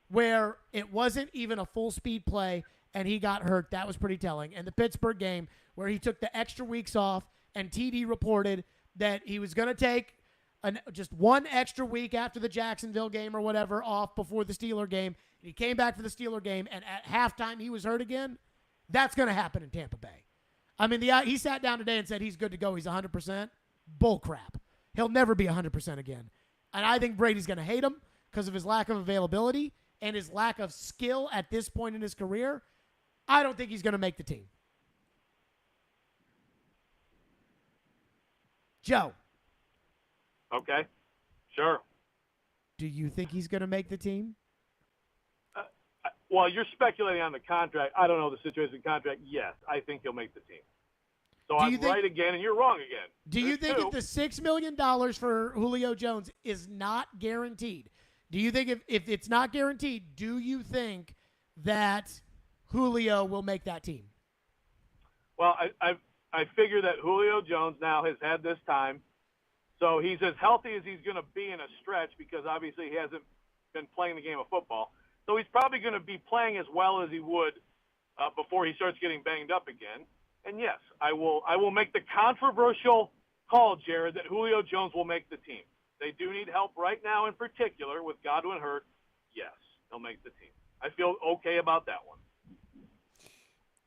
Speaker 8: where it wasn't even a full speed play and he got hurt. That was pretty telling. And the Pittsburgh game where he took the extra weeks off and TD reported that he was going to take just one extra week after the Jacksonville game or whatever off before the Steeler game. He came back for the Steeler game, and at halftime he was hurt again. That's going to happen in Tampa Bay. I mean, he sat down today and said he's good to go. He's 100%. Bull crap. He'll never be 100% again. And I think Brady's going to hate him because of his lack of availability and his lack of skill at this point in his career. I don't think he's going to make the team. Joe.
Speaker 7: Okay, sure.
Speaker 8: Do you think he's going to make the team?
Speaker 7: Well, you're speculating on the contract. I don't know the situation of the contract. Yes, I think he'll make the team. So I'm right again, and you're wrong again.
Speaker 8: Do you think if the $6 million for Julio Jones is not guaranteed, do you think if it's not guaranteed, do you think that Julio will make that team?
Speaker 7: Well, I figure that Julio Jones now has had this time. So he's as healthy as he's going to be in a stretch because obviously he hasn't been playing the game of football. So he's probably going to be playing as well as he would before he starts getting banged up again. And yes, I will make the controversial call, Jared, that Julio Jones will make the team. They do need help right now in particular with Godwin hurt. Yes, he'll make the team. I feel okay about that one.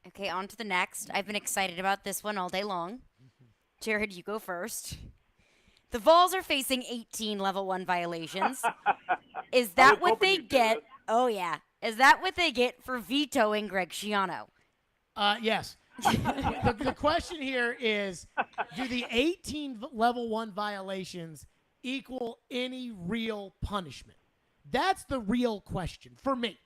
Speaker 9: Okay, on to the next. I've been excited about this one all day long. Jared, you go first. The Vols are facing 18 level 1 violations. Is that what they get? Oh, yeah. Is that what they get for vetoing Greg Schiano?
Speaker 8: Yes. The question here is, do the 18 level 1 violations equal any real punishment? That's the real question for me,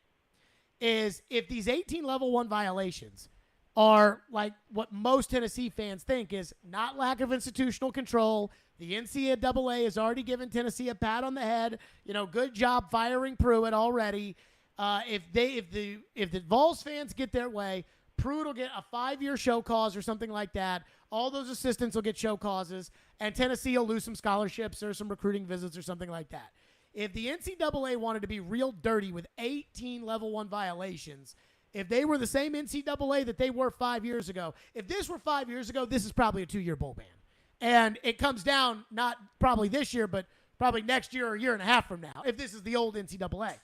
Speaker 8: is if these 18 level 1 violations are like what most Tennessee fans think is not lack of institutional control. The NCAA has already given Tennessee a pat on the head. You know, good job firing Pruitt already. If the Vols fans get their way, Pruitt will get a 5-year show cause or something like that. All those assistants will get show causes, and Tennessee will lose some scholarships or some recruiting visits or something like that. If the NCAA wanted to be real dirty with 18 level 1 violations, if they were the same NCAA that they were 5 years ago, if this were 5 years ago, this is probably a 2-year bowl ban. And it comes down not probably this year, but probably next year or a year and a half from now, if this is the old NCAA.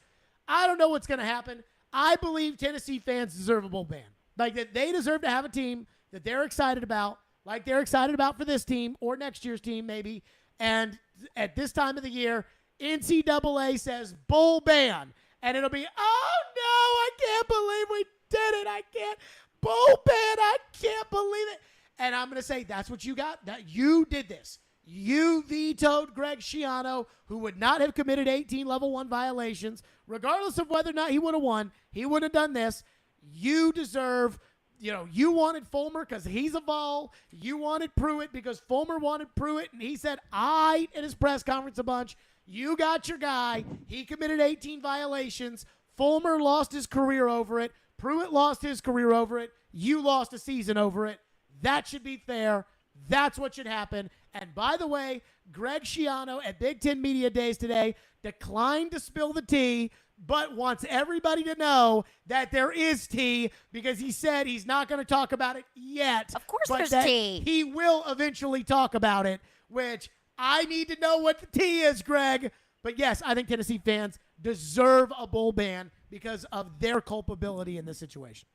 Speaker 8: I don't know what's going to happen. I believe Tennessee fans deserve a bowl ban. Like, that they deserve to have a team that they're excited about, like they're excited about for this team or next year's team maybe. And at this time of the year, NCAA says bowl ban. And it'll be, oh, no, I can't believe we did it. I can't. Bowl ban, I can't believe it. And I'm going to say that's what you got. That you did this. You vetoed Greg Schiano, who would not have committed 18 level 1 violations. Regardless of whether or not he would have won, he wouldn't have done this. You deserve, you wanted Fulmer because he's a Vol. You wanted Pruitt because Fulmer wanted Pruitt, and he said, I, at his press conference a bunch. You got your guy. He committed 18 violations. Fulmer lost his career over it. Pruitt lost his career over it. You lost a season over it. That should be fair. That's what should happen. And by the way, Greg Schiano at Big Ten Media Days today declined to spill the tea but wants everybody to know that there is tea because he said he's not going to talk about it yet.
Speaker 9: Of course
Speaker 8: but
Speaker 9: there's
Speaker 8: that
Speaker 9: tea.
Speaker 8: He will eventually talk about it, which I need to know what the tea is, Greg. But yes, I think Tennessee fans deserve a bowl ban because of their culpability in this situation.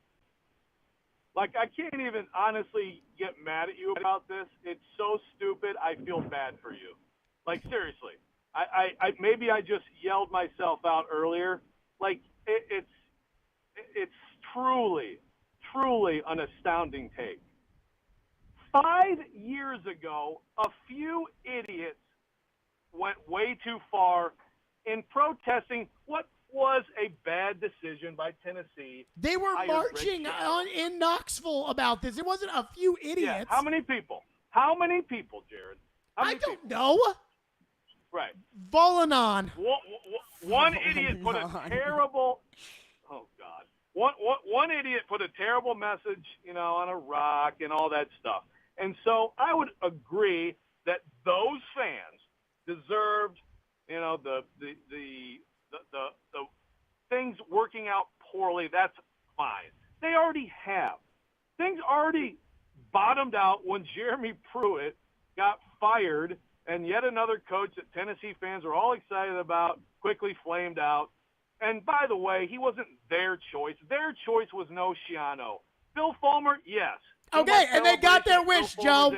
Speaker 7: Like, I can't even honestly get mad at you about this. It's so stupid. I feel bad for you. Like, seriously. I maybe I just yelled myself out earlier. Like, it's truly an astounding take. 5 years ago, a few idiots went way too far in protesting what was a bad decision by Tennessee.
Speaker 8: They were marching in Knoxville about this. It wasn't a few idiots.
Speaker 7: Yeah. How many people? How many people, Jared?
Speaker 8: I don't know.
Speaker 7: Right.
Speaker 8: Volanon.
Speaker 7: One idiot put a terrible. Oh God. One idiot put a terrible message, on a rock and all that stuff. And so I would agree that those fans deserved, the things working out poorly. That's fine. They already have. Things already bottomed out when Jeremy Pruitt got fired, and yet another coach that Tennessee fans are all excited about quickly flamed out. And by the way, he wasn't their choice. Their choice was no Schiano. Bill Fulmer, yes.
Speaker 8: Okay, and they got their wish, Joe.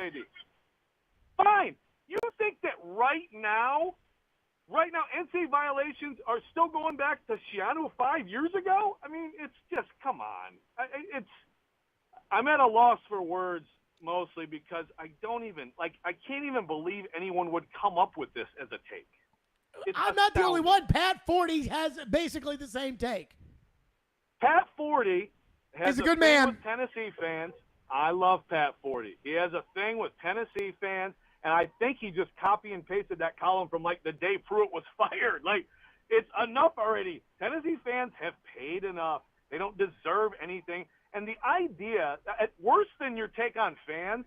Speaker 7: Fine. You think that right now, NCAA violations are still going back to Schiano 5 years ago? I mean, it's just, come on. I'm at a loss for words mostly because I can't even believe anyone would come up with this as a take.
Speaker 8: I'm not the only one. Pat Forty has basically the same take.
Speaker 7: Pat Forty has
Speaker 8: a good
Speaker 7: thing
Speaker 8: man
Speaker 7: with Tennessee fans. I love Pat Forty. He has a thing with Tennessee fans, and I think he just copy and pasted that column from the day Pruitt was fired. It's enough already. Tennessee fans have paid enough. They don't deserve anything. And the idea, worse than your take on fans,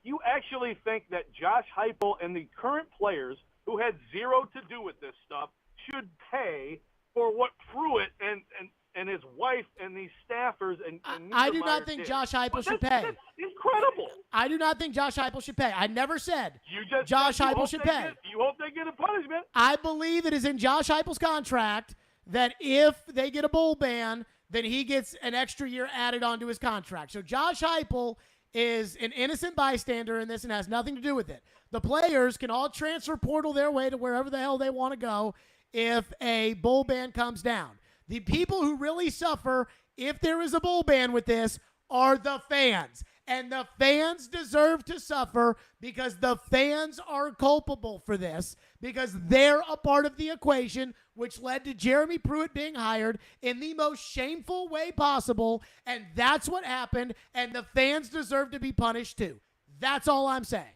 Speaker 7: you actually think that Josh Heupel and the current players who had zero to do with this stuff should pay for what Pruitt and his wife and these staffers and
Speaker 8: I do not think Josh Heupel should pay.
Speaker 7: That's incredible.
Speaker 8: I do not think Josh Heupel should pay. I never said
Speaker 7: Josh
Speaker 8: Heupel should pay.
Speaker 7: You hope they get a punishment.
Speaker 8: I believe it is in Josh Heupel's contract that if they get a bowl ban, then he gets an extra year added onto his contract. So Josh Heupel is an innocent bystander in this and has nothing to do with it. The players can all transfer portal their way to wherever the hell they want to go if a bowl ban comes down. The people who really suffer if there is a bowl ban with this are the fans. And the fans deserve to suffer because the fans are culpable for this because they're a part of the equation, which led to Jeremy Pruitt being hired in the most shameful way possible. And that's what happened. And the fans deserve to be punished too. That's all I'm saying.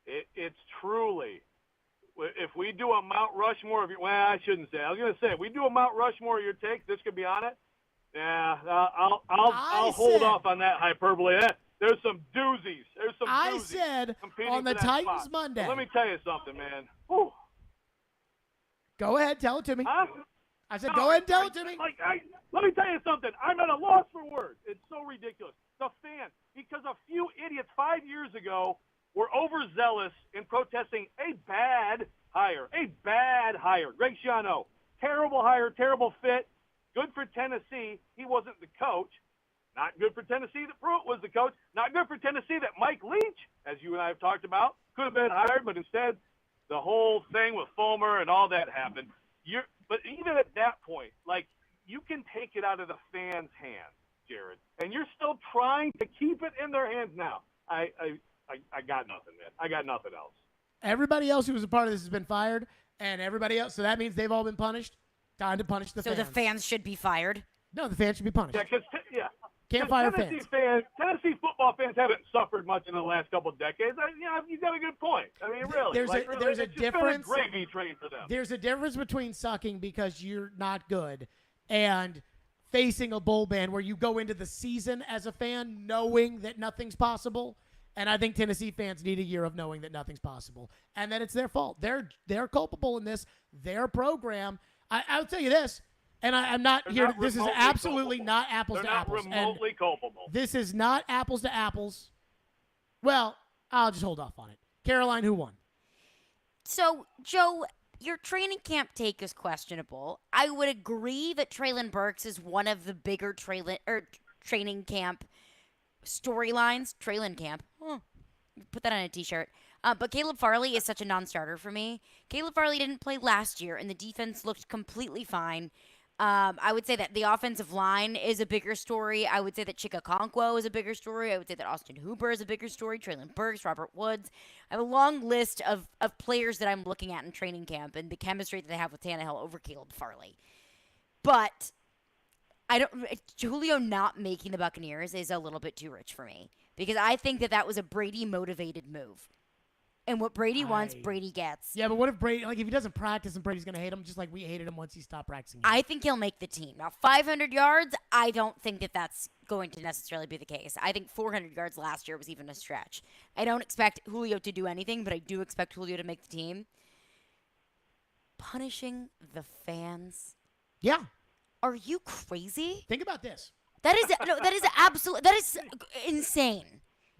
Speaker 7: It's truly, if we do a Mount Rushmore of I shouldn't say. I was going to say, if we do a Mount Rushmore of your takes, this could be on it. Yeah, I'll hold off on that hyperbole. There's some doozies.
Speaker 8: I said on the Titans
Speaker 7: spot.
Speaker 8: Monday.
Speaker 7: But let me tell you something, man. Whew.
Speaker 8: Go ahead, tell it to me.
Speaker 7: Huh?
Speaker 8: I said, go ahead and tell it to me.
Speaker 7: Let me tell you something. I'm at a loss for words. It's so ridiculous. The fans, because a few idiots 5 years ago were overzealous in protesting a bad hire. Greg Schiano, terrible hire, terrible fit. Good for Tennessee. He wasn't the coach. Not good for Tennessee that Pruitt was the coach. Not good for Tennessee that Mike Leach, as you and I have talked about, could have been hired, but instead the whole thing with Fulmer and all that happened. But even at that point, you can take it out of the fans' hands, Jared, and you're still trying to keep it in their hands now. I got nothing, man. I got nothing else.
Speaker 8: Everybody else who was a part of this has been fired, and everybody else, so that means they've all been punished. Time to punish the fans.
Speaker 9: So the fans should be fired?
Speaker 8: No, the fans should be punished.
Speaker 7: Yeah,
Speaker 8: Can't fire
Speaker 7: Tennessee
Speaker 8: fans.
Speaker 7: Tennessee football fans haven't suffered much in the last couple of decades. You got a good point. I mean, really.
Speaker 8: There's a difference.
Speaker 7: It's been a gravy train for them.
Speaker 8: There's a difference between sucking because you're not good and facing a bowl ban where you go into the season as a fan knowing that nothing's possible. And I think Tennessee fans need a year of knowing that nothing's possible and that it's their fault. They're culpable in this. Their program. I'll tell you this, and I'm not
Speaker 7: They're
Speaker 8: here.
Speaker 7: not
Speaker 8: This is
Speaker 7: remotely
Speaker 8: absolutely
Speaker 7: culpable.
Speaker 8: not apples
Speaker 7: They're
Speaker 8: to
Speaker 7: not
Speaker 8: apples.
Speaker 7: remotely culpable.
Speaker 8: This is not apples to apples. Well, I'll just hold off on it. Caroline, who won?
Speaker 9: So, Joe, your training camp take is questionable. I would agree that Treylon Burks is one of the bigger training camp storylines. Treylon camp. Put that on a t-shirt. But Caleb Farley is such a non-starter for me. Caleb Farley didn't play last year, and the defense looked completely fine. I would say that the offensive line is a bigger story. I would say that Chika Okonkwo is a bigger story. I would say that Austin Hooper is a bigger story. Treylon Burks, Robert Woods. I have a long list of players that I'm looking at in training camp and the chemistry that they have with Tannehill over Caleb Farley. But Julio not making the Buccaneers is a little bit too rich for me because I think that was a Brady-motivated move. And what Brady wants, Brady gets.
Speaker 8: Yeah, but what if Brady, if he doesn't practice and Brady's going to hate him, just like we hated him once he stopped practicing?
Speaker 9: I think he'll make the team. Now, 500 yards, I don't think that's going to necessarily be the case. I think 400 yards last year was even a stretch. I don't expect Julio to do anything, but I do expect Julio to make the team. Punishing the fans?
Speaker 8: Yeah.
Speaker 9: Are you crazy?
Speaker 8: Think about this.
Speaker 9: That is insane.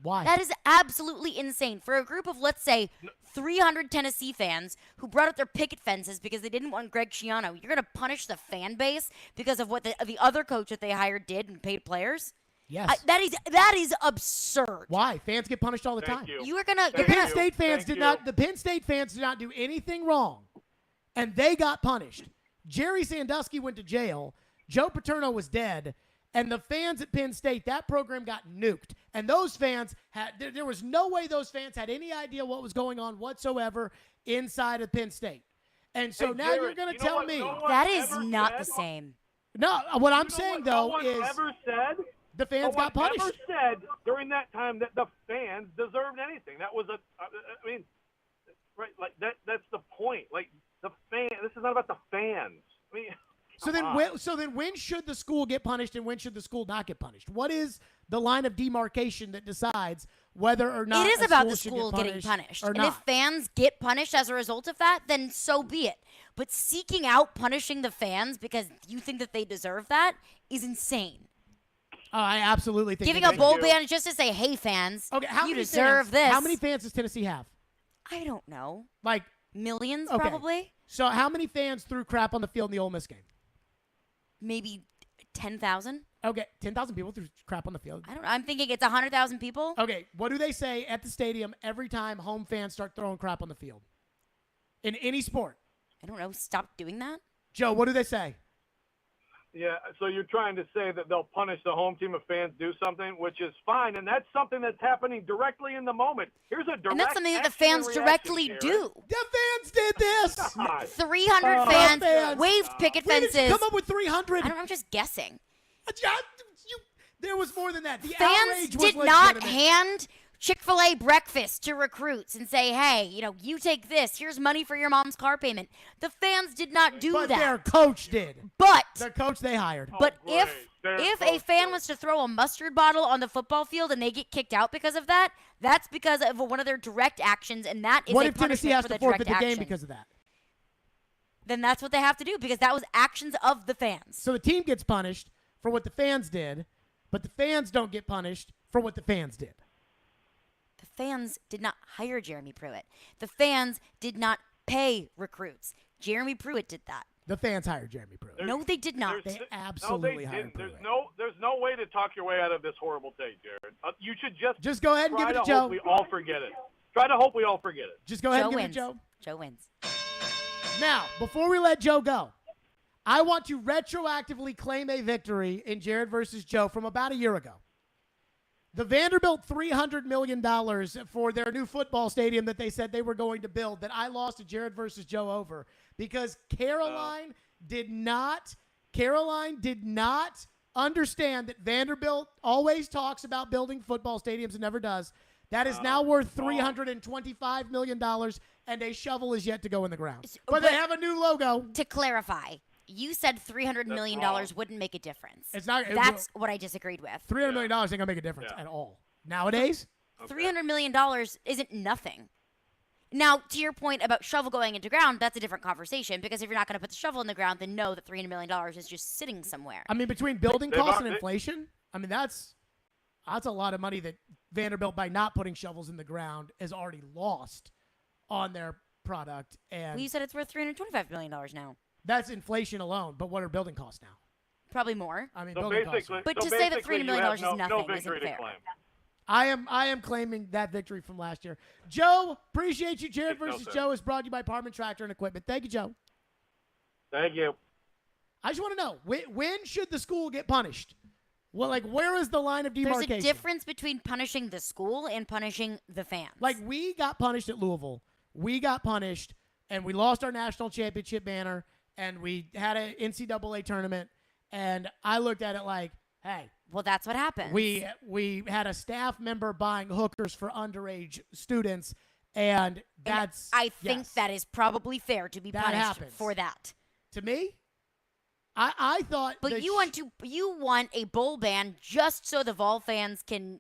Speaker 8: Why?
Speaker 9: That is absolutely insane. For a group of, let's say, 300 Tennessee fans who brought up their picket fences because they didn't want Greg Schiano, you're going to punish the fan base because of what the other coach that they hired did and paid players?
Speaker 8: Yes.
Speaker 9: That is absurd.
Speaker 8: Why? Fans get punished all the time.
Speaker 9: You are going to...
Speaker 8: The Penn State fans did not do anything wrong, and they got punished. Jerry Sandusky went to jail. Joe Paterno was dead. And the fans at Penn State, that program got nuked. And those fans there was no way those fans had any idea what was going on whatsoever inside of Penn State. And so now
Speaker 7: Jared,
Speaker 8: you're going to tell me.
Speaker 9: That is not the same.
Speaker 8: No, what I'm saying, though, is the fans got punished.
Speaker 7: No one ever said during that time that the fans deserved anything. That was right, like that's the point. Like, this is not about the fans. I mean... So then when should the school get punished and when should the school not get punished? What is the line of demarcation that decides whether or not
Speaker 9: it is about the
Speaker 8: school
Speaker 9: school getting punished?
Speaker 8: Or
Speaker 9: and
Speaker 8: not?
Speaker 9: if fans get punished as a result of that, then so be it. But seeking out punishing the fans because you think that they deserve that is insane.
Speaker 8: Oh, I absolutely think
Speaker 9: giving a bowl ban just to say, "Hey, fans, you deserve this."
Speaker 8: How many fans does Tennessee have?
Speaker 9: I don't know.
Speaker 8: Like
Speaker 9: millions,
Speaker 8: okay.
Speaker 9: probably.
Speaker 8: So how many fans threw crap on the field in the Ole Miss game?
Speaker 9: Maybe 10,000.
Speaker 8: Okay, 10,000 people threw crap on the field.
Speaker 9: I don't know. I'm thinking it's 100,000 people.
Speaker 8: Okay, what do they say at the stadium every time home fans start throwing crap on the field? In any sport.
Speaker 9: I don't know. Stop doing that.
Speaker 8: Joe, what do they say?
Speaker 7: Yeah, so you're trying to say that they'll punish the home team if fans do something, which is fine, and that's something that's happening directly in the moment. Here's a direct
Speaker 9: and that's something that the fans directly do.
Speaker 8: The fans did this.
Speaker 9: 300 fans waved picket
Speaker 8: Where
Speaker 9: fences.
Speaker 8: did you come up with 300?
Speaker 9: I'm just guessing.
Speaker 8: There was more than that. The
Speaker 9: fans
Speaker 8: outrage was
Speaker 9: did not
Speaker 8: legitimate.
Speaker 9: hand Chick-fil-A breakfast to recruits and say, hey, you take this. Here's money for your mom's car payment. The fans did not do
Speaker 8: But
Speaker 9: that.
Speaker 8: their coach did.
Speaker 9: But
Speaker 8: their coach they hired.
Speaker 9: But if a fan was to throw a mustard bottle on the football field and they get kicked out because of that, that's because of one of their direct actions, and that is
Speaker 8: what
Speaker 9: a
Speaker 8: if Tennessee
Speaker 9: punishment
Speaker 8: has
Speaker 9: for
Speaker 8: to
Speaker 9: the
Speaker 8: forfeit
Speaker 9: direct
Speaker 8: the game
Speaker 9: action.
Speaker 8: because of that?
Speaker 9: Then that's what they have to do because that was actions of the fans.
Speaker 8: So the team gets punished for what the fans did, but the fans don't get punished for what the fans did.
Speaker 9: The fans did not hire Jeremy Pruitt. The fans did not pay recruits. Jeremy Pruitt did that.
Speaker 8: The fans hired Jeremy Pruitt.
Speaker 9: No, they did not.
Speaker 8: They absolutely hired
Speaker 7: didn't.
Speaker 8: Pruitt.
Speaker 7: There's no way to talk your way out of this horrible take, Jared. You should just
Speaker 8: go ahead and give it to Joe.
Speaker 7: Hope we all forget it. Try to hope we all forget it.
Speaker 8: Just go ahead
Speaker 9: Joe
Speaker 8: and give
Speaker 9: wins.
Speaker 8: it to Joe.
Speaker 9: Joe wins.
Speaker 8: Now, before we let Joe go, I want to retroactively claim a victory in Jared versus Joe from about a year ago. The Vanderbilt $300 million for their new football stadium that they said they were going to build that I lost to Jared versus Joe over because Caroline did not understand that Vanderbilt always talks about building football stadiums and never does. That is now worth $325 million, and a shovel is yet to go in the ground. But they have a new logo.
Speaker 9: To clarify, you said $300 million wouldn't make a difference.
Speaker 8: It's not.
Speaker 9: That's what I disagreed with.
Speaker 8: $300 million ain't going to make a difference at all. Nowadays?
Speaker 9: $300 million isn't nothing. Now, to your point about shovel going into ground, that's a different conversation, because if you're not going to put the shovel in the ground, then know that $300 million is just sitting somewhere.
Speaker 8: I mean, between building costs and inflation, I mean, that's a lot of money that Vanderbilt, by not putting shovels in the ground, has already lost on their product. And
Speaker 9: well, you said it's worth $325 million now.
Speaker 8: That's inflation alone, but what are building costs now?
Speaker 9: Probably more.
Speaker 8: I mean,
Speaker 7: So
Speaker 8: building costs.
Speaker 9: But to say that $300 million is nothing isn't fair.
Speaker 8: I am claiming that victory from last year. Joe, appreciate you. Jared versus Joe is brought to you by Parman Tractor and Equipment. Thank you, Joe.
Speaker 7: Thank you.
Speaker 8: I just want to know, when should the school get punished? Well, like, where is the line of demarcation?
Speaker 9: There's a difference between punishing the school and punishing the fans.
Speaker 8: Like, we got punished at Louisville. We got punished, and we lost our national championship banner, and we had an NCAA tournament, and I looked at it like, hey.
Speaker 9: Well, that's what happened.
Speaker 8: We had a staff member buying hookers for underage students, and that's...
Speaker 9: And I think that is probably fair to be punished for that.
Speaker 8: To me? I thought...
Speaker 9: But you want a bowl ban just so the Vol fans can,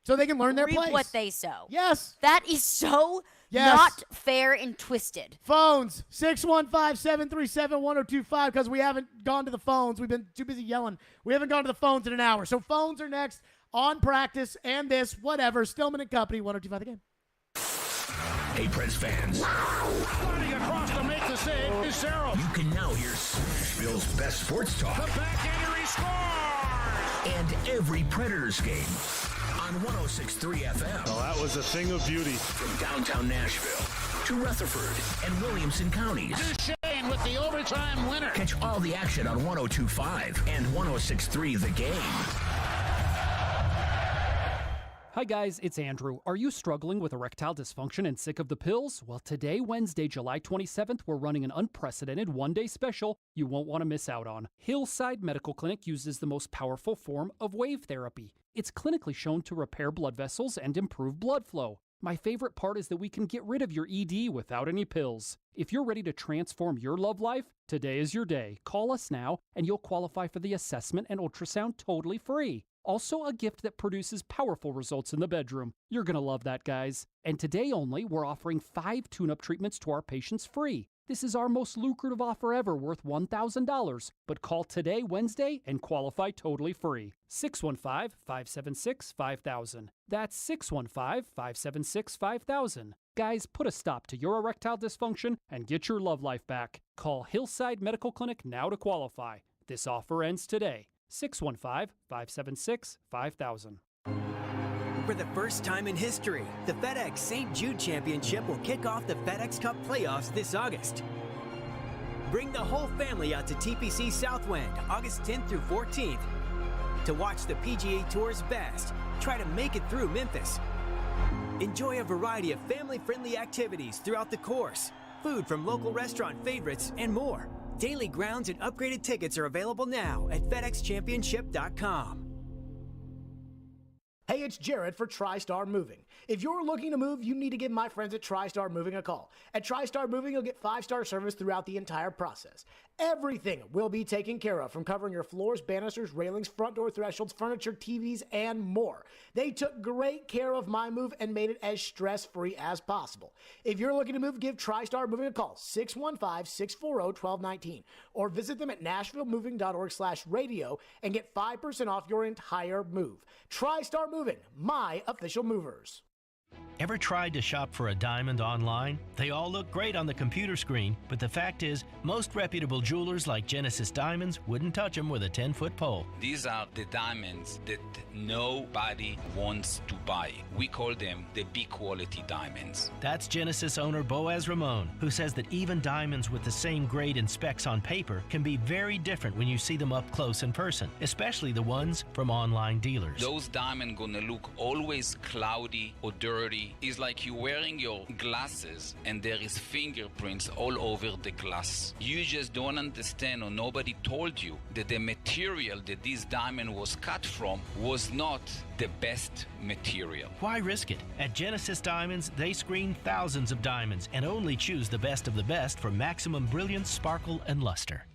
Speaker 8: so they can learn their
Speaker 9: reap
Speaker 8: place.
Speaker 9: What they sow.
Speaker 8: Yes.
Speaker 9: That is so not fair and twisted.
Speaker 8: Phones, 615-737-1025, because we haven't gone to the phones. We've been too busy yelling. We haven't gone to the phones in an hour. So phones are next on Practice and this, whatever. Stillman and Company, 1025 The Game.
Speaker 2: Hey, Preds fans.
Speaker 10: Running across to make the save is Sarah.
Speaker 2: You can now hear Nashville's best sports talk.
Speaker 10: The backhander, he scores!
Speaker 2: And every Predators game on 106.3 FM.
Speaker 10: Oh, that was a thing of beauty.
Speaker 2: From downtown Nashville to Rutherford and Williamson counties.
Speaker 10: Duchesne with the overtime winner.
Speaker 2: Catch all the action on 102.5 and 106.3 The Game.
Speaker 11: Hi guys, it's Andrew. Are you struggling with erectile dysfunction and sick of the pills? Well, today, Wednesday, July 27th, we're running an unprecedented one-day special you won't want to miss out on. Hillside Medical Clinic uses the most powerful form of wave therapy. It's clinically shown to repair blood vessels and improve blood flow. My favorite part is that we can get rid of your ED without any pills. If you're ready to transform your love life, today is your day. Call us now, and you'll qualify for the assessment and ultrasound totally free. Also, a gift that produces powerful results in the bedroom. You're going to love that, guys. And today only, we're offering 5 tune-up treatments to our patients free. This is our most lucrative offer ever, worth $1,000. But call today, Wednesday, and qualify totally free. 615-576-5000. That's 615-576-5000. Guys, put a stop to your erectile dysfunction and get your love life back. Call Hillside Medical Clinic now to qualify. This offer ends today. 615-576-5000.
Speaker 13: For the first time in history, the FedEx St. Jude Championship will kick off the FedEx Cup playoffs this August. Bring the whole family out to TPC Southwind August 10th through 14th to watch the PGA Tour's best try to make it through Memphis. Enjoy a variety of family-friendly activities throughout the course, food from local restaurant favorites, and more. Daily grounds and upgraded tickets are available now at FedExChampionship.com.
Speaker 8: Hey, it's Jared for TriStar Moving. If you're looking to move, you need to give my friends at TriStar Moving a call. At TriStar Moving, you'll get 5-star service throughout the entire process. Everything will be taken care of, from covering your floors, banisters, railings, front door thresholds, furniture, TVs, and more. They took great care of my move and made it as stress-free as possible. If you're looking to move, give TriStar Moving a call, 615-640-1219, or visit them at nashvillemoving.org/radio and get 5% off your entire move. TriStar Moving, my official movers.
Speaker 14: Ever tried to shop for a diamond online? They all look great on the computer screen, but the fact is, most reputable jewelers like Genesis Diamonds wouldn't touch them with a 10-foot pole.
Speaker 15: These are the diamonds that nobody wants to buy. We call them the B-quality diamonds.
Speaker 14: That's Genesis owner Boaz Ramon, who says that even diamonds with the same grade and specs on paper can be very different when you see them up close in person, especially the ones from online dealers.
Speaker 15: Those diamonds gonna look always cloudy or dirty. It's like you're wearing your glasses and there is fingerprints all over the glass. You just don't understand, or nobody told you that the material that this diamond was cut from was not the best material.
Speaker 14: Why risk it? At Genesis Diamonds, they screen thousands of diamonds and only choose the best of the best for maximum brilliance, sparkle, and luster.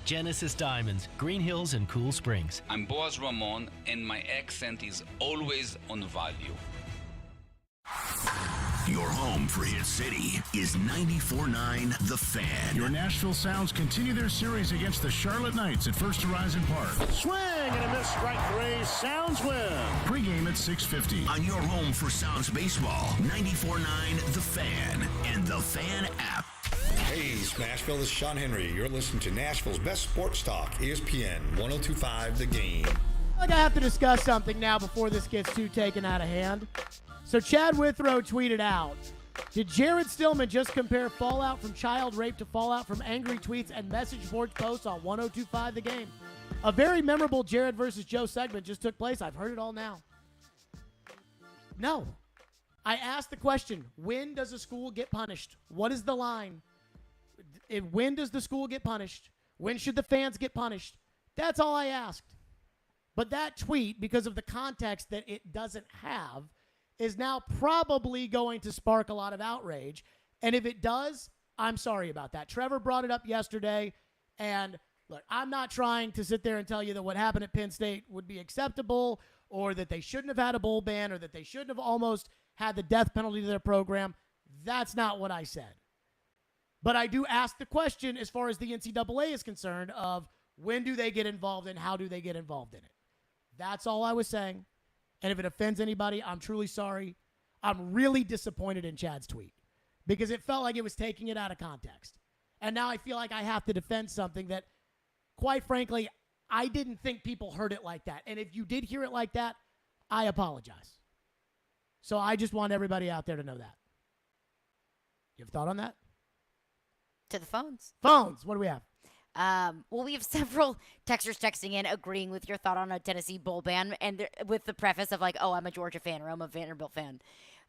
Speaker 14: Genesis Diamonds, Green Hills and Cool Springs.
Speaker 15: I'm Boaz Ramon, and my accent is always on value.
Speaker 2: Your home for Hit City is 94.9 The Fan.
Speaker 10: Your Nashville Sounds continue their series against the Charlotte Knights at First Horizon Park. Swing and a miss, strike three. Sounds win. Pre-game at 6:50.
Speaker 2: On your home for Sounds baseball, 94.9 The Fan and The Fan app.
Speaker 6: Hey, Nashville, this is Sean Henry. You're listening to Nashville's best sports talk, ESPN 102.5 The Game.
Speaker 8: I have to discuss something now before this gets too taken out of hand. So Chad Withrow tweeted out, did Jared Stillman just compare fallout from child rape to fallout from angry tweets and message board posts on 102.5 The Game? A very memorable Jared versus Joe segment just took place. I've heard it all now. No. I asked the question, when does a school get punished? What is the line? When does the school get punished? When should the fans get punished? That's all I asked. But that tweet, because of the context that it doesn't have, is now probably going to spark a lot of outrage. And if it does, I'm sorry about that. Trevor brought it up yesterday. And look, I'm not trying to sit there and tell you that what happened at Penn State would be acceptable or that they shouldn't have had a bowl ban or that they shouldn't have almost had the death penalty to their program. That's not what I said. But I do ask the question as far as the NCAA is concerned of when do they get involved and how do they get involved in it. That's all I was saying. And if it offends anybody, I'm truly sorry. I'm really disappointed in Chad's tweet because it felt like it was taking it out of context. And now I feel like I have to defend something that, quite frankly, I didn't think people heard it like that. And if you did hear it like that, I apologize. So I just want everybody out there to know that. You have a thought on that?
Speaker 9: To the phones.
Speaker 8: Phones. What do we have?
Speaker 9: Well, we have several texters texting in agreeing with your thought on a Tennessee bowl ban and with the preface of like, oh, I'm a Georgia fan or I'm a Vanderbilt fan.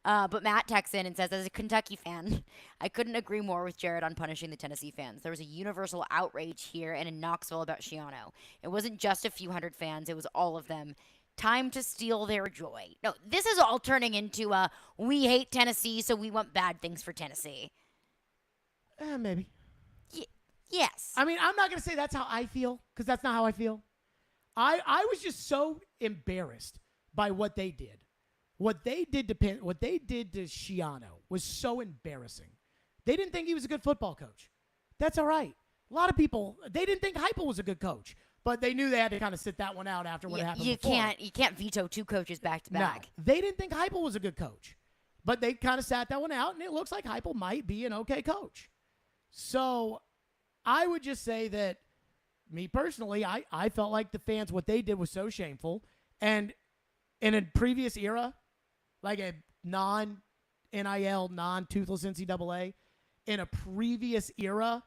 Speaker 9: But Matt texts in and says, as a Kentucky fan, I couldn't agree more with Jared on punishing the Tennessee fans. There was a universal outrage here and in Knoxville about Schiano. It wasn't just a few hundred fans. It was all of them. Time to steal their joy. No, this is all turning into a we hate Tennessee, so we want bad things for Tennessee.
Speaker 8: Maybe.
Speaker 9: Yes.
Speaker 8: I mean, I'm not going to say that's how I feel because that's not how I feel. I was just so embarrassed by what they did. What they did to Schiano was so embarrassing. They didn't think he was a good football coach. That's all right. A lot of people, they didn't think Heupel was a good coach, but they knew they had to kind of sit that one out after what happened before.
Speaker 9: You can't veto two coaches back to back.
Speaker 8: No, they didn't think Heupel was a good coach, but they kind of sat that one out, and it looks like Heupel might be an okay coach. So I would just say that, me personally, I felt like the fans, what they did was so shameful. And in a previous era, like a non-NIL, non-toothless NCAA, in a previous era,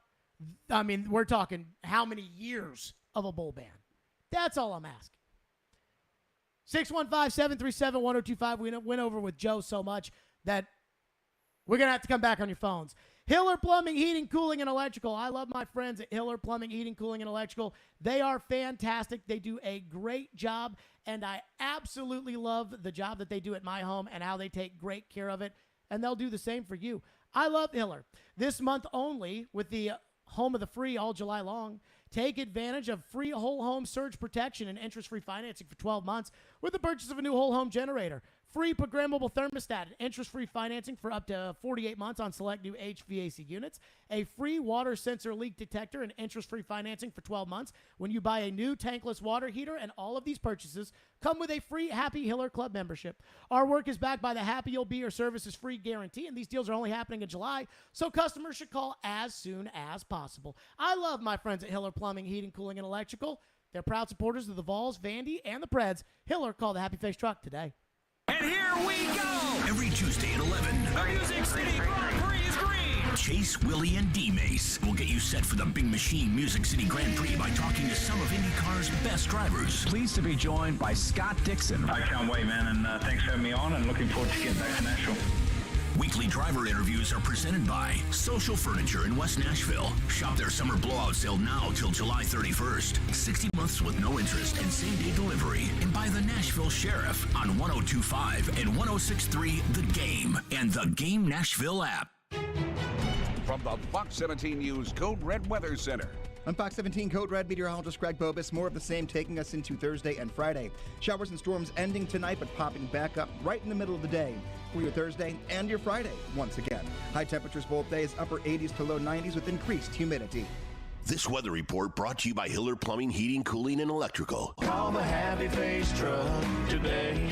Speaker 8: I mean, we're talking how many years of a bowl ban. That's all I'm asking. 615-737-1025. We went over with Joe so much that we're going to have to come back on your phones. Hiller Plumbing, Heating, Cooling, and Electrical. I love my friends at Hiller Plumbing, Heating, Cooling, and Electrical. They are fantastic. They do a great job, and I absolutely love the job that they do at my home and how they take great care of it, and they'll do the same for you. I love Hiller. This month only, with the Home of the Free all July long, take advantage of free whole home surge protection and interest-free financing for 12 months with the purchase of a new whole home generator. Free programmable thermostat and interest-free financing for up to 48 months on select new HVAC units. A free water sensor leak detector and interest-free financing for 12 months when you buy a new tankless water heater. And all of these purchases come with a free Happy Hiller Club membership. Our work is backed by the Happy You'll Be Your Services free guarantee, and these deals are only happening in July, so customers should call as soon as possible. I love my friends at Hiller Plumbing, Heating, Cooling, and Electrical. They're proud supporters of the Vols, Vandy, and the Preds. Hiller, call the Happy Face Truck today.
Speaker 2: And here we go! Every Tuesday at 11, the Music City Grand Prix is green! Chase, Willie, and D-Mace will get you set for the Big Machine Music City Grand Prix by talking to some of IndyCar's best drivers.
Speaker 17: Pleased to be joined by Scott Dixon.
Speaker 16: I can't wait, man, and thanks for having me on, and looking forward to getting back to Nashville.
Speaker 2: Weekly driver interviews are presented by Social Furniture in West Nashville. Shop their summer blowout sale now till July 31st. 60 months with no interest and same-day delivery. And by the Nashville Sheriff on 102.5 and 106.3 The Game and The Game Nashville app.
Speaker 23: From the Fox 17 News Code Red Weather Center,
Speaker 5: On Fox 17, Code Red meteorologist Greg Bobus. More of the same taking us into Thursday and Friday. Showers and storms ending tonight, but popping back up right in the middle of the day for your Thursday and your Friday once again. High temperatures both days, upper 80s to low 90s with increased humidity.
Speaker 2: This weather report brought to you by Hiller Plumbing, Heating, Cooling, and Electrical.
Speaker 10: Call the Happy Face Truck today.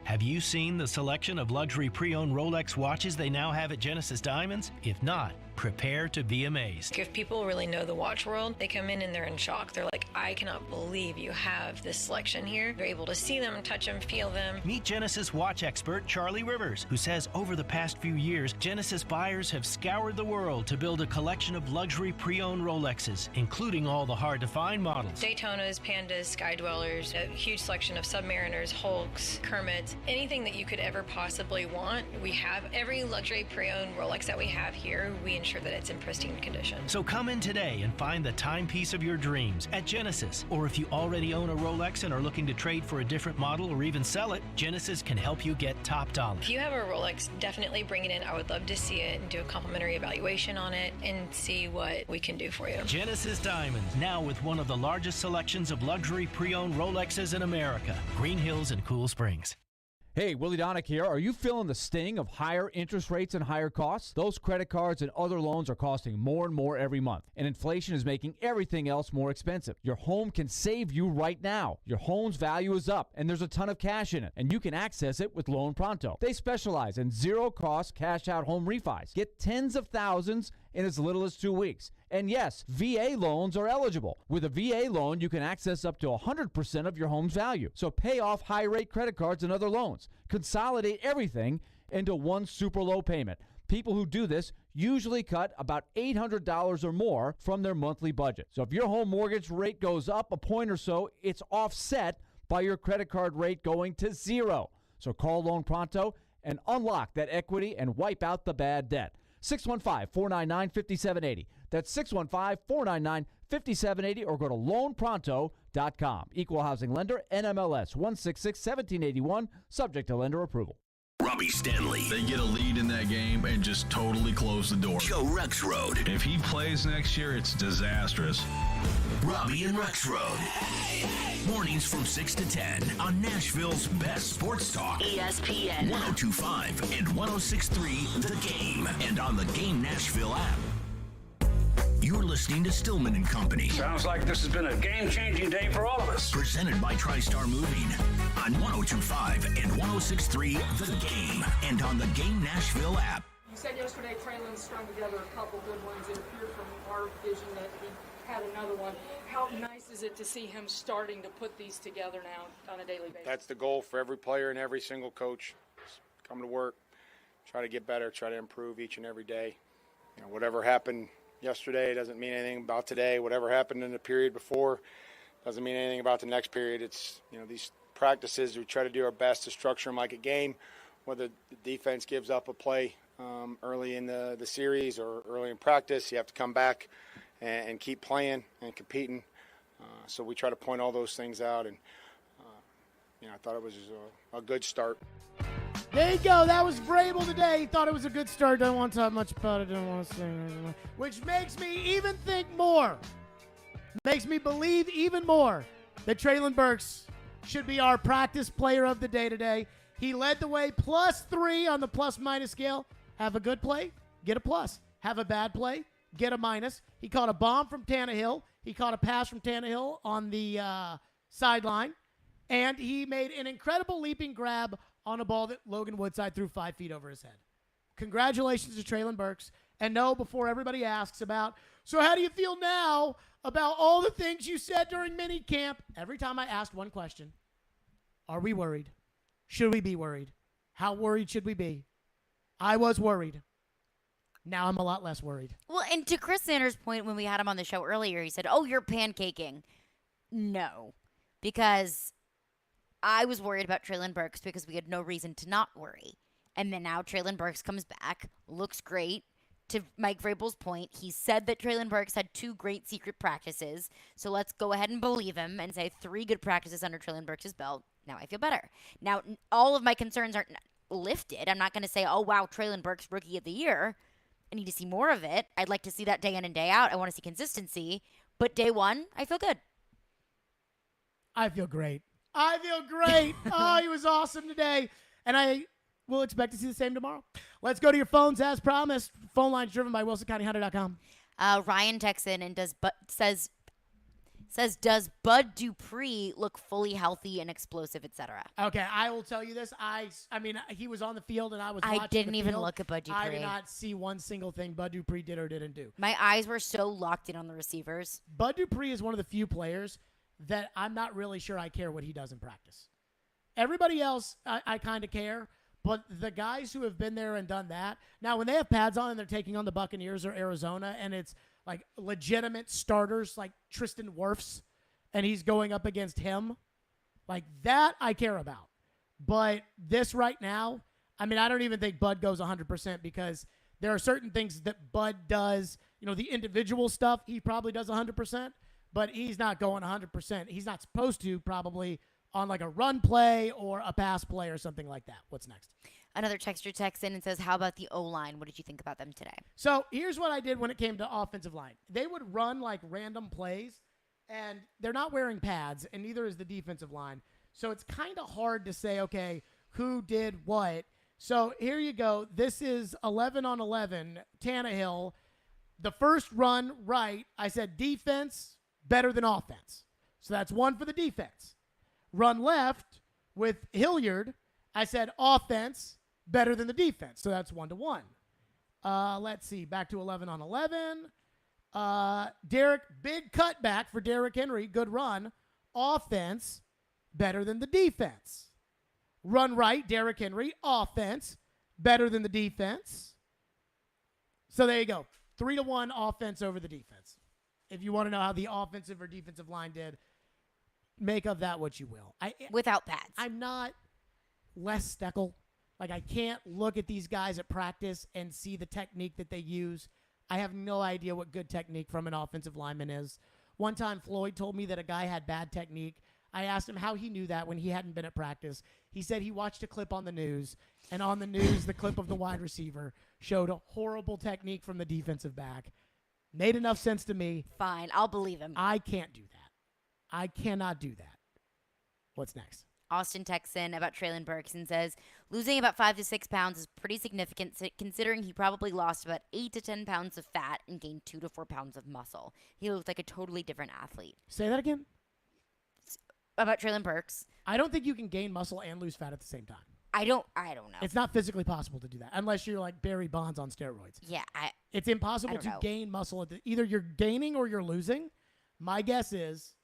Speaker 14: Have you seen the selection of luxury pre-owned Rolex watches they now have at Genesis Diamonds? If not, prepare to be amazed.
Speaker 18: If people really know the watch world, they come in and they're in shock. They're like, I cannot believe you have this selection here. They're able to see them, touch them, feel them.
Speaker 14: Meet Genesis watch expert Charlie Rivers, who says over the past few years, Genesis buyers have scoured the world to build a collection of luxury pre-owned Rolexes, including all the hard-to-find models.
Speaker 18: Daytonas, Pandas, Sky Dwellers, a huge selection of Submariners, Hulks, Kermits, anything that you could ever possibly want. We have every luxury pre-owned Rolex that we have here. We ensure that it's in pristine condition.
Speaker 14: So come in today and find the timepiece of your dreams at Genesis. Or if you already own a Rolex and are looking to trade for a different model or even sell it, Genesis can help you get top dollar.
Speaker 18: If you have a Rolex, definitely bring it in. I would love to see it and do a complimentary evaluation on it and see what we can do for you.
Speaker 14: Genesis Diamonds, now with one of the largest selections of luxury pre-owned Rolexes in America. Green Hills and Cool Springs.
Speaker 23: Hey, Willie Donick here. Are you feeling the sting of higher interest rates and higher costs? Those credit cards and other loans are costing more and more every month, and inflation is making everything else more expensive. Your home can save you right now. Your home's value is up, and there's a ton of cash in it, and you can access it with Loan Pronto. They specialize in zero-cost cash-out home refis. Get tens of thousands in as little as 2 weeks. And yes, VA loans are eligible. With a VA loan, you can access up to 100% of your home's value. So pay off high-rate credit cards and other loans. Consolidate everything into one super low payment. People who do this usually cut about $800 or more from their monthly budget. So if your home mortgage rate goes up a point or so, it's offset by your credit card rate going to zero. So call Loan Pronto and unlock that equity and wipe out the bad debt. 615-499-5780. That's 615-499-5780 or go to loanpronto.com. Equal housing lender, NMLS 166-1781, subject to lender approval.
Speaker 2: Robbie Stanley.
Speaker 24: They get a lead in that game and just totally close the door.
Speaker 2: Joe Rexrode.
Speaker 24: If he plays next year, it's disastrous.
Speaker 2: Robbie and Rexrode. Mornings from 6 to 10 on Nashville's best sports talk.
Speaker 12: ESPN
Speaker 2: 102.5 and 106.3 The Game, and on the Game Nashville app. You're listening to Stillman and Company.
Speaker 16: Sounds like this has been a game-changing day for all of us.
Speaker 2: Presented by TriStar Moving on 102.5 and 106.3 The Game, and on the Game Nashville app.
Speaker 25: You said yesterday Treylon strung together a couple good ones. It appeared from our vision that he had another one. How nice is it to see him starting to put these together now on a daily basis?
Speaker 26: That's the goal for every player and every single coach. Just come to work, try to get better, try to improve each and every day. You know, whatever happened yesterday doesn't mean anything about today. Whatever happened in the period before doesn't mean anything about the next period. It's, you know, these practices, we try to do our best to structure them like a game, whether the defense gives up a play early in the series or early in practice. You have to come back and keep playing and competing. So we try to point all those things out, and you know, I thought it was a good start.
Speaker 8: There you go. That was Vrabel today. He thought it was a good start. Don't want to talk much about it. Don't want to say anything. Which makes me even think more. Makes me believe even more that Treylon Burks should be our practice player of the day today. He led the way, +3 on the plus-minus scale. Have a good play, get a plus. Have a bad play, get a minus. He caught a bomb from Tannehill. He caught a pass from Tannehill on the sideline. And he made an incredible leaping grab on a ball that Logan Woodside threw 5 feet over his head. Congratulations to Treylon Burks. And no, before everybody asks about, so how do you feel now about all the things you said during minicamp? Every time I asked one question, are we worried? Should we be worried? How worried should we be? I was worried. Now I'm a lot less worried.
Speaker 9: Well, and to Chris Sanders' point when we had him on the show earlier, he said, oh, you're pancaking. No, because I was worried about Treylon Burks because we had no reason to not worry. And then now Treylon Burks comes back, looks great. To Mike Vrabel's point, he said that Treylon Burks had 2 great secret practices. So let's go ahead and believe him and say 3 good practices under Treylon Burks' belt. Now I feel better. Now, all of my concerns aren't lifted. I'm not going to say, oh, wow, Treylon Burks, Rookie of the Year. I need to see more of it. I'd like to see that day in and day out. I want to see consistency. But day one, I feel good.
Speaker 8: I feel great. Oh, he was awesome today. And I will expect to see the same tomorrow. Let's go to your phones as promised. Phone lines driven by WilsonCountyHunter.com.
Speaker 9: Ryan texts in and says, does Bud Dupree look fully healthy and explosive, etc.?
Speaker 8: Okay, I will tell you this. I mean, he was on the field and I was watching
Speaker 9: I didn't
Speaker 8: the
Speaker 9: even
Speaker 8: field.
Speaker 9: look at Bud Dupree.
Speaker 8: I did not see one single thing Bud Dupree did or didn't do.
Speaker 9: My eyes were so locked in on the receivers.
Speaker 8: Bud Dupree is one of the few players that I'm not really sure I care what he does in practice. Everybody else, I kind of care, but the guys who have been there and done that, now when they have pads on and they're taking on the Buccaneers or Arizona and it's like legitimate starters like Tristan Wirfs and he's going up against him, like that I care about. But this right now, I mean, I don't even think Bud goes 100% because there are certain things that Bud does, the individual stuff, he probably does 100%. But he's not going 100%. He's not supposed to probably on like a run play or a pass play or something like that. What's next?
Speaker 9: Another texter texts in and says, how about the O-line? What did you think about them today?
Speaker 8: So here's what I did when it came to offensive line. They would run like random plays, and they're not wearing pads, and neither is the defensive line. So it's kind of hard to say, okay, who did what. So here you go. This is 11 on 11. Tannehill, the first run right, I said defense better than offense. So that's one for the defense. Run left with Hilliard, I said offense better than the defense. So that's 1-1. Let's see. Back to 11 on 11. Derek, big cutback for Derrick Henry. Good run. Offense better than the defense. Run right, Derrick Henry. Offense better than the defense. So there you go. 3-1 offense over the defense. If you want to know how the offensive or defensive line did, make of that what you will.
Speaker 9: Without pads.
Speaker 8: I'm not Les Steckel. Like, I can't look at these guys at practice and see the technique that they use. I have no idea what good technique from an offensive lineman is. One time, Floyd told me that a guy had bad technique. I asked him how he knew that when he hadn't been at practice. He said he watched a clip on the news, and on the news, the clip of the wide receiver showed a horrible technique from the defensive back. Made enough sense to me.
Speaker 9: Fine, I'll believe him.
Speaker 8: I can't do that. I cannot do that. What's next?
Speaker 9: Austin texts in about Treylon Burks and says, losing about 5 to 6 pounds is pretty significant considering he probably lost about 8 to 10 pounds of fat and gained 2 to 4 pounds of muscle. He looked like a totally different athlete.
Speaker 8: Say that again?
Speaker 9: About Treylon Burks.
Speaker 8: I don't think you can gain muscle and lose fat at the same time.
Speaker 9: I don't know.
Speaker 8: It's not physically possible to do that unless you're like Barry Bonds on steroids.
Speaker 9: Yeah,
Speaker 8: it's impossible to gain muscle. Either you're gaining or you're losing. My guess is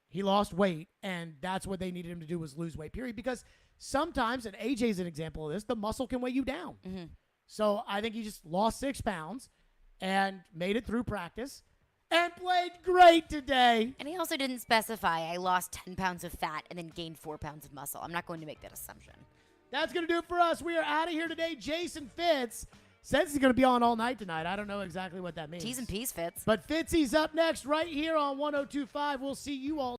Speaker 8: he lost weight, and that's what they needed him to do was lose weight, period. Because sometimes, and AJ's an example of this, the muscle can weigh you down.
Speaker 9: Mm-hmm.
Speaker 8: So I think he just lost 6 pounds and made it through practice and played great today.
Speaker 9: And he also didn't specify, I lost 10 pounds of fat and then gained 4 pounds of muscle. I'm not going to make that assumption.
Speaker 8: That's going to do it for us. We are out of here today. Jason Fitz says he's going to be on all night tonight. I don't know exactly what that means.
Speaker 9: T's and P's, Fitz.
Speaker 8: But Fitzy's up next right here on 102.5. We'll see you all